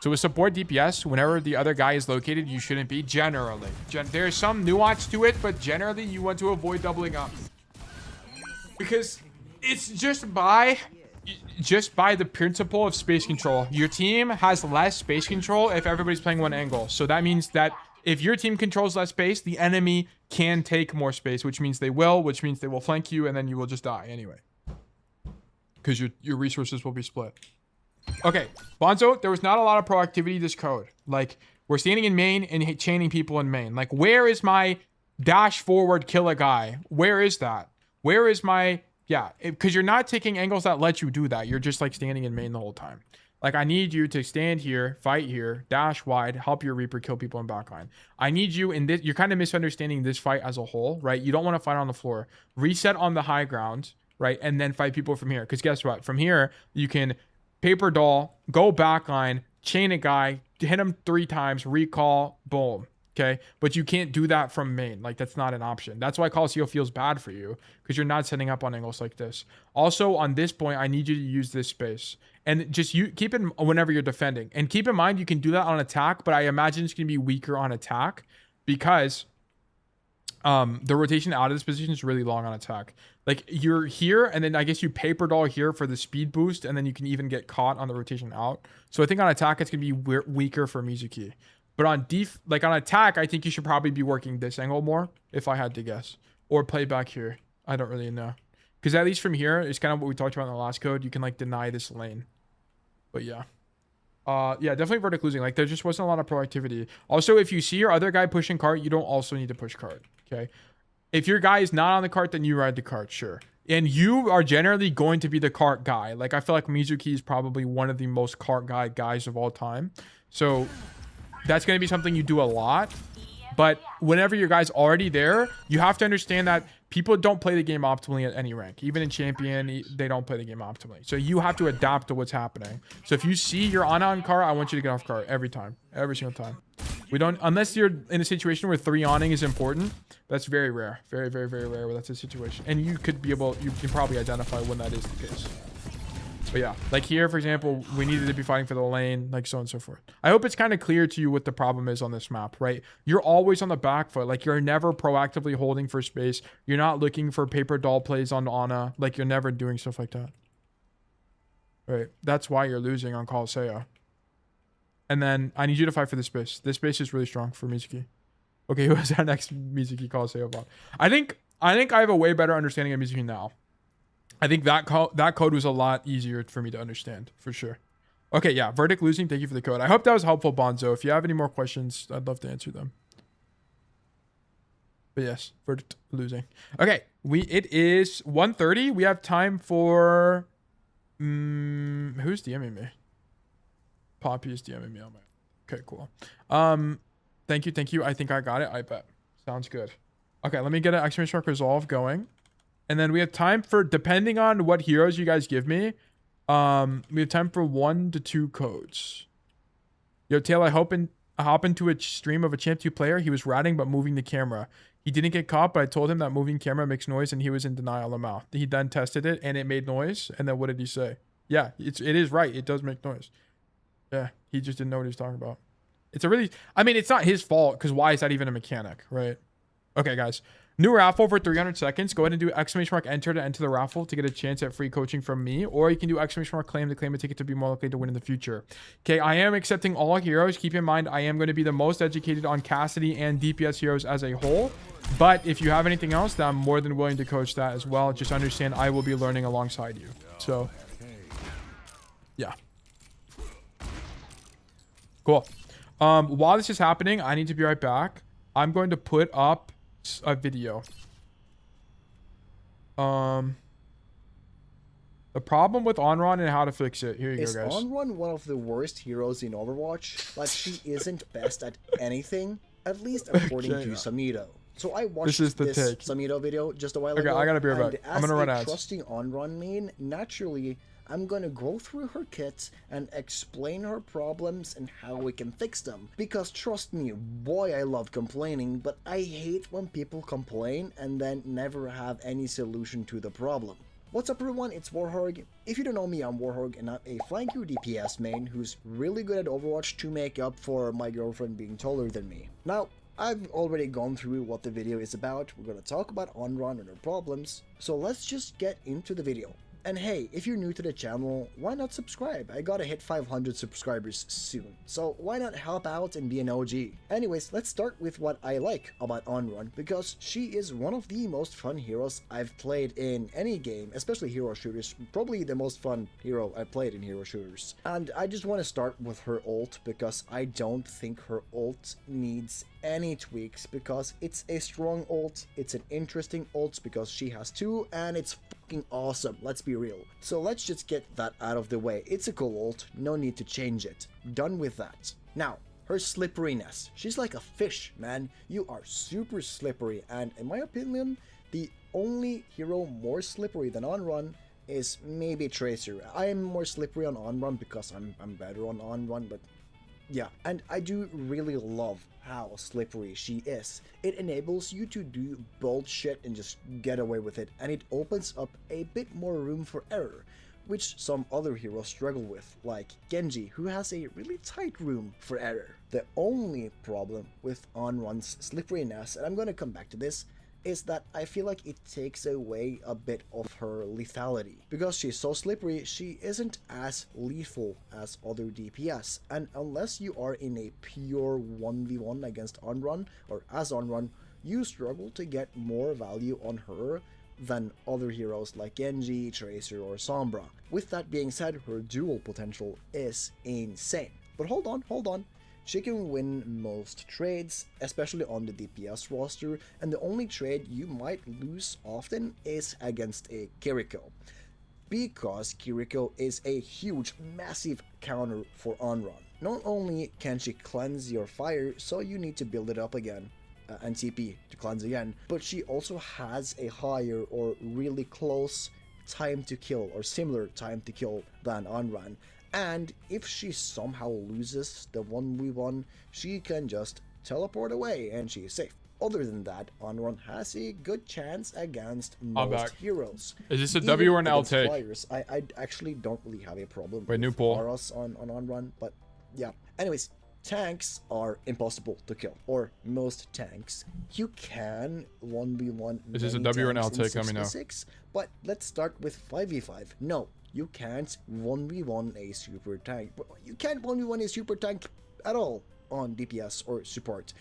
So with support DPS, whenever the other guy is located, you shouldn't be generally. There's some nuance to it, but generally you want to avoid doubling up. Because it's just by the principle of space control. Your team has less space control if everybody's playing one angle. So that means that if your team controls less space, the enemy can take more space, which means they will flank you, and then you will just die anyway. Because your resources will be split. Okay, Bonzo, there was not a lot of proactivity this code. Like, We're standing in main and chaining people in main. Like, where is my dash forward, kill a guy? Where is that? Where is my... Yeah, because you're not taking angles that let you do that. You're just like standing in main the whole time. Like, I need you to stand here, fight here, dash wide, help your Reaper kill people in backline. I need you in this. You're kind of misunderstanding this fight as a whole, right? You don't want to fight on the floor. Reset on the high ground, right? And then fight people from here. Because guess what? From here, you can paper doll, go backline, chain a guy, hit him 3 times, recall, boom. Okay, but you can't do that from main. Like, that's not an option. That's why Colosseo feels bad for you, because you're not setting up on angles like this. Also, on this point, I need you to use this space. And just keep it whenever you're defending. And keep in mind, you can do that on attack, but I imagine it's going to be weaker on attack because the rotation out of this position is really long on attack. Like, you're here, and then I guess you paper doll here for the speed boost, and then you can even get caught on the rotation out. So I think on attack, it's going to be weaker for Mizuki. But on on attack, I think you should probably be working this angle more, if I had to guess. Or play back here. I don't really know. Because at least from here, it's kind of what we talked about in the last code. You can, like, deny this lane. But yeah. Yeah, definitely vertic losing. Like, there just wasn't a lot of proactivity. Also, if you see your other guy pushing cart, you don't also need to push cart. Okay? If your guy is not on the cart, then you ride the cart, sure. And you are generally going to be the cart guy. Like, I feel like Mizuki is probably one of the most cart guys of all time. So... that's going to be something you do a lot. But whenever your guy's already there, you have to understand that people don't play the game optimally at any rank. Even in champion, they don't play the game optimally. So you have to adapt to what's happening. So if you see you're on cart, I want you to get off cart every time. Every single time. We don't, unless you're in a situation where 3-oning is important. That's very rare. Very, very, very rare where that's a situation. And you could be able, you can probably identify when that is the case. But yeah, like here, for example, we needed to be fighting for the lane, like so on and so forth. I hope it's kind of clear to you what the problem is on this map, right? You're always on the back foot. Like, you're never proactively holding for space. You're not looking for paper doll plays on Ana. Like, you're never doing stuff like that. Right? That's why you're losing on Colosseo. And then I need you to fight for this space. This space is really strong for Mizuki. Okay, who is our next Mizuki Colosseo bot? I think I have a way better understanding of Mizuki now. I think that code was a lot easier for me to understand, for sure. Okay, yeah, verdict losing. Thank you for the code. I hope that was helpful, Bonzo. If you have any more questions, I'd love to answer them. But yes, verdict losing. Okay, it is 1:30. We have time for... who's DMing me? Poppy is DMing me on my... Okay, cool. Thank you. I think I got it. I bet. Sounds good. Okay, let me get an exclamation mark resolve going. And then we have time for, depending on what heroes you guys give me, we have time for 1 to 2 codes. Yo, Tail, I hop into a stream of a Champ 2 player. He was ratting but moving the camera. He didn't get caught, but I told him that moving camera makes noise and he was in denial of mouth. He then tested it and it made noise. And then what did he say? Yeah, it is right. It does make noise. Yeah, he just didn't know what he was talking about. It's a really, I mean, it's not his fault because why is that even a mechanic, right? Okay, guys. New raffle for 300 seconds. Go ahead and do exclamation mark enter to enter the raffle to get a chance at free coaching from me. Or you can do exclamation mark claim to claim a ticket to be more likely to win in the future. Okay, I am accepting all heroes. Keep in mind, I am going to be the most educated on Cassidy and DPS heroes as a whole. But if you have anything else, then I'm more than willing to coach that as well. Just understand I will be learning alongside you. So, yeah. Cool. While this is happening, I need to be right back. I'm going to put up a video. The problem with Onron and how to fix it. Here you go, guys. Is Onron one of the worst heroes in Overwatch? Like, she isn't best at anything, at least according to Samito. So I watched this Samito video just a while ago. Okay, I gotta be right back. I'm gonna run ads. Trusting Onron main, naturally, I'm gonna go through her kits and explain her problems and how we can fix them. Because trust me, boy, I love complaining, but I hate when people complain and then never have any solution to the problem. What's up everyone, it's Warhorg. If you don't know me, I'm Warhorg and I'm a flanker DPS main who's really good at Overwatch to make up for my girlfriend being taller than me. Now, I've already gone through what the video is about. We're gonna talk about Onron and her problems, so let's just get into the video. And hey, if you're new to the channel, why not subscribe? I gotta hit 500 subscribers soon, so why not help out and be an OG? Anyways, let's start with what I like about Onrun, because she is one of the most fun heroes I've played in any game, especially hero shooters. Probably the most fun hero I've played in hero shooters. And I just want to start with her ult, because I don't think her ult needs any tweaks, because it's a strong ult, it's an interesting ult because she has two, and it's fucking awesome, let's be real. So let's just get that out of the way. It's a cool ult, no need to change it. Done with that. Now, her slipperiness. She's like a fish, man. You are super slippery, and in my opinion, the only hero more slippery than Onrun is maybe Tracer. I am more slippery on Onrun because I'm better on Onrun, but yeah. And I do really love how slippery she is. It enables you to do bold shit and just get away with it, and it opens up a bit more room for error, which some other heroes struggle with, like Genji, who has a really tight room for error. The only problem with Onrun's slipperiness, and I'm gonna come back to this, is that I feel like it takes away a bit of her lethality. Because she's so slippery, she isn't as lethal as other DPS, and unless you are in a pure 1v1 against Onrun, or as Onrun, you struggle to get more value on her than other heroes like Genji, Tracer, or Sombra. With that being said, her duel potential is insane. But hold on. She can win most trades, especially on the DPS roster, and the only trade you might lose often is against a Kiriko, because Kiriko is a huge, massive counter for Onrun. Not only can she cleanse your fire, so you need to build it up again, and TP to cleanse again, but she also has a higher or really close time to kill, or similar time to kill than Onrun. And if she somehow loses the 1v1, she can just teleport away and she is safe. Other than that, Onrun has a good chance against most heroes. Is this a W or an L take? Flyers, I actually don't really have a problem Wait, new with pull. Aras on Onrun, but yeah. Anyways, tanks are impossible to kill, or most tanks. You can 1v1 Is this a many W or an L tanks take? in Let me know. 6v6, but let's start with 5v5. No, you can't 1v1 a super tank. You can't 1v1 a super tank at all on DPS or support.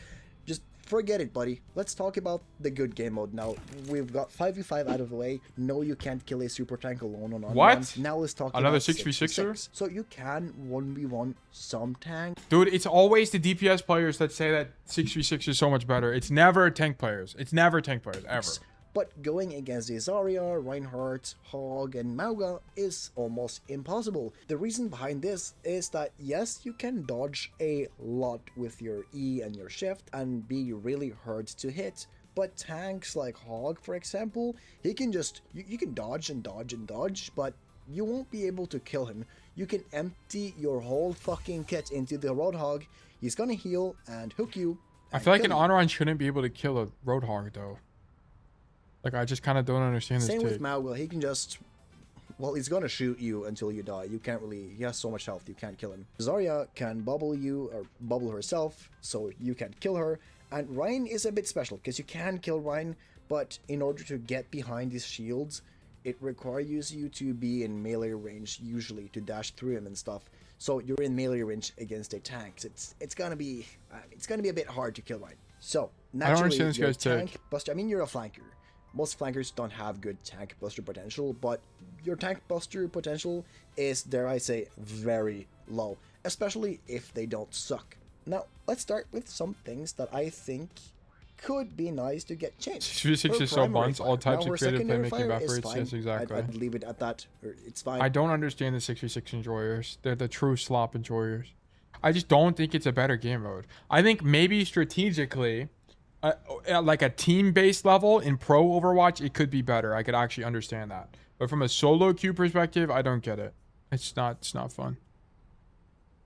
Just forget it, buddy. Let's talk about the good game mode now. We've got 5v5 out of the way. No, you can't kill a super tank alone on What? Now let's talk Another about 6v6er? So you can 1v1 some tank. Dude, it's always the DPS players that say that 6v6 is so much better. It's never tank players. It's never tank players, ever. But going against Zarya, Reinhardt, Hog, and Mauga is almost impossible. The reason behind this is that yes, you can dodge a lot with your E and your shift and be really hard to hit, but tanks like Hog, for example, he can just, you can dodge and dodge and dodge, but you won't be able to kill him. You can empty your whole fucking kit into the Roadhog, he's gonna heal and hook you. I feel like an Onrun shouldn't be able to kill a Roadhog, though. Like, I just kind of don't understand this Same with take. Mauga, he can just, well, he's gonna shoot you until you die. You can't really, he has so much health, you can't kill him. Zarya can bubble you, or bubble herself, so you can't kill her. And Ryan is a bit special, because you can kill Ryan, but in order to get behind his shields, it requires you to be in melee range, usually, to dash through him and stuff. So you're in melee range against a tank. It's gonna be a bit hard to kill Ryan. So, naturally, understand this your guy's tank take. buster, I mean, you're a flanker. Most flankers don't have good tank buster potential, but your tank buster potential is, dare I say, very low, especially if they don't suck. Now, let's start with some things that I think could be nice to get changed. 6v6 is so buns, all types of creative playmaking evaporates. Fine. Yes, exactly. I'd leave it at that. It's fine. I don't understand the 6v6 enjoyers. They're the true slop enjoyers. I just don't think it's a better game mode. I think maybe strategically, like a team-based level in pro Overwatch, it could be better. I could actually understand that. But from a solo queue perspective, I don't get it. It's not fun.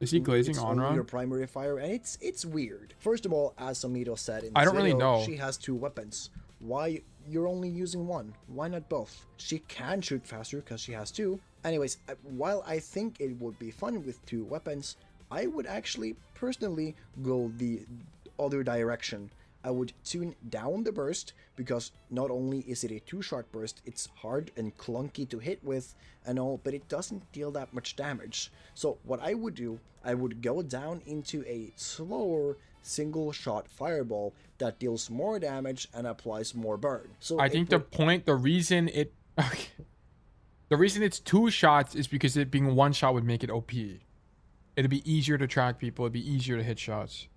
Is he glazing on Your run? primary fire, and it's weird. First of all, as Samito said in I this don't really video, know. she has two weapons. Why you're only using one? Why not both? She can shoot faster because she has two. Anyways, while I think it would be fun with two weapons, I would actually personally go the other direction I would tune down the burst, because not only is it a 2-shot burst, it's hard and clunky to hit with and all, but it doesn't deal that much damage. So what I would do, I would go down into a slower single-shot fireball that deals more damage and applies more burn. So I think the reason it's 2 shots is because it being 1 shot would make it OP. It'd be easier to track people. It'd be easier to hit shots.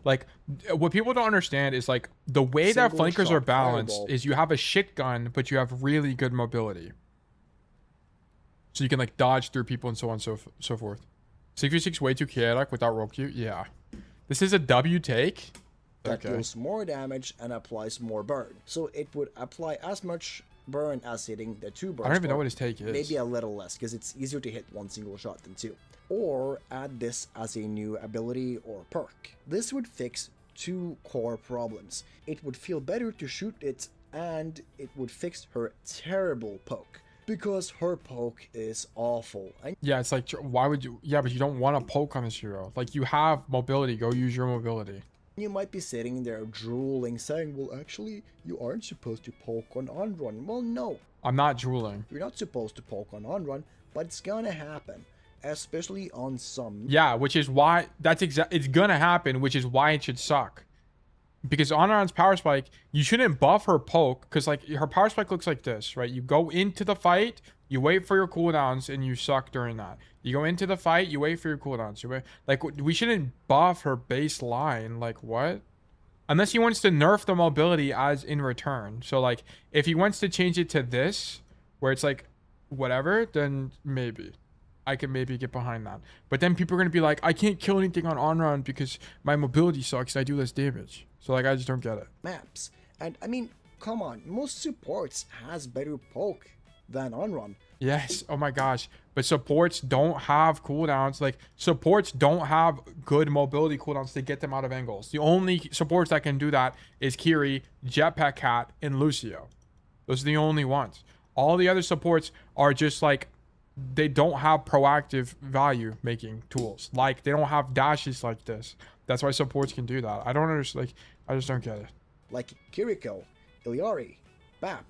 Like, what people don't understand is, like, the way that flankers are balanced is you have a shit gun, but you have really good mobility. So you can, like, dodge through people and so on and so forth. 6v6 way too chaotic without roll queue? Yeah. This is a W take? That deals more damage and applies more burn. So it would apply as much burn as hitting the 2 bursts. I don't even know what his take is. Maybe a little less, because it's easier to hit 1 single shot than 2. Or add this as a new ability or perk. This would fix 2 core problems. It would feel better to shoot it, and it would fix her terrible poke, because her poke is awful. Yeah, it's like, why would you? Yeah, but you don't want to poke on this hero. Like, you have mobility. Go use your mobility. You might be sitting there drooling, saying, well, actually, you aren't supposed to poke on on-run. Well, no. I'm not drooling. You're not supposed to poke on on-run, but it's gonna happen. Especially on some. Yeah, which is why it's gonna happen, which is why it should suck. Because on-run's power spike, you shouldn't buff her poke, because, like, her power spike looks like this, right? You go into the fight, you wait for your cooldowns, and you suck during that. You go into the fight, you wait for your cooldowns. Like, we shouldn't buff her baseline. Like, what? Unless he wants to nerf the mobility as in return. So, like, if he wants to change it to this, where it's like whatever, then maybe I can maybe get behind that. But then people are going to be like, I can't kill anything on on-run because my mobility sucks and I do less damage. So, like, I just don't get it. Maps. And, I mean, come on. Most supports has better poke than on-run. Yes. Oh, my gosh. But supports don't have cooldowns. Like, supports don't have good mobility cooldowns to get them out of angles. The only supports that can do that is Kiri, Jetpack Cat, and Lucio. Those are the only ones. All the other supports are just, like, they don't have proactive value making tools. Like, they don't have dashes like this. That's why supports can do that. I don't understand. Like, I just don't get it. Like Kiriko, Iliari, Bap.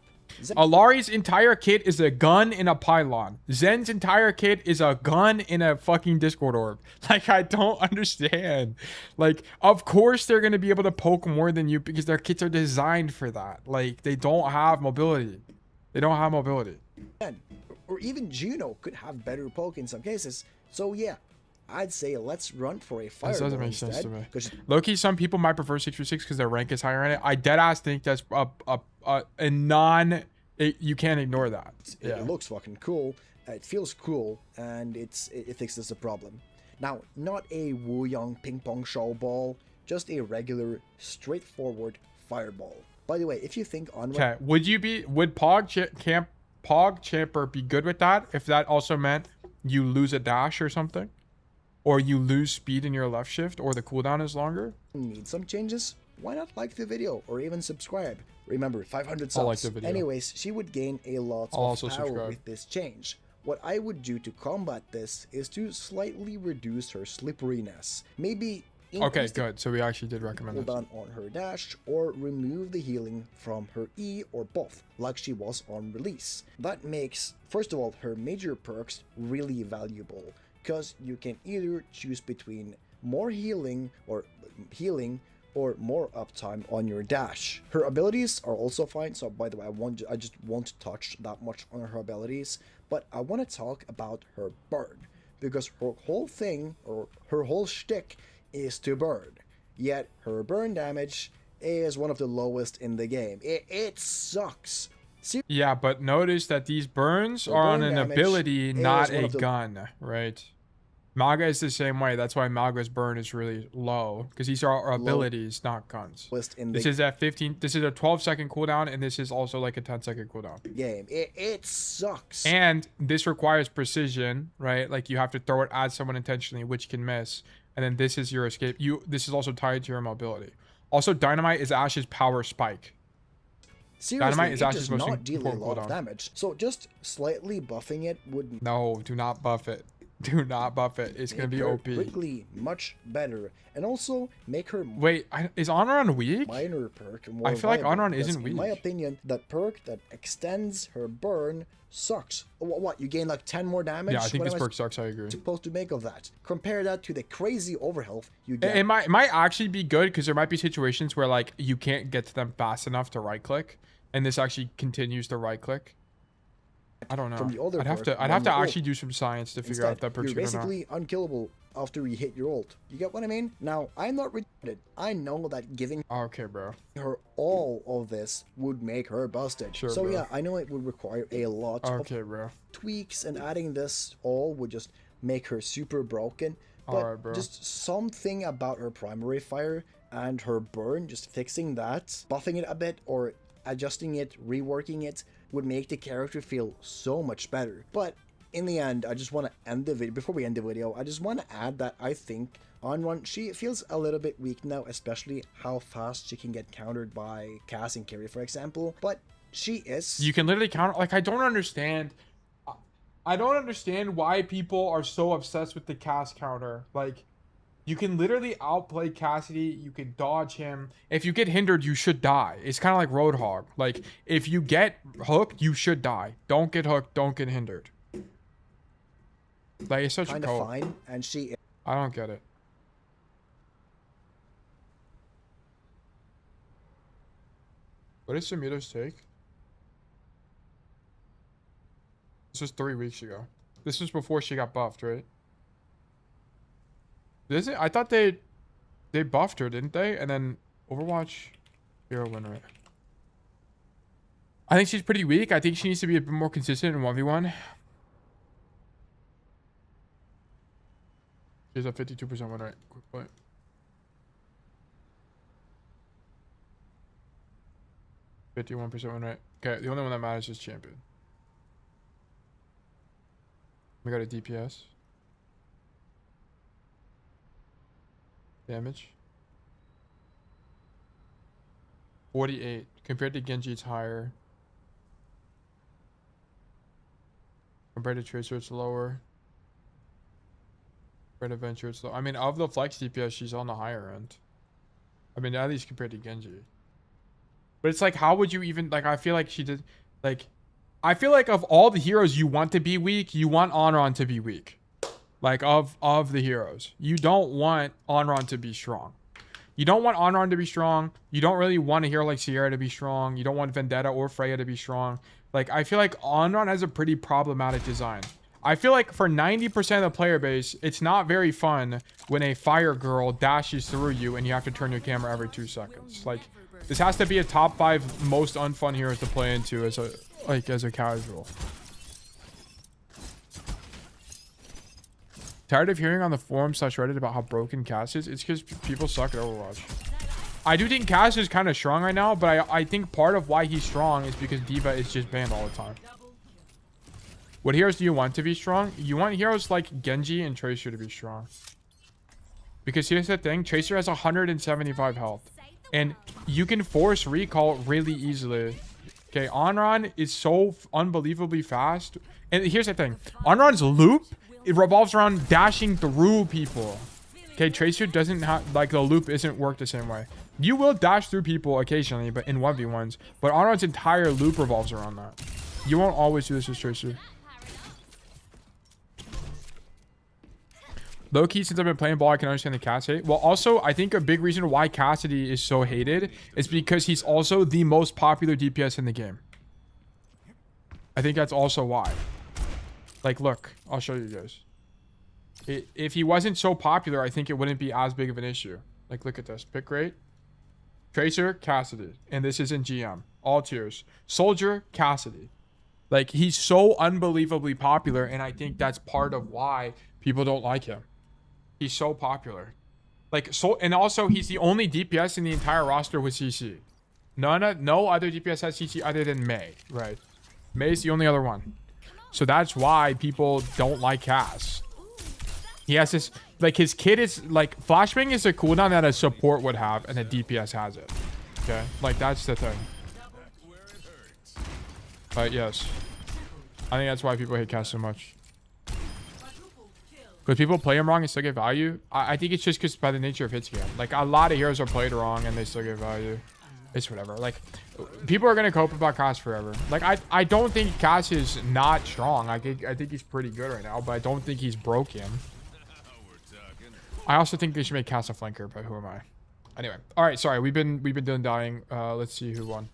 Alari's entire kit is a gun in a pylon. Zen's entire kit is a gun in a fucking Discord orb. Like, I don't understand. Like, of course they're going to be able to poke more than you because their kits are designed for that. Like, they don't have mobility. They don't have mobility. Or even Juno could have better poke in some cases. So yeah, I'd say let's run for a fireball. This doesn't make sense instead, to me. Low-key, some people might prefer 6v6 because their rank is higher in it. I deadass think that's a non... you can't ignore that. It looks fucking cool. It feels cool, and it fixes the problem. Now, not a Wu Yang ping pong show ball, just a regular, straightforward fireball. By the way, if you think on... Okay, would Pog Champer be good with that if that also meant you lose a dash or something? Or you lose speed in your left shift, or the cooldown is longer? Need some changes? Why not like the video or even subscribe? Remember, 500 subs. I'll like the video. Anyways, she would gain a lot of power with this change. What I would do to combat this is to slightly reduce her slipperiness. Maybe okay, good. So we actually did recommend it. Cooldown on her dash, or remove the healing from her E, or both, like she was on release. That makes, first of all, her major perks really valuable, because you can either choose between more healing or more uptime on your dash. Her abilities are also fine. So by the way, I just won't touch that much on her abilities, but I want to talk about her burn, because her whole thing, or her whole shtick, is to burn. Yet her burn damage is one of the lowest in the game. It sucks. Yeah, but notice that these burns are on an ability, not a gun, right? Maga is the same way. That's why Maga's burn is really low, because these are abilities, not guns. This is at 15. This is a 12-second cooldown, and this is also like a 10-second cooldown. Game. It sucks. And this requires precision, right? Like, you have to throw it at someone intentionally, which can miss. And then this is your escape. This is also tied to your mobility. Also, Dynamite is Ash's power spike. Seriously, Dynamite is Ash's most important deal a lot cooldown. of damage. So just slightly buffing it would... No, do not buff it. Do not buff it. It's gonna Make be her OP. quickly much better, and also make her Wait, is Honoron weak? minor perk more I feel like viable, Honoron because isn't in my weak. opinion, that perk that extends her burn sucks. What, you gain like 10 more damage? Yeah, I think What this am I perk sucks. I agree. supposed to make of that? Compare that to the crazy overhealth you get. It might actually be good because there might be situations where like you can't get to them fast enough to right click, and this actually continues to right click. I don't know. From the other I'd have perk, to when actually you ult. do some science to figure out if that perk's you're good or not. basically unkillable after you hit your ult. You get what I mean? Now, I'm not retarded. I know that giving Okay, bro. her all of this would make her busted. Sure, so bro. yeah, I know it would require a lot of Okay, bro. tweaks, and adding this all would just make her super broken. But Alright, bro. just something about her primary fire and her burn, just fixing that, buffing it a bit or adjusting it, reworking it, would make the character feel so much better. But in the end, I just want to end the video. Before we end the video, I just want to add that I think Onrun, she feels a little bit weak now, especially how fast she can get countered by Cass and Carry, for example. But she is. You can literally counter. Like, I don't understand. I don't understand why people are so obsessed with the Cass counter. Like, you can literally outplay Cassidy. You can dodge him. If you get hindered, you should die. It's kind of like Roadhog. Like, if you get hooked, you should die. Don't get hooked. Don't get hindered. Like, it's such kind a of code. fine, and she is. I don't get it. What did Samita's take? This was 3 weeks ago. This was before she got buffed, right? Is it? I thought they buffed her, didn't they? And then Overwatch hero win rate. I think she's pretty weak. I think she needs to be a bit more consistent in 1v1. She's a 52% win rate. Quick point. %51% win rate. Okay, the only one that matters is champion. We got a DPS. Damage. 48. Compared to Genji, it's higher. Compared to Tracer, it's lower. Compared to Venture, it's low. I mean, of the flex DPS, she's on the higher end. I mean, at least compared to Genji. But it's like, how would you even, like, I feel like she did, like, I feel like of all the heroes you want to be weak, you want Onron to be weak. Like, of the heroes. You don't want Onron to be strong. You don't want Onron to be strong. You don't really want a hero like Sierra to be strong. You don't want Vendetta or Freya to be strong. Like, I feel like Onron has a pretty problematic design. I feel like for 90% of the player base, it's not very fun when a fire girl dashes through you and you have to turn your camera every 2 seconds. Like, this has to be a top 5 most unfun heroes to play into as a casual. Tired of hearing on the forums / Reddit about how broken Cass is? It's because people suck at Overwatch. I do think Cass is kind of strong right now, but I think part of why he's strong is because D.Va is just banned all the time. What heroes do you want to be strong? You want heroes like Genji and Tracer to be strong. Because here's the thing, Tracer has 175 health. And you can force recall really easily. Okay, Onron is so unbelievably fast. And here's the thing, Onron's loop, it revolves around dashing through people. Okay, Tracer doesn't have, like, the loop isn't worked the same way. You will dash through people occasionally, but in 1v1s. But Onron's entire loop revolves around that. You won't always do this with Tracer. Low key, since I've been playing ball, I can understand the Cass hate. Well, also, I think a big reason why Cassidy is so hated is because he's also the most popular DPS in the game. I think that's also why. Like, look, I'll show you guys. If he wasn't so popular, I think it wouldn't be as big of an issue. Like, look at this. Pick rate. Tracer, Cassidy. And this is in GM. All tiers. Soldier, Cassidy. Like, he's so unbelievably popular, and I think that's part of why people don't like him. He's so popular. Like, so, and also he's the only DPS in the entire roster with CC. No other DPS has CC other than Mei, right? Mei's the only other one. So that's why people don't like Cass. He has this, like, his kit is, like, Flashbang is a cooldown that a support would have, and a DPS has it. Okay? Like, that's the thing. But yes. I think that's why people hate Cass so much. Because people play him wrong and still get value. I think it's just because by the nature of hits game. Like, a lot of heroes are played wrong and they still get value. It's whatever. Like, people are going to cope about Cass forever. Like, I don't think Cass is not strong. I think he's pretty good right now, but I don't think he's broken. I also think they should make Cass a flanker, but who am I? Anyway. All right, sorry. We've been doing dying. Let's see who won.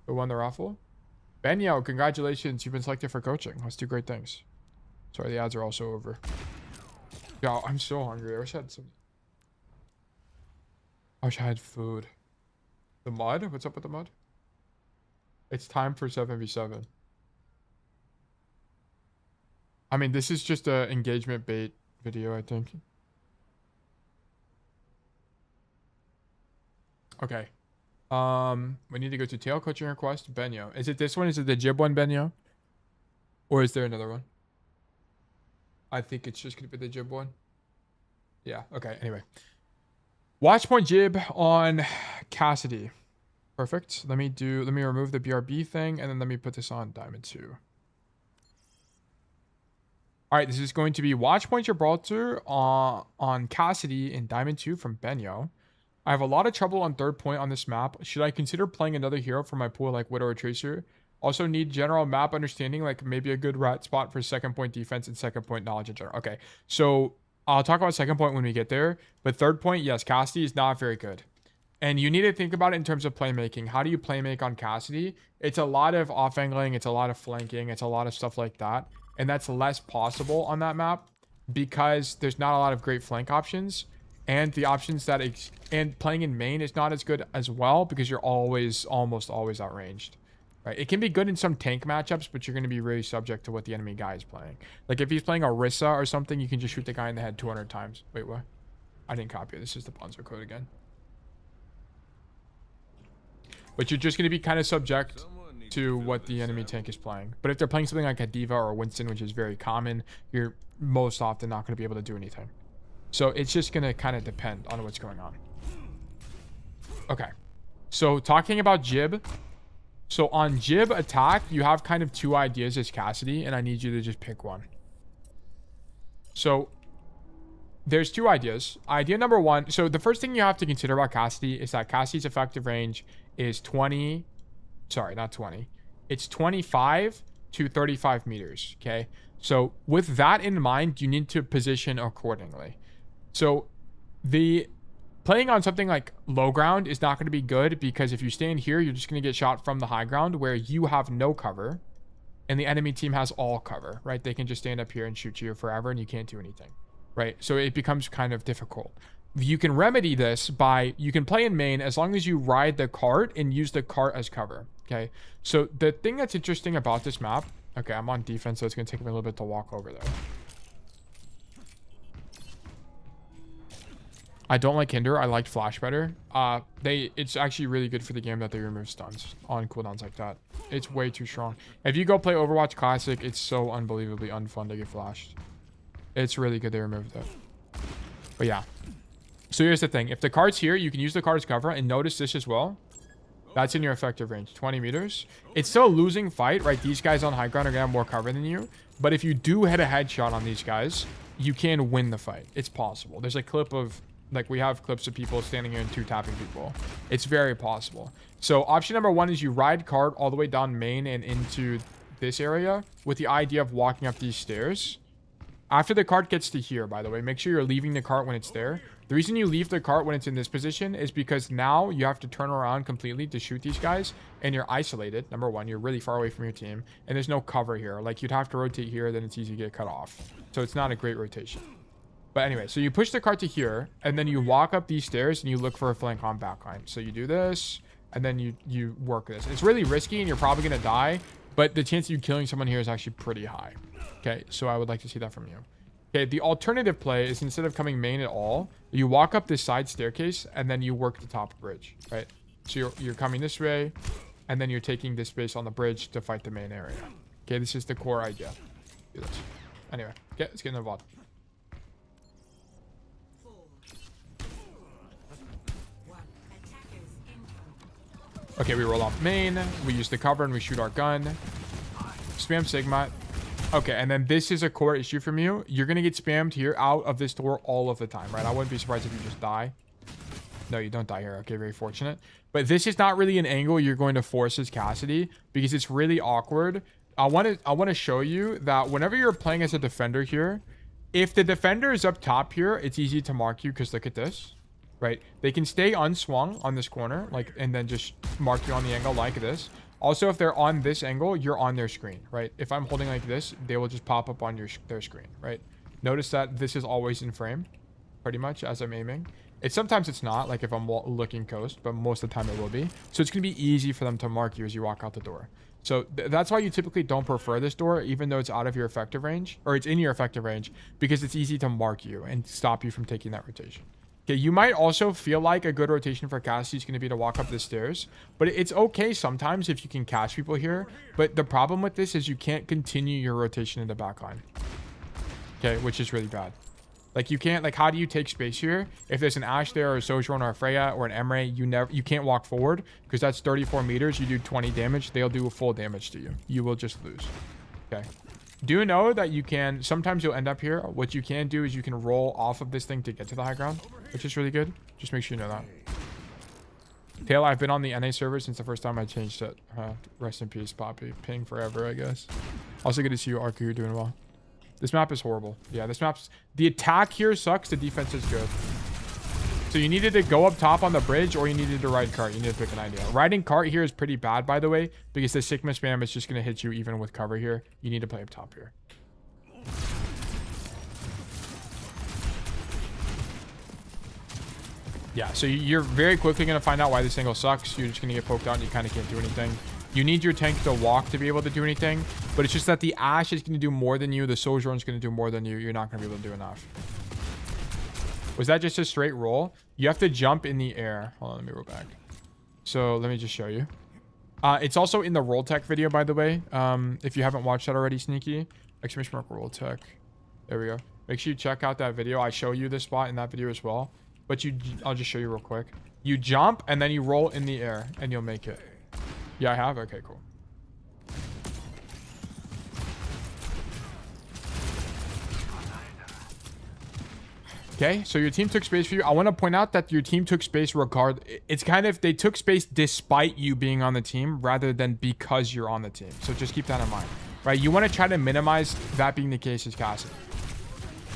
Who won the raffle? Benyo, congratulations. You've been selected for coaching. Let's do great things. Sorry, the ads are also over. Yo, I'm so hungry. I wish I had some. I wish I had food. The mud? What's up with the mud? It's time for 7v7. I mean, this is just a engagement bait video, I think. Okay. We need to go to tail coaching request. Benyo. Is it this one? Is it the Jib one, Benyo? Or is there another one? I think it's just going to be the Jib one. Yeah, okay, anyway. Watchpoint Jib on Cassidy. Perfect. Let me remove the BRB thing, and then let me put this on Diamond 2. Alright, this is going to be Watchpoint Gibraltar on Cassidy in Diamond 2 from Benyo. I have a lot of trouble on third point on this map. Should I consider playing another hero for my pool like Widow or Tracer? Also need general map understanding, like maybe a good rat spot for second point defense and second point knowledge in general. Okay, so I'll talk about second point when we get there. But third point, yes, Cassidy is not very good. And you need to think about it in terms of playmaking. How do you playmake on Cassidy? It's a lot of off-angling. It's a lot of flanking. It's a lot of stuff like that. And that's less possible on that map because there's not a lot of great flank options. And the options that... and playing in main is not as good as well because you're almost always outranged. Right? It can be good in some tank matchups, but you're going to be really subject to what the enemy guy is playing. Like if he's playing Orisa or something, you can just shoot the guy in the head 200 times. Wait, what? I didn't copy it. This is the Bonzo code again. But you're just going to be kind of subject to what the enemy tank is playing. But if they're playing something like a Diva or a Winston, which is very common, you're most often not going to be able to do anything. So it's just going to kind of depend on what's going on. Okay. So talking about Jib. So on Jib attack, you have kind of two ideas as Cassidy, and I need you to just pick one. So there's two ideas. Idea number one. So the first thing you have to consider about Cassidy is that Cassidy's effective range is 20. Sorry, not 20. It's 25 to 35 meters. Okay. So with that in mind, you need to position accordingly. So the playing on something like low ground is not going to be good because if you stand here, you're just going to get shot from the high ground where you have no cover and the enemy team has all cover, right? They can just stand up here and shoot you forever and you can't do anything, right? So it becomes kind of difficult. You can remedy this by, you can play in main as long as you ride the cart and use the cart as cover, okay? So the thing that's interesting about this map, okay, I'm on defense, so it's going to take me a little bit to walk over there. I don't like Hinder. I liked Flash better. It's actually really good for the game that they remove stuns on cooldowns like that. It's way too strong. If you go play Overwatch Classic, it's so unbelievably unfun to get flashed. It's really good they removed that. But yeah. So here's the thing. If the card's here, you can use the card as cover. And notice this as well. That's in your effective range. 20 meters. It's still a losing fight, right? These guys on high ground are going to have more cover than you. But if you do hit a headshot on these guys, you can win the fight. It's possible. There's a clip of... Like, we have clips of people standing here and two-tapping people. It's very possible. So, option number one is you ride cart all the way down main and into this area with the idea of walking up these stairs. After the cart gets to here, by the way, make sure you're leaving the cart when it's there. The reason you leave the cart when it's in this position is because now you have to turn around completely to shoot these guys, and you're isolated. Number one, you're really far away from your team, and there's no cover here. Like, you'd have to rotate here, then it's easy to get cut off. So, it's not a great rotation. But anyway, so you push the cart to here, and then you walk up these stairs, and you look for a flank on backline. So you do this, and then you work this. It's really risky, and you're probably going to die, but the chance of you killing someone here is actually pretty high. Okay, so I would like to see that from you. Okay, the alternative play is instead of coming main at all, you walk up this side staircase, and then you work the top bridge, right? So you're coming this way, and then you're taking this space on the bridge to fight the main area. Okay, this is the core idea. Do this. Anyway, okay, let's get involved. Okay, we roll off main. We use the cover and we shoot our gun. Spam Sigma. Okay, and then this is a core issue from you. You're going to get spammed here out of this door all of the time, right? I wouldn't be surprised if you just die. No, you don't die here. Okay, very fortunate. But this is not really an angle you're going to force as Cassidy because it's really awkward. I want to show you that whenever you're playing as a defender here, if the defender is up top here, it's easy to mark you because look at this, right? They can stay unswung on this corner, like, and then just mark you on the angle like this. Also, if they're on this angle, you're on their screen, right? If I'm holding like this, they will just pop up on their screen, right? Notice that this is always in frame, pretty much, as I'm aiming. Sometimes it's not, like if I'm looking coast, but most of the time it will be. So it's going to be easy for them to mark you as you walk out the door. So that's why you typically don't prefer this door, even though it's out of your effective range, or it's in your effective range, because it's easy to mark you and stop you from taking that rotation. Okay, you might also feel like a good rotation for Cassidy is going to be to walk up the stairs, but it's okay sometimes if you can catch people here. But the problem with this is you can't continue your rotation in the back line. Okay, which is really bad. Like you can't, like, how do you take space here? If there's an Ashe there or a Sojourn or a Freya or an Emre, you can't walk forward because that's 34 meters. You do 20 damage. They'll do a full damage to you. You will just lose. Okay. Do know that you can, sometimes you'll end up here. What you can do is you can roll off of this thing to get to the high ground, which is really good. Just make sure you know that. Tail, I've been on the NA server since the first time I changed it. Rest in peace, Poppy. Ping forever, I guess. Also good to see you, Arku. You're doing well. This map is horrible. Yeah, this map's... The attack here sucks. The defense is good. So you needed to go up top on the bridge or you needed to ride cart. You need to pick an idea. Riding cart here is pretty bad, by the way, because the Sigma spam is just going to hit you even with cover here. You need to play up top here. Yeah, so you're very quickly going to find out why this angle sucks. You're just going to get poked out and you kind of can't do anything. You need your tank to walk to be able to do anything, but it's just that the Ashe is going to do more than you. The Sojourn is going to do more than you. You're not going to be able to do enough. Was that just a straight roll? You have to jump in the air. Hold on, let me roll back. So let me just show you. It's also in the roll tech video, by the way. If you haven't watched that already, Sneaky. Exclamation mark roll tech. There we go. Make sure you check out that video. I show you this spot in that video as well. But I'll just show you real quick. You jump and then you roll in the air and you'll make it. Yeah, I have? Okay, cool. Okay, so your team took space for you. I want to point out that your team took space it's kind of, they took space despite you being on the team rather than because you're on the team. So just keep that in mind, right? You want to try to minimize that being the case as Cassidy.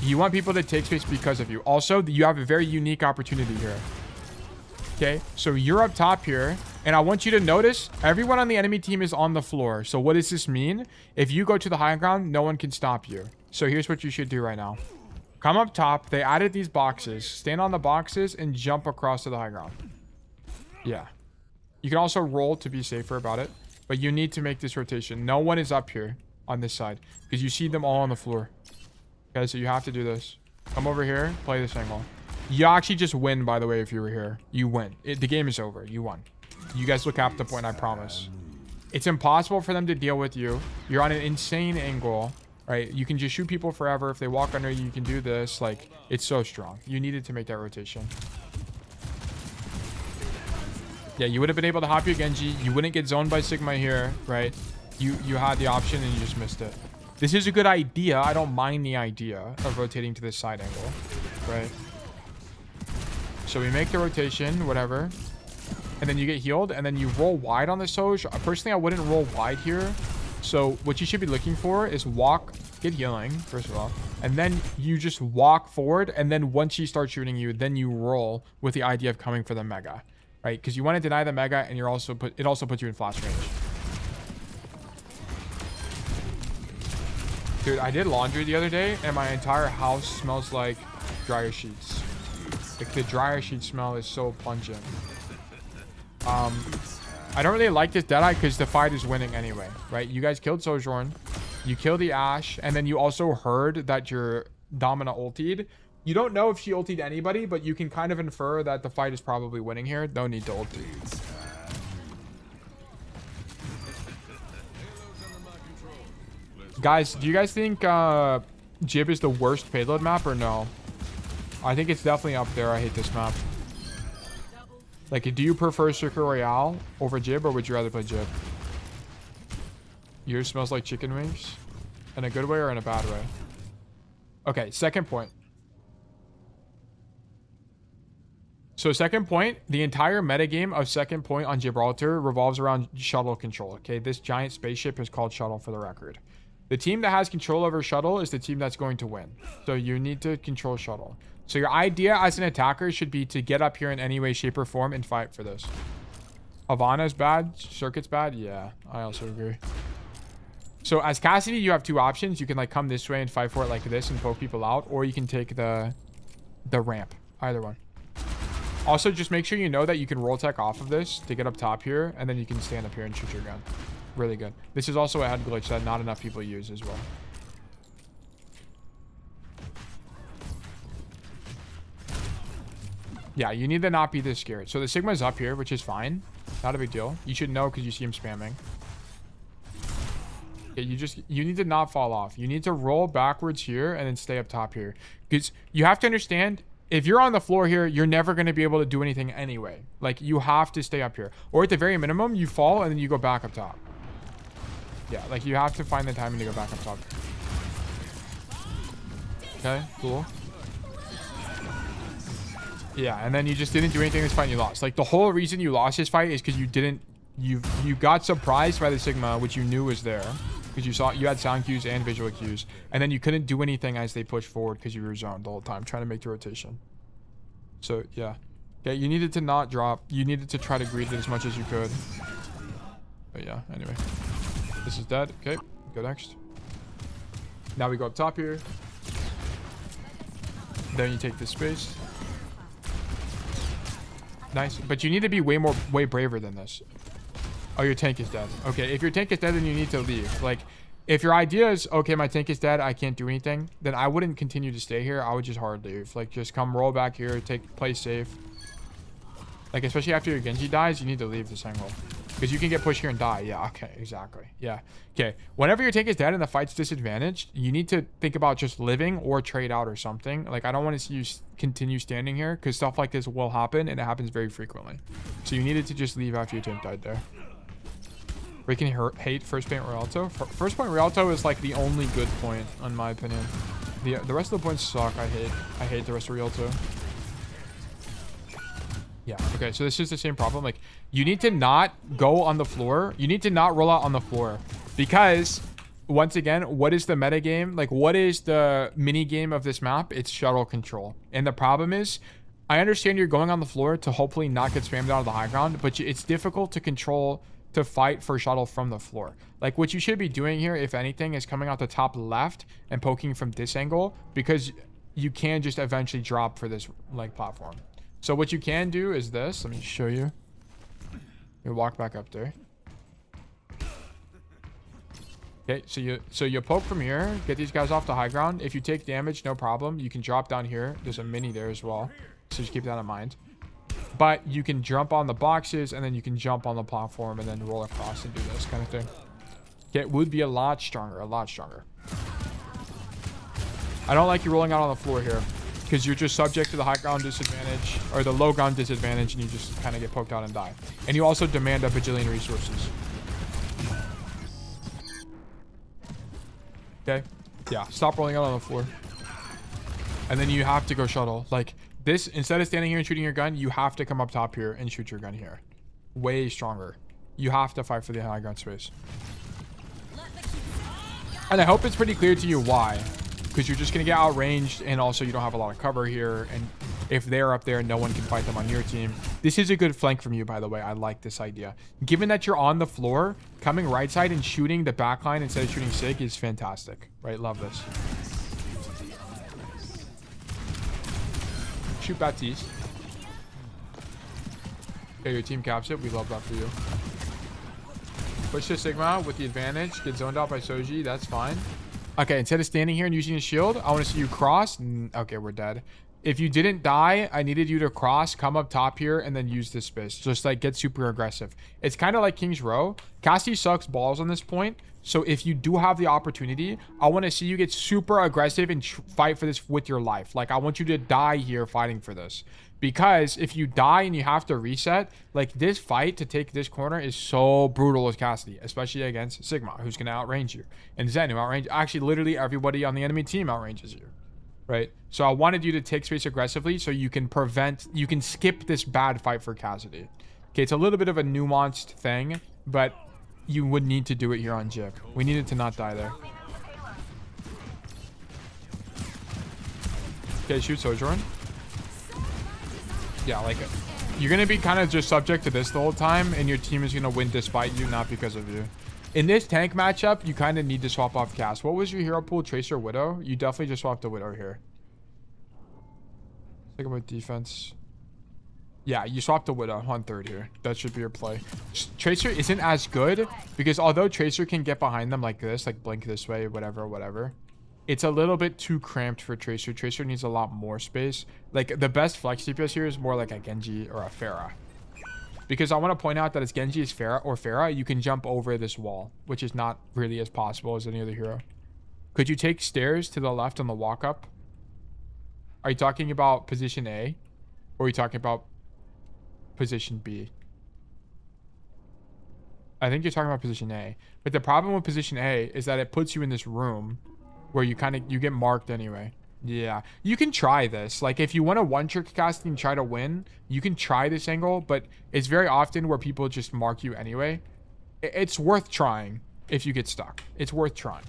You want people to take space because of you. Also, you have a very unique opportunity here. Okay, so you're up top here, and I want you to notice everyone on the enemy team is on the floor. So what does this mean? If you go to the high ground, no one can stop you. So here's what you should do right now. Come up top. They added these boxes. Stand on the boxes and jump across to the high ground. Yeah. You can also roll to be safer about it, but you need to make this rotation. No one is up here on this side because you see them all on the floor. Okay, so you have to do this. Come over here, play this angle. You actually just win, by the way, if you were here. You win. The game is over. You won. You guys look up the point, I promise. It's impossible for them to deal with you. You're on an insane angle, right? You can just shoot people forever. If they walk under you, you can do this. Like, it's so strong. You needed to make that rotation. Yeah, you would have been able to hop your Genji. You wouldn't get zoned by Sigma here, right? You had the option and you just missed it. This is a good idea. I don't mind the idea of rotating to this side angle, right? So we make the rotation, whatever. And then you get healed, and then you roll wide on the Soj. Personally, I wouldn't roll wide here. So what you should be looking for is walk, get healing, first of all. And then you just walk forward, and then once she starts shooting you, then you roll with the idea of coming for the Mega, right? Because you want to deny the Mega, and it also puts you in flash range. Dude, I did laundry the other day, and my entire house smells like dryer sheets. Like, the dryer sheet smell is so pungent. I don't really like this Deadeye because the fight is winning anyway, right? You guys killed Sojourn. You killed the Ashe, and then you also heard that your Domina ultied. You don't know if she ultied anybody, but you can kind of infer that the fight is probably winning here. No need to ulti. Guys, do you guys think Jib is the worst payload map or no? I think it's definitely up there. I hate this map. Like, do you prefer Circuit Royale over Jib, or would you rather play Jib? Yours smells like chicken wings. In a good way or in a bad way? Okay, second point. So second point, the entire metagame of second point on Gibraltar revolves around shuttle control. Okay, this giant spaceship is called shuttle for the record. The team that has control over shuttle is the team that's going to win. So you need to control shuttle. So your idea as an attacker should be to get up here in any way, shape, or form and fight for this. Havana's bad. Circuit's bad. Yeah, I also agree. So as Cassidy, you have two options. You can like come this way and fight for it like this and poke people out, or you can take the ramp. Either one. Also, just make sure you know that you can roll tech off of this to get up top here, and then you can stand up here and shoot your gun. Really good. This is also a head glitch that not enough people use as well. Yeah, you need to not be this scared. So the Sigma's up here, which is fine. Not a big deal. You should know because you see him spamming. Okay, you need to not fall off. You need to roll backwards here and then stay up top here. Because you have to understand, if you're on the floor here, you're never going to be able to do anything anyway. Like, you have to stay up here. Or at the very minimum, you fall and then you go back up top. Yeah, like, you have to find the timing to go back up top. Okay, cool. Yeah, and then you just didn't do anything this fight and you lost. Like, the whole reason you lost this fight is because you got surprised by the Sigma, which you knew was there. Because you had sound cues and visual cues. And then you couldn't do anything as they pushed forward because you were zoned the whole time trying to make the rotation. So, yeah. Okay, you needed to not drop. You needed to try to greed it as much as you could. But yeah, anyway. This is dead. Okay, go next. Now we go up top here. Then you take this space. Nice. But you need to be way braver than this. Oh, your tank is dead. Okay, if your tank is dead, then you need to leave. Like, if your idea is, okay, my tank is dead, I can't do anything, then I wouldn't continue to stay here. I would just hard leave. Like, just come roll back here, play safe. Like, especially after your Genji dies, you need to leave this angle. Because you can get pushed here and die. Yeah, okay, exactly. Yeah. Okay, whenever your tank is dead and the fight's disadvantaged, you need to think about just living or trade out or something. Like, I don't want to see you continue standing here because stuff like this will happen and it happens very frequently. So you needed to just leave after your tank died there. Freaking hate first point Rialto. First point Rialto is like the only good point, in my opinion. The rest of the points suck. I hate the rest of Rialto. Yeah. Okay. So this is the same problem. Like, you need to not go on the floor. You need to not roll out on the floor because, once again, what is the meta game? Like, what is the mini game of this map? It's shuttle control. And the problem is, I understand you're going on the floor to hopefully not get spammed out of the high ground, but it's difficult to control. To fight for shuttle from the floor. Like, what you should be doing here, if anything, is coming out the top left and poking from this angle because you can just eventually drop for this like platform. So what you can do is this. Let me show you. You walk back up there. Okay, so you poke from here, get these guys off the high ground. If you take damage, no problem. You can drop down here. There's a mini there as well. So just keep that in mind. But you can jump on the boxes and then you can jump on the platform and then roll across and do this kind of thing. Okay, it would be a lot stronger, a lot stronger. I don't like you rolling out on the floor here because you're just subject to the high ground disadvantage or the low ground disadvantage and you just kind of get poked out and die. And you also demand a bajillion resources. Okay, yeah, stop rolling out on the floor. And then you have to go shuttle. Like, this, instead of standing here and shooting your gun, you have to come up top here and shoot your gun here. Way stronger. You have to fight for the high ground space. And I hope it's pretty clear to you why. Because you're just going to get outranged and also you don't have a lot of cover here. And if they're up there, no one can fight them on your team. This is a good flank from you, by the way. I like this idea. Given that you're on the floor, coming right side and shooting the back line instead of shooting Sig is fantastic. Right? Love this. Shoot Baptiste. Okay, your team caps it. We love that for you. Push the Sigma with the advantage. Get zoned out by Soji. That's fine. Okay, instead of standing here and using a shield, I want to see you cross. Okay, we're dead. If you didn't die, I needed you to cross, come up top here, and then use this space. Just like get super aggressive. It's kind of like King's Row. Cassidy sucks balls on this point. So if you do have the opportunity, I want to see you get super aggressive and fight for this with your life. Like, I want you to die here fighting for this. Because if you die and you have to reset, like this fight to take this corner is so brutal as Cassidy, especially against Sigma, who's going to outrange you. And Zen, who outrange, actually literally everybody on the enemy team outranges you, right? So I wanted you to take space aggressively so you can skip this bad fight for Cassidy. Okay, it's a little bit of a nuanced thing, but you would need to do it here on Jib. We needed to not die there. Okay, shoot Sojourn. Yeah, like you're gonna be kind of just subject to this the whole time, and your team is gonna win despite you, not because of you. In this tank matchup, you kind of need to swap off Cass. What was your hero pool? Tracer, Widow? You definitely just swapped the Widow here. Think about defense. Yeah, you swapped the Widow on third here. That should be your play. Tracer isn't as good because although Tracer can get behind them like this, like blink this way, whatever. It's a little bit too cramped for Tracer. Tracer needs a lot more space. Like, the best flex DPS here is more like a Genji or a Pharah. Because I want to point out that as Genji is Pharah, you can jump over this wall, which is not really as possible as any other hero. Could you take stairs to the left on the walk up? Are you talking about position A? Or are you talking about position B? I think you're talking about position A. But the problem with position A is that it puts you in this room where you get marked anyway. Yeah, you can try this. Like, if you want to one-trick cast and try to win, you can try this angle, but it's very often where people just mark you anyway. It's worth trying if you get stuck. It's worth trying.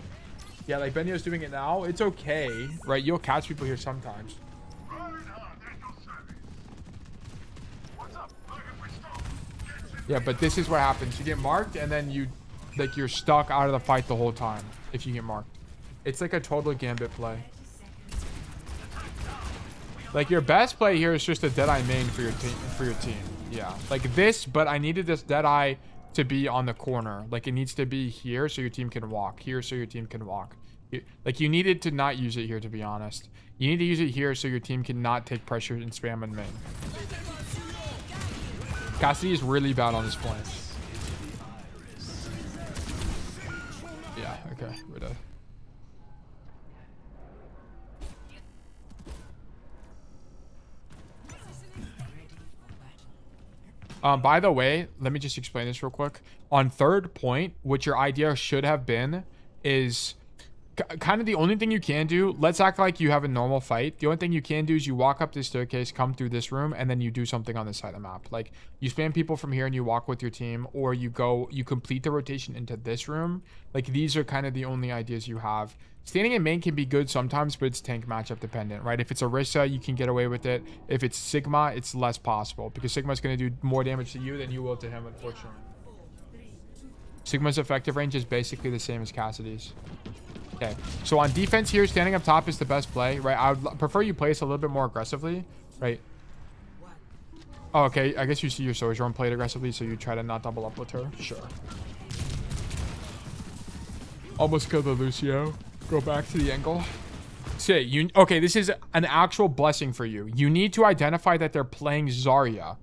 Yeah, like Benio's doing it now. It's okay, right? You'll catch people here sometimes. Yeah, but this is what happens. You get marked, and then you're stuck out of the fight the whole time if you get marked. It's like a total gambit play. Like, your best play here is just a Deadeye main for your team. Yeah, like this, but I needed this Deadeye to be on the corner. Like, it needs to be here so your team can walk. Here so your team can walk. Like, you needed to not use it here, to be honest. You need to use it here so your team can not take pressure and spam and main. Cassidy is really bad on this point. Yeah, okay, we're dead. By the way, let me just explain this real quick. On third point, what your idea should have been is kind of the only thing you can do. Let's act like you have a normal fight. The only thing you can do is you walk up this staircase, come through this room, and then you do something on this side of the map. Like, you spam people from here and you walk with your team, or you complete the rotation into this room. Like, these are kind of the only ideas you have. Standing in main can be good sometimes, but it's tank matchup dependent, right? If it's Orisa, you can get away with it. If it's Sigma, it's less possible because Sigma's going to do more damage to you than you will to him, unfortunately. Sigma's effective range is basically the same as Cassidy's. Okay, so on defense here, standing up top is the best play, right? I would prefer you place a little bit more aggressively, right? Oh, okay, I guess you see your Sojourn played aggressively, so you try to not double up with her. Sure. Almost killed the Lucio. Go back to the angle. Say, okay, this is an actual blessing for you. You need to identify that they're playing Zarya.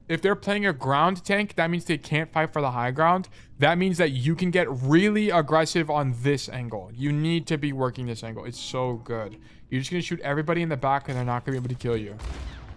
If they're playing a ground tank, that means they can't fight for the high ground. That means that you can get really aggressive on this angle. You need to be working this angle. It's so good. You're just going to shoot everybody in the back and they're not going to be able to kill you.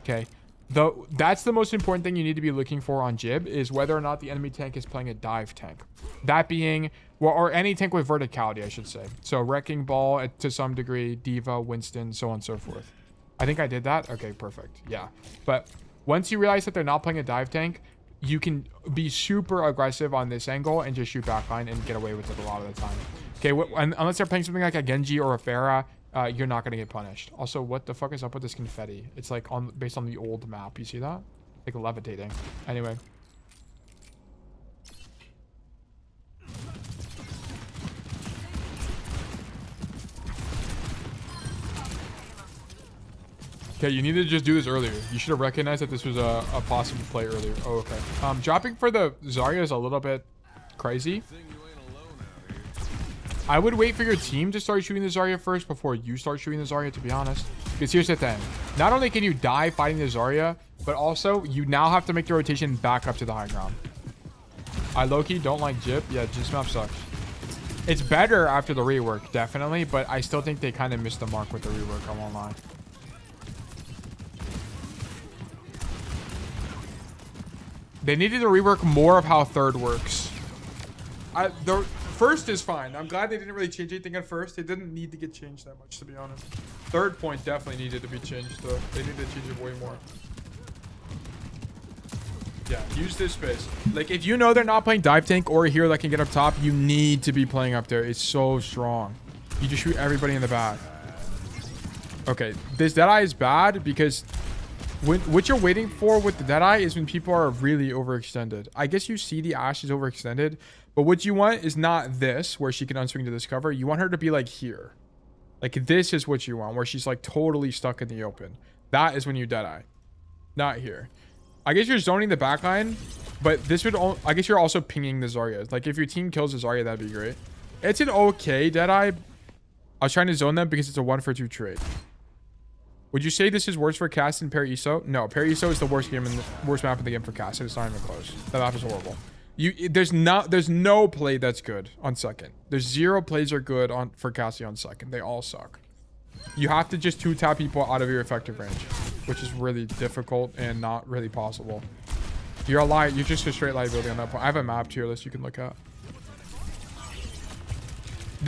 Okay. That's the most important thing you need to be looking for on Jib is whether or not the enemy tank is playing a dive tank. That being, or any tank with verticality, I should say. So Wrecking Ball to some degree, Diva, Winston, so on and so forth. I think I did that. Okay, perfect. Yeah. But once you realize that they're not playing a dive tank, you can be super aggressive on this angle and just shoot backline and get away with it a lot of the time. Okay, unless they're playing something like a Genji or a Pharah, you're not going to get punished. Also, what the fuck is up with this confetti? It's like based on the old map. You see that? Like levitating. Anyway. Okay, you need to just do this earlier. You should have recognized that this was a possible play earlier. Oh, okay. Dropping for the Zarya is a little bit crazy. I would wait for your team to start shooting the Zarya first before you start shooting the Zarya, to be honest. Because here's the thing. Not only can you die fighting the Zarya, but also you now have to make the rotation back up to the high ground. I low-key don't like Jib. Yeah, this map sucks. It's better after the rework, definitely, but I still think they kind of missed the mark with the rework. I won't lie. They needed to rework more of how third works. The first is fine. I'm glad they didn't really change anything at first. It didn't need to get changed that much, to be honest. Third point definitely needed to be changed, though. They needed to change it way more. Yeah, use this space. Like, if you know they're not playing dive tank or a hero that can get up top, you need to be playing up there. It's so strong. You just shoot everybody in the back. Okay, this Deadeye is bad because what you're waiting for with the Deadeye is when people are really overextended. I guess you see the Ashe is overextended, but what you want is not this, where she can unswing to this cover. You want her to be like here. Like, this is what you want, where she's like totally stuck in the open. That is when you Deadeye. Not here. I guess you're zoning the backline, but this would... I guess you're also pinging the Zarya. Like, if your team kills the Zarya, that'd be great. It's an okay Deadeye. I was trying to zone them because it's a 1-for-2 trade. Would you say this is worse for Cass than Parry ISO? No, Parry ISO is the worst map in the game for Cass. It's not even close. That map is horrible. There's no play that's good on second. There's 0 plays are good for Cassidy on second. They all suck. You have to just 2-tap people out of your effective range, which is really difficult and not really possible. You're just a straight liability on that point. I have a map tier list you can look at.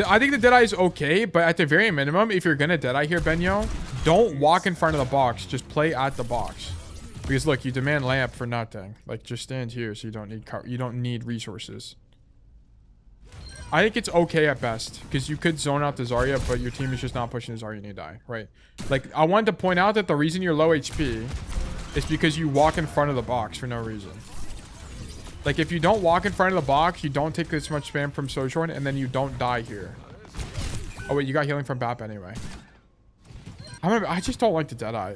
I think the Deadeye is okay, but at the very minimum, if you're gonna Deadeye here, Benyo, don't walk in front of the box. Just play at the box. Because look, you demand lamp for nothing. Like, just stand here so you don't need resources. I think it's okay at best because you could zone out the Zarya, but your team is just not pushing the Zarya and you die, right? Like, I wanted to point out that the reason you're low HP is because you walk in front of the box for no reason. Like, if you don't walk in front of the box, you don't take this much spam from Sojourn, and then you don't die here. Oh wait, you got healing from BAP anyway. I just don't like the Deadeye.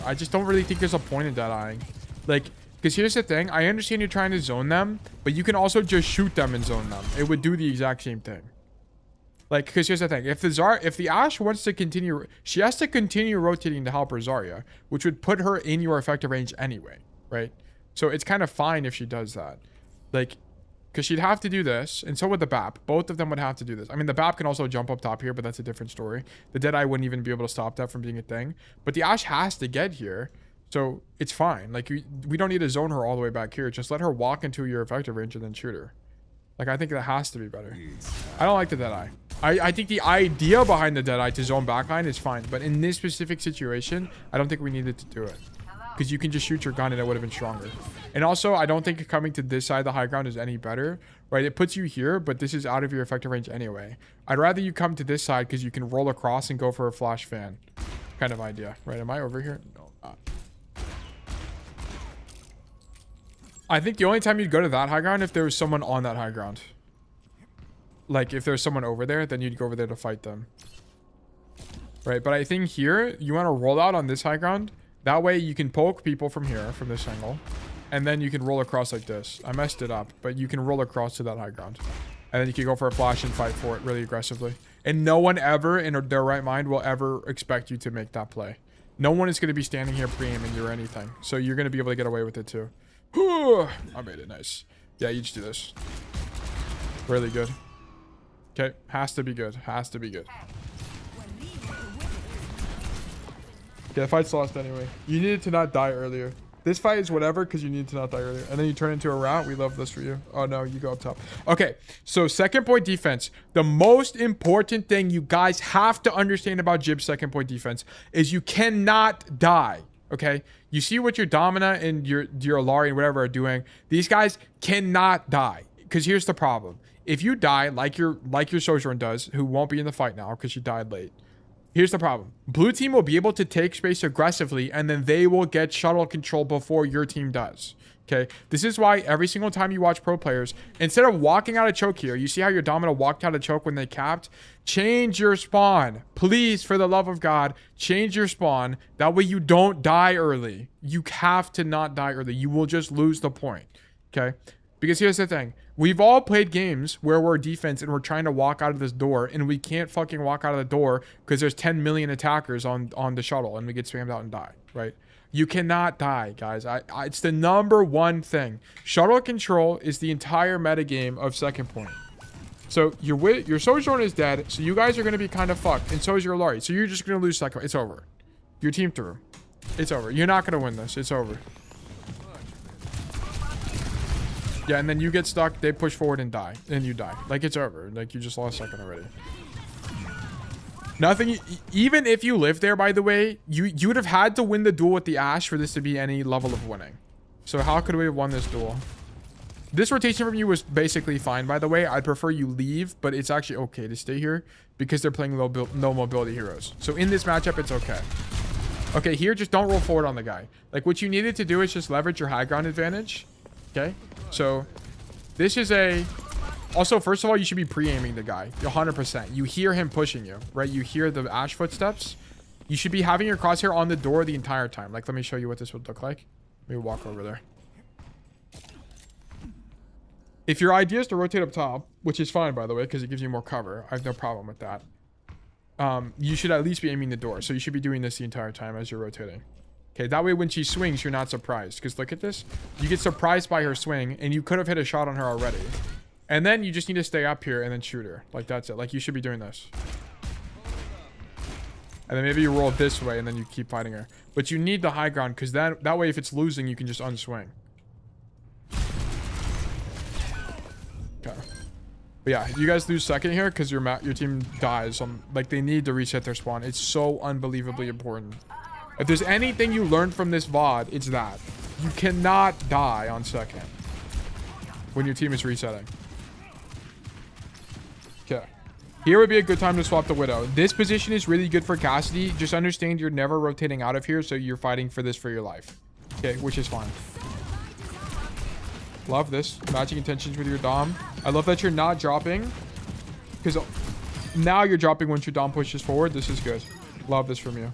I just don't really think there's a point in Deadeyeing. Like, because here's the thing. I understand you're trying to zone them, but you can also just shoot them and zone them. It would do the exact same thing. Like, because here's the thing. If the Ashe wants to continue, she has to continue rotating to help her Zarya, which would put her in your effective range anyway, right? So it's kind of fine if she does that. Like, because she'd have to do this, and so would the BAP. Both of them would have to do this. I mean, the BAP can also jump up top here, but that's a different story. The Deadeye wouldn't even be able to stop that from being a thing. But the Ashe has to get here, so it's fine. Like, we don't need to zone her all the way back here. Just let her walk into your effective range and then shoot her. Like, I think that has to be better. I don't like the Deadeye. I think the idea behind the Deadeye to zone backline is fine, but in this specific situation, I don't think we needed to do it. Because you can just shoot your gun and it would have been stronger. And also, I don't think coming to this side of the high ground is any better, right? It puts you here, but this is out of your effective range anyway. I'd rather you come to this side because you can roll across and go for a flash fan kind of idea, right? Am I over here? No, I'm not. I think the only time you'd go to that high ground if there was someone on that high ground. Like, if there's someone over there, then you'd go over there to fight them. Right? But I think here, you want to roll out on this high ground. That way you can poke people from here, from this angle. And then you can roll across like this. I messed it up, but you can roll across to that high ground. And then you can go for a flash and fight for it really aggressively. And no one ever in their right mind will ever expect you to make that play. No one is going to be standing here pre-aiming you or anything. So you're going to be able to get away with it too. I made it nice. Yeah, you just do this. Really good. Okay, has to be good. Has to be good. Yeah, the fight's lost anyway. You needed to not die earlier. This fight is whatever because you needed to not die earlier. And then you turn into a rat. We love this for you. Oh no, you go up top. Okay, so second point defense. The most important thing you guys have to understand about Jib's second point defense is you cannot die. Okay, you see what your Domina and your Alari and whatever are doing. These guys cannot die because here's the problem. If you die like your Sojourn does, who won't be in the fight now because she died late. Here's the problem. Blue team will be able to take space aggressively, and then they will get shuttle control before your team does. Okay? This is why every single time you watch pro players, instead of walking out of choke here, you see how your Domino walked out of choke when they capped? Change your spawn. Please, for the love of God, change your spawn. That way you don't die early. You have to not die early. You will just lose the point. Okay? Because here's the thing. We've all played games where we're defense and we're trying to walk out of this door and we can't fucking walk out of the door because there's 10 million attackers on the shuttle and we get spammed out and die, right? You cannot die, guys. It's the #1 thing. Shuttle control is the entire metagame of second point. So your Sojourn is dead, so you guys are going to be kind of fucked, and so is your Lari. So you're just going to lose second. It's over. Your team through. It's over. You're not going to win this. It's over. Yeah, and then you get stuck, they push forward and die. And you die. Like, it's over. Like, you just lost second already. Nothing, even if you lived there, by the way, you would have had to win the duel with the Ashe for this to be any level of winning. So how could we have won this duel? This rotation from you was basically fine, by the way. I'd prefer you leave, but it's actually okay to stay here because they're playing no mobility heroes. So in this matchup, it's okay. Okay, here, just don't roll forward on the guy. Like, what you needed to do is just leverage your high ground advantage. Okay, so this is a... Also, first of all, you should be pre-aiming the guy. 100%. You hear him pushing you, right? You hear the Ashe footsteps. You should be having your crosshair on the door the entire time. Like, let me show you what this would look like. Let me walk over there. If your idea is to rotate up top, which is fine, by the way, because it gives you more cover. I have no problem with that. You should at least be aiming the door. So you should be doing this the entire time as you're rotating. Okay, that way when she swings, you're not surprised. Because look at this. You get surprised by her swing, and you could have hit a shot on her already. And then you just need to stay up here and then shoot her. Like, that's it. Like, you should be doing this. And then maybe you roll this way, and then you keep fighting her. But you need the high ground, because that way if it's losing, you can just unswing. Okay. But yeah, you guys lose second here because your team dies. Like, they need to reset their spawn. It's so unbelievably important. If there's anything you learned from this VOD, it's that. You cannot die on second when your team is resetting. Okay. Here would be a good time to swap the Widow. This position is really good for Cassidy. Just understand you're never rotating out of here, so you're fighting for this for your life. Okay, which is fine. Love this. Matching intentions with your Dom. I love that you're not dropping. Because now you're dropping once your Dom pushes forward. This is good. Love this from you.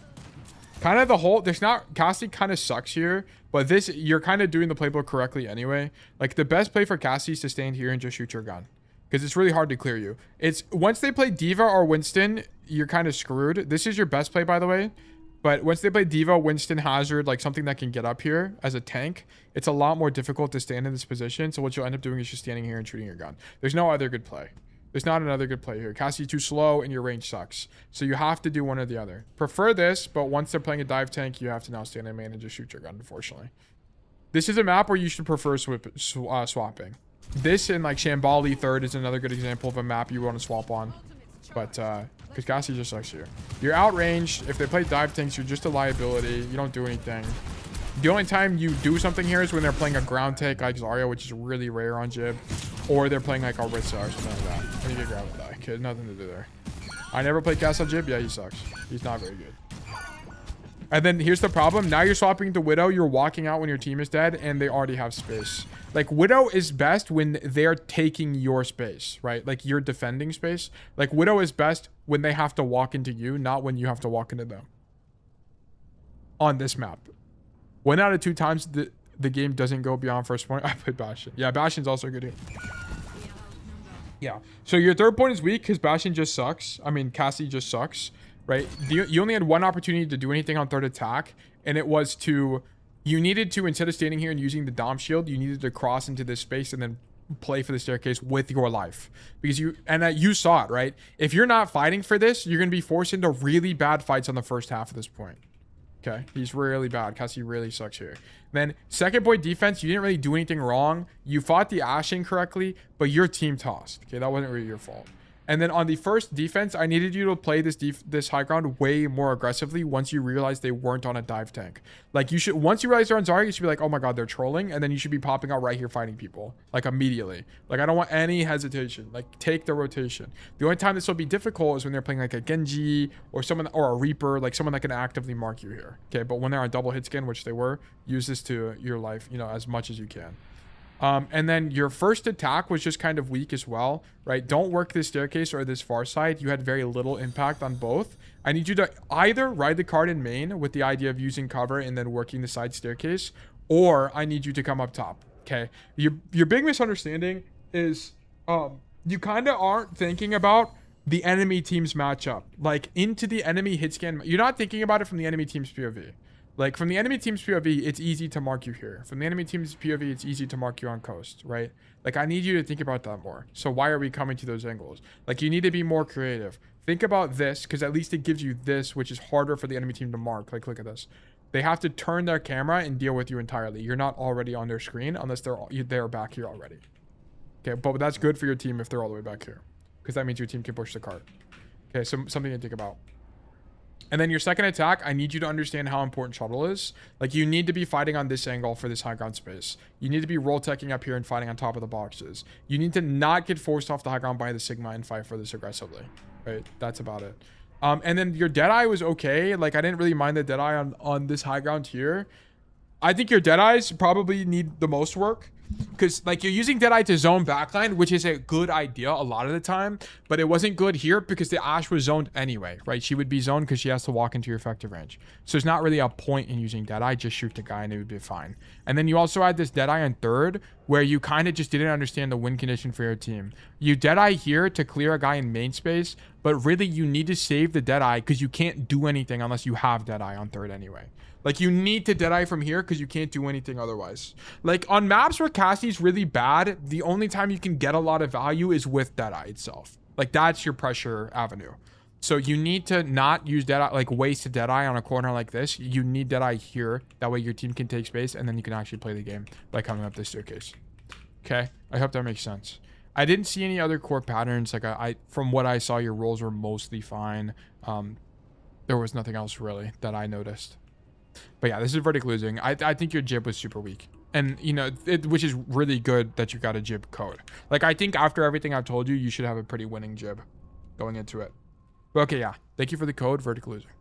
Kind of the whole... There's not... Cassidy kind of sucks here. But this... You're kind of doing the playbook correctly anyway. Like, the best play for Cassidy is to stand here and just shoot your gun. Because it's really hard to clear you. It's... Once they play Diva or Winston, you're kind of screwed. This is your best play, by the way. But once they play Diva, Winston, Hazard, like something that can get up here as a tank, it's a lot more difficult to stand in this position. So what you'll end up doing is just standing here and shooting your gun. There's no other good play. There's not another good play here. Cassidy's too slow and your range sucks. So you have to do one or the other. Prefer this, but once they're playing a dive tank, you have to now stand in main and just shoot your gun, unfortunately. This is a map where you should prefer swapping. This and like Shambali third is another good example of a map you want to swap on. But, because Cassidy just sucks here. You're outranged. If they play dive tanks, you're just a liability. You don't do anything. The only time you do something here is when they're playing a ground tank like Zarya, which is really rare on Jib. Or they're playing like Aritza or something like that. And you get grabbed with that. Okay, nothing to do there. I never played Cass on Jib. Yeah, he sucks. He's not very good. And then here's the problem. Now you're swapping to Widow. You're walking out when your team is dead and they already have space. Like, Widow is best when they're taking your space, right? Like, you're defending space. Like, Widow is best when they have to walk into you, not when you have to walk into them. On this map. 1 out of 2 times the game doesn't go beyond first point. I played Bastion. Yeah, Bastion's also good here. Yeah. So your third point is weak because Bastion just sucks. I mean, Cassie just sucks. Right? You only had 1 opportunity to do anything on third attack, and it was to... You needed to, instead of standing here and using the Dom shield, you needed to cross into this space and then play for the staircase with your life. Because you... And you saw it, right? If you're not fighting for this, you're going to be forced into really bad fights on the first half of this point. Okay? He's really bad. Cassie really sucks here. Then, second point defense, you didn't really do anything wrong. You fought the Ashe incorrectly, but your team tossed. Okay? That wasn't really your fault. And then on the first defense, I needed you to play this high ground way more aggressively once you realized they weren't on a dive tank. Like, you should, once you realize they're on Zarya, you should be like, oh my god, they're trolling. And then you should be popping out right here fighting people. Like, immediately. Like, I don't want any hesitation. Like, take the rotation. The only time this will be difficult is when they're playing like a Genji or someone, or a Reaper, like someone that can actively mark you here. Okay, but when they're on double hit scan, which they were, use this to your life, you know, as much as you can. And then your first attack was just kind of weak as well, right? Don't work this staircase or this far side. You had very little impact on both. I need you to either ride the card in main with the idea of using cover and then working the side staircase, or I need you to come up top, okay? Your big misunderstanding is you kind of aren't thinking about the enemy team's matchup. Like, into the enemy hit scan, you're not thinking about it from the enemy team's POV. Like, from the enemy team's POV, it's easy to mark you here. From the enemy team's POV, it's easy to mark you on coast, right? Like, I need you to think about that more. So why are we coming to those angles? Like, you need to be more creative. Think about this, because at least it gives you this, which is harder for the enemy team to mark. Like, look at this. They have to turn their camera and deal with you entirely. You're not already on their screen unless they're back here already. Okay, but that's good for your team if they're all the way back here, because that means your team can push the cart. Okay, so something to think about. And then your second attack, I need you to understand how important shuttle is. Like, you need to be fighting on this angle for this high ground space. You need to be roll teching up here and fighting on top of the boxes. You need to not get forced off the high ground by the Sigma and fight for this aggressively. Right? That's about it. And then your Deadeye was okay. Like, I didn't really mind the Deadeye on this high ground here. I think your Deadeyes probably need the most work, because like you're using Deadeye to zone backline, which is a good idea a lot of the time, but it wasn't good here because the Ashe was zoned anyway, right? She would be zoned because she has to walk into your effective range. So there's not really a point in using Deadeye. Just shoot the guy and it would be fine. And then you also had this Deadeye on third, where you kind of just didn't understand the win condition for your team. You Deadeye here to clear a guy in main space, but really you need to save the Deadeye because you can't do anything unless you have Deadeye on third anyway. Like, you need to Deadeye from here because you can't do anything otherwise. Like, on maps where Cassidy's really bad, the only time you can get a lot of value is with Deadeye itself. Like, that's your pressure avenue. So you need to not use Deadeye, like, waste a Deadeye on a corner like this. You need Deadeye here. That way your team can take space, and then you can actually play the game by coming up this staircase. Okay? I hope that makes sense. I didn't see any other core patterns. Like, I from what I saw, your rolls were mostly fine. There was nothing else, really, that I noticed. But yeah, this is verdict losing. I think your jib was super weak. And, you know, which is really good that you got a jib code. Like, I think after everything I've told you, you should have a pretty winning jib going into it. But okay, yeah. Thank you for the code, verdict loser.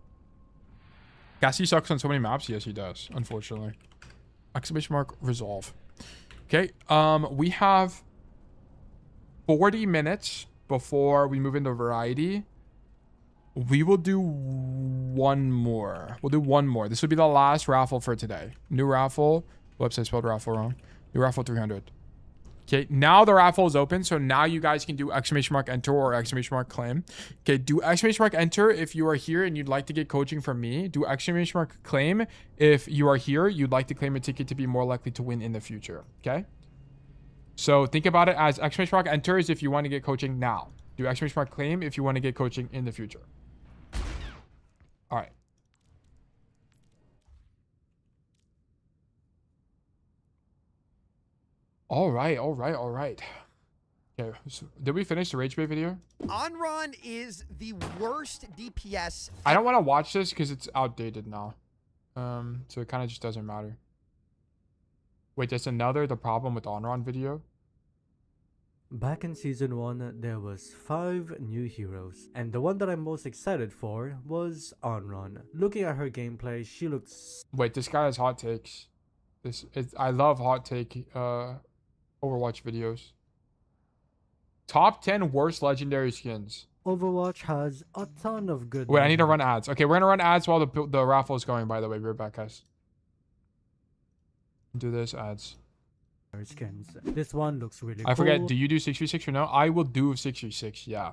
Cassidy sucks on so many maps. Yes, he does, unfortunately. Exclamation mark, resolve. Okay, we have 40 minutes before we move into variety. We will do one more. We'll do one more. This will be the last raffle for today. New raffle. Whoops, I spelled raffle wrong. New raffle 300. Okay, now the raffle is open. So now you guys can do exclamation mark enter or exclamation mark claim. Okay, do exclamation mark enter if you are here and you'd like to get coaching from me. Do exclamation mark claim if you are here, you'd like to claim a ticket to be more likely to win in the future. Okay? So think about it as exclamation mark enter is if you want to get coaching now. Do exclamation mark claim if you want to get coaching in the future. All right. All right. Okay, so did we finish the Rage Bait video? Onron is the worst DPS. I don't want to watch this because it's outdated now. So it kind of just doesn't matter. Wait, there's another The Problem with Onron video? Back in Season 1, there was 5 new heroes, and the one that I'm most excited for was Onron. Looking at her gameplay, she looks... Wait, this guy has hot takes. I love hot take Overwatch videos. Top 10 worst legendary skins. Overwatch has a ton of good... Wait, I need to run ads. Okay, we're gonna run ads while the raffle is going, by the way. Be right back, guys. Do this, ads. skins. This one looks really cool. I forget, do you do 6v6 or no? I will do 6v6, yeah.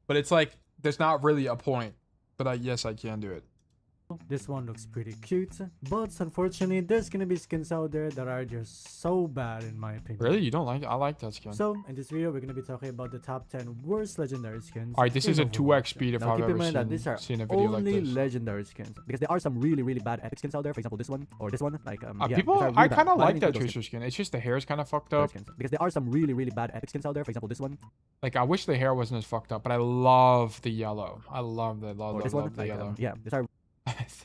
But it's like, there's not really a point. But yes, I can do it. This one looks pretty cute, but unfortunately there's gonna be skins out there that are just so bad in my opinion. Really? You don't like it? I like that skin. So in this video we're gonna be talking about the top 10 worst legendary skins. Alright, this is a 2x speed if I've ever seen a video like only this. legendary skins, because there are some really bad epic skins out there. For example, this one or this one, like people, really I kind of bad. like that Tracer skin. It's just the hair is kind of fucked up. Because there are some really bad epic skins out there. For example, this one. Like I wish the hair wasn't as fucked up, but I love the yellow. I love the Or this one, the yellow. yeah, these are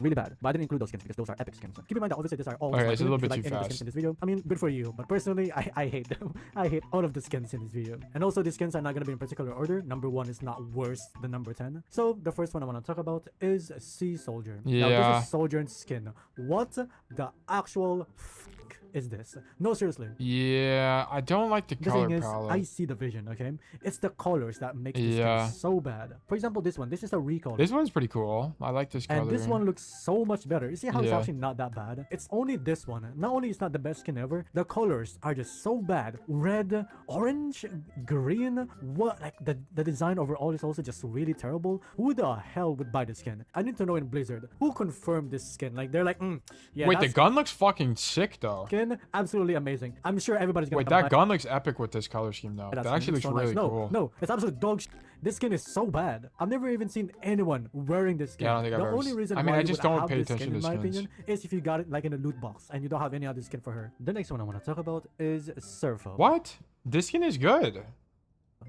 really bad, but I didn't include those skins because those are epic skins. Keep in mind that obviously these are all okay, it's a little bit too skins fast. in this video. I mean, good for you, but personally I hate them. I hate all of the skins in this video. And also these skins are not going to be in particular order. Number 1 is not worse than number 10. So the first one I want to talk about is Sea Soldier. Yeah. Now this is Soldier's skin. What the actual is this? No, seriously. Yeah, I don't like the color thing is, palette. I see the vision, okay? It's the colors that makes this skin so bad. For example, this one. This is a recolor. This one's pretty cool. I like this color. And this one looks so much better. You see how it's actually not that bad? It's only this one. Not only is not the best skin ever, the colors are just so bad. Red, orange, green. What? Like the design overall is also just really terrible. Who the hell would buy this skin? I need to know in Blizzard who confirmed this skin. Like they're like, yeah. Wait, the gun looks fucking sick though. Okay. skin, absolutely amazing. I'm sure everybody's gonna Wait, come that back. gun looks epic with this color scheme though. That's That actually looks so nice. really No, cool. no, it's absolute dog shit. This skin is so bad. I've never even seen anyone wearing this skin. Yeah, I don't think I've the ever only reason I mean, why I you just would don't have pay this attention skin, in to my skins. opinion, is if you got it like in a loot box and you don't have any other skin for her. The next one I want to talk about is Surfo. What? This skin is good.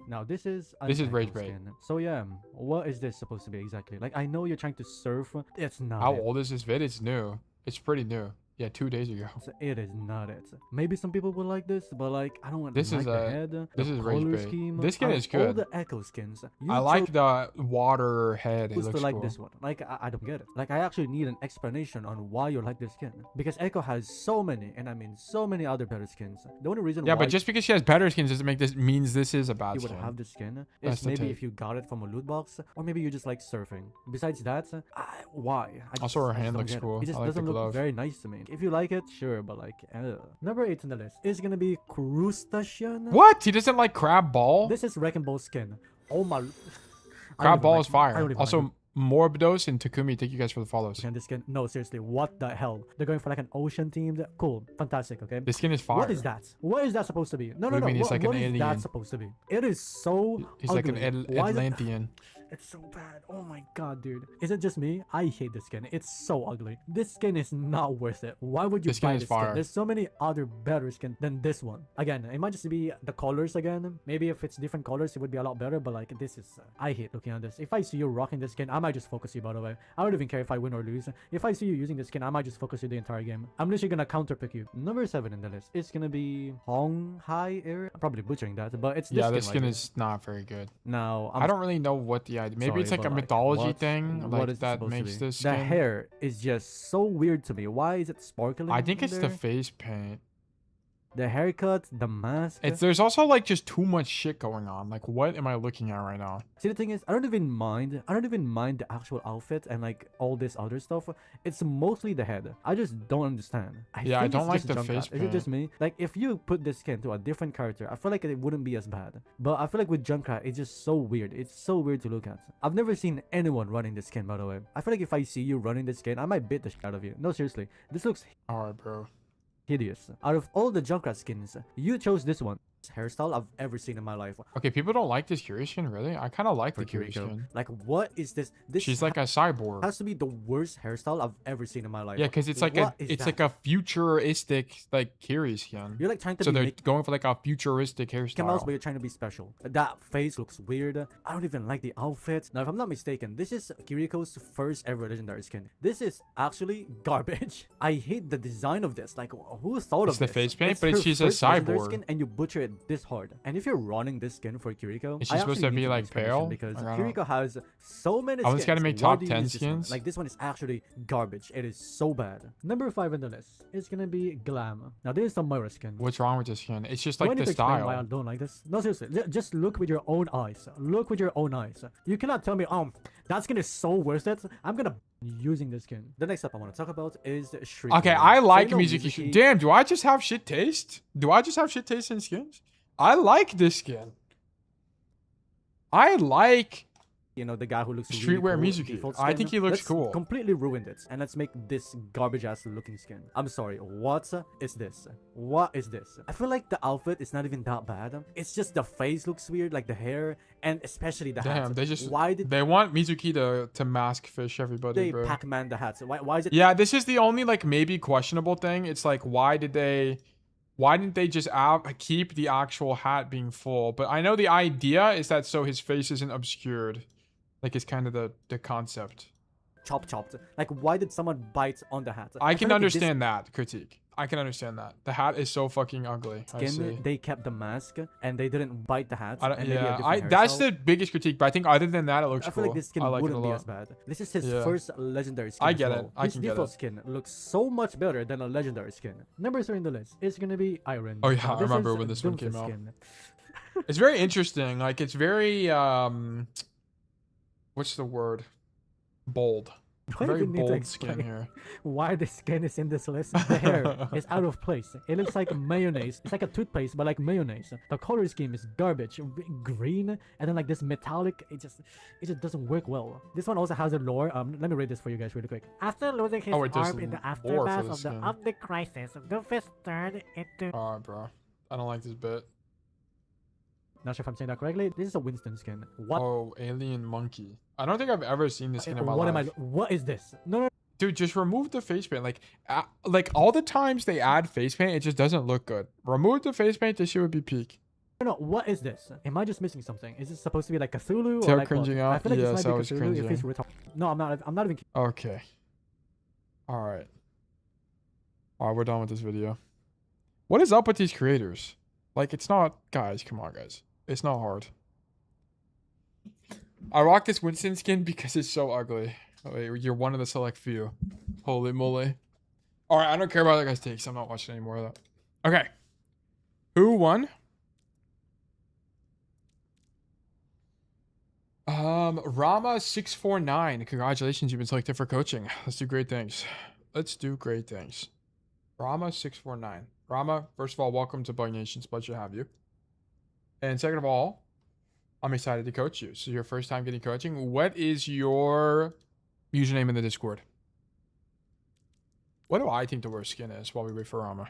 Now this is This is Rage Echo Bait. skin. So yeah, what is this supposed to be exactly? Like I know you're trying to surf. It's not. How it. old is this vid? It's new. It's pretty new. Yeah, 2 days ago. It is not it. Maybe some people would like this, but like I don't want This like is the a- head, this the is Rage color Bait. scheme. This skin out is of all good. the Echo skins. I like the water head. It Who's looks to like cool. this one? Like I don't get it. Like I actually need an explanation on why you like this skin because Echo has so many, and I mean so many other better skins. The only reason Yeah, why but just because she has better skins doesn't make this means this is a bad you would skin. have this skin That's is the maybe take. if you got it from a loot box, or maybe you just like surfing. Besides that, why? Also, her I just hand don't looks get it. cool. It just I like the doesn't look glove. very nice to me. If you like it, sure, but like, number 8 on the list is gonna be Crustacean. What? He doesn't like crab ball? This is Wrecking Ball skin. Oh my. Crab ball is I fire. don't even like Also, Morbdos and Takumi, thank you guys for the follows. And this skin, no, seriously, what the hell? They're going for like an ocean themed. Cool, fantastic. Okay. This skin is fire. What is that? What is that supposed to be? No, What no, do no. you mean he's like an what is alien? that supposed to be? It is so. He's like ugly. an Why is it- Atlantean. It's so bad. Oh my god, dude. Is it just me? I hate this skin. It's so ugly. This skin is not worth it. Why would you This skin buy is this fire. skin? There's so many other better skins than this one. Again, it might just be the colors again. Maybe if it's different colors, it would be a lot better. But like, this is... I hate looking at this. If I see you rocking this skin, I might just focus you, by the way. I don't even care if I win or lose. If I see you using this skin, I might just focus you the entire game. I'm literally gonna counterpick you. Number 7 in the list is gonna be Hong Hai area. I'm probably butchering that, but it's Yeah, this this skin skin right is not very good. here. Now, I don't really know what the idea. Maybe Sorry, it's like but, a mythology what- thing, what like is it that supposed to makes be? this The skin. hair is just so weird to me. Why is it sparkling? I think in it's the there? face paint. The haircut, the mask. There's also like just too much shit going on. Like, what am I looking at right now? See, the thing is, I don't even mind the actual outfit and like all this other stuff. It's mostly the head. I just don't understand. Yeah, I think don't it's like just the Junkrat. face Is it just paint. me? Like, if you put this skin to a different character, I feel like it wouldn't be as bad. But I feel like with Junkrat, it's just so weird. It's so weird to look at. I've never seen anyone running this skin, by the way. I feel like if I see you running this skin, I might beat the shit out of you. No, seriously. This looks Alright, bro. hideous. Out of all the Junkrat skins, you chose this one. Hairstyle I've ever seen in my life. Okay, people don't like this Curie skin, really? I kind of like For the Curie Kiriko. skin. Like, what is this? This She's like a cyborg. has to be the worst hairstyle I've ever seen in my life. Yeah, because it's like What is it's that? like a futuristic like Curie skin. You're like trying to So be they're Mickey going for like a futuristic Mouse, hairstyle. but you're trying to be special. That face looks weird. I don't even like the outfit. Now, if I'm not mistaken, this is Kiriko's first ever legendary skin. This is actually garbage. I hate the design of this. Like, who thought It's of the this? face paint, It's but her she's a first legendary cyborg. skin, and you butcher it this hard. And if you're running this skin for Kiriko, Is she I supposed actually to be, need an like, explanation pale? because I don't know. Kiriko has so many I was skins. gotta make Why top do you 10 use this one? skins. Like, this one is actually garbage. It is so bad. Number 5 on the list is gonna be Glam. Now, this is the Moira skin. What's wrong with this skin? It's just Do I like need the to explain why I style. don't like this? No, seriously. Just look with your own eyes. Look with your own eyes. You cannot tell me, that skin is so worth it. I'm gonna using this skin. The next up I want to talk about is Shriek. Okay, I like Mizuki. Damn, do I just have shit taste? Do I just have shit taste in skins? I like this skin. I like the guy who looks Streetwear really cool, Mizuki. default I skin. think he looks Let's cool. Completely ruined it, and let's make this garbage ass looking skin. I'm sorry, what is this? What is this? I feel like the outfit is not even that bad. It's just the face looks weird, like the hair, and especially the hat. Damn, they just why did they want Mizuki to mask fish everybody, they bro. Pac-Man the hats? Why is it? Yeah, this is the only like maybe questionable thing. It's like why didn't they just keep the actual hat being full? But I know the idea is that so his face isn't obscured. Like it's kind of the concept. chopped. Like, why did someone bite on the hat? I feel can like understand that critique. I can understand that. The hat is so fucking ugly. I This see. skin, they kept the mask and they didn't bite the hat. I don't, and maybe a yeah, different that's hairstyle. the biggest critique. But I think other than that, it looks I cool. feel like this skin I like it a wouldn't be lot. as bad. This is his Yeah. first legendary skin. I as get well. it. I His can get default it. skin looks so much better than a legendary skin. Number 3 in the list is gonna be Iron. Oh, yeah, Now, I remember is when this one came Doomfist out. skin. It's very interesting. Like it's very what's the word? Bold. Do I Very even need to bold skin explain here. why the skin is in this list? The hair is out of place. It looks like mayonnaise. It's like a toothpaste, but like mayonnaise. The color scheme is garbage. Green, and then like this metallic. It just doesn't work well. This one also has a lore. Let me read this for you guys really quick. After losing his arm in the aftermath of the crisis, Doofus turned into. Oh, bro. I don't like this bit. Not sure if I'm saying that correctly. This is a Winston skin. What? Oh, alien monkey. I don't think I've ever seen this skin in my life. What is this? No. Dude, just remove the face paint. Like all the times they add face paint, it just doesn't look good. Remove the face paint, this shit would be peak. No, what is this? Am I just missing something? Is this supposed to be like Cthulhu? Still or like cringing what? out? I feel like Yes, this I might be was Cthulhu cringing. if it's no, I'm not even. Okay. Alright, we're done with this video. What is up with these creators? Like, it's not... Guys, come on, guys. It's not hard. I rock this Winston skin because it's so ugly. Wait, you're one of the select few. Holy moly. Alright, I don't care about that guy's takes. I'm not watching any more of that. Okay. Who won? Rama649. Congratulations, you've been selected for coaching. Let's do great things. Let's do great things. Rama649. Rama, first of all, welcome to Bug Nation's. Pleasure to have you. And second of all, I'm excited to coach you. So your first time getting coaching. What is your username in the Discord? What do I think the worst skin is while we wait for Rama?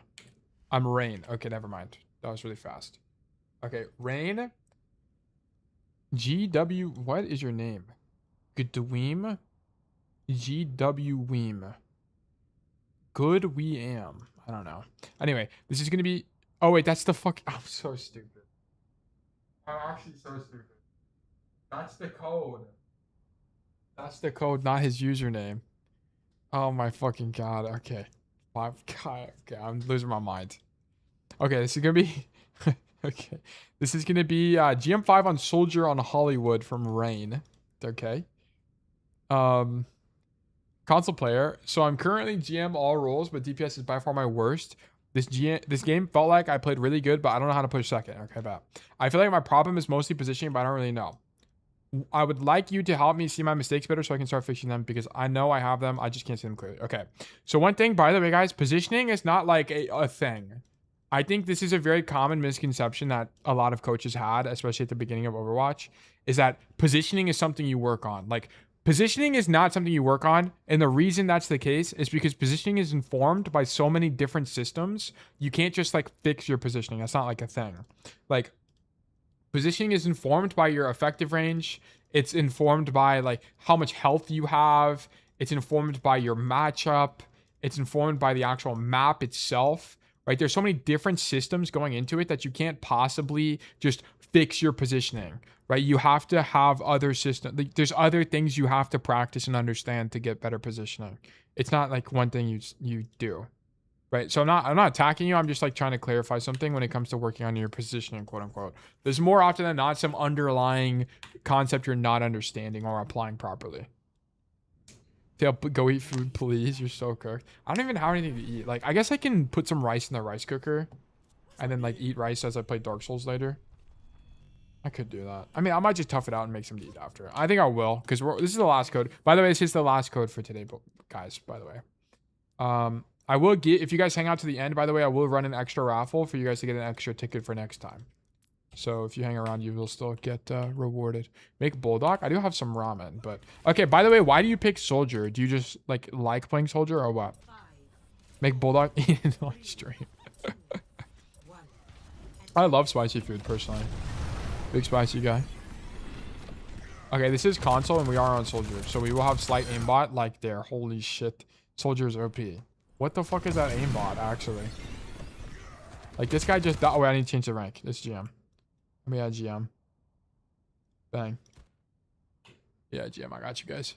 I'm Rain. Okay, never mind. That was really fast. Okay, Rain. GW. What is your name? Goodweem. GW Weem. Good we am. I don't know. Anyway, this is gonna be. Oh wait, that's the fuck. I'm so stupid. I'm actually so stupid. That's the code. That's the code, not his username. Oh my fucking god. Okay. God. Okay, I'm losing my mind. Okay, this is gonna be. Okay, this is gonna be GM5 on Soldier on Hollywood from Rain. Okay. Console player. So I'm currently GM all roles, but DPS is by far my worst. This game felt like I played really good, but I don't know how to push second. Okay, bad. I feel like my problem is mostly positioning, but I don't really know. I would like you to help me see my mistakes better so I can start fixing them because I know I have them. I just can't see them clearly. Okay. So one thing, by the way, guys, positioning is not like a thing. I think this is a very common misconception that a lot of coaches had, especially at the beginning of Overwatch, is that positioning is something you work on. Like, positioning is not something you work on. And the reason that's the case is because positioning is informed by so many different systems. You can't just like fix your positioning. That's not like a thing. Like, positioning is informed by your effective range. It's informed by like how much health you have. It's informed by your matchup. It's informed by the actual map itself, right? There's so many different systems going into it that you can't possibly just fix your positioning, right? You have to have other systems. Like, there's other things you have to practice and understand to get better positioning. It's not like one thing you do. Right, so I'm not attacking you. I'm just like trying to clarify something when it comes to working on your positioning, quote unquote. There's more often than not some underlying concept you're not understanding or applying properly. Tail, go eat food, please. You're so cooked. I don't even have anything to eat. Like, I guess I can put some rice in the rice cooker, and then like eat rice as I play Dark Souls later. I could do that. I mean, I might just tough it out and make some to eat after. I think I will, because this is the last code. By the way, this is the last code for today, guys. By the way, I will get, if you guys hang out to the end, by the way, I will run an extra raffle for you guys to get an extra ticket for next time. So if you hang around, you will still get rewarded. Make Bulldog. I do have some ramen, but okay. By the way, why do you pick Soldier? Do you just like playing Soldier or what? Make Bulldog eat on stream. I love spicy food personally. Big spicy guy. Okay, this is console and we are on Soldier, so we will have slight aimbot like there. Holy shit, Soldier's OP. What the fuck is that aimbot, actually? Like, this guy just died. Oh, wait, I need to change the rank. This GM. Let me add GM. Bang. Yeah, GM, I got you guys.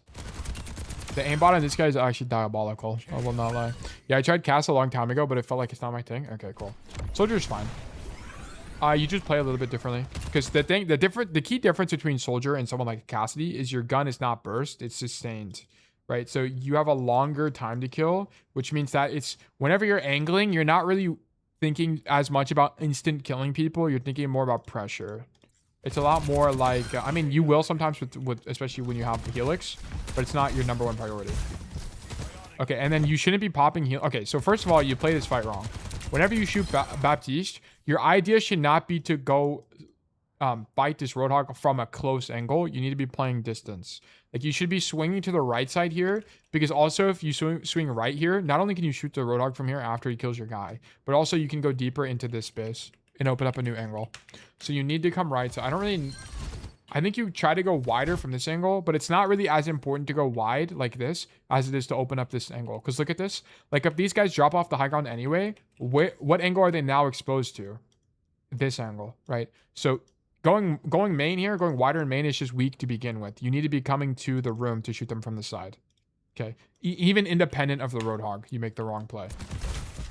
The aimbot on this guy is actually diabolical. I will not lie. Yeah, I tried Cast a long time ago, but it felt like it's not my thing. Okay, cool. Soldier's fine. You just play a little bit differently. Because the key difference between Soldier and someone like Cassidy is your gun is not burst, it's sustained. Right, so you have a longer time to kill, which means that it's whenever you're angling, you're not really thinking as much about instant killing people. You're thinking more about pressure, It's a lot more like, I mean, you will sometimes with especially when you have Helix, but it's not your #1 priority. Okay, and then you shouldn't be popping heal. Okay, so first of all, you play this fight wrong. Whenever you shoot Baptiste, your idea should not be to go fight this Roadhog from a close angle. You need to be playing distance. Like, you should be swinging to the right side here, because also if you swing right here, not only can you shoot the Roadhog from here after he kills your guy, but also you can go deeper into this space and open up a new angle. So you need to come right. So I think you try to go wider from this angle, but it's not really as important to go wide like this as it is to open up this angle. Because look at this. Like, if these guys drop off the high ground anyway, what angle are they now exposed to? This angle, right? So going main here, going wider in main is just weak to begin with. You need to be coming to the room to shoot them from the side. Okay? Even independent of the Roadhog, you make the wrong play.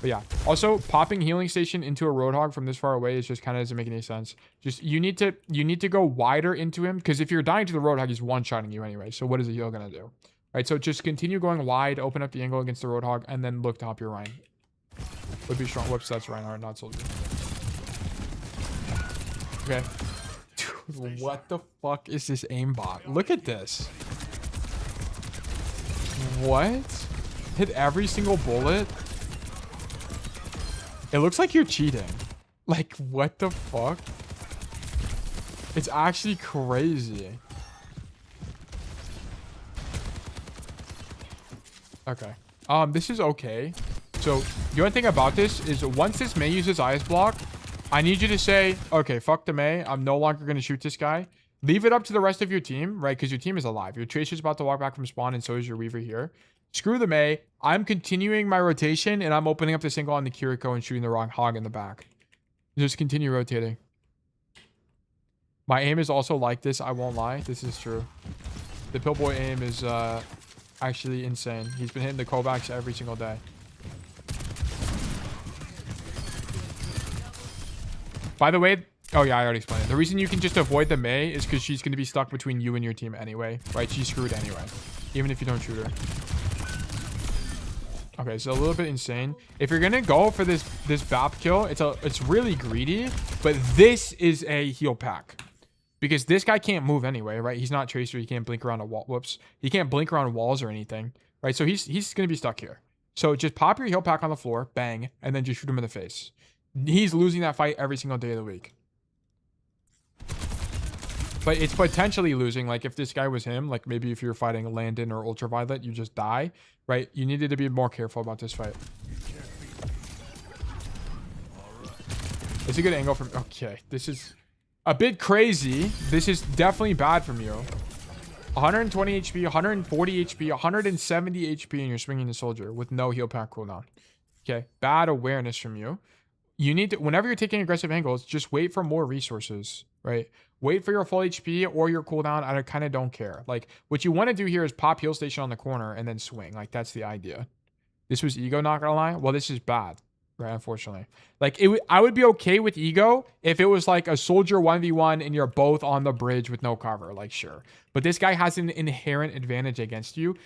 But yeah, also popping healing station into a Roadhog from this far away is just kind of doesn't make any sense. Just you need to go wider into him, because if you're dying to the Roadhog, he's one-shotting you anyway. So what is the heal gonna do? Right, so just continue going wide, open up the angle against the Roadhog, and then look to help your Ryan. Would be strong. Whoops, that's Reinhardt, not Soldier. Okay. Dude, what the fuck is this aimbot? Look at this. What? Hit every single bullet? It looks like you're cheating. Like, what the fuck? It's actually crazy. Okay. This is okay. So, the only thing about this is once this Mei uses Ice Block, I need you to say, okay, fuck the Mei. I'm no longer going to shoot this guy. Leave it up to the rest of your team, right? Because your team is alive. Your Tracer's about to walk back from spawn, and so is your Weaver here. Screw the Mei. I'm continuing my rotation, and I'm opening up this angle on the Kiriko and shooting the wrong hog in the back. Just continue rotating. My aim is also like this. I won't lie. This is true. The Pillboy aim is actually insane. He's been hitting the Kovacs every single day. By the way, oh yeah, I already explained it. The reason you can just avoid the Mei is because she's going to be stuck between you and your team anyway, right? She's screwed anyway, even if you don't shoot her. Okay, so a little bit insane. If you're gonna go for this BAP kill, it's really greedy, but this is a heal pack. Because this guy can't move anyway, right? He's not Tracer, he can't blink around a wall. Whoops. He can't blink around walls or anything. Right? So he's gonna be stuck here. So just pop your heal pack on the floor, bang, and then just shoot him in the face. He's losing that fight every single day of the week. But it's potentially losing. Like, if this guy was him, like maybe if you're fighting Landon or Ultraviolet, you just die, right? You needed to be more careful about this fight. It's a good angle from... Okay, this is a bit crazy. This is definitely bad from you. 120 HP, 140 HP, 170 HP, and you're swinging the Soldier with no heal pack cooldown. Okay, bad awareness from you. You need to... Whenever you're taking aggressive angles, just wait for more resources, right? Wait for your full HP or your cooldown. I kind of don't care. Like, what you want to do here is pop heal station on the corner and then swing. Like, that's the idea. This was Ego, not gonna lie. Well, this is bad, right? Unfortunately. Like, I would be okay with Ego if it was like a Soldier 1v1 and you're both on the bridge with no cover. Like, sure. But this guy has an inherent advantage against you.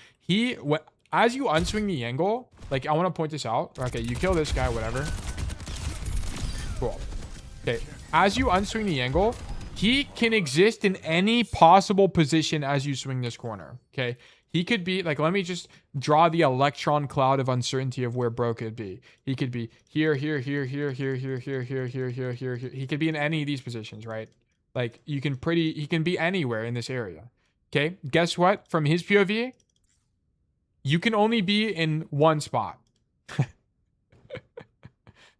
As you unswing the angle, like, I want to point this out. Okay, you kill this guy, whatever. Cool. Okay, as you unswing the angle, he can exist in any possible position as you swing this corner, okay? He could be, like, let me just draw the electron cloud of uncertainty of where Bro could be. He could be here, here, here, here, here, here, here, here, here, here, here, here. He could be in any of these positions, right? Like, he can be anywhere in this area, okay? Guess what? From his POV, you can only be in one spot.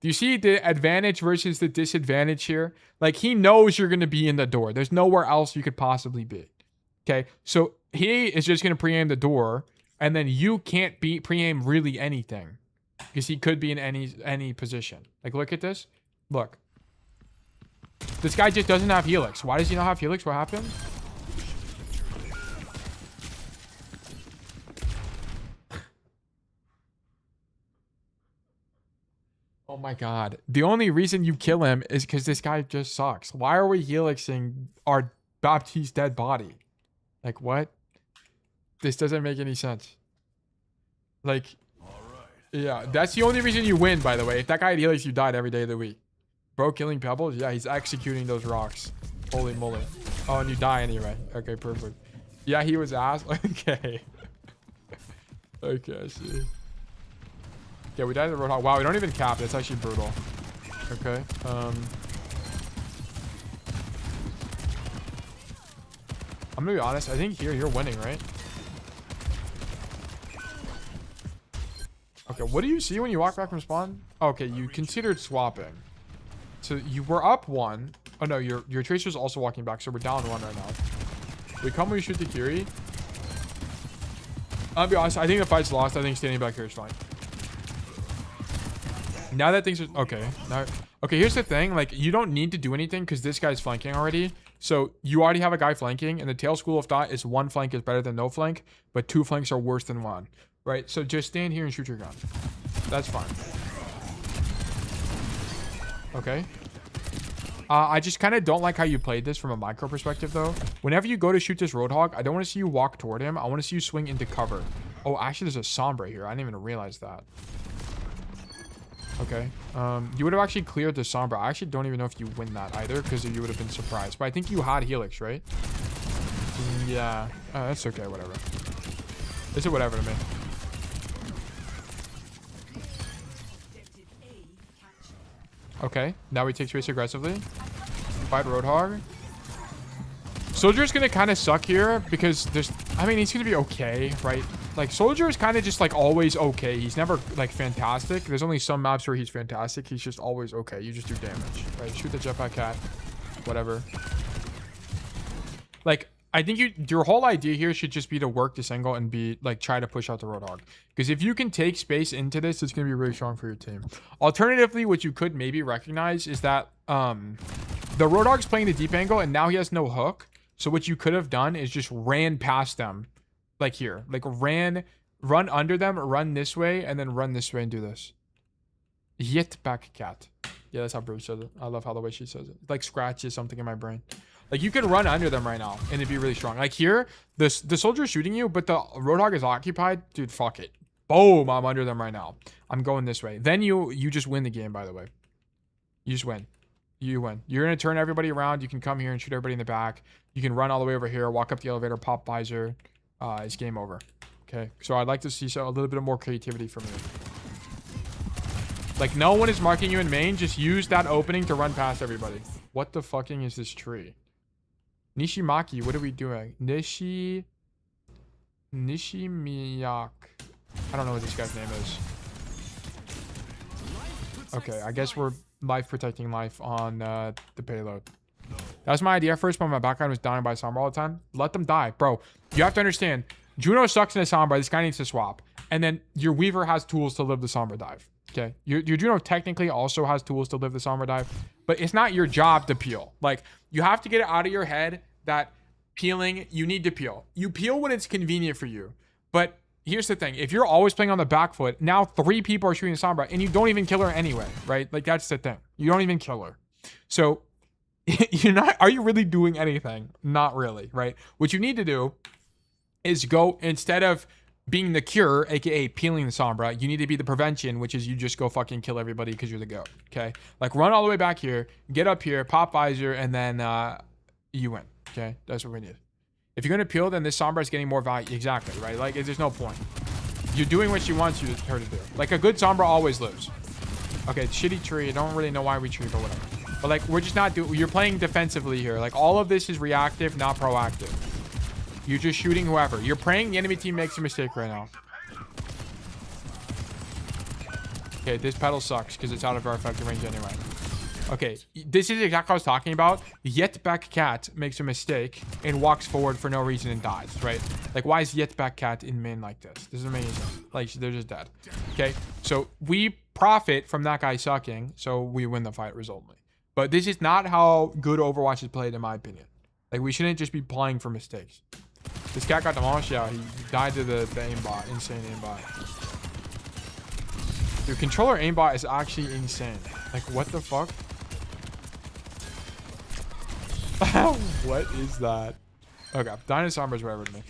Do you see the advantage versus the disadvantage here? Like, he knows you're going to be in the door. There's nowhere else you could possibly be. Okay, so he is just going to pre-aim the door, and then you can't pre-aim really anything because he could be in any position. Like, look at this. Look. This guy just doesn't have Helix. Why does he not have Helix? What happened? Oh my god. The only reason you kill him is because this guy just sucks. Why are we helixing our Baptiste dead body? Like, what? This doesn't make any sense. Like, yeah, that's the only reason you win, by the way. If that guy had helix, you died every day of the week. Bro killing pebbles? Yeah, he's executing those rocks. Holy moly. Oh, and you die anyway. Okay, perfect. Yeah, he was ass. Okay. Okay, I see. Yeah, we died in the Roadhog. Wow, we don't even cap. That's actually brutal. Okay. I'm gonna be honest. I think here you're winning, right? Okay, what do you see when you walk back from spawn? Okay, you considered swapping. So you were up 1. Oh no, your tracer's also walking back, so we're down 1 right now. We come when we shoot the Kiri. I'll be honest, I think the fight's lost. I think standing back here is fine. Now that things are okay. Now, okay, here's the thing. Like, you don't need to do anything because this guy's flanking already. So you already have a guy flanking, and the tail school of thought is 1 flank is better than no flank, but 2 flanks are worse than 1. Right? So just stand here and shoot your gun. That's fine. Okay. I just kind of don't like how you played this from a micro perspective, though. Whenever you go to shoot this Roadhog, I don't want to see you walk toward him. I want to see you swing into cover. Oh, actually, there's a Sombra here. I didn't even realize that. Okay. You would have actually cleared the Sombra. I actually don't even know if you win that either, because you would have been surprised. But I think you had Helix, right? Yeah. That's okay. Whatever. It's a whatever to me. Okay, now we take space aggressively. Fight Roadhog. Soldier's gonna kind of suck here because there's... I mean, he's gonna be okay, right? Like, Soldier is kind of just, like, always okay. He's never, like, fantastic. There's only some maps where he's fantastic. He's just always okay. You just do damage, right? Shoot the jetpack cat. Whatever. Like, I think your whole idea here should just be to work this angle and be, like, try to push out the Roadhog. Because if you can take space into this, it's going to be really strong for your team. Alternatively, what you could maybe recognize is that the Roadhog's playing the deep angle, and now he has no hook. So what you could have done is just ran past them. Like here. Like, run under them, run this way, and then run this way and do this. Yet back cat. Yeah, that's how Bruce says it. I love how the way she says it. Like, scratches something in my brain. Like, you can run under them right now, and it'd be really strong. Like, here, the soldier's shooting you, but the Roadhog is occupied. Dude, fuck it. Boom, I'm under them right now. I'm going this way. Then you just win the game, by the way. You just win. You win. You're going to turn everybody around. You can come here and shoot everybody in the back. You can run all the way over here, walk up the elevator, pop visor. It's game over. Okay, so I'd like to see a little bit more creativity from you. Like, no one is marking you in main. Just use that opening to run past everybody. What the fucking is this tree? Nishimaki, what are we doing? Nishimiyak. I don't know what this guy's name is. Okay, I guess we're life protecting life on the payload. That's my idea first, but my background was dying by Sombra all the time. Let them die. Bro, you have to understand, Juno sucks in a Sombra. This guy needs to swap. And then your Weaver has tools to live the Sombra dive. Okay, your Juno technically also has tools to live the Sombra dive, but it's not your job to peel. Like, you have to get it out of your head that peeling, you need to peel. You peel when it's convenient for you. But here's the thing. If you're always playing on the back foot, now 3 people are shooting Sombra and you don't even kill her anyway, right? Like, that's the thing. You don't even kill her. So are you really doing anything? Not really, right? What you need to do is go, instead of being the cure, aka peeling the Sombra, you need to be the prevention, which is you just go fucking kill everybody because you're the GOAT. Okay, like, run all the way back here, get up here, pop visor, and then you win. Okay, that's what we need. If you're gonna peel, then this Sombra is getting more value. Exactly, right? Like, there's no point. You're doing what she wants her to do. Like, a good Sombra always lives. Okay, shitty tree. I don't really know why we tree, but whatever. But, like, we're just not doing... You're playing defensively here. Like, all of this is reactive, not proactive. You're just shooting whoever. You're praying the enemy team makes a mistake right now. Okay, this pedal sucks because it's out of our effective range anyway. Okay, this is exactly what I was talking about. Yet back cat makes a mistake and walks forward for no reason and dies, right? Like, why is Yet back cat in main like this? This doesn't make any sense. Like, they're just dead. Okay, so we profit from that guy sucking, so we win the fight resultantly. But this is not how good Overwatch is played, in my opinion. Like, we shouldn't just be playing for mistakes. This cat got demolished. Yeah, he died to the aimbot. Insane aimbot. Dude, controller aimbot is actually insane. Like, what the fuck? What is that? Okay, Dinosaur's whatever to me.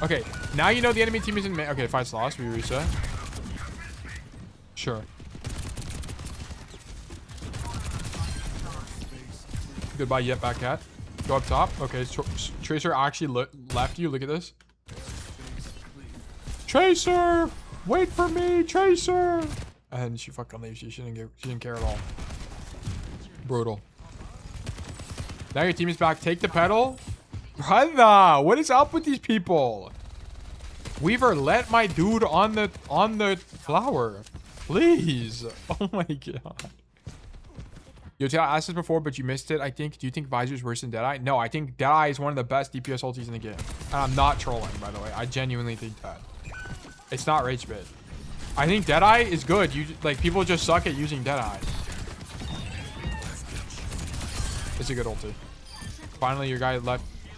Okay, now you know the enemy team is in main. Okay, fight's lost. We reset. Sure. Goodbye, yet back cat. Go up top. Okay, Tracer actually left you. Look at this. Tracer! Wait for me, Tracer! And she fucking leaves. She didn't care at all. Brutal. Now your team is back. Take the pedal. Brother, what is up with these people? Weaver, let my dude on the flower. Please. Oh my god. Yo, I asked this before, but you missed it, I think. Do you think Visor's worse than Deadeye? No, I think Deadeye is one of the best DPS ultis in the game. And I'm not trolling, by the way. I genuinely think that. It's not rage bait. I think Deadeye is good. Like, people just suck at using Deadeye. It's a good ulti. Finally, your guy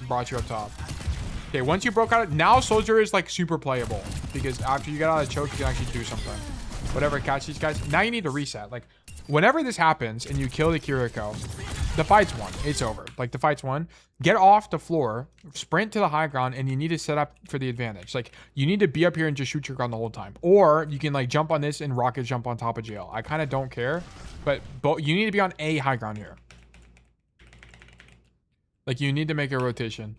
brought you up top. Okay, once you broke out, now Soldier is like super playable because after you get out of the choke, you can actually do something. Whatever, catch these guys. Now you need to reset. Like, whenever this happens and you kill the Kiriko, the fight's won. It's over. Like, the fight's won. Get off the floor, sprint to the high ground, and you need to set up for the advantage. Like, you need to be up here and just shoot your gun the whole time. Or you can, like, jump on this and rocket jump on top of jail. I kind of don't care, but you need to be on a high ground here. Like, you need to make a rotation.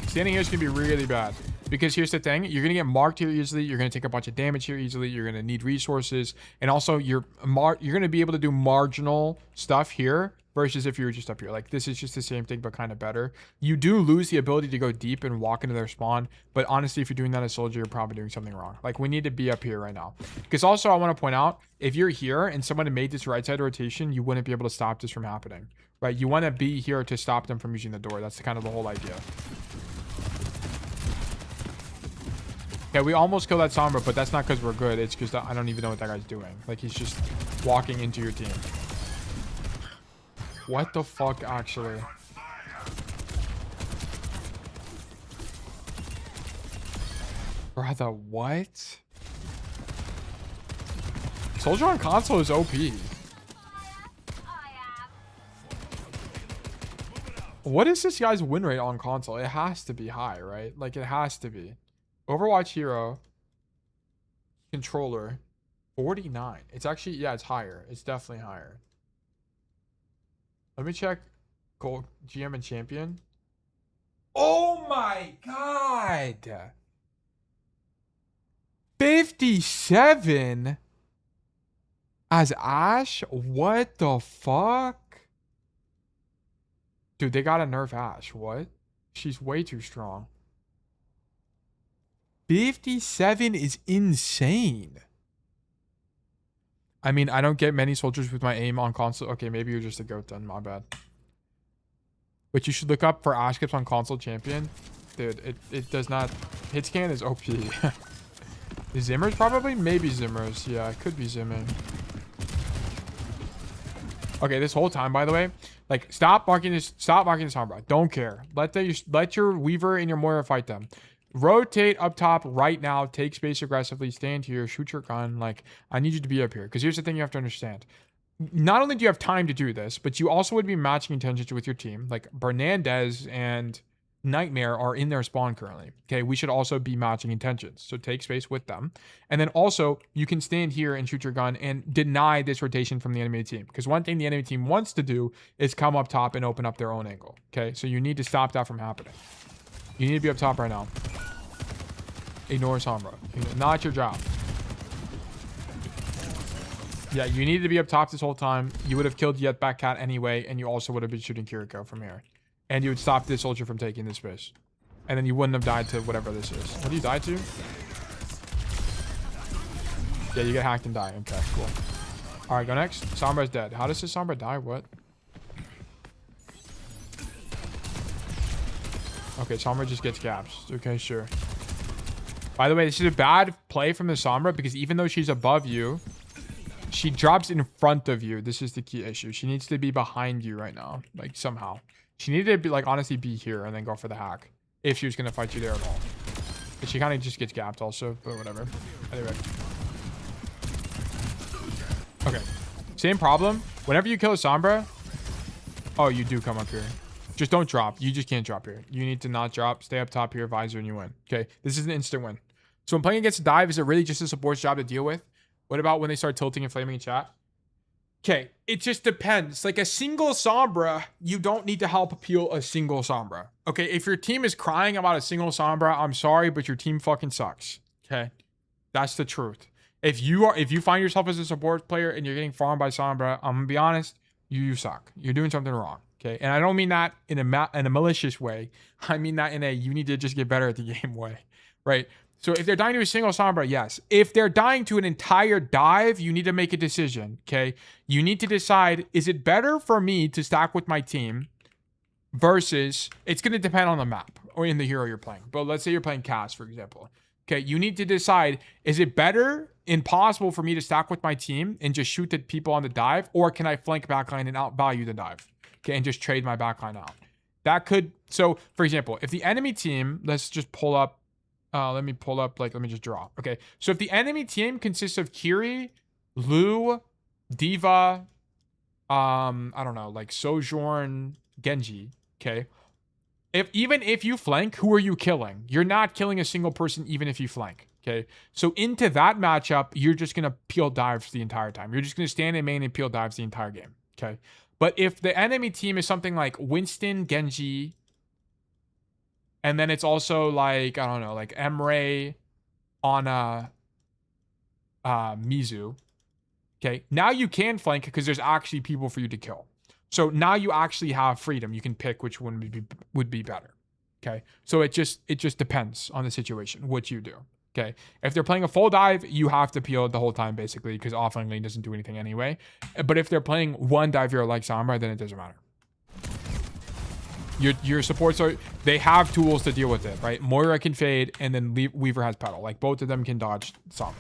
Standing here is going to be really bad. Because here's the thing. You're going to get marked here easily. You're going to take a bunch of damage here easily. You're going to need resources. And also, you're going to be able to do marginal stuff here versus if you were just up here. Like, this is just the same thing, but kind of better. You do lose the ability to go deep and walk into their spawn. But honestly, if you're doing that as Soldier, you're probably doing something wrong. Like, we need to be up here right now. Because also, I want to point out, if you're here and someone made this right side rotation, you wouldn't be able to stop this from happening. Right? You want to be here to stop them from using the door. That's kind of the whole idea. Okay, we almost killed that Sombra, but that's not because we're good. It's because I don't even know what that guy's doing. Like, he's just walking into your team. What the fuck, actually? Brother, what? Soldier on console is OP. What is this guy's win rate on console? It has to be high, right? Like, it has to be. Overwatch hero. Controller. 49. It's actually, yeah, it's higher. It's definitely higher. Let me check gold GM and champion. Oh my god. 57 as Ashe? What the fuck? Dude, they gotta nerf Ashe. What? She's way too strong. 57 is insane. I mean, I don't get many soldiers with my aim on console. Okay, maybe you're just a goat then. My bad. But you should look up for Ashe Kips on console champion. Dude, it does not... Hit scan is OP. Zimmer's probably? Maybe Zimmer's. Yeah, it could be Zimmer. Okay, this whole time, by the way, like, stop marking this Sombra. Don't care. Let your Weaver and your Moira fight them. Rotate up top right now. Take space aggressively. Stand here. Shoot your gun. Like, I need you to be up here. Because here's the thing you have to understand. Not only do you have time to do this, but you also would be matching intentions with your team. Like, Bernandez and Nightmare are in their spawn currently. Okay, we should also be matching intentions. So take space with them. And then also, you can stand here and shoot your gun and deny this rotation from the enemy team. Because one thing the enemy team wants to do is come up top and open up their own angle. Okay, so you need to stop that from happening. You need to be up top right now. Ignore Sombra. Not your job. Yeah, you needed to be up top this whole time. You would have killed Yet Back Cat anyway, and you also would have been shooting Kiriko from here. And you would stop this soldier from taking this space. And then you wouldn't have died to whatever this is. What do you die to? Yeah, you get hacked and die. Okay, cool. Alright, go next. Sombra's dead. How does this Sombra die? What? Okay, Sombra just gets gaps. Okay, sure. By the way, this is a bad play from the Sombra because even though she's above you, she drops in front of you. This is the key issue. She needs to be behind you right now. Like, somehow. She needed to be, like, honestly be here and then go for the hack. If she was going to fight you there at all. But she kind of just gets gapped also, but whatever. Anyway. Okay. Same problem. Whenever you kill a Sombra... Oh, you do come up here. Just don't drop. You just can't drop here. You need to not drop. Stay up top here, Visor, and you win. Okay. This is an instant win. So when playing against a dive, is it really just a support's job to deal with? What about when they start tilting and flaming in chat? Okay, it just depends. Like a single Sombra, you don't need to help peel a single Sombra. Okay, if your team is crying about a single Sombra, I'm sorry, but your team fucking sucks. Okay, that's the truth. If you find yourself as a support player and you're getting farmed by Sombra, I'm gonna be honest, you suck. You're doing something wrong. Okay, and I don't mean that in a malicious way. I mean that in a you need to just get better at the game way, right? So if they're dying to a single Sombra, yes. If they're dying to an entire dive, you need to make a decision, okay? You need to decide, is it better for me to stack with my team versus, it's going to depend on the map or in the hero you're playing. But let's say you're playing Cass, for example. Okay, you need to decide, is it better, impossible for me to stack with my team and just shoot the people on the dive, or can I flank backline and outvalue the dive? Okay, and just trade my backline out. That could, so for example, if the enemy team, let's just pull up, let me just draw. Okay, so if the enemy team consists of Kiri, Lu, Diva, I don't know, like Sojourn, Genji, okay? Even if you flank, who are you killing? You're not killing a single person even if you flank, okay? So into that matchup, you're just going to peel dives the entire time. You're just going to stand in main and peel dives the entire game, okay? But if the enemy team is something like Winston, Genji, and then it's also like, I don't know, like Emre, Ana, Mizu. Okay, now you can flank because there's actually people for you to kill. So now you actually have freedom. You can pick which one would be better. Okay, so it just depends on the situation, what you do. Okay, if they're playing a full dive, you have to peel it the whole time basically because offline lane doesn't do anything anyway. But if they're playing one dive hero like Sombra, then it doesn't matter. Your supports they have tools to deal with it, right? Moira can fade, and then Weaver has pedal. Like both of them can dodge Sombra.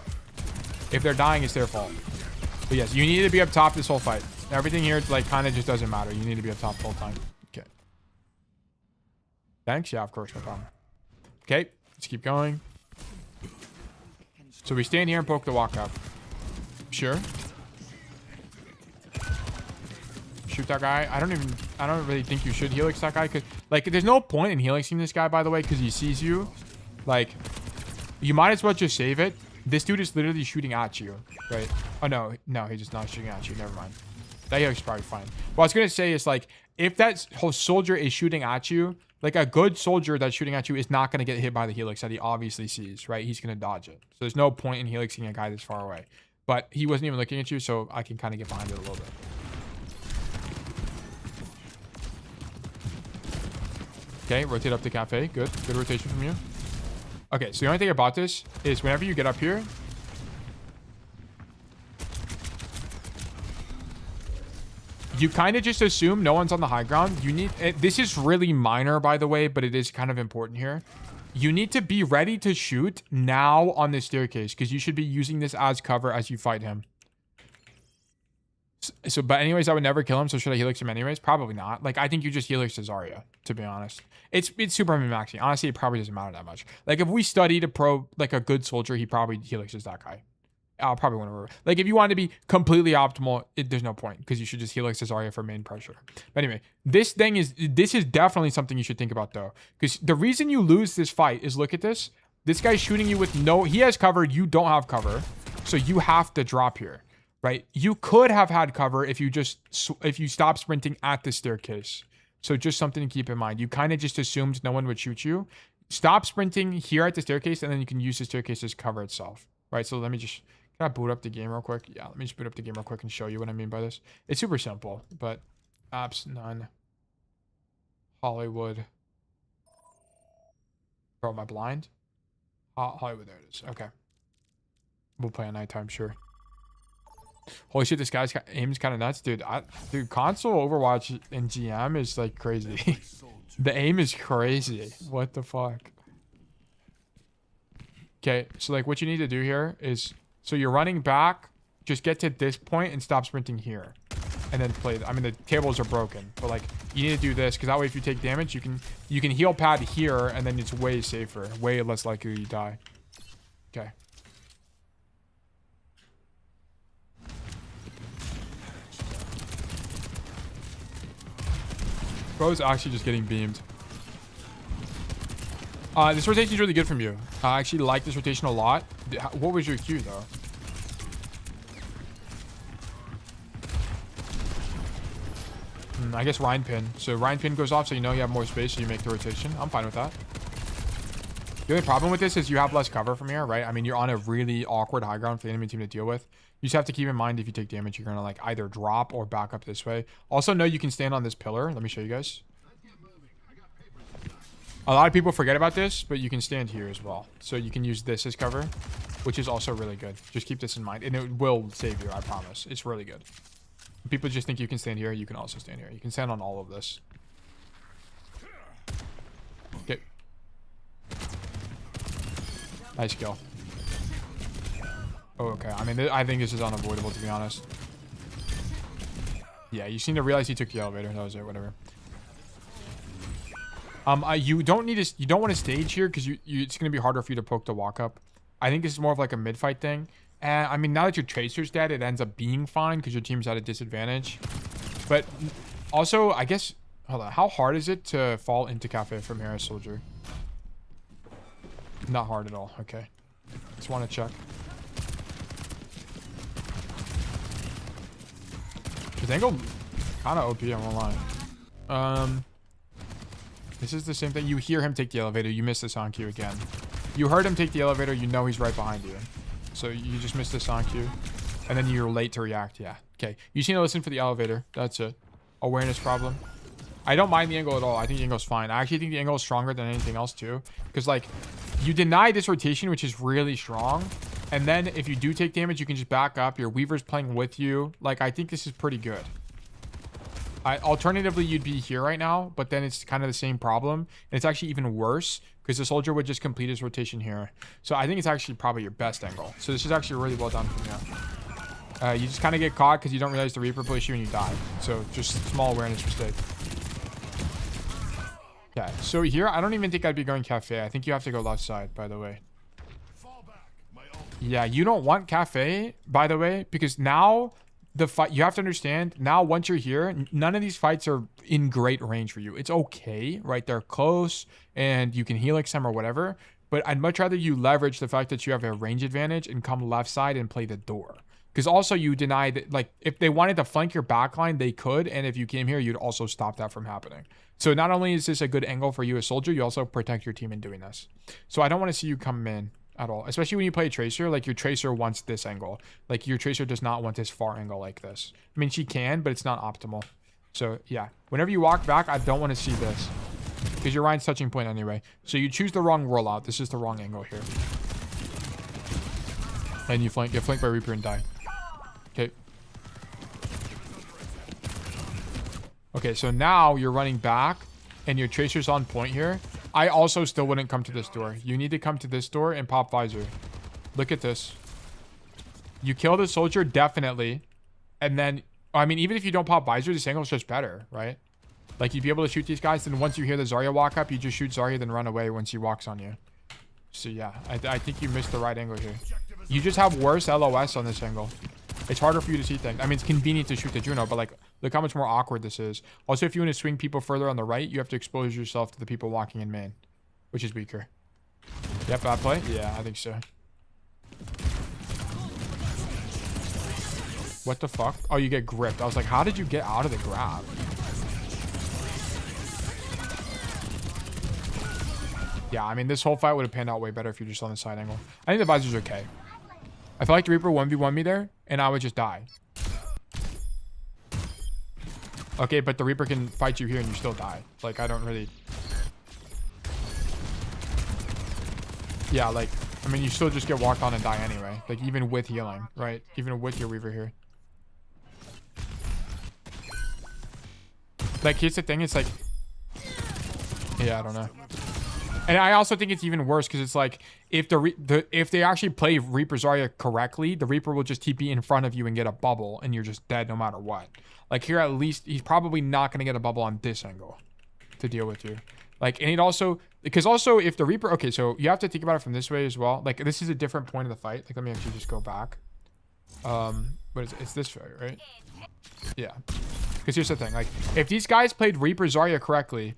If they're dying, it's their fault. But yes, you need to be up top this whole fight. Everything here, like, kind of just doesn't matter. You need to be up top the whole time. Okay. Thanks. Yeah, of course, no problem. Okay, let's keep going. So we stand here and poke the walk up. Sure. Shoot that guy. I don't really think you should helix that guy, because like there's no point in helixing this guy, by the way, because he sees you. Like, you might as well just save it. This dude is literally shooting at you, right? Oh no, he's just not shooting at you. Never mind. That helix is probably fine. What I was gonna say is, like, if that whole soldier is shooting at you, like a good soldier that's shooting at you is not gonna get hit by the helix that he obviously sees, right? He's gonna dodge it. So there's no point in helixing a guy this far away. But he wasn't even looking at you, so I can kind of get behind it a little bit. Okay, rotate up to cafe. Good rotation from you. Okay, so the only thing about this is whenever you get up here, you kind of just assume no one's on the high ground. You need, this is really minor, by the way, but it is kind of important here. You need to be ready to shoot now on this staircase, because you should be using this as cover as you fight him. So, but anyways, I would never kill him. So should I helix him anyways? Probably not. Like, I think you just helix to Zarya, to be honest. It's super min-maxing. Honestly, it probably doesn't matter that much. Like, if we studied a pro, like a good soldier, he probably helixes that guy. I'll probably want to. Like, if you want to be completely optimal, there's no point, because you should just helix to Zarya for main pressure. But anyway, this is definitely something you should think about, though, because the reason you lose this fight is, look at this. This guy's shooting you with he has cover, you don't have cover, so you have to drop here. Right? You could have had cover if you stop sprinting at the staircase. So just something to keep in mind. You kind of just assumed no one would shoot you. Stop sprinting here at the staircase, and then you can use the staircase as cover itself. Right? So let me just, can I boot up the game real quick? Yeah, let me just boot up the game real quick and show you what I mean by this. It's super simple, but apps none. Hollywood. Bro, am I blind? Hollywood, there it is. Okay. We'll play at nighttime, sure. Holy shit, this guy's aim is kind of nuts, dude. Dude, console Overwatch in GM is like crazy. The aim is crazy. What the fuck? Okay, so like what you need to do here is, so you're running back, just get to this point and stop sprinting here, and then play. I mean, the tables are broken, but like you need to do this, because that way if you take damage, you can heal pad here, and then it's way safer, way less likely you die. Okay. Bro's actually just getting beamed. This rotation is really good from you. I actually like this rotation a lot. What was your Q, though? I guess Rhine pin. So Rhine pin goes off, so you know you have more space, so you make the rotation. I'm fine with that. The only problem with this is you have less cover from here, right? I mean, you're on a really awkward high ground for the enemy team to deal with. You just have to keep in mind if you take damage, you're going to like either drop or back up this way. Also know you can stand on this pillar. Let me show you guys. A lot of people forget about this, but you can stand here as well. So you can use this as cover, which is also really good. Just keep this in mind, and it will save you, I promise. It's really good. People just think you can stand here. You can also stand here. You can stand on all of this. Okay. Nice kill. Oh, okay. I mean, I think this is unavoidable, to be honest. Yeah, you seem to realize he took the elevator. That was it. Whatever. You don't want to stage here because it's going to be harder for you to poke the walk up. I think this is more of like a mid fight thing. And I mean, now that your Tracer's dead, it ends up being fine because your team's at a disadvantage. But also, I guess, hold on. How hard is it to fall into Cafe from here as Soldier? Not hard at all. Okay. Just want to check. His angle kind of OP, I won't lie. This is the same thing. You hear him take the elevator. You miss the sound cue again. You heard him take the elevator. You know he's right behind you. So you just missed the sound cue. And then you're late to react. Yeah. Okay. You just need to listen for the elevator. That's it. Awareness problem. I don't mind the angle at all. I think the angle's fine. I actually think the angle is stronger than anything else too. Because like, you deny this rotation, which is really strong. And then if you do take damage, you can just back up. Your Weaver's playing with you. Like, I think this is pretty good. Alternatively, you'd be here right now, but then it's kind of the same problem. And it's actually even worse because the Soldier would just complete his rotation here. So I think it's actually probably your best angle. So this is actually really well done from you. You just kind of get caught because you don't realize the Reaper plays you and you die. So just small awareness mistake. Yeah, so here, I don't even think I'd be going Cafe. I think you have to go left side, by the way. Yeah, you don't want Cafe, by the way, because now the fight, you have to understand, now once you're here, none of these fights are in great range for you. It's okay, right? They're close and you can helix them or whatever, but I'd much rather you leverage the fact that you have a range advantage and come left side and play the door. Because also you deny that, like, if they wanted to flank your backline, they could, and if you came here, you'd also stop that from happening. So not only is this a good angle for you as Soldier, you also protect your team in doing this. So I don't want to see you come in at all, especially when you play Tracer. Like, your Tracer wants this angle. Like, your Tracer does not want this far angle like this. I mean, she can, but it's not optimal. So yeah, whenever you walk back, I don't want to see this because your Ryan's touching point anyway. So you choose the wrong rollout. This is the wrong angle here, and you get flanked by Reaper and die. Okay. Okay, so now you're running back and your Tracer's on point here. I also still wouldn't come to this door. You need to come to this door and pop visor. Look at this. You kill the Soldier, definitely. And then, I mean, even if you don't pop visor, this angle's just better, right? Like, you'd be able to shoot these guys. Then once you hear the Zarya walk up, you just shoot Zarya, then run away once he walks on you. So yeah, I think you missed the right angle here. You just have worse LOS on this angle. It's harder for you to see things. I mean, it's convenient to shoot the Juno, but like, look how much more awkward this is. Also, if you want to swing people further on the right, you have to expose yourself to the people walking in main, which is weaker. Yep, bad play? Yeah, I think so. What the fuck? Oh, you get gripped. I was like, how did you get out of the grab? Yeah, I mean, this whole fight would have panned out way better if you're just on the side angle. I think the visor's okay. I feel like the Reaper 1v1 me there, and I would just die. Okay, but the Reaper can fight you here and you still die. Like, I don't really... Yeah, like, I mean, you still just get walked on and die anyway. Like, even with healing, right? Even with your Weaver here. Like, here's the thing, it's like... Yeah, I don't know. And I also think it's even worse because it's like, if if they actually play Reaper Zarya correctly, the Reaper will just TP in front of you and get a bubble, and you're just dead no matter what. Like, here, at least, he's probably not going to get a bubble on this angle to deal with you. Like, and it also... Because also, if the Reaper... Okay, so you have to think about it from this way as well. Like, this is a different point of the fight. Like, let me actually just go back. What is it? It's this way, right? Yeah. Because here's the thing. Like, if these guys played Reaper Zarya correctly...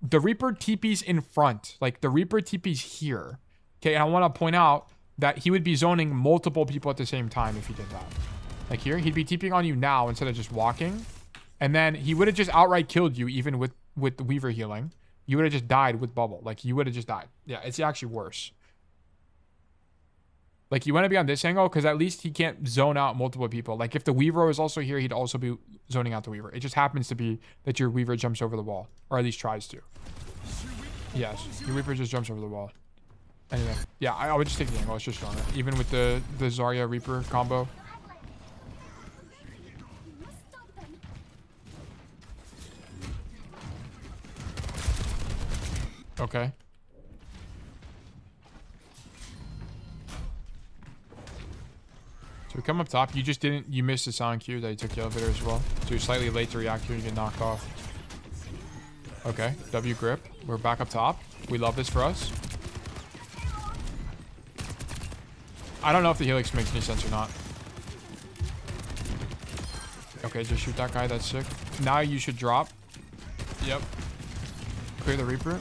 The Reaper TP's in front. Like, the Reaper TP's here. Okay, and I want to point out that he would be zoning multiple people at the same time if he did that. Like here, he'd be TPing on you now instead of just walking. And then he would have just outright killed you even with the Weaver healing. You would have just died with bubble. Like, you would have just died. Yeah, it's actually worse. Like, you want to be on this angle because at least he can't zone out multiple people. Like, if the Weaver was also here, he'd also be zoning out the Weaver. It just happens to be that your Weaver jumps over the wall. Or at least tries to. Yes, your Weaver just jumps over the wall. Anyway, yeah, I would just take the angle. It's just stronger. Even with the Zarya Reaper combo. Okay. So we come up top. You missed the sound cue that you took the elevator as well. So you're slightly late to react here. You get knocked off. Okay, W grip. We're back up top. We love this for us. I don't know if the helix makes any sense or not. Okay, just shoot that guy. That's sick. Now you should drop. Yep. Clear the Reaper.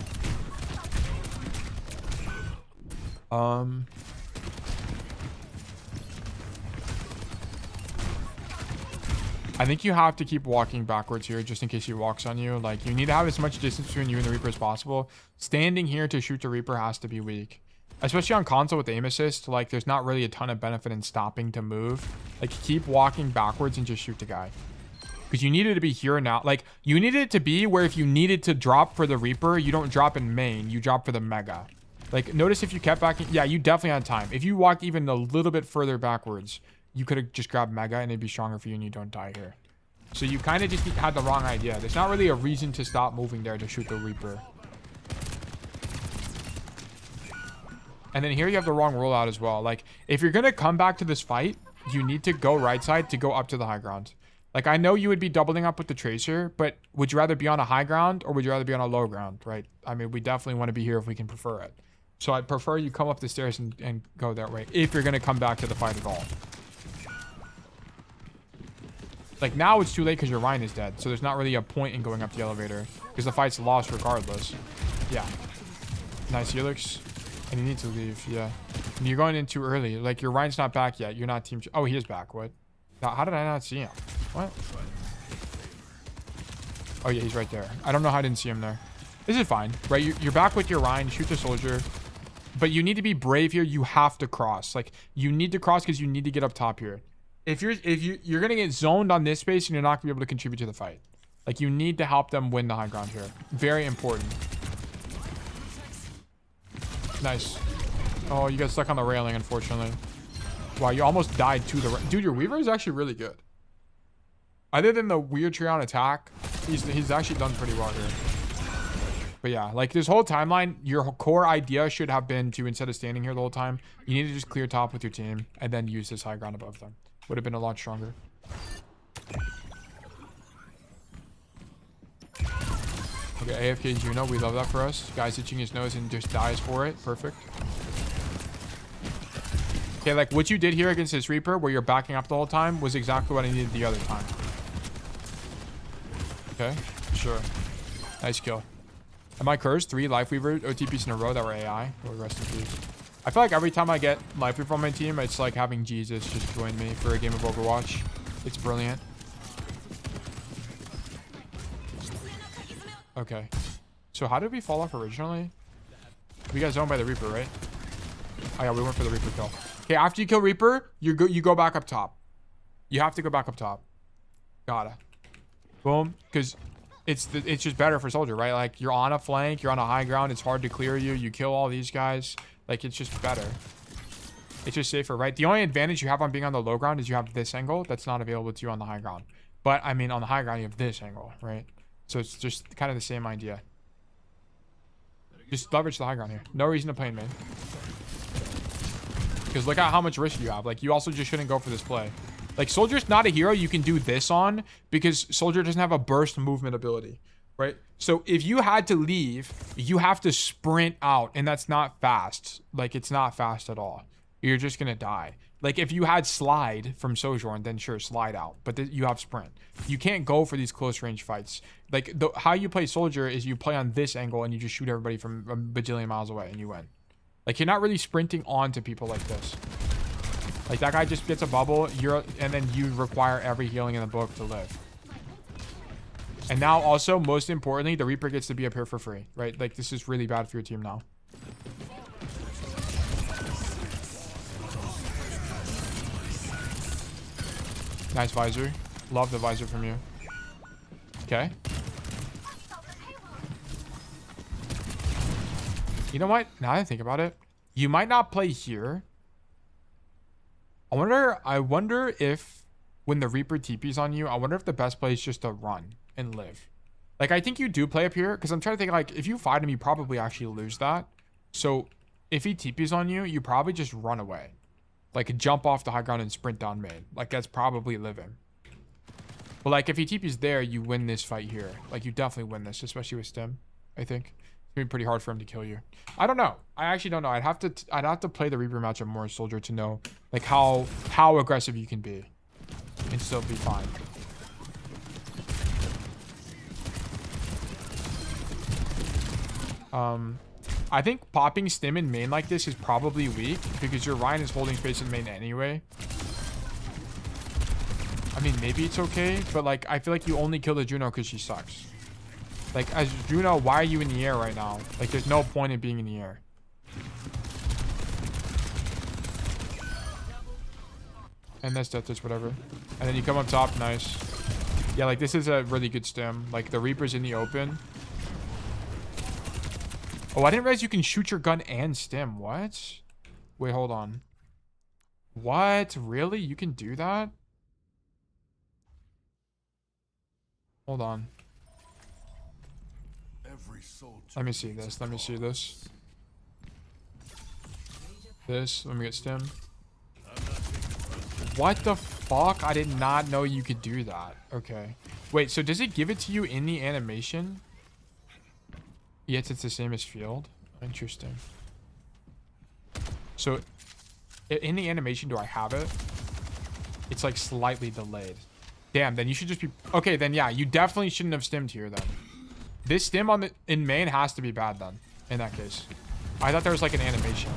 I think you have to keep walking backwards here just in case he walks on you. Like, you need to have as much distance between you and the Reaper as possible. Standing here to shoot the Reaper has to be weak. Especially on console with aim assist, like, there's not really a ton of benefit in stopping to move. Like, keep walking backwards and just shoot the guy. Because you need it to be here now. Like, you need it to be where if you needed to drop for the Reaper, you don't drop in main. You drop for the Mega. Like, notice if you kept backing. Yeah, you definitely had time. If you walked even a little bit further backwards, you could have just grabbed Mega and it'd be stronger for you and you don't die here. So you kind of just had the wrong idea. There's not really a reason to stop moving there to shoot the Reaper. And then here you have the wrong rollout as well. Like, if you're going to come back to this fight, you need to go right side to go up to the high ground. Like, I know you would be doubling up with the Tracer, but would you rather be on a high ground or would you rather be on a low ground, right? I mean, we definitely want to be here if we can prefer it. So I'd prefer you come up the stairs and go that way if you're going to come back to the fight at all. Like, now it's too late because your Ryan is dead. So there's not really a point in going up the elevator because the fight's lost regardless. Yeah. Nice helix. And you need to leave. Yeah. And you're going in too early. Like, your Ryan's not back yet. You're not team... Oh, he is back. What? How did I not see him? What? Oh, yeah, he's right there. I don't know how I didn't see him there. This is fine, right? You're back with your Ryan. Shoot the soldier. But you need to be brave here. You have to cross. Like, you need to cross because you need to get up top here. If you're gonna get zoned on this space and you're not gonna be able to contribute to the fight. Like, you need to help them win the high ground here. Very important. Nice. Oh, you got stuck on the railing, unfortunately. Wow, you almost died to the... Dude, your Weaver is actually really good. Other than the weird tree on attack, he's actually done pretty well here. But yeah, like, this whole timeline, your core idea should have been to, instead of standing here the whole time, you need to just clear top with your team and then use this high ground above them. Would have been a lot stronger. Okay, AFK Juno, we love that for us. Guy's itching his nose and just dies for it. Perfect. Okay, like, what you did here against this Reaper, where you're backing up the whole time, was exactly what I needed the other time. Okay, sure. Nice kill. Am I cursed? 3 Life Weaver OTPs in a row that were AI. Lord rest in peace. I feel like every time I get Life Weaver on my team, it's like having Jesus just join me for a game of Overwatch. It's brilliant. Okay. So how did we fall off originally? We got zoned by the Reaper, right? Oh yeah, we went for the Reaper kill. Okay, after you kill Reaper, you go back up top. You have to go back up top. Gotta. Boom. Because it's just better for soldier, right? Like, you're on a flank, you're on a high ground, it's hard to clear you. You kill all these guys. Like, it's just better. It's just safer, right? The only advantage you have on being on the low ground is you have this angle that's not available to you on the high ground. But, I mean, on the high ground, you have this angle, right? So it's just kind of the same idea. Just leverage the high ground here. No reason to play in mid. Because look at how much risk you have. Like, you also just shouldn't go for this play. Like, Soldier's not a hero you can do this on because Soldier doesn't have a burst movement ability, right? So if you had to leave, you have to sprint out, and that's not fast. Like, it's not fast at all. You're just going to die. Like, if you had slide from Sojourn, then sure, slide out. But you have sprint. You can't go for these close range fights. Like, how you play Soldier is you play on this angle and you just shoot everybody from a bajillion miles away and you win. Like, you're not really sprinting onto people like this. Like, that guy just gets a bubble, and then you require every healing in the book to live. And now also, most importantly, the Reaper gets to be up here for free, right? Like, this is really bad for your team now. Nice visor. Love the visor from you. Okay. You know what? Now that I think about it, you might not play here. I wonder if when the Reaper TPs on you, I wonder if the best play is just to run and live. Like, I think you do play up here because I'm trying to think, like, if you fight him, you probably actually lose that. So if he TPs on you, you probably just run away. Like, jump off the high ground and sprint down mid. Like, that's probably living. But, like, if he TPs there, you win this fight here. Like, you definitely win this, especially with Stim, I think. It's going to be pretty hard for him to kill you. I don't know. I actually don't know. I'd have to play the Reaper matchup more as Soldier to know, like, how aggressive you can be and still be fine. I think popping Stim in main like this is probably weak because your Ryan is holding space in main anyway. I mean, maybe it's okay, but like, I feel like you only kill the Juno because she sucks. Like, as Juno, why are you in the air right now? Like, there's no point in being in the air. And that's just whatever. And then you come up top, nice. Yeah, like, this is a really good Stim. Like, the Reaper's in the open. Oh, I didn't realize you can shoot your gun and Stim. What? Wait, hold on. What? Really? You can do that? Hold on. Let me see this. Let me see this. This. Let me get Stim. What the fuck? I did not know you could do that. Okay. Wait, so does it give it to you in the animation? Yes, it's the same as field. Interesting. So, in the animation, do I have it? It's like slightly delayed. Damn, then you should just be... Okay, then yeah, you definitely shouldn't have stimmed here then. This stim in main has to be bad then, in that case. I thought there was like an animation.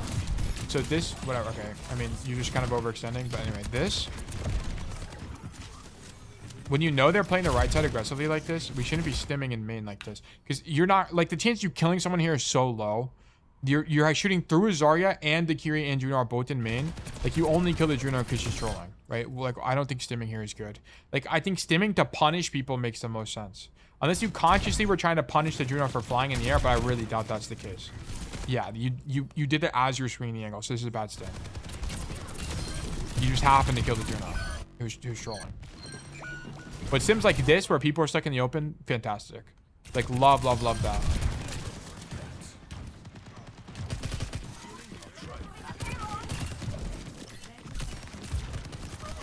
So this, whatever, okay. I mean, you're just kind of overextending, but anyway, this... When you know they're playing the right side aggressively like this, we shouldn't be stimming in main like this. Because you're not... Like, the chance of you killing someone here is so low. You're shooting through a Zarya and the Kiri and Juno are both in main. Like, you only kill the Juno because she's trolling, right? Like, I don't think stimming here is good. Like, I think stimming to punish people makes the most sense. Unless you consciously were trying to punish the Juno for flying in the air, but I really doubt that's the case. Yeah, you did it as you're swinging the angle, so this is a bad stim. You just happened to kill the Juno who's trolling. But stims like this, where people are stuck in the open, fantastic. Like, love, love, love that.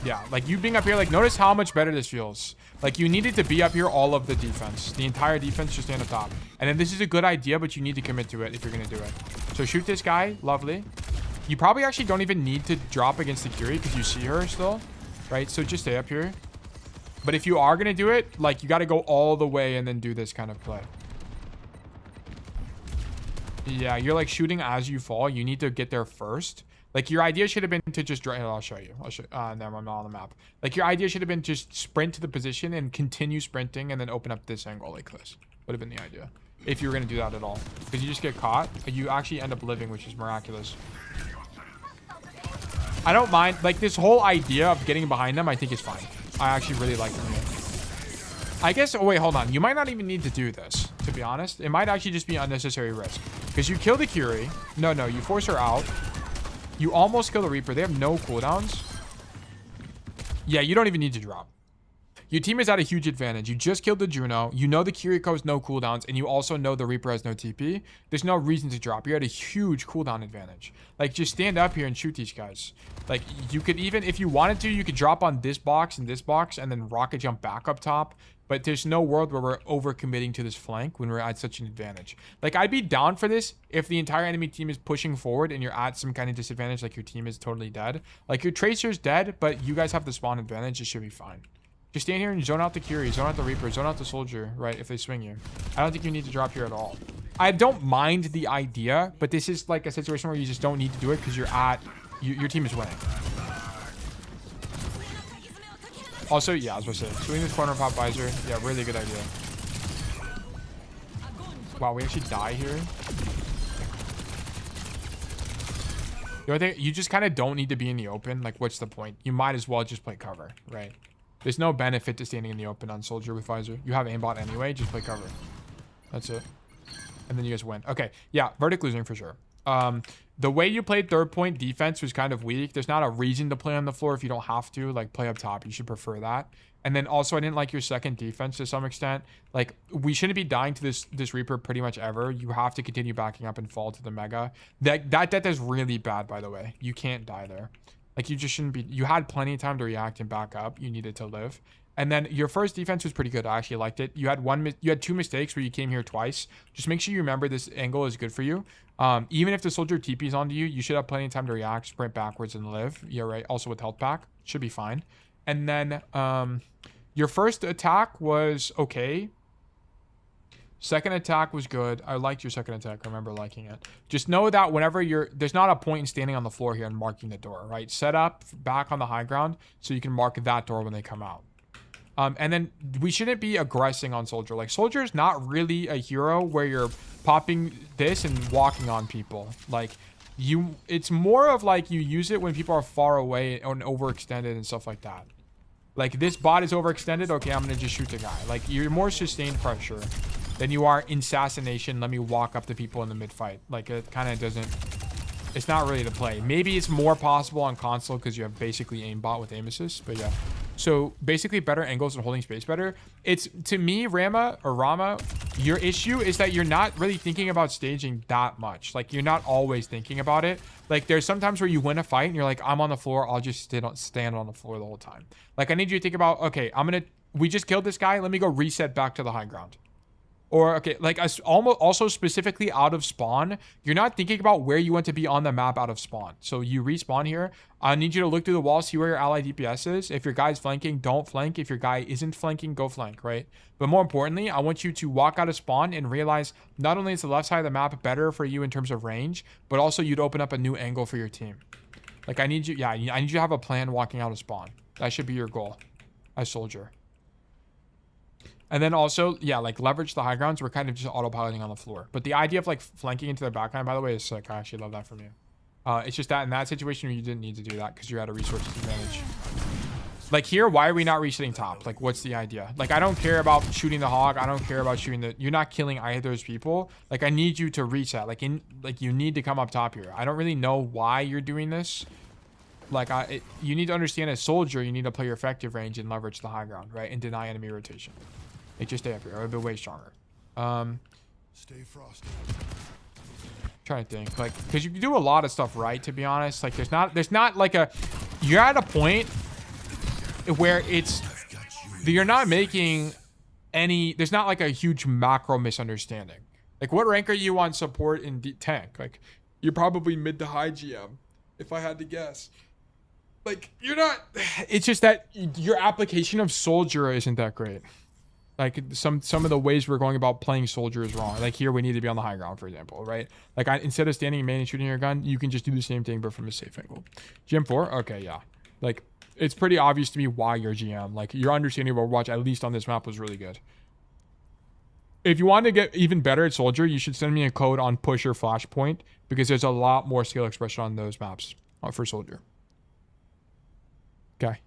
Yeah, like you being up here, like notice how much better this feels. Like you needed to be up here all of the defense. The entire defense just stand up top. And then this is a good idea, but you need to commit to it if you're going to do it. So shoot this guy. Lovely. You probably actually don't even need to drop against the Curie because you see her still, right? So just stay up here. But if you are going to do it, like you got to go all the way and then do this kind of play. Yeah, you're like shooting as you fall. You need to get there first. Like, your idea should have been to just... I'll show you. Never, I'm not on the map. Like, your idea should have been just sprint to the position and continue sprinting and then open up this angle like this. Would have been the idea. If you were going to do that at all. Because you just get caught. You actually end up living, which is miraculous. I don't mind. Like, this whole idea of getting behind them, I think is fine. I actually really like them here. I guess... Oh, wait, hold on. You might not even need to do this, to be honest. It might actually just be unnecessary risk. Because you kill the Curie. No, you force her out. You almost kill the Reaper. They have no cooldowns. Yeah, you don't even need to drop. Your team is at a huge advantage. You just killed the Juno. You know the Kiriko has no cooldowns. And you also know the Reaper has no TP. There's no reason to drop. You're at a huge cooldown advantage. Like, just stand up here and shoot these guys. Like, you could even, if you wanted to, you could drop on this box and then rocket jump back up top. But there's no world where we're over-committing to this flank when we're at such an advantage. Like, I'd be down for this if the entire enemy team is pushing forward and you're at some kind of disadvantage, like your team is totally dead. Like, your Tracer's dead, but you guys have the spawn advantage. It should be fine. Just stand here and zone out the Curie, zone out the Reaper, zone out the Soldier, right, if they swing you. I don't think you need to drop here at all. I don't mind the idea, but this is, like, a situation where you just don't need to do it because you're at... your team is winning. Also, yeah, I was going to say, swing this corner pop visor. Yeah, really good idea. Wow, we actually die here. You know, I think you just kind of don't need to be in the open. Like, what's the point? You might as well just play cover, right? There's no benefit to standing in the open on Soldier with Visor. You have aimbot anyway, just play cover. That's it. And then you guys win. Okay, yeah, Verdict losing for sure. The way you played third point defense was kind of weak. There's not a reason to play on the floor if you don't have to. Like, play up top. You should prefer that. And then also, I didn't like your second defense to some extent. Like, we shouldn't be dying to this Reaper pretty much ever. You have to continue backing up and fall to the Mega. That death is really bad, by the way. You can't die there. Like, you just shouldn't be... You had plenty of time to react and back up. You needed to live. And then your first defense was pretty good. I actually liked it. You had 2 mistakes where you came here twice. Just make sure you remember this angle is good for you. Even if the soldier TPs onto you, you should have plenty of time to react, sprint backwards, and live. Yeah, right. Also with health pack, should be fine. And then your first attack was okay. Second attack was good. I liked your second attack. I remember liking it. Just know that whenever there's not a point in standing on the floor here and marking the door, right? Set up back on the high ground so you can mark that door when they come out. And then we shouldn't be aggressing on Soldier. Like, Soldier is not really a hero where you're popping this and walking on people. Like, it's more of like you use it when people are far away and overextended and stuff like that. Like, this bot is overextended. Okay, I'm going to just shoot the guy. Like, you're more sustained pressure than you are assassination. Let me walk up to people in the mid-fight. Like, it kind of doesn't... It's not really the play. Maybe it's more possible on console because you have basically aimbot with aim assist. But yeah. So basically better angles and holding space better. It's, to me, Rama, your issue is that you're not really thinking about staging that much. Like, you're not always thinking about it. Like, there's sometimes where you win a fight and you're like, I'm on the floor. I'll just stand on the floor the whole time. Like, I need you to think about, okay, we just killed this guy. Let me go reset back to the high ground. Or, okay, like, also specifically out of spawn, you're not thinking about where you want to be on the map out of spawn. So you respawn here. I need you to look through the wall, see where your ally DPS is. If your guy's flanking, don't flank. If your guy isn't flanking, go flank, right? But more importantly, I want you to walk out of spawn and realize not only is the left side of the map better for you in terms of range, but also you'd open up a new angle for your team. Like, I need you to have a plan walking out of spawn. That should be your goal as Soldier. And then also, yeah, like, leverage the high grounds. We're kind of just autopiloting on the floor. But the idea of, like, flanking into their backline, by the way, is sick. I actually love that from you. It's just that in that situation, you didn't need to do that because you're at a resources advantage. Like, here, why are we not resetting top? Like, what's the idea? Like, I don't care about shooting the hog. I don't care about shooting the... You're not killing either of those people. Like, I need you to reset. Like, you need to come up top here. I don't really know why you're doing this. Like, you need to understand as Soldier, you need to play your effective range and leverage the high ground, right? And deny enemy rotation. Like, just stay up here. I would be way stronger. Stay frosty. Trying to think, like, because you can do a lot of stuff right, to be honest. Like, there's not like you're at a point where you're not making there's not like a huge macro misunderstanding. Like, what rank are you on support in tank? Like, you're probably mid to high GM, if I had to guess. Like, you're not, it's just that your application of Soldier isn't that great. Like, some of the ways we're going about playing Soldier is wrong. Like, here we need to be on the high ground, for example, right? Like, instead of standing in main and shooting your gun, you can just do the same thing but from a safe angle. GM 4, okay, yeah. Like, it's pretty obvious to me why you're GM. Like, your understanding of Overwatch, at least on this map, was really good. If you want to get even better at Soldier, you should send me a code on Push or Flashpoint because there's a lot more skill expression on those maps for Soldier. Okay.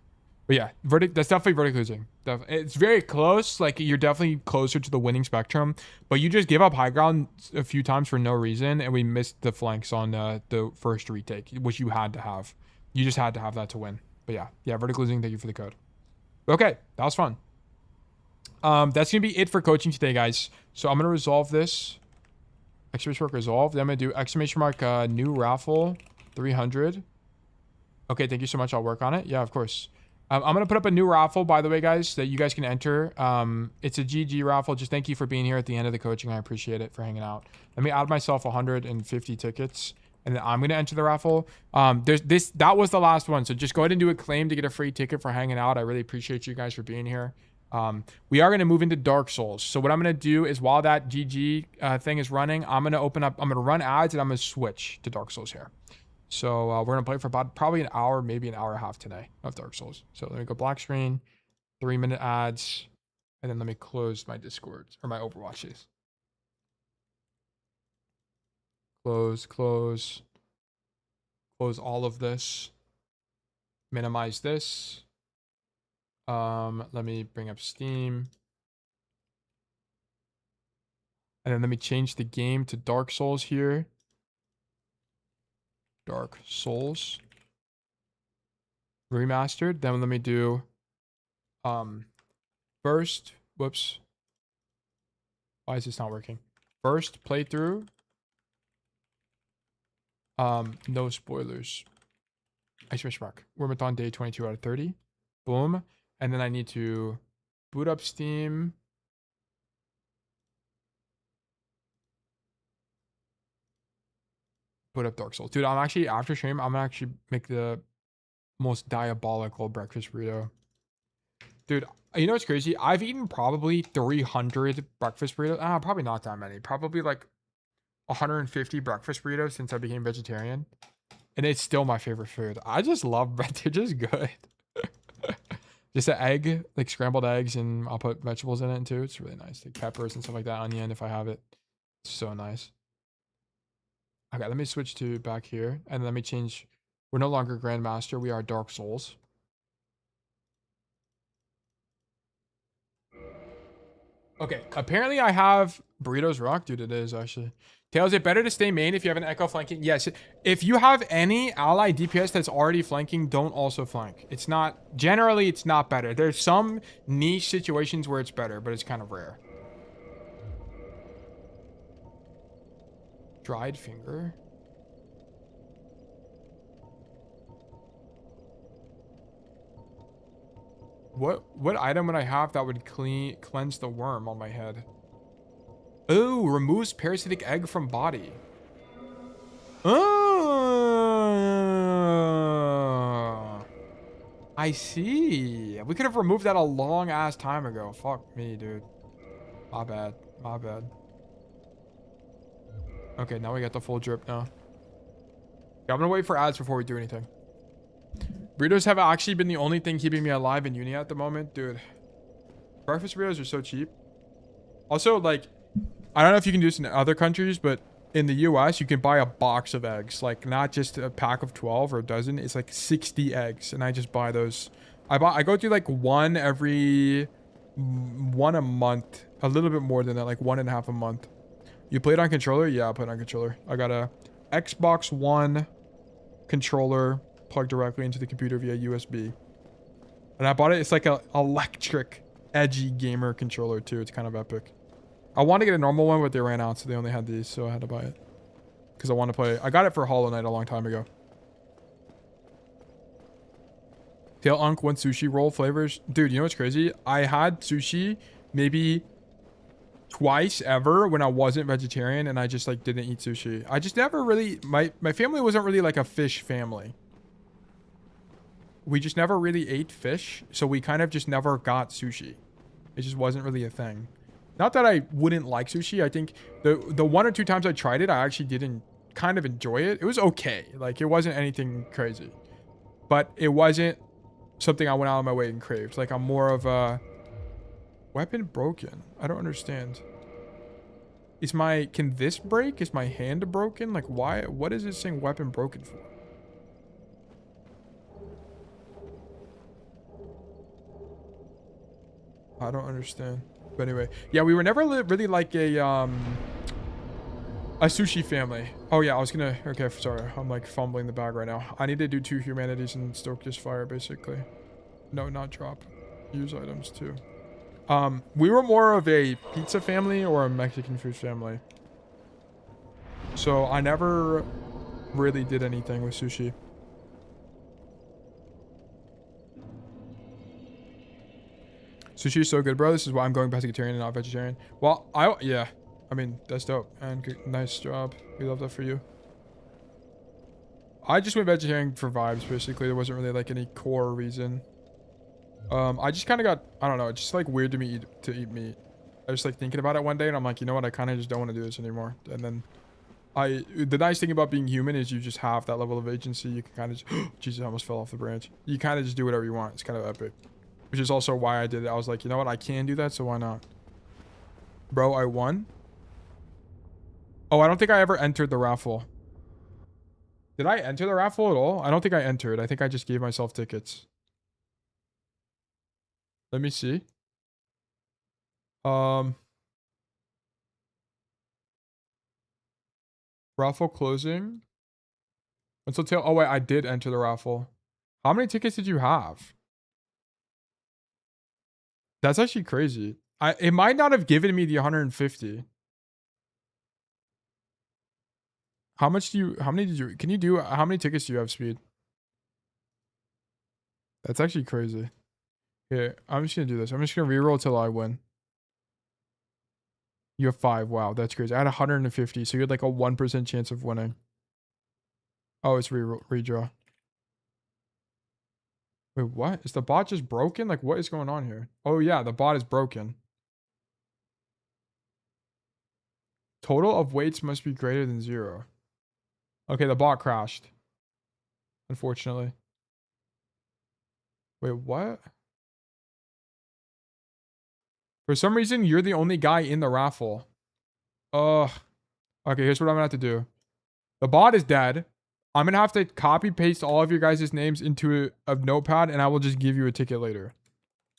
But yeah, that's definitely verdict losing. It's very close. Like, you're definitely closer to the winning spectrum. But you just give up high ground a few times for no reason. And we missed the flanks on the first retake, which you had to have. You just had to have that to win. But yeah, verdict losing. Thank you for the code. Okay, that was fun. That's going to be it for coaching today, guys. So I'm going to resolve this. Exclamation mark resolve. Then I'm going to do exclamation mark new raffle 300. Okay, thank you so much. I'll work on it. Yeah, of course. I'm going to put up a new raffle, by the way, guys, that you guys can enter. It's a GG raffle. Just thank you for being here at the end of the coaching. I appreciate it for hanging out. Let me add myself 150 tickets, and then I'm going to enter the raffle. That was the last one, so just go ahead and do a claim to get a free ticket for hanging out. I really appreciate you guys for being here. We are going to move into Dark Souls. So what I'm going to do is while that GG thing is running, I'm going to run ads, and I'm going to switch to Dark Souls here. So we're going to play for about probably an hour, maybe an hour and a half today of Dark Souls. So let me go black screen, 3-minute ads, and then let me close my Discord or my Overwatches. Close, close. Close all of this. Minimize this. Let me bring up Steam. And then let me change the game to Dark Souls here. Dark Souls. Remastered. Then let me do first. Whoops. Why is this not working? First playthrough. No spoilers. Exclamation mark. WORMATHON day 22 out of 30. Boom. And then I need to boot up Steam. Put up Dark Souls. Dude, I'm actually, after stream, I'm gonna actually make the most diabolical breakfast burrito. Dude, you know what's crazy? I've eaten probably 300 breakfast burritos. Probably not that many. Probably like 150 breakfast burritos since I became vegetarian. And it's still my favorite food. I just love bread. They're just good. Just an egg, like scrambled eggs, and I'll put vegetables in it too. It's really nice. Like peppers and stuff like that, onion if I have it. It's so nice. Okay, let me switch to back here. And let me change. We're no longer Grandmaster. We are Dark Souls. Okay, apparently I have burritos rock. Dude, it is actually. Tails, is it better to stay main if you have an echo flanking? Yes. If you have any ally DPS that's already flanking, don't also flank. It's not, generally it's not better. There's some niche situations where it's better, but it's kind of rare. Dried finger. What item would I have that would cleanse the worm on my head? Oh, removes parasitic egg from body. Oh, I see. We could have removed that a long ass time ago. Fuck me, dude. My bad. My bad. Okay, now we got the full drip now. Yeah, I'm gonna wait for ads before we do anything. Burritos have actually been the only thing keeping me alive in uni at the moment, dude. Breakfast burritos are so cheap. Also, like, I don't know if you can do this in other countries, but in the US, you can buy a box of eggs. Like, not just a pack of 12 or a dozen. It's like 60 eggs, and I just buy those. I go through like one a month. A little bit more than that, like 1.5 a month. You play it on controller? Yeah, I play it on controller. I got a Xbox One controller plugged directly into the computer via USB. And I bought it. It's like a electric, edgy gamer controller too. It's kind of epic. I wanted to get a normal one, but they ran out, so they only had these, so I had to buy it. Because I want to play. I got it for Hollow Knight a long time ago. Tail Unk wants sushi roll flavors. Dude, you know what's crazy? I had sushi maybe twice ever when I wasn't vegetarian, and I just like didn't eat sushi. I just never really, my family wasn't really like a fish family. We just never really ate fish, so we kind of just never got sushi. It just wasn't really a thing. Not that I wouldn't like sushi. I think the 1 or 2 times I tried it, I actually didn't kind of enjoy it. It was okay. Like, it wasn't anything crazy. But it wasn't something I went out of my way and craved. Like, I'm more of a... Weapon broken? I don't understand. Can this break? Is my hand broken? Like, why? What is it saying weapon broken for? I don't understand. But anyway, yeah, we were never really like a sushi family. Oh yeah, I was gonna, okay, sorry. I'm like fumbling the bag right now. I need to do 2 humanities and stoke this fire, basically. No, not drop. Use items too. We were more of a pizza family or a Mexican food family. So I never really did anything with sushi. Sushi is so good, bro. This is why I'm going pescatarian and not vegetarian. Well, yeah. I mean, that's dope. And good, nice job. We love that for you. I just went vegetarian for vibes, basically. There wasn't really like any core reason. I just kind of got, I don't know, it's just like weird to me to eat meat. I was like thinking about it one day and I'm like, you know what? I kind of just don't want to do this anymore. And then the nice thing about being human is you just have that level of agency. You can kind of just, Jesus, I almost fell off the branch. You kind of just do whatever you want. It's kind of epic. Which is also why I did it. I was like, you know what? I can do that, so why not? Bro, I won. Oh, I don't think I ever entered the raffle. Did I enter the raffle at all? I don't think I entered. I think I just gave myself tickets. Let me see. Raffle closing. Until tail. Oh wait, I did enter the raffle. How many tickets did you have? That's actually crazy. It might not have given me the 150. How many did you, can you do, how many tickets do you have, Speed? That's actually crazy. Here, I'm just gonna do this. I'm just gonna reroll till I win. You have 5. Wow, that's crazy. I had 150, so you had like a 1% chance of winning. Oh, it's redraw. Wait, what? Is the bot just broken? Like, what is going on here? Oh yeah, the bot is broken. Total of weights must be greater than 0. Okay, the bot crashed. Unfortunately. Wait, what? For some reason, you're the only guy in the raffle. Ugh. Okay, here's what I'm gonna have to do. The bot is dead. I'm gonna have to copy paste all of your guys' names into a notepad, and I will just give you a ticket later.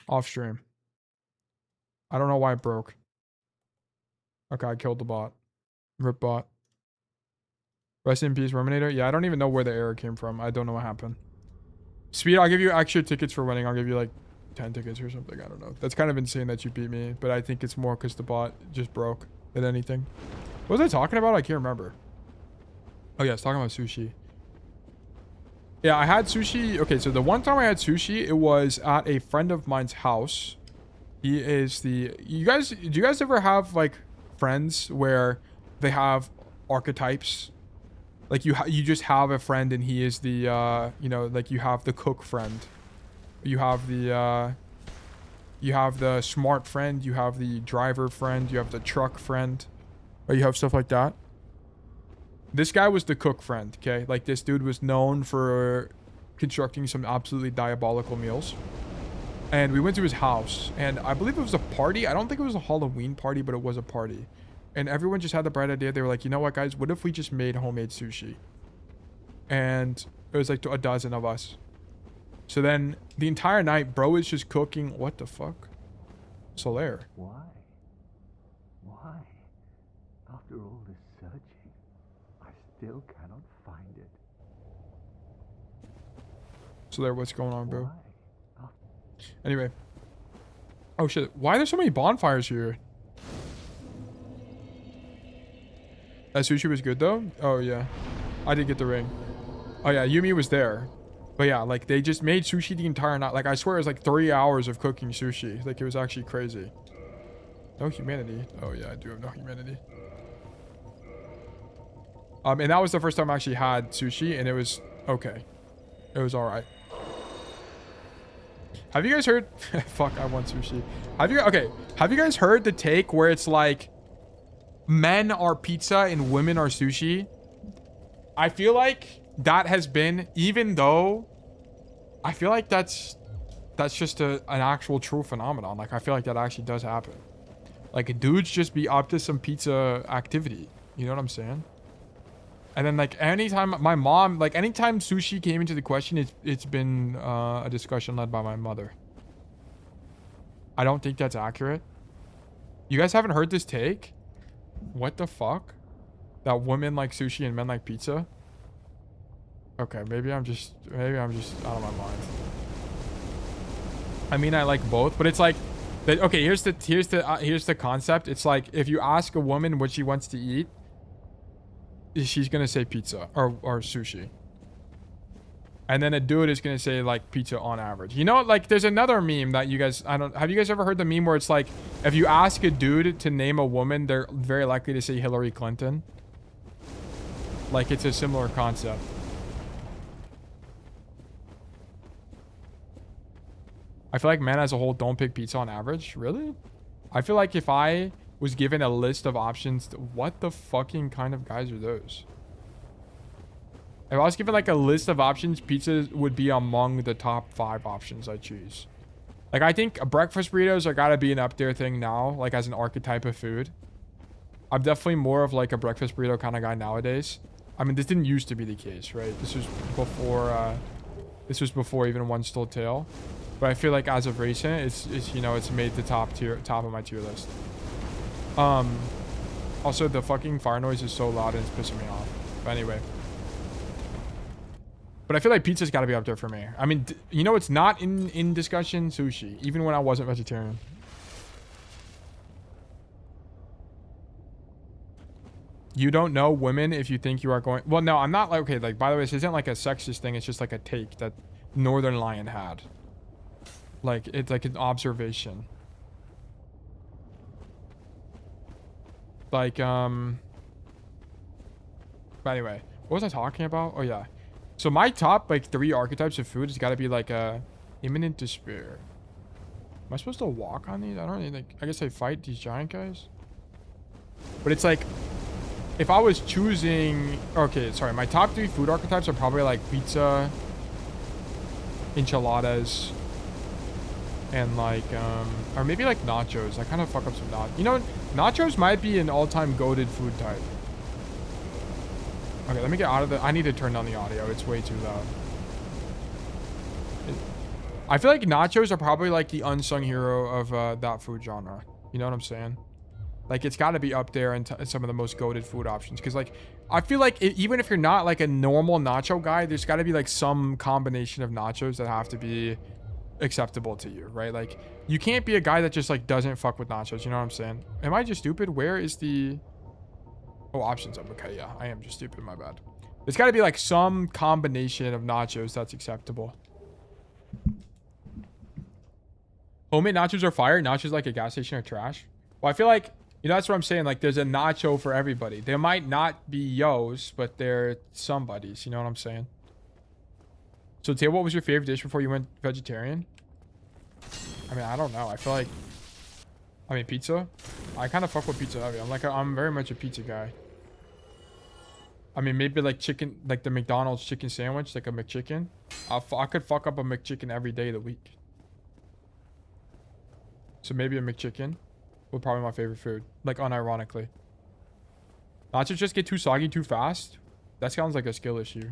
Off stream. I don't know why it broke. Okay, I killed the bot. Rip bot. Rest in peace, Rominator. Yeah, I don't even know where the error came from. I don't know what happened. Speed, I'll give you extra tickets for winning. I'll give you like 10 tickets or something. I don't know. That's kind of insane that you beat me, but I think it's more because the bot just broke than anything. What was I talking about? I can't remember. Oh yeah, I was talking about sushi. Yeah, I had sushi. Okay, so the one time I had sushi, it was at a friend of mine's house. He is the... do you guys ever have like friends where they have archetypes? Like you just have a friend and he is the you know, like you have the cook friend. You have the smart friend, you have the driver friend, you have the truck friend, or you have stuff like that. This guy was the cook friend, okay? Like this dude was known for constructing some absolutely diabolical meals. And we went to his house, and I believe it was a party. I don't think it was a Halloween party, but it was a party. And everyone just had the bright idea. They were like, you know what, guys? What if we just made homemade sushi? And it was like a dozen of us. So then the entire night, bro is just cooking. What the fuck? Solaire. Why? Why? After all this searching, I still cannot find it. Solaire, what's going on, bro? Anyway. Oh shit. Why are there so many bonfires here? That sushi was good though? Oh yeah. I did get the ring. Oh yeah, Yumi was there. But yeah, like they just made sushi the entire night. Like I swear it was like 3 hours of cooking sushi. Like it was actually crazy. No humanity. Oh yeah, I do have no humanity. And that was the first time I actually had sushi, and it was okay. It was alright. Have you guys heard? Fuck, I want sushi. Have you guys heard the take where it's like men are pizza and women are sushi? I feel like that has been, even though I feel like that's just an actual true phenomenon. Like I feel like that actually does happen. Like dudes just be up to some pizza activity. You know what I'm saying? And then like anytime my mom, like anytime sushi came into the question, it's been a discussion led by my mother. I don't think that's accurate. You guys haven't heard this take? What the fuck? That women like sushi and men like pizza? Okay, maybe I'm just out of my mind. I mean, I like both, but it's like, okay, here's the concept. It's like if you ask a woman what she wants to eat, she's gonna say pizza or sushi, and then a dude is gonna say like pizza on average. You know, like there's another meme that you guys, have you guys ever heard the meme where it's like if you ask a dude to name a woman, they're very likely to say Hillary Clinton? Like it's a similar concept. I feel like men as a whole don't pick pizza on average. Really? I feel like if I was given a list of options, what the fucking kind of guys are those? If I was given like a list of options, pizza would be among the top 5 options I choose. Like I think breakfast burritos are gotta be an up there thing now, like as an archetype of food. I'm definitely more of like a breakfast burrito kind of guy nowadays. I mean, this didn't used to be the case, right? This was before even One Stole Tail. But I feel like as of recent, it's you know, it's made the top of my tier list. Also the fucking fire noise is so loud and it's pissing me off. But anyway. But I feel like pizza's got to be up there for me. I mean, you know, it's not in discussion, sushi, even when I wasn't vegetarian. You don't know women if you think you are going... Well, no, I'm not like... Okay, like, by the way, this isn't like a sexist thing. It's just like a take that Northern Lion had. Like, it's like an observation. Like, But anyway, what was I talking about? Oh, yeah. So my top, like, 3 archetypes of food has got to be, like, imminent despair. Am I supposed to walk on these? I don't really think... I guess I fight these giant guys. But it's like... If I was choosing... Okay, sorry. My top 3 food archetypes are probably, like, pizza, enchiladas, and, like, or maybe, like, nachos. I kind of fuck up some nachos. You know, nachos might be an all-time goated food type. Okay, let me get out of the... I need to turn down the audio. It's way too loud. I feel like nachos are probably, like, the unsung hero of that food genre. You know what I'm saying? Like, it's got to be up there in some of the most goated food options. Because, like, I feel like even if you're not, like, a normal nacho guy, there's got to be, like, some combination of nachos that have to be acceptable to you, right? Like, you can't be a guy that just, like, doesn't fuck with nachos. You know what I'm saying? Am I just stupid? Where is the... Oh, options up. Okay, yeah. I am just stupid. My bad. There's got to be, like, some combination of nachos that's acceptable. Homemade nachos are fire. Nachos like a gas station are trash. Well, I feel like... You know, that's what I'm saying. Like, there's a nacho for everybody. There might not be yos, but they're somebody's. You know what I'm saying? So, Tay, what was your favorite dish before you went vegetarian? I mean, I don't know. I feel like... I mean, pizza? I kind of fuck with pizza heavy. I'm very much a pizza guy. I mean, maybe like chicken... Like the McDonald's chicken sandwich. Like a McChicken. I could fuck up a McChicken every day of the week. So, maybe a McChicken. Well, probably my favorite food, like unironically. Nachos just get too soggy too fast. That sounds like a skill issue.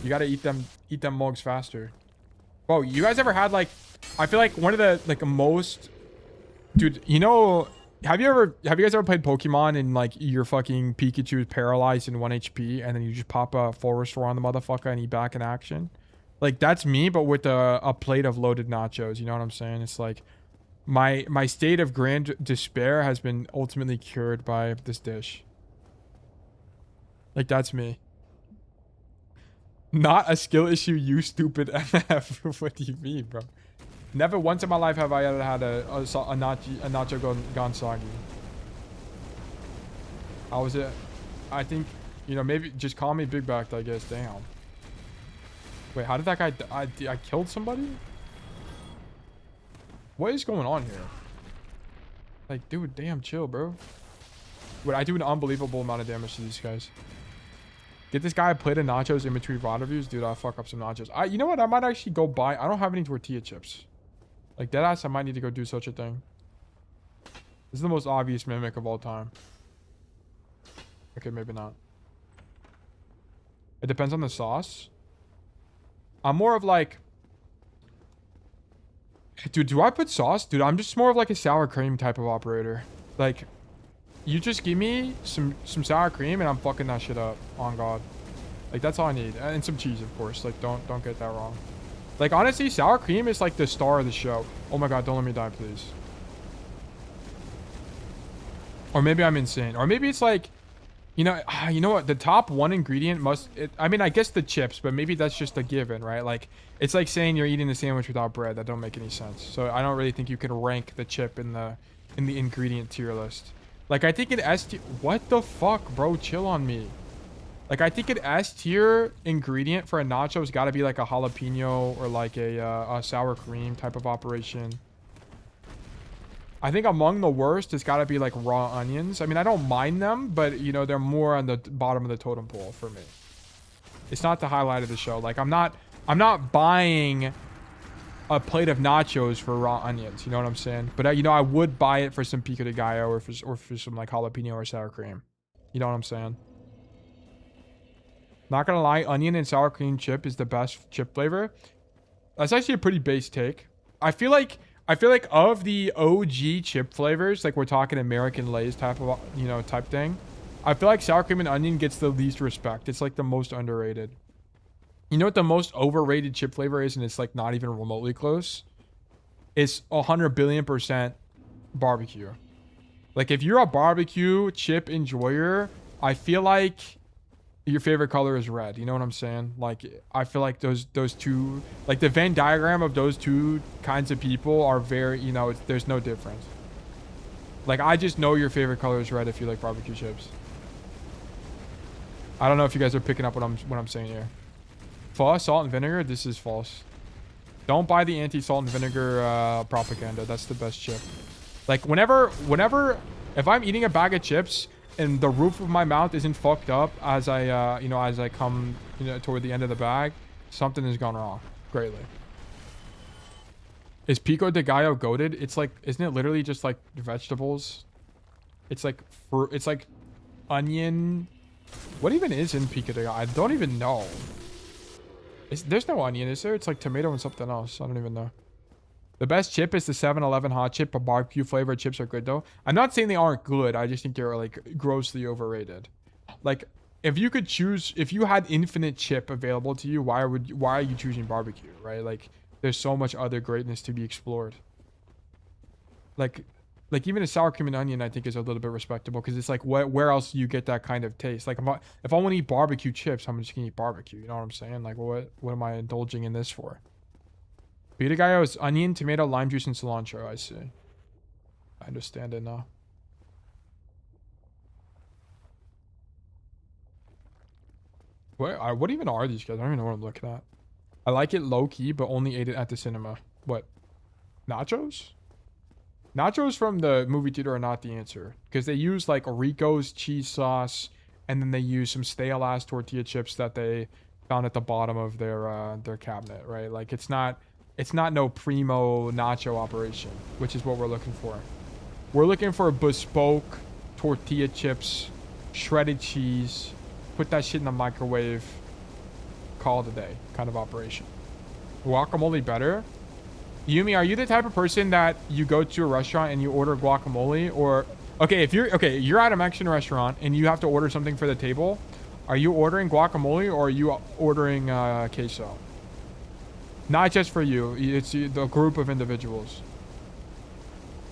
You gotta eat them mugs faster. Whoa, you guys ever had like... I feel like one of the like most... Dude, you know... Have you guys ever played Pokemon and like your fucking Pikachu is paralyzed in 1 HP and then you just pop a forest roar on the motherfucker and he's back in action? Like, that's me, but with a plate of loaded nachos. You know what I'm saying? It's like... My state of grand despair has been ultimately cured by this dish. Like, that's me. Not a skill issue, you stupid MF. What do you mean, bro? Never once in my life have I ever had a nacho gone soggy. How was it? I think, you know, maybe just call me big backed, I guess. Damn. Wait, how did that guy... I killed somebody? What is going on here? Like, dude, damn, chill, bro. Wait, I do an unbelievable amount of damage to these guys. Get this guy a plate of nachos in between VOD reviews. Dude, I'll fuck up some nachos. You know what? I might actually go buy... I don't have any tortilla chips. Like, deadass, I might need to go do such a thing. This is the most obvious mimic of all time. Okay, maybe not. It depends on the sauce. I'm more of like... Dude, do I put sauce? Dude, I'm just more of like a sour cream type of operator. Like, you just give me some sour cream and I'm fucking that shit up. On God. Like, that's all I need. And some cheese, of course. Like, don't get that wrong. Like, honestly, sour cream is like the star of the show. Oh my God, don't let me die, please. Or maybe I'm insane. Or maybe it's like... You know what? The top one ingredient must... I mean, I guess the chips, but maybe that's just a given, right? Like, it's like saying you're eating a sandwich without bread. That don't make any sense. So I don't really think you can rank the chip in the ingredient tier list. Like, I think an S tier... What the fuck, bro? Chill on me. Like, I think an S tier ingredient for a nacho has got to be like a jalapeno or like a sour cream type of operation. I think among the worst, it's got to be like raw onions. I mean, I don't mind them, but you know, they're more on the bottom of the totem pole for me. It's not the highlight of the show. Like, I'm not buying a plate of nachos for raw onions. You know what I'm saying? But you know, I would buy it for some pico de gallo or for some like jalapeno or sour cream. You know what I'm saying? Not gonna lie, onion and sour cream chip is the best chip flavor. That's actually a pretty base take. I feel like of the OG chip flavors, like we're talking American Lay's type of, you know, type thing, I feel like sour cream and onion gets the least respect. It's like the most underrated. You know what the most overrated chip flavor is, and it's like not even remotely close? It's 100 billion% barbecue. Like if you're a barbecue chip enjoyer, I feel like your favorite color is red. You know what I'm saying? Like I feel like those two, like the Venn diagram of those two kinds of people are very, you know, there's no difference. Like I just know your favorite color is red if you like barbecue chips. I don't know if you guys are picking up what I'm saying here. False salt and vinegar, this is false. Don't buy the anti-salt and vinegar propaganda. That's the best chip. Like whenever if I'm eating a bag of chips and the roof of my mouth isn't fucked up as I you know, as I come, you know, toward the end of the bag, something has gone wrong greatly. Is pico de gallo goated? It's like, isn't it literally just like vegetables? It's like fruit, it's like onion. What even is in pico de gallo? I don't even know. There's no onion, is there? It's like tomato and something else. I don't even know. The best chip is the 7-Eleven hot chip, but barbecue flavored chips are good though. I'm not saying they aren't good. I just think they're like grossly overrated. Like if you could choose, if you had infinite chip available to you, why are you choosing barbecue, right? Like there's so much other greatness to be explored. Like even a sour cream and onion, I think is a little bit respectable because it's like where else do you get that kind of taste? Like if I want to eat barbecue chips, I'm just gonna eat barbecue. You know what I'm saying? Like what am I indulging in this for? Pico de gallo is onion, tomato, lime juice, and cilantro. I see. I understand it now. What even are these guys? I don't even know what I'm looking at. I like it low key, but only ate it at the cinema. What? Nachos? Nachos from the movie theater are not the answer because they use like Rico's cheese sauce, and then they use some stale ass tortilla chips that they found at the bottom of their cabinet, right? Like it's not no primo nacho operation, which is what we're looking for. We're looking for bespoke tortilla chips, shredded cheese, put that shit in the microwave, call it a day kind of operation. Guacamole better? Yumi, are you the type of person that you go to a restaurant and you order guacamole? Or okay, if you're at a Mexican restaurant and you have to order something for the table, are you ordering guacamole or are you ordering queso? Not just for you, it's the group of individuals.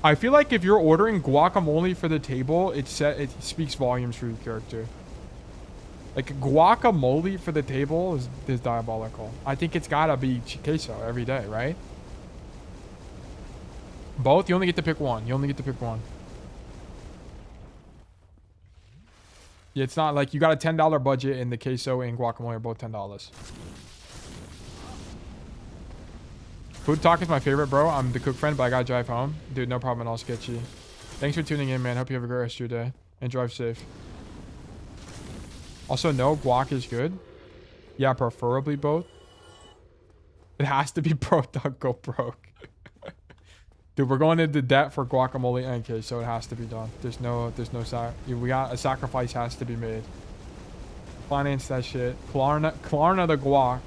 I feel like if you're ordering guacamole for the table, it speaks volumes for your character. Like guacamole for the table is diabolical. I think it's gotta be queso every day, right? Both? You only get to pick one. You only get to pick one. Yeah, it's not like you got a $10 budget and the queso and guacamole are both $10. Food talk is my favorite, bro. I'm the cook friend, but I gotta drive home. Dude, no problem at all, Sketchy. Thanks for tuning in, man. Hope you have a great rest of your day. And drive safe. Also, no, guac is good. Yeah, preferably both. It has to be broke, dog. Go broke. Dude, we're going into debt for guacamole and queso, so it has to be done. There's no a sacrifice has to be made. Finance that shit. Klarna the guac.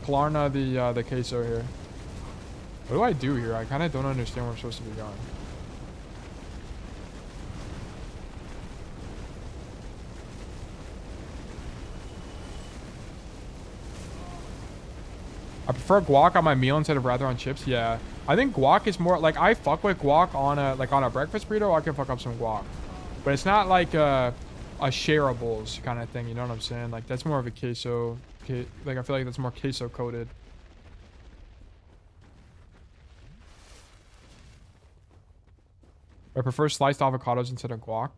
Klarna the queso here. What do I do here? I kind of don't understand where I'm supposed to be going. I prefer guac on my meal instead of rather on chips. Yeah, I think guac is more like I fuck with guac on a breakfast burrito. I can fuck up some guac, but it's not like a shareables kind of thing. You know what I'm saying? Like that's more of a queso. Like I feel like that's more queso coated. I prefer sliced avocados instead of guac.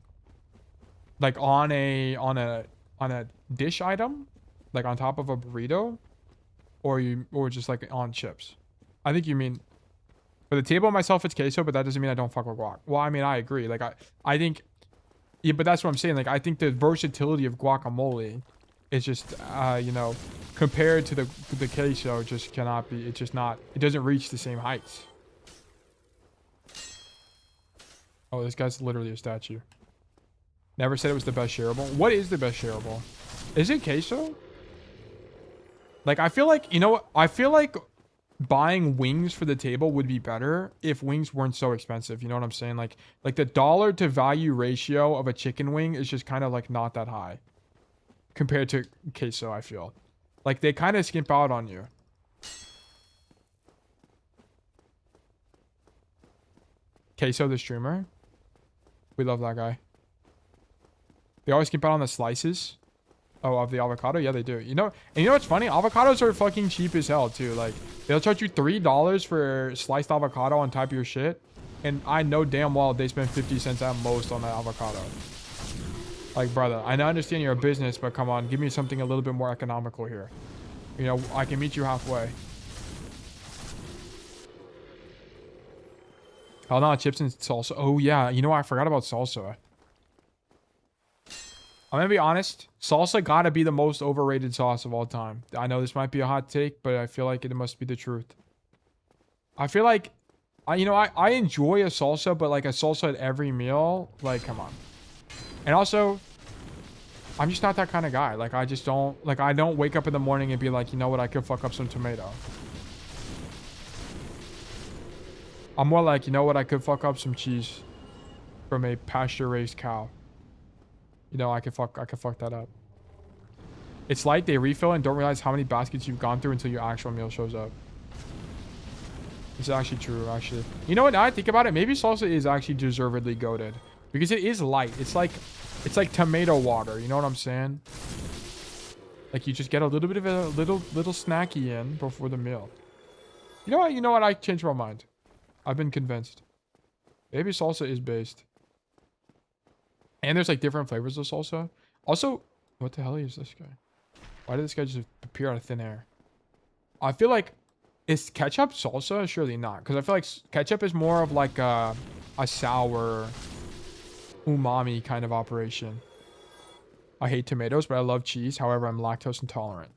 Like on a dish item, like on top of a burrito. Or just like on chips. I think you mean for the table myself it's queso, but that doesn't mean I don't fuck with guac. Well, I mean I agree. Like I think yeah, but that's what I'm saying. Like I think the versatility of guacamole It's just, you know, compared to the queso, it just cannot be. It's just not. It doesn't reach the same heights. Oh, this guy's literally a statue. Never said it was the best shareable. What is the best shareable? Is it queso? Like, I feel like, you know what? I feel like buying wings for the table would be better if wings weren't so expensive. You know what I'm saying? Like the dollar to value ratio of a chicken wing is just kind of like not that high compared to queso, I feel. Like they kind of skimp out on you. Queso the streamer. We love that guy. They always skimp out on the slices. Oh, of the avocado? Yeah, they do. You know, and you know what's funny? Avocados are fucking cheap as hell, too. Like, they'll charge you $3 for sliced avocado on top of your shit. And I know damn well they spend 50 cents at most on that avocado. Like, brother, I understand you're a business, but come on, give me something a little bit more economical here. You know, I can meet you halfway. Oh, no, chips and salsa. Oh, yeah. You know what? I forgot about salsa. I'm gonna be honest, salsa gotta be the most overrated sauce of all time. I know this might be a hot take, but I feel like it must be the truth. I feel like, I enjoy a salsa, but like a salsa at every meal, like, come on. And also, I'm just not that kind of guy. Like, I just don't, like, I don't wake up in the morning and be like, you know what, I could fuck up some tomato. I'm more like, you know what, I could fuck up some cheese from a pasture-raised cow. You know, I could fuck that up. It's like they refill and don't realize how many baskets you've gone through until your actual meal shows up. It's actually true, actually. You know what, now I think about it, maybe salsa is actually deservedly goated. Because it is light. It's like tomato water, you know what I'm saying? Like you just get a little bit of a little snacky in before the meal. You know what, I changed my mind. I've been convinced. Maybe salsa is based. And there's like different flavors of salsa. Also, what the hell is this guy? Why did this guy just appear out of thin air? I feel like, is ketchup salsa? Surely not. Because I feel like ketchup is more of like a sour umami kind of operation. I hate tomatoes, but I love cheese. However, I'm lactose intolerant.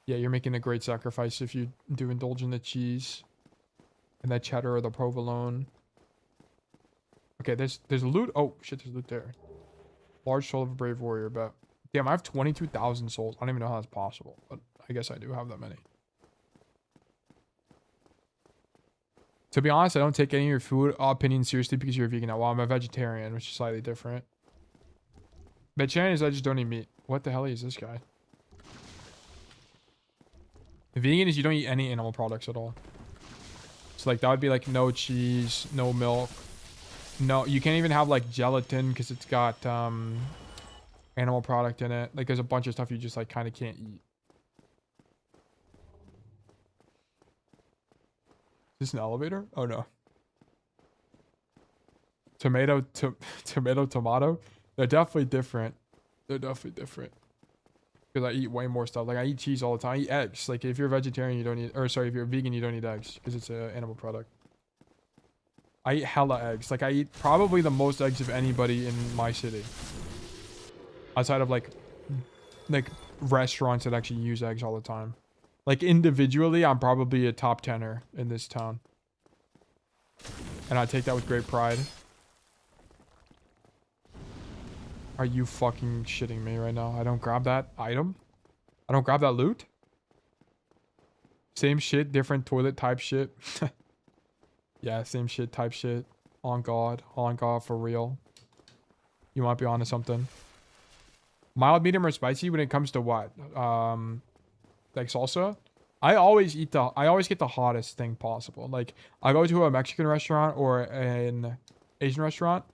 Yeah, you're making a great sacrifice if you do indulge in the cheese. And that cheddar or the provolone. Okay, there's loot. Oh, shit, there's loot there. Large soul of a brave warrior, but... Damn, I have 22,000 souls. I don't even know how that's possible, but I guess I do have that many. To be honest, I don't take any of your food opinions seriously because you're a vegan. Well, I'm a vegetarian, which is slightly different. Vegetarian is I just don't eat meat. What the hell is this guy? Vegan is you don't eat any animal products at all. So, like, that would be, like, no cheese, no milk. No, you can't even have like gelatin because it's got animal product in it. Like there's a bunch of stuff you just like kind of can't eat. Is this an elevator? Oh no. Tomato. They're definitely different. They're definitely different. Because I eat way more stuff. Like I eat cheese all the time. I eat eggs. Like if you're a vegetarian, you don't eat, or sorry, if you're a vegan, you don't eat eggs because it's an animal product. I eat hella eggs. Like, I eat probably the most eggs of anybody in my city. Outside of, like restaurants that actually use eggs all the time. Like, individually, I'm probably a top 10er in this town. And I take that with great pride. Are you fucking shitting me right now? I don't grab that item? I don't grab that loot? Same shit, different toilet type shit. Yeah, same shit, type shit. On God for real. You might be onto something. Mild, medium, or spicy when it comes to what? Like salsa? I always get the hottest thing possible. Like, I go to a Mexican restaurant or an Asian restaurant,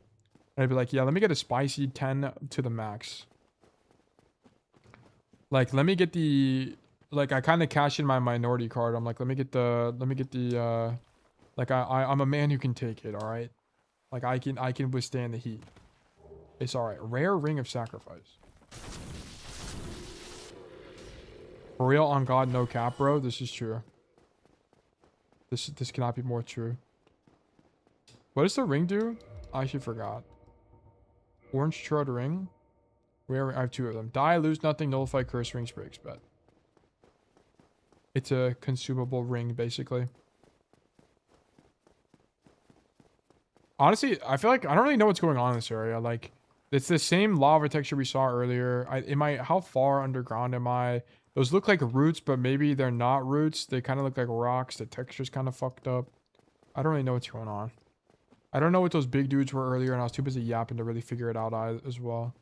and I'd be like, yeah, let me get a spicy 10 to the max. Like, let me get the, like, I kind of cash in my minority card. I'm like, let me get the, like, I'm a man who can take it, alright? Like, I can withstand the heat. It's alright. Rare ring of sacrifice. For real, on God, no cap, bro. This is true. This cannot be more true. What does the ring do? I actually forgot. Orange Trud ring? Where I have 2 of them. Die, lose nothing, nullify, curse, rings breaks, bet. It's a consumable ring, basically. Honestly, I feel like I don't really know what's going on in this area. Like, it's the same lava texture we saw earlier. How far underground am I? Those look like roots, but maybe they're not roots. They kind of look like rocks. The texture's kind of fucked up. I don't really know what's going on. I don't know what those big dudes were earlier, and I was too busy yapping to really figure it out as well.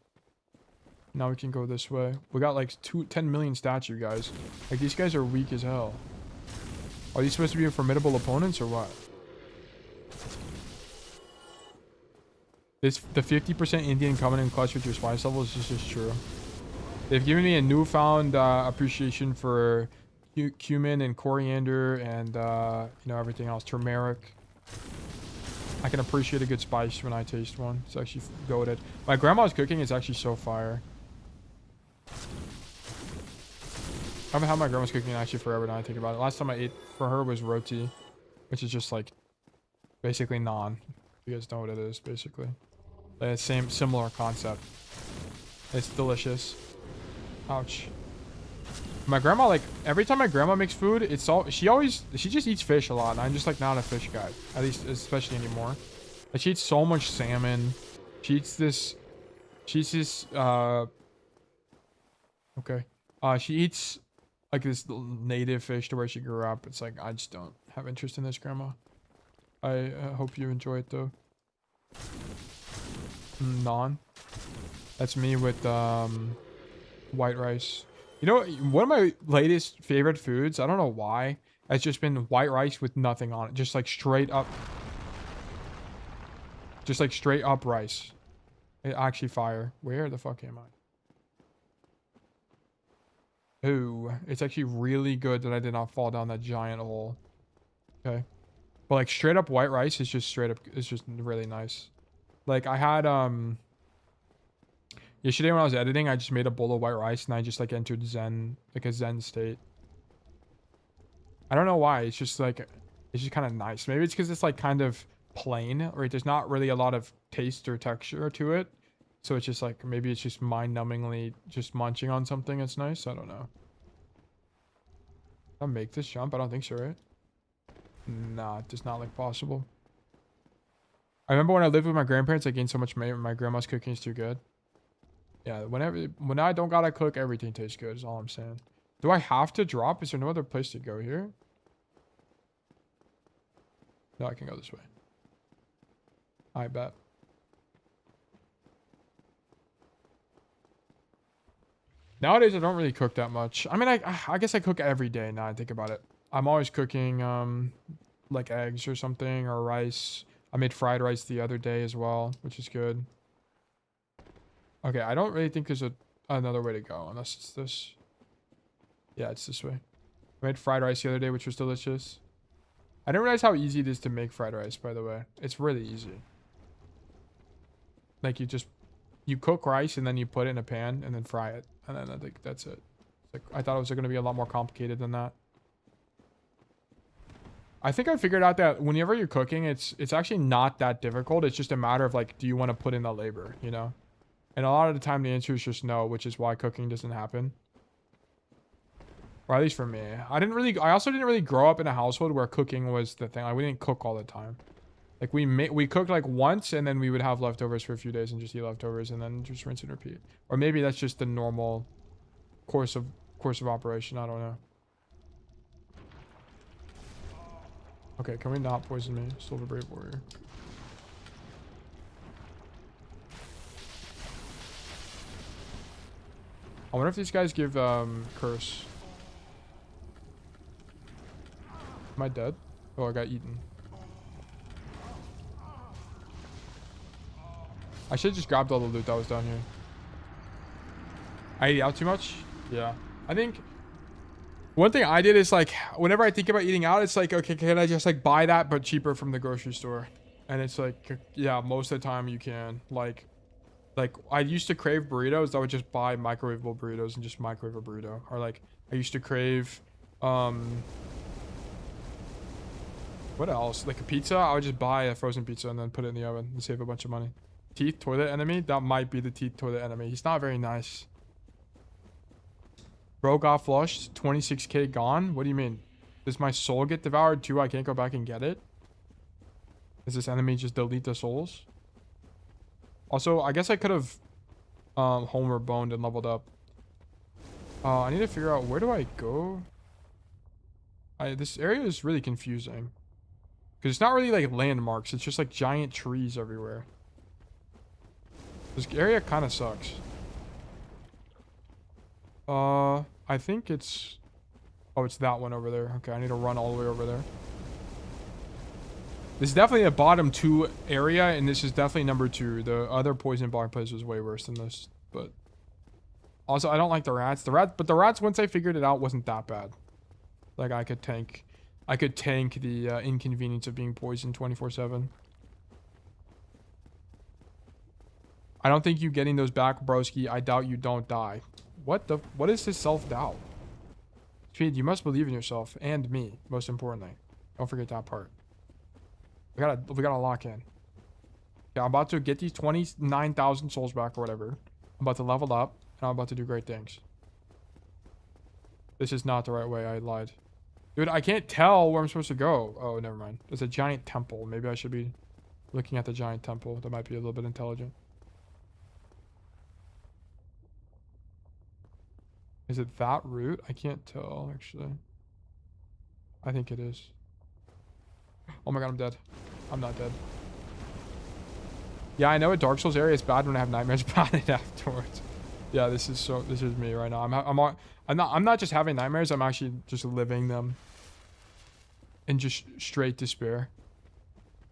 Now we can go this way. We got like 10 million stats, you guys. Like, these guys are weak as hell. Are these supposed to be formidable opponents or what? The 50% Indian coming in clutch with your spice level is just true. They've given me a newfound appreciation for cumin and coriander and you know, everything else. Turmeric. I can appreciate a good spice when I taste one. It's actually goated. My grandma's cooking is actually so fire. I haven't had my grandma's cooking actually forever now I think about it. Last time I ate for her was roti, which is just like basically naan. You guys know what it is, basically. Like, similar concept. It's delicious. Ouch. My grandma, like, every time my grandma makes food, it's all she just eats fish a lot, and I'm just like not a fish guy, at least especially anymore. Like, she eats so much salmon. She eats this okay. She eats like this native fish to where she grew up. It's like, I just don't have interest in this, grandma. I hope you enjoy it though. Naan. That's me with white rice. You know, one of my latest favorite foods, I don't know why, has just been white rice with nothing on it. Just like straight up. Just like straight up rice. It actually fire. Where the fuck am I? Ooh, it's actually really good that I did not fall down that giant hole. Okay. But like straight up white rice is just straight up, it's just really nice. Like I had, yesterday when I was editing, I just made a bowl of white rice and I just like entered Zen, like a Zen state. I don't know why. It's just like, it's just kind of nice. Maybe it's because it's like kind of plain, right? There's not really a lot of taste or texture to it. So it's just like, maybe it's just mind-numbingly just munching on something that's nice. I don't know. I'll make this jump. I don't think so, right? Nah, it does not look possible. I remember when I lived with my grandparents, I gained so much weight. My grandma's cooking is too good. Yeah, when I don't gotta cook, everything tastes good is all I'm saying. Do I have to drop? Is there no other place to go here? No, I can go this way. I bet. Nowadays, I don't really cook that much. I mean, I guess I cook every day now I think about it. I'm always cooking like eggs or something or rice. I made fried rice the other day as well, which is good. Okay, I don't really think there's another way to go unless it's this. Yeah, it's this way. I made fried rice the other day, which was delicious. I didn't realize how easy it is to make fried rice, by the way. It's really easy. Like you cook rice and then you put it in a pan and then fry it. And then I think that's it. Like, I thought it was going to be a lot more complicated than that. I think I figured out that whenever you're cooking, it's actually not that difficult. It's just a matter of like, do you want to put in the labor, you know? And a lot of the time the answer is just no, which is why cooking doesn't happen. Or at least for me. I also didn't really grow up in a household where cooking was the thing. Like, we didn't cook all the time. Like, we cooked like once and then we would have leftovers for a few days and just eat leftovers and then just rinse and repeat. Or maybe that's just the normal course of operation. I don't know. Okay, can we not poison me? Silver Brave Warrior. I wonder if these guys give curse. Am I dead? Oh, I got eaten. I should have just grabbed all the loot that was down here. I ate out too much? Yeah. I think one thing I did is like, whenever I think about eating out, it's like, okay, can I just like buy that but cheaper from the grocery store? And it's like, yeah, most of the time you can. Like I used to crave burritos. I would just buy microwavable burritos and just microwave a burrito. Or like I used to crave what else? Like a pizza, I would just buy a frozen pizza and then put it in the oven and save a bunch of money. Teeth toilet enemy? That might be the teeth toilet enemy. He's not very nice. Bro got flushed. 26k gone? What do you mean? Does my soul get devoured too? I can't go back and get it? Does this enemy just delete the souls? Also, I guess I could have Homer boned and leveled up. I need to figure out, where do I go? This area is really confusing. Because it's not really like landmarks. It's just like giant trees everywhere. This area kind of sucks. I think it's... Oh, it's that one over there. Okay, I need to run all the way over there. This is definitely a bottom 2 area, and this is definitely number 2. The other poison block place was way worse than this, but... Also, I don't like the rats. But the rats, once I figured it out, wasn't that bad. Like, I could tank the inconvenience of being poisoned 24/7. I don't think you getting those back, broski. I doubt you don't die. What is this self-doubt? Speed, you must believe in yourself and me, most importantly. Don't forget that part. We gotta lock in. Yeah, I'm about to get these 29,000 souls back or whatever. I'm about to level up, and I'm about to do great things. This is not the right way. I lied. Dude, I can't tell where I'm supposed to go. Oh, never mind. There's a giant temple. Maybe I should be looking at the giant temple. That might be a little bit intelligent. Is it that route? I can't tell, actually. I think it is. Oh my god, I'm dead. I'm not dead. Yeah, I know a Dark Souls area is bad when I have nightmares about it afterwards. Yeah, this is me right now. I'm not just having nightmares, I'm actually just living them. In just straight despair.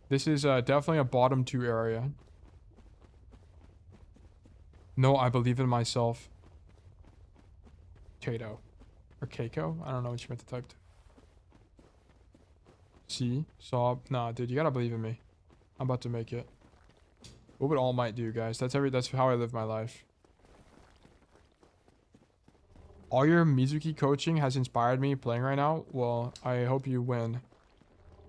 This is definitely a bottom 2 area. No, I believe in myself. Kato. Or Keiko? I don't know what you meant to type. See? Saw. Nah, dude, you gotta believe in me. I'm about to make it. What would All Might do, guys? That's how I live my life. All your Mizuki coaching has inspired me playing right now. Well, I hope you win.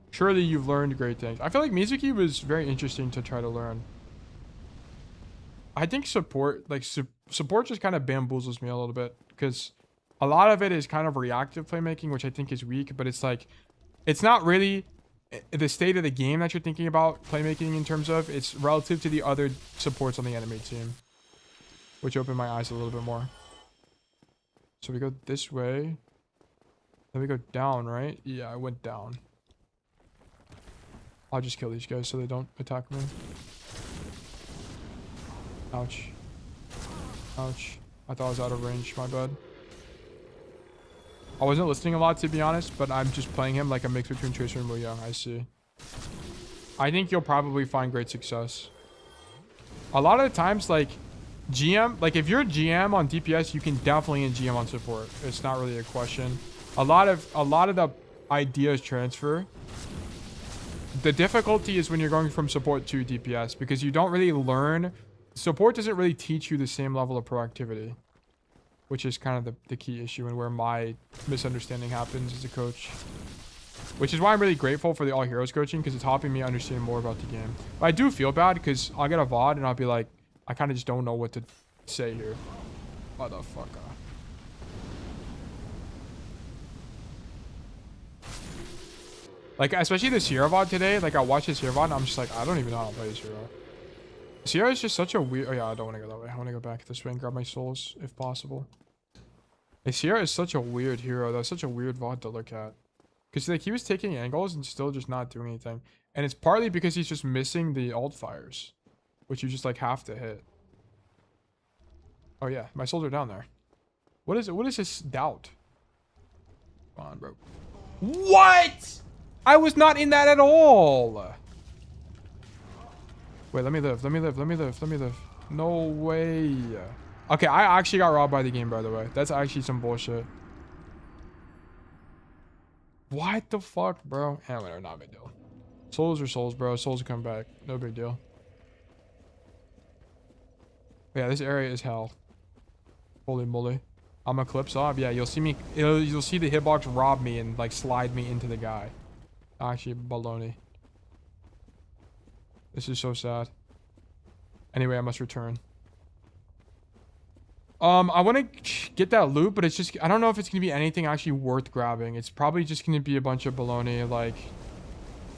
Surely you've learned great things. I feel like Mizuki was very interesting to try to learn. I think support just kind of bamboozles me a little bit. Because a lot of it is kind of reactive playmaking, which I think is weak. But it's like, it's not really the state of the game that you're thinking about playmaking in terms of. It's relative to the other supports on the enemy team. Which opened my eyes a little bit more. So we go this way. Then we go down, right? Yeah, I went down. I'll just kill these guys so they don't attack me. Ouch. Ouch. I thought I was out of range. My bad. I wasn't listening a lot, to be honest, but I'm just playing him like a mix between Tracer and Muyoung. I see. I think you'll probably find great success. A lot of the times, like... GM, like if you're GM on DPS, you can definitely in GM on support. It's not really a question. A lot of the ideas transfer. The difficulty is when you're going from support to DPS because you don't really learn. Support doesn't really teach you the same level of proactivity, which is kind of the key issue and where my misunderstanding happens as a coach. Which is why I'm really grateful for the All Heroes coaching because it's helping me understand more about the game. But I do feel bad because I'll get a VOD and I'll be like, I kind of just don't know what to say here. Motherfucker. Like, especially the Sierra VOD today. Like, I watched the Sierra VOD and I'm just like, I don't even know how to play Sierra. Sierra is just such a weird... Oh, yeah, I don't want to go that way. I want to go back this way and grab my souls, if possible. Like, Sierra is such a weird hero. That's such a weird VOD to look at. Because, like, he was taking angles and still just not doing anything. And it's partly because he's just missing the alt fires. Which you just like have to hit. Oh yeah, my souls are down there. What is it? What is this doubt? Come on, bro. What? I was not in that at all. Wait, let me live. Let me live. Let me live. Let me live. No way. Okay, I actually got robbed by the game, by the way. That's actually some bullshit. What the fuck, bro? Whatever, not a big deal. Souls are souls, bro. Souls will come back. No big deal. Yeah, this area is hell. Holy moly. I'm a clip off. Yeah, you'll see me. You'll see the hitbox rob me and like slide me into the guy. Actually, baloney. This is so sad. Anyway, I must return. I want to get that loot, but it's just, I don't know if it's going to be anything actually worth grabbing. It's probably just going to be a bunch of baloney, like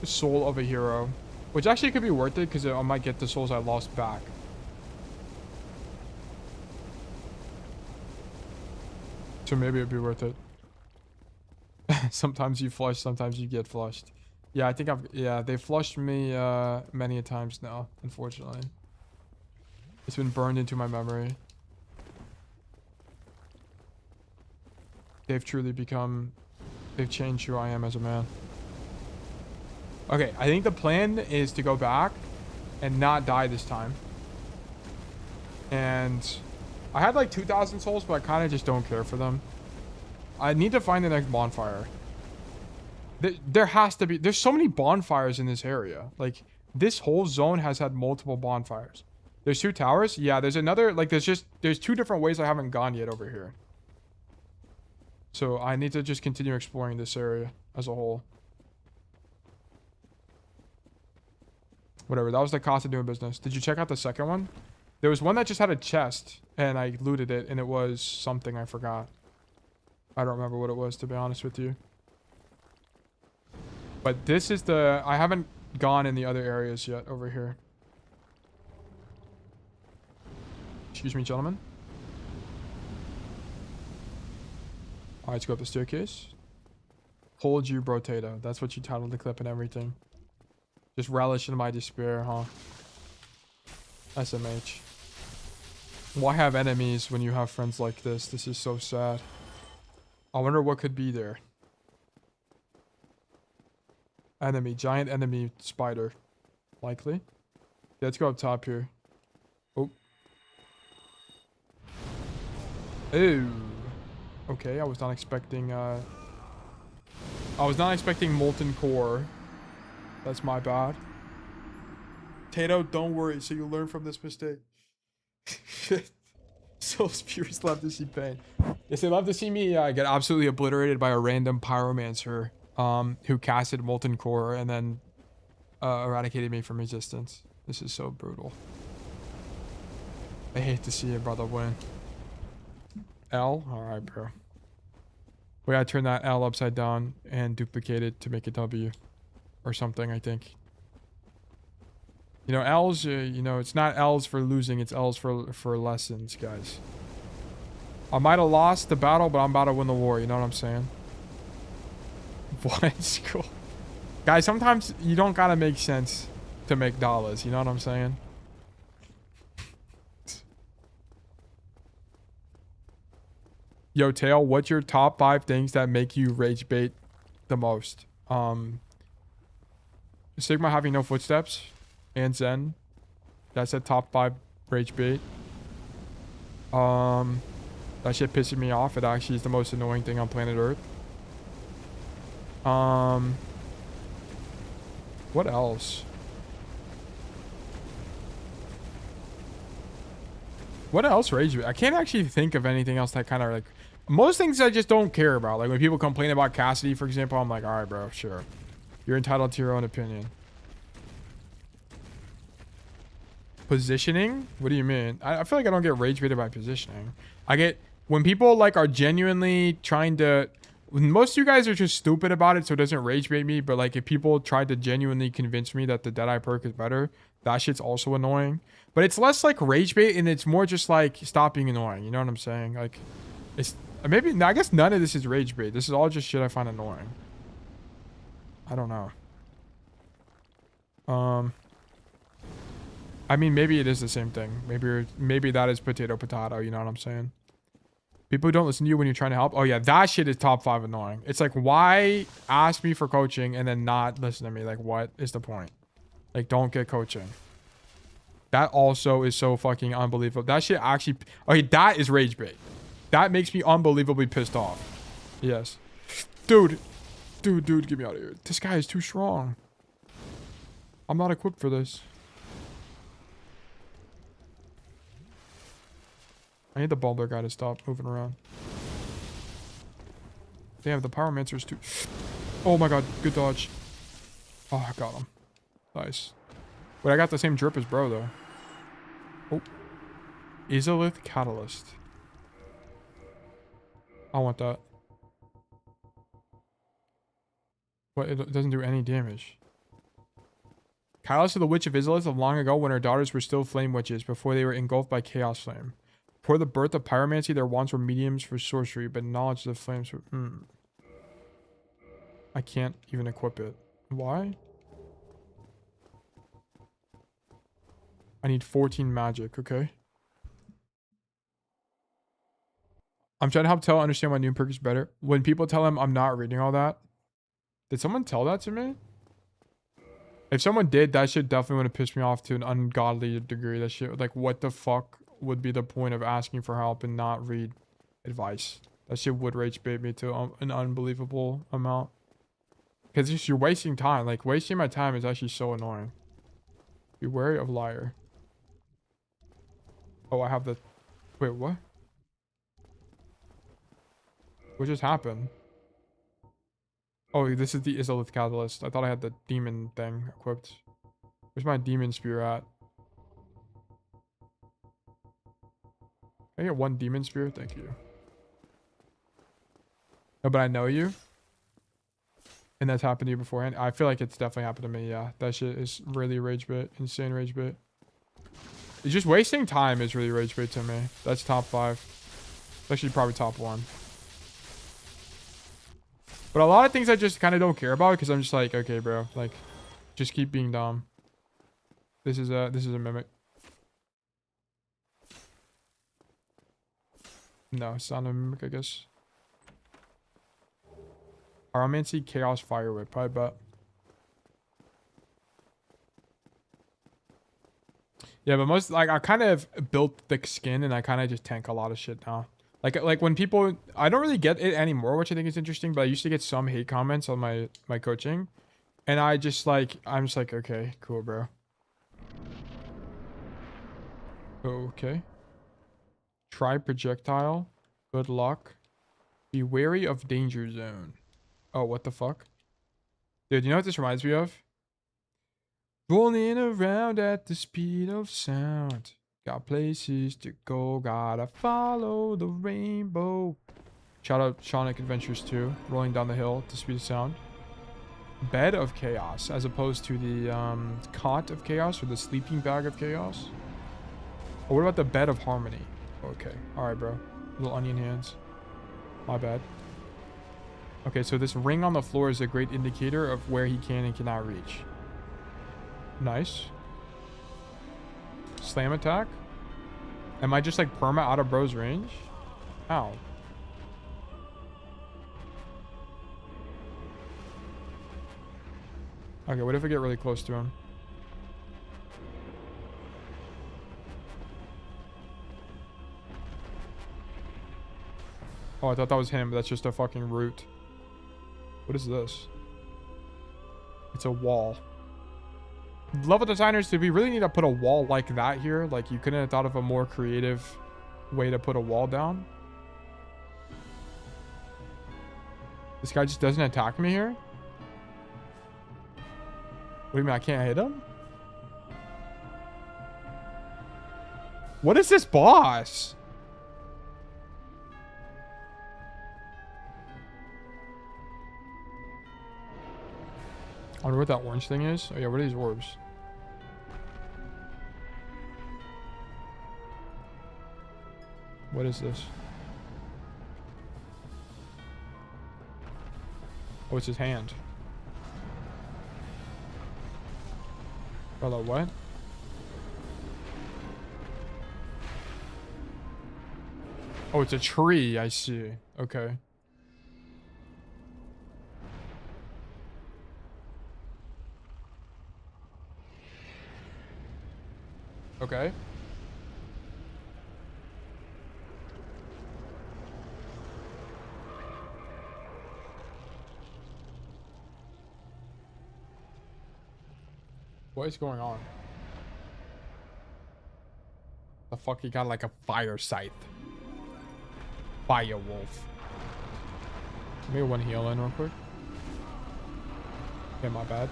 soul of a hero, which actually could be worth it because I might get the souls I lost back. So maybe it'd be worth it. Sometimes you flush, sometimes you get flushed. Yeah, I think yeah, they flushed me many a times now, unfortunately. It's been burned into my memory. They've changed who I am as a man. Okay, I think the plan is to go back and not die this time. And I had like 2,000 souls, but I kind of just don't care for them. I need to find the next bonfire. There has to be, there's so many bonfires in this area. Like, this whole zone has had multiple bonfires. There's 2 towers. Yeah, there's another, like, there's 2 different ways I haven't gone yet over here. So I need to just continue exploring this area as a whole. Whatever, that was the cost of doing business. Did you check out the second one? There was one that just had a chest, and I looted it, and it was something I forgot. I don't remember what it was, to be honest with you. But this is the... I haven't gone in the other areas yet over here. Excuse me, gentlemen. Alright, let's go up the staircase. Hold you, Brotato. That's what you titled the clip and everything. Just relish in my despair, huh? SMH. Why have enemies when you have friends like this? This is so sad. I wonder what could be there. Enemy. Giant enemy spider. Likely. Yeah, let's go up top here. Oh. Ew. Okay, I was not expecting, molten core. That's my bad. Tato, don't worry, so you learn from this mistake. So spirits love to see pain. Yes, they love to see me get absolutely obliterated by a random pyromancer who casted molten core and then eradicated me from resistance. This is so brutal. I hate to see a brother win. L? Alright, bro. We gotta turn that L upside down and duplicate it to make a W. Or something, I think. You know, L's, you know, it's not L's for losing, it's L's for lessons, guys. I might have lost the battle, but I'm about to win the war, you know what I'm saying? What? School. Guys, sometimes you don't gotta make sense to make dollars, you know what I'm saying? Yo, Tail, what's your top 5 things that make you rage bait the most? Sigma having no footsteps and Zen. That's a top 5 rage bait. That shit pissing me off. It actually is the most annoying thing on planet Earth. What else? What else rage bait? I can't actually think of anything else that kind of like... Most things I just don't care about. Like when people complain about Cassidy, for example, I'm like, alright, bro, sure. You're entitled to your own opinion. Positioning? What do you mean? I feel like I don't get rage baited by positioning. I get... When people like are genuinely trying to... Most of you guys are just stupid about it, so it doesn't rage bait me. But like if people try to genuinely convince me that the Deadeye perk is better, that shit's also annoying. But it's less like rage bait and it's more just like stop being annoying. You know what I'm saying? Like it's... Maybe... I guess none of this is rage bait. This is all just shit I find annoying. I don't know. I mean, maybe it is the same thing. Maybe that is potato, you know what I'm saying? People who don't listen to you when you're trying to help. Oh yeah, that shit is top 5 annoying. It's like, why ask me for coaching and then not listen to me? Like, what is the point? Like, don't get coaching. That also is so fucking unbelievable. That shit actually... Okay, that is rage bait. That makes me unbelievably pissed off. Yes. Dude, get me out of here. This guy is too strong. I'm not equipped for this. I need the Bulber guy to stop moving around. Damn, the Pyromancer's too... Oh my god, good dodge. Oh, I got him. Nice. Wait, I got the same drip as bro, though. Oh. Izolith Catalyst. I want that. What? It doesn't do any damage. Catalyst of the Witch of Izolith of long ago when her daughters were still flame witches before they were engulfed by Chaos Flame. Before the birth of pyromancy, their wands were mediums for sorcery, but knowledge of the flames were... I can't even equip it. Why? I need 14 magic, okay. I'm trying to help Tell understand why new perk is better. When people tell him I'm not reading all that. Did someone tell that to me? If someone did, that shit definitely would have pissed me off to an ungodly degree. That shit, like, what the fuck would be the point of asking for help and not read advice? That shit would rage bait me to an unbelievable amount. Because just you're wasting time. Like, wasting my time is actually so annoying. Be wary of liar. Oh, I have the... Wait, what? What just happened? Oh, this is the Izolith Catalyst. I thought I had the demon thing equipped. Where's my demon spear at? Can I get one demon spear? Thank you. No, but I know you. And that's happened to you beforehand. I feel like it's definitely happened to me, yeah. That shit is really rage bait. Insane rage bait. It's just wasting time is really rage bait to me. That's top 5. It's actually probably top 1. But a lot of things I just kind of don't care about because I'm just like, okay, bro, like, just keep being dumb. This is a mimic. No, it's not a mimic, I guess. Pyromancy, Chaos, Fire Whip, I bet. Yeah, but most, like, I kind of built thick skin and I kind of just tank a lot of shit now. Like when people, I don't really get it anymore, which I think is interesting, but I used to get some hate comments on my coaching. And I'm just like, okay, cool, bro. Okay. Try projectile. Good luck. Be wary of danger zone. Oh, what the fuck? Dude, you know what this reminds me of? Rolling around at the speed of sound. Got places to go, gotta follow the rainbow. Shout out Sonic Adventures 2, rolling down the hill to speed of sound. Bed of Chaos, as opposed to the cot of chaos or the sleeping bag of chaos. Or what about the bed of harmony? Okay, alright, bro. Little onion hands. My bad. Okay, so this ring on the floor is a great indicator of where he can and cannot reach. Nice. Slam attack? Am I just like perma out of bro's range? Ow. Okay, what if I get really close to him? Oh, I thought that was him, but that's just a fucking root. What is this? It's a wall. Level designers, did we really need to put a wall like that here? Like, you couldn't have thought of a more creative way to put a wall down? This guy just doesn't attack me here? What do you mean, I can't hit him? What is this boss? I wonder what that orange thing is. Oh yeah, what are these orbs? What is this? Oh, it's his hand. Brother, what? Oh, it's a tree. I see. Okay. Okay. What is going on? The fuck, he got like a fire scythe. Fire wolf. Let me get one heal in real quick. Okay, my bad.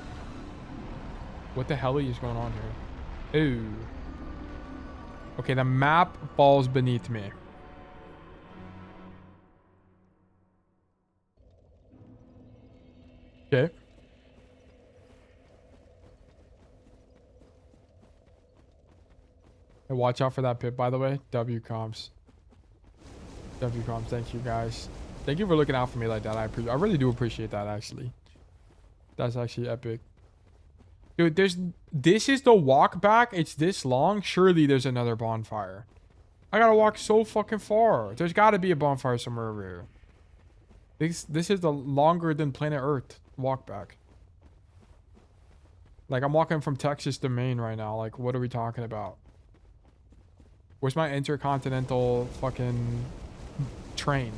What the hell is going on here? Ooh. Okay, the map falls beneath me. Okay. Hey, watch out for that pit, by the way. W comms. W comms. Thank you, guys. Thank you for looking out for me like that. I really do appreciate that, actually. That's actually epic. Dude, this is the walk back. It's this long. Surely there's another bonfire. I gotta walk so fucking far. There's gotta be a bonfire somewhere over here. This is the longer than planet Earth walk back. Like, I'm walking from Texas to Maine right now. Like, what are we talking about? Where's my intercontinental fucking train?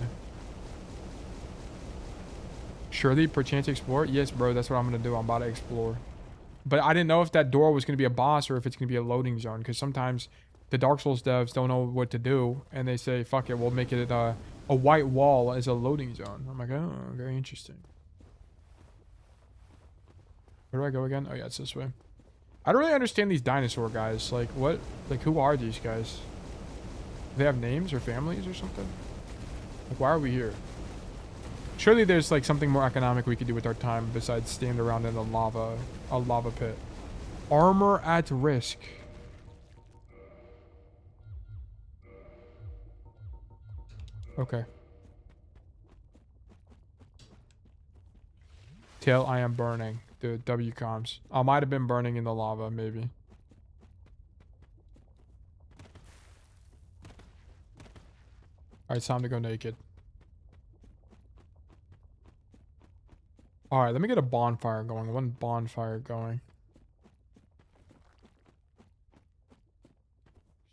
Surely, perchance explore? Yes, bro, that's what I'm gonna do. I'm about to explore. But I didn't know if that door was gonna be a boss or if it's gonna be a loading zone. Because sometimes the Dark Souls devs don't know what to do. And they say, fuck it, we'll make it a white wall as a loading zone. I'm like, oh, very interesting. Where do I go again? Oh, yeah, it's this way. I don't really understand these dinosaur guys. Like, what? Like, who are these guys? Do they have names or families or something? Like, why are we here? Surely there's, like, something more economic we could do with our time besides stand around in a lava pit. Armor at risk. Okay. Tail, I am burning. Dude, W comms. I might have been burning in the lava, maybe. Alright, it's time to go naked. Alright, let me get a bonfire going. One bonfire going.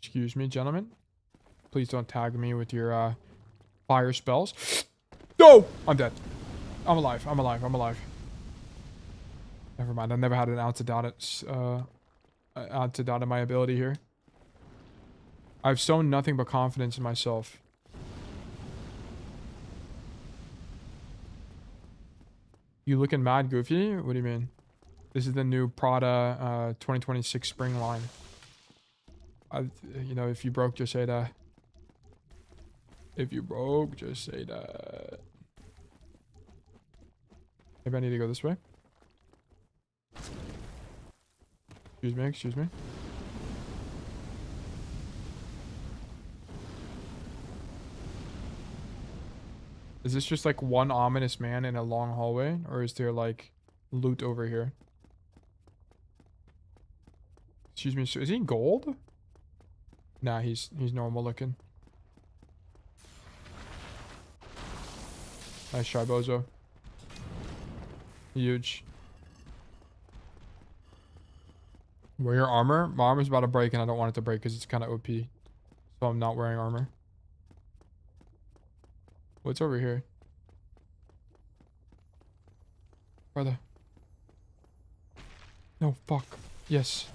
Excuse me, gentlemen. Please don't tag me with your fire spells. No! I'm dead. I'm alive. I'm alive. I'm alive. Never mind. I never had an ounce of doubt in my ability here. I've shown nothing but confidence in myself. You looking mad goofy? What do you mean? This is the new Prada 2026 spring line. You know, if you broke, just say that. If you broke, just say that. Maybe I need to go this way. Excuse me, excuse me. Is this just like one ominous man in a long hallway? Or is there like loot over here? Excuse me, is he gold? Nah, he's normal looking. Nice try, bozo. Huge. Wear your armor? My armor's about to break and I don't want it to break because it's kind of OP. So I'm not wearing armor. What's over here? Brother. No, fuck. Yes.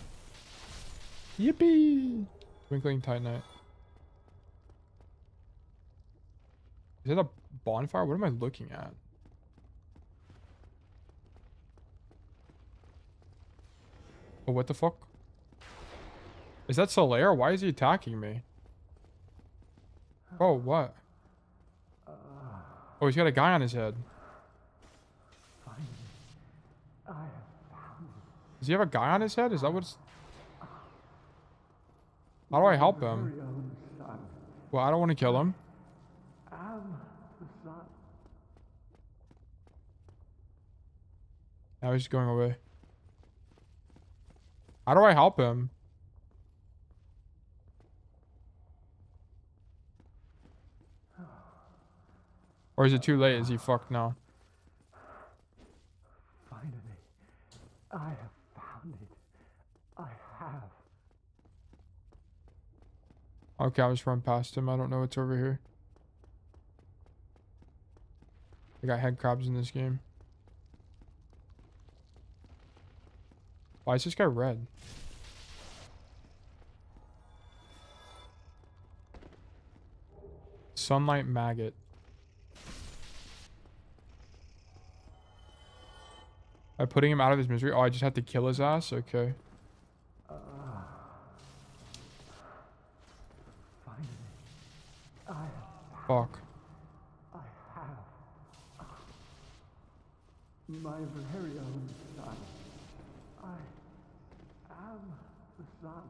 Yippee! Twinkling Titanite. Is it a bonfire? What am I looking at? Oh, what the fuck? Is that Solaire? Why is he attacking me? Oh, what? Oh, he's got a guy on his head. Does he have a guy on his head? Is that what's... How do I help him? Well, I don't want to kill him. Now he's going away. How do I help him? Or is it too late? Is he fucked now? Finally, I have found it. I have. Okay, I'll just run past him. I don't know what's over here. I got head crabs in this game. Why is this guy red? Sunlight maggot. By putting him out of his misery. Oh, I just have to kill his ass? Okay. Fuck. I have my very own son. I am the son.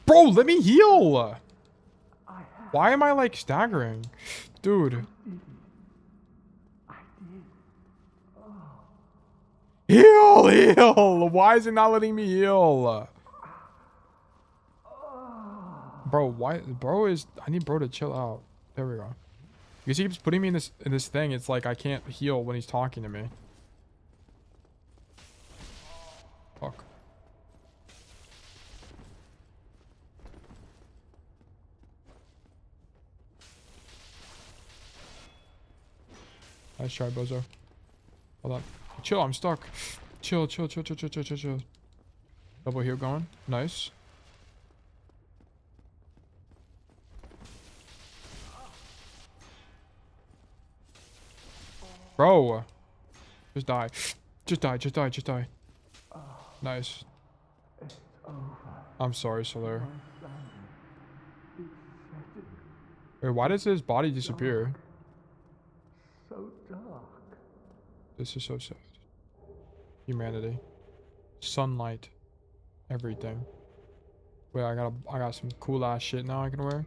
Bro, let me heal. Why am I like staggering? Dude. Heal, heal. Why is it not letting me heal? Bro, why? Bro is. I need bro to chill out. There we go. Because he keeps putting me in this thing. It's like I can't heal when he's talking to me. Fuck. Nice try, bozo. Hold on. Chill, I'm stuck. Chill, chill, chill, chill, chill, chill, chill, chill. Double heal going. Nice. Bro. Just die. Just die, just die, just die. Nice. I'm sorry, Solaire. Wait, why does his body disappear? So dark. This is so sad. Humanity. Sunlight. Everything. Wait, I got some cool ass shit now I can wear.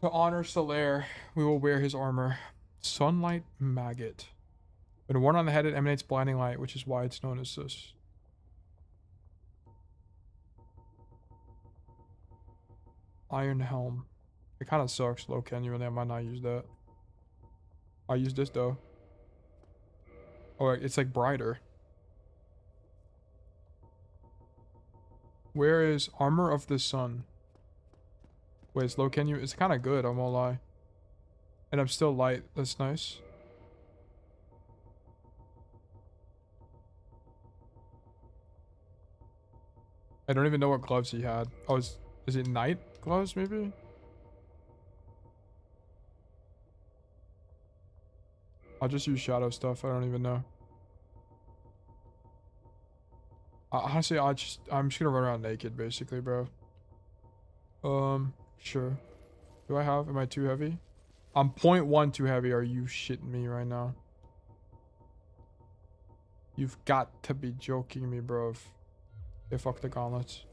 To honor Solaire, we will wear his armor. Sunlight Maggot. When worn on the head, it emanates blinding light, which is why it's known as this. Iron Helm. It kind of sucks, low genuinely. I might not use that. I use this though. Oh, it's like brighter. Where is Armor of the Sun? Wait, it's low can you? It's kind of good, I won't lie. And I'm still light. That's nice. I don't even know what gloves he had. Oh, is it night gloves maybe? I'll just use shadow stuff. I don't even know. Honestly, I'm just gonna run around naked basically, bro. Sure. Do I have? Am I too heavy? I'm 0.1 too heavy. Are you shitting me right now? You've got to be joking me, bro. Okay, fuck the gauntlets.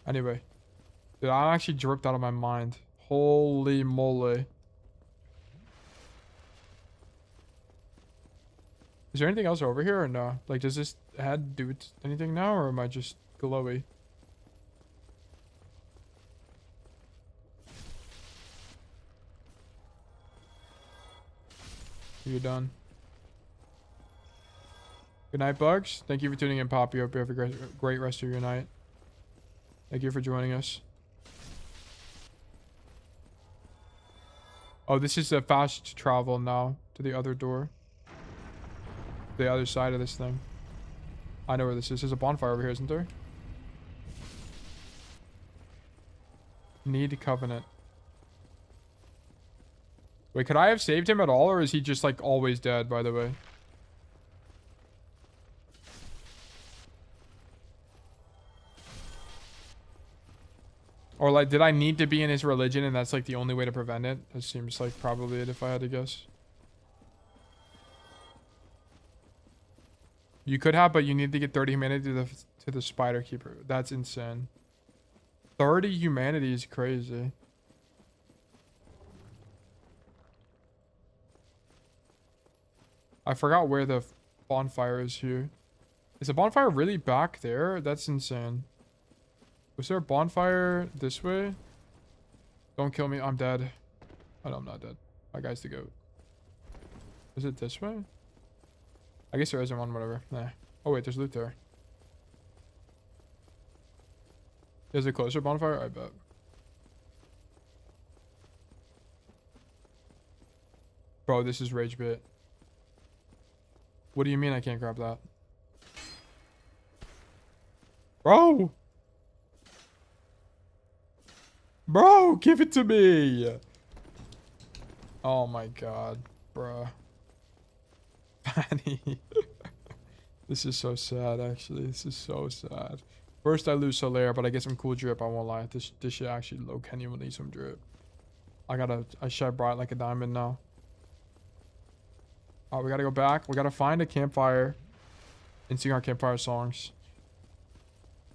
Anyway. Dude, I actually dripped out of my mind. Holy moly. Is there anything else over here or no? Like, does this head do anything now or am I just glowy? You're done. Good night, Bugs. Thank you for tuning in, Poppy. Hope you have a great rest of your night. Thank you for joining us. Oh, this is a fast travel now to the other door. The other side of this thing. I know where this is. There's a bonfire over here, isn't there? Need Covenant. Wait, could I have saved him at all, or is he just like always dead, by the way? Or like, did I need to be in his religion and that's like the only way to prevent it? That seems like probably it if I had to guess. You could have, but you need to get 30 humanity to the Spider Keeper. That's insane. 30 humanity is crazy. I forgot where the bonfire is here. Is the bonfire really back there? That's insane. Was there a bonfire this way? Don't kill me. I'm dead. Oh, no, I'm not dead. My guy's the goat. Is it this way? I guess there isn't one, whatever. Nah. Oh, wait, there's loot there. Is it closer bonfire? I bet. Bro, this is rage bit. What do you mean I can't grab that? Bro! Bro, give it to me! Oh my god, bruh. Fanny. This is so sad, actually. This is so sad. First I lose Solaire, but I get some cool drip, I won't lie. This shit actually low genuinely some drip. I shine bright like a diamond now. Oh, we gotta go back. We gotta find a campfire and sing our campfire songs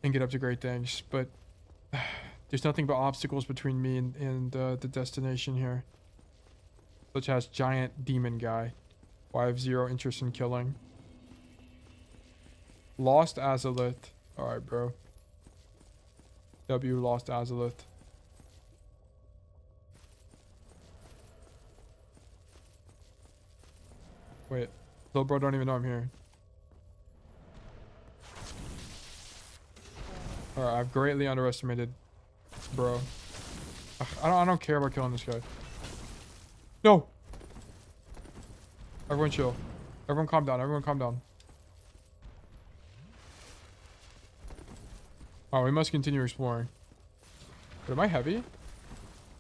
and get up to great things. But there's nothing but obstacles between me and the destination here, such as giant demon guy, who I have 0 interest in killing. Lost Azalith. Alright, bro. W Lost Azalith. Wait. Little bro don't even know I'm here. Alright, I've greatly underestimated bro. Ugh, I don't care about killing this guy. No! Everyone chill. Everyone calm down. Everyone calm down. Oh, we must continue exploring. But am I heavy? I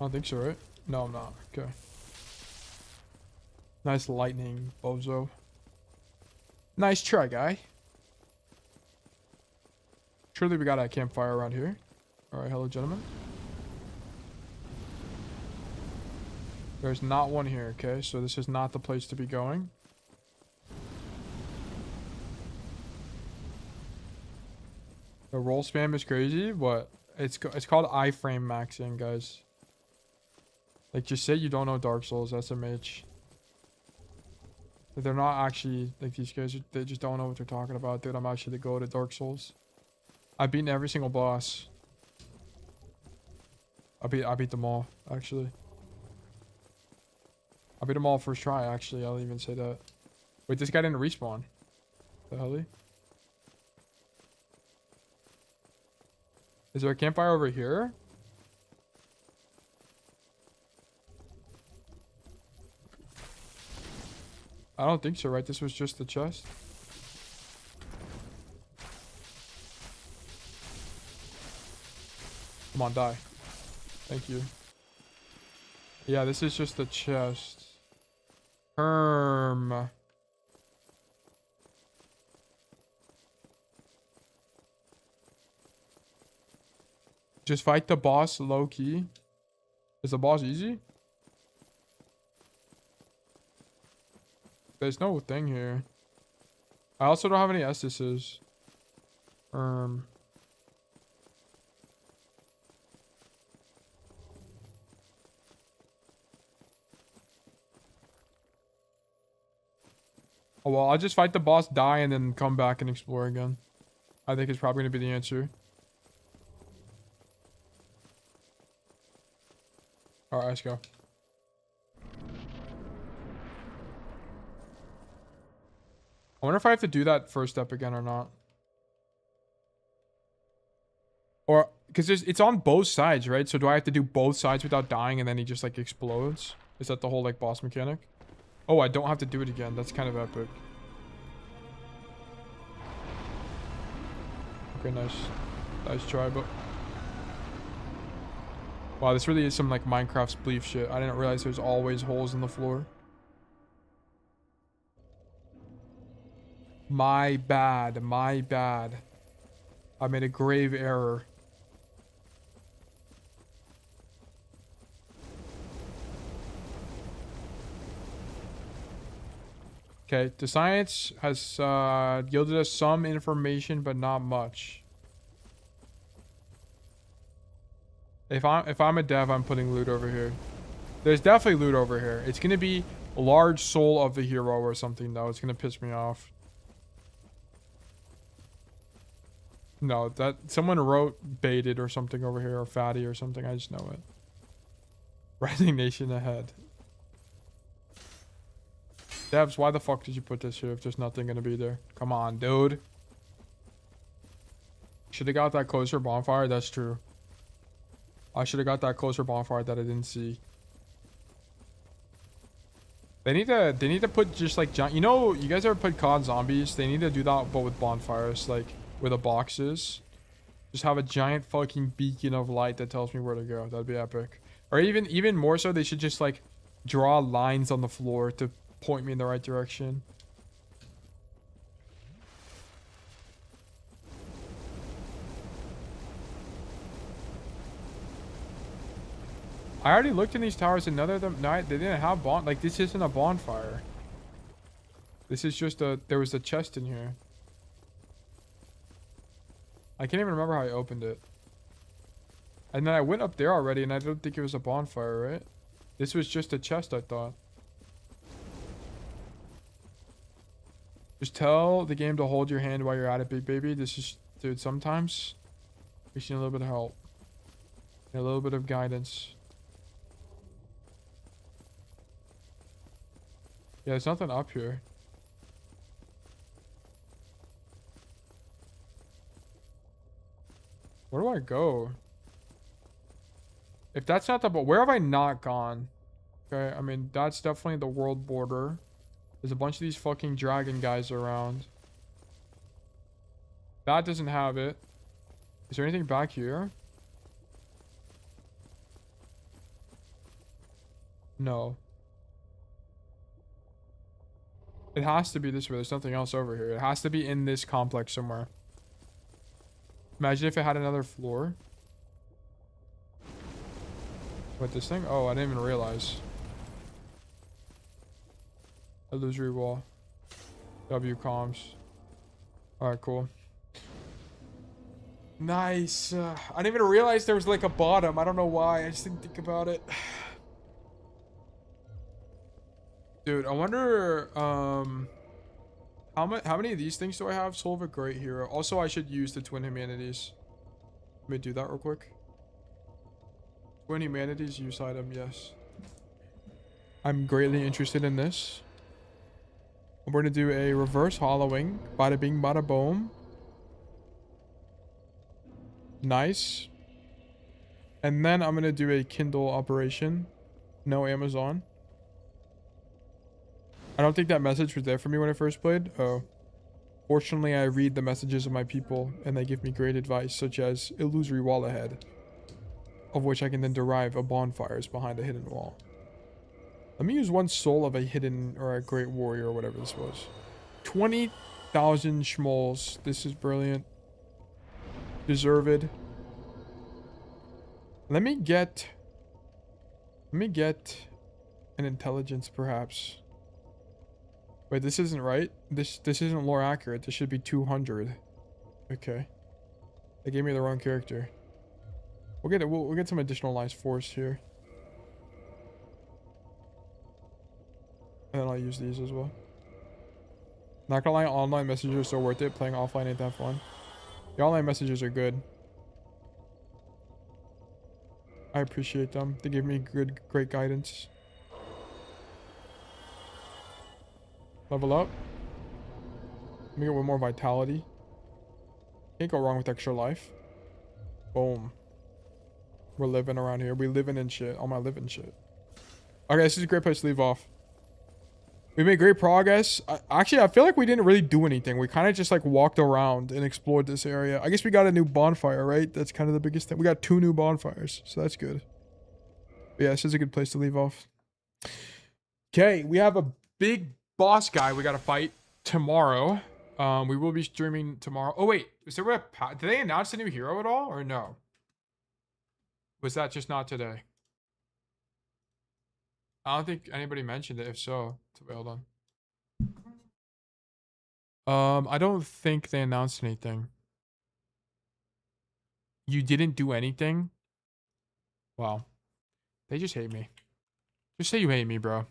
don't think so, right? No, I'm not. Okay. Nice lightning, bozo. Nice try, guy. Surely we got a campfire around here. Alright, hello, gentlemen. There's not one here, okay? So this is not the place to be going. The roll spam is crazy, but it's called iframe maxing, guys. Like, just say you don't know Dark Souls, SMH. They're not actually, like, these guys, they just don't know what they're talking about. Dude, I'm actually the goat at Dark Souls. I've beaten every single boss. I beat them all, actually. I beat them all first try, actually. I'll even say that. Wait, this guy didn't respawn. The hell? Is there a campfire over here? I don't think so, right? This was just the chest. Come on, die. Thank you. Yeah, this is just the chest. Just fight the boss low key. Is the boss easy? There's no thing here. I also don't have any Essences. Oh, well, I'll just fight the boss, die, and then come back and explore again. I think it's probably going to be the answer. Alright, let's go. I wonder if I have to do that first step again or not. Or, because it's on both sides, right? So do I have to do both sides without dying and then he just, like, explodes? Is that the whole, like, boss mechanic? Oh, I don't have to do it again. That's kind of epic. Okay, nice. Nice try, but... Wow, this really is some, like, Minecraft spleef shit. I didn't realize there's always holes in the floor. My bad. My bad. I made a grave error. Okay, the science has yielded us some information, but not much. If I'm a dev, I'm putting loot over here. There's definitely loot over here. It's gonna be a large soul of the hero or something, though. It's gonna piss me off. No, that someone wrote baited or something over here, or fatty or something. I just know it. Resignation ahead. Devs, why the fuck did you put this here if there's nothing gonna be there? Come on, dude. Should have got that closer bonfire. That's true. I should have got that closer bonfire that I didn't see. They need to put just like giant. You know, you guys ever played COD Zombies? They need to do that, but with bonfires, like where the box is. Just have a giant fucking beacon of light that tells me where to go. That'd be epic. Or even more so, they should just like draw lines on the floor to point me in the right direction. I already looked in these towers and none of them, they didn't have like this isn't a bonfire. This is just there was a chest in here. I can't even remember how I opened it. And then I went up there already and I don't think it was a bonfire, right? This was just a chest, I thought. Just tell the game to hold your hand while you're at it, big baby. This is, dude, sometimes we just need a little bit of help. A little bit of guidance. Yeah, there's nothing up here. Where do I go? If that's not the... Where have I not gone? Okay, I mean, that's definitely the world border. There's a bunch of these fucking dragon guys around. That doesn't have it. Is there anything back here? No. It has to be this way. There's nothing else over here. It has to be in this complex somewhere. Imagine if it had another floor. What, this thing? Oh, I didn't even realize. Illusory wall. W comms. Alright, cool. Nice. I didn't even realize there was like a bottom. I don't know why. I just didn't think about it. Dude, I wonder how many of these things do I have? Soul of a Great Hero. Also, I should use the Twin Humanities. Let me do that real quick. Twin Humanities, use item, yes. I'm greatly interested in this. We're gonna do a reverse hollowing. Bada bing, bada boom. Nice. And then I'm gonna do a Kindle operation. No Amazon. I don't think that message was there for me when I first played. Oh. Fortunately, I read the messages of my people, and they give me great advice, such as illusory wall ahead, of which I can then derive a bonfire is behind a hidden wall. Let me use one soul of a hidden or a great warrior or whatever this was. 20,000 schmoles. This is brilliant. Deserved. Let me get an intelligence, perhaps. Wait, this isn't right. This isn't lore accurate. This should be 200. Okay. They gave me the wrong character. We'll get it. We'll get some additional life force here. And then I'll use these as well. Not gonna lie, online messages are so worth it. Playing offline ain't that fun. The online messages are good. I appreciate them. They give me great guidance. Level up. Let me get one more vitality. Can't go wrong with extra life. Boom. We're living around here. We living in shit. All my living shit. Okay, this is a great place to leave off. We made great progress. Actually, I feel like we didn't really do anything. We kind of just like walked around and explored this area. I guess we got a new bonfire, right? That's kind of the biggest thing. We got 2 new bonfires, so that's good. But yeah, this is a good place to leave off. Okay, we have a big boss guy we got to fight tomorrow. We will be streaming tomorrow. Oh wait, is there did they announce a new hero at all or no? Was that just not today? I don't think anybody mentioned it. If so, wait, hold on. I don't think they announced anything. You didn't do anything? Wow. They just hate me. Just say you hate me, bro.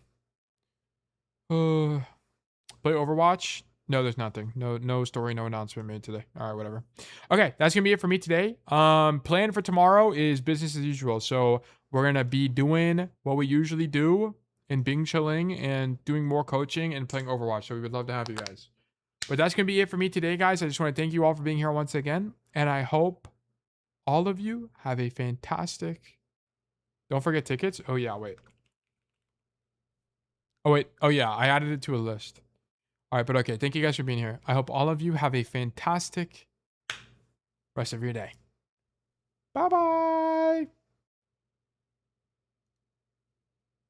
Play Overwatch? No, there's nothing. No story, no announcement made today. All right, whatever. Okay, that's gonna be it for me today. Plan for tomorrow is business as usual. So we're gonna be doing what we usually do and being chilling and doing more coaching and playing Overwatch. So we would love to have you guys. But that's gonna be it for me today, guys. I just want to thank you all for being here once again, and I hope all of you have a fantastic. Don't forget tickets. Oh yeah, wait. Oh wait. Oh yeah, I added it to a list. All right, but okay. Thank you guys for being here. I hope all of you have a fantastic rest of your day. Bye-bye.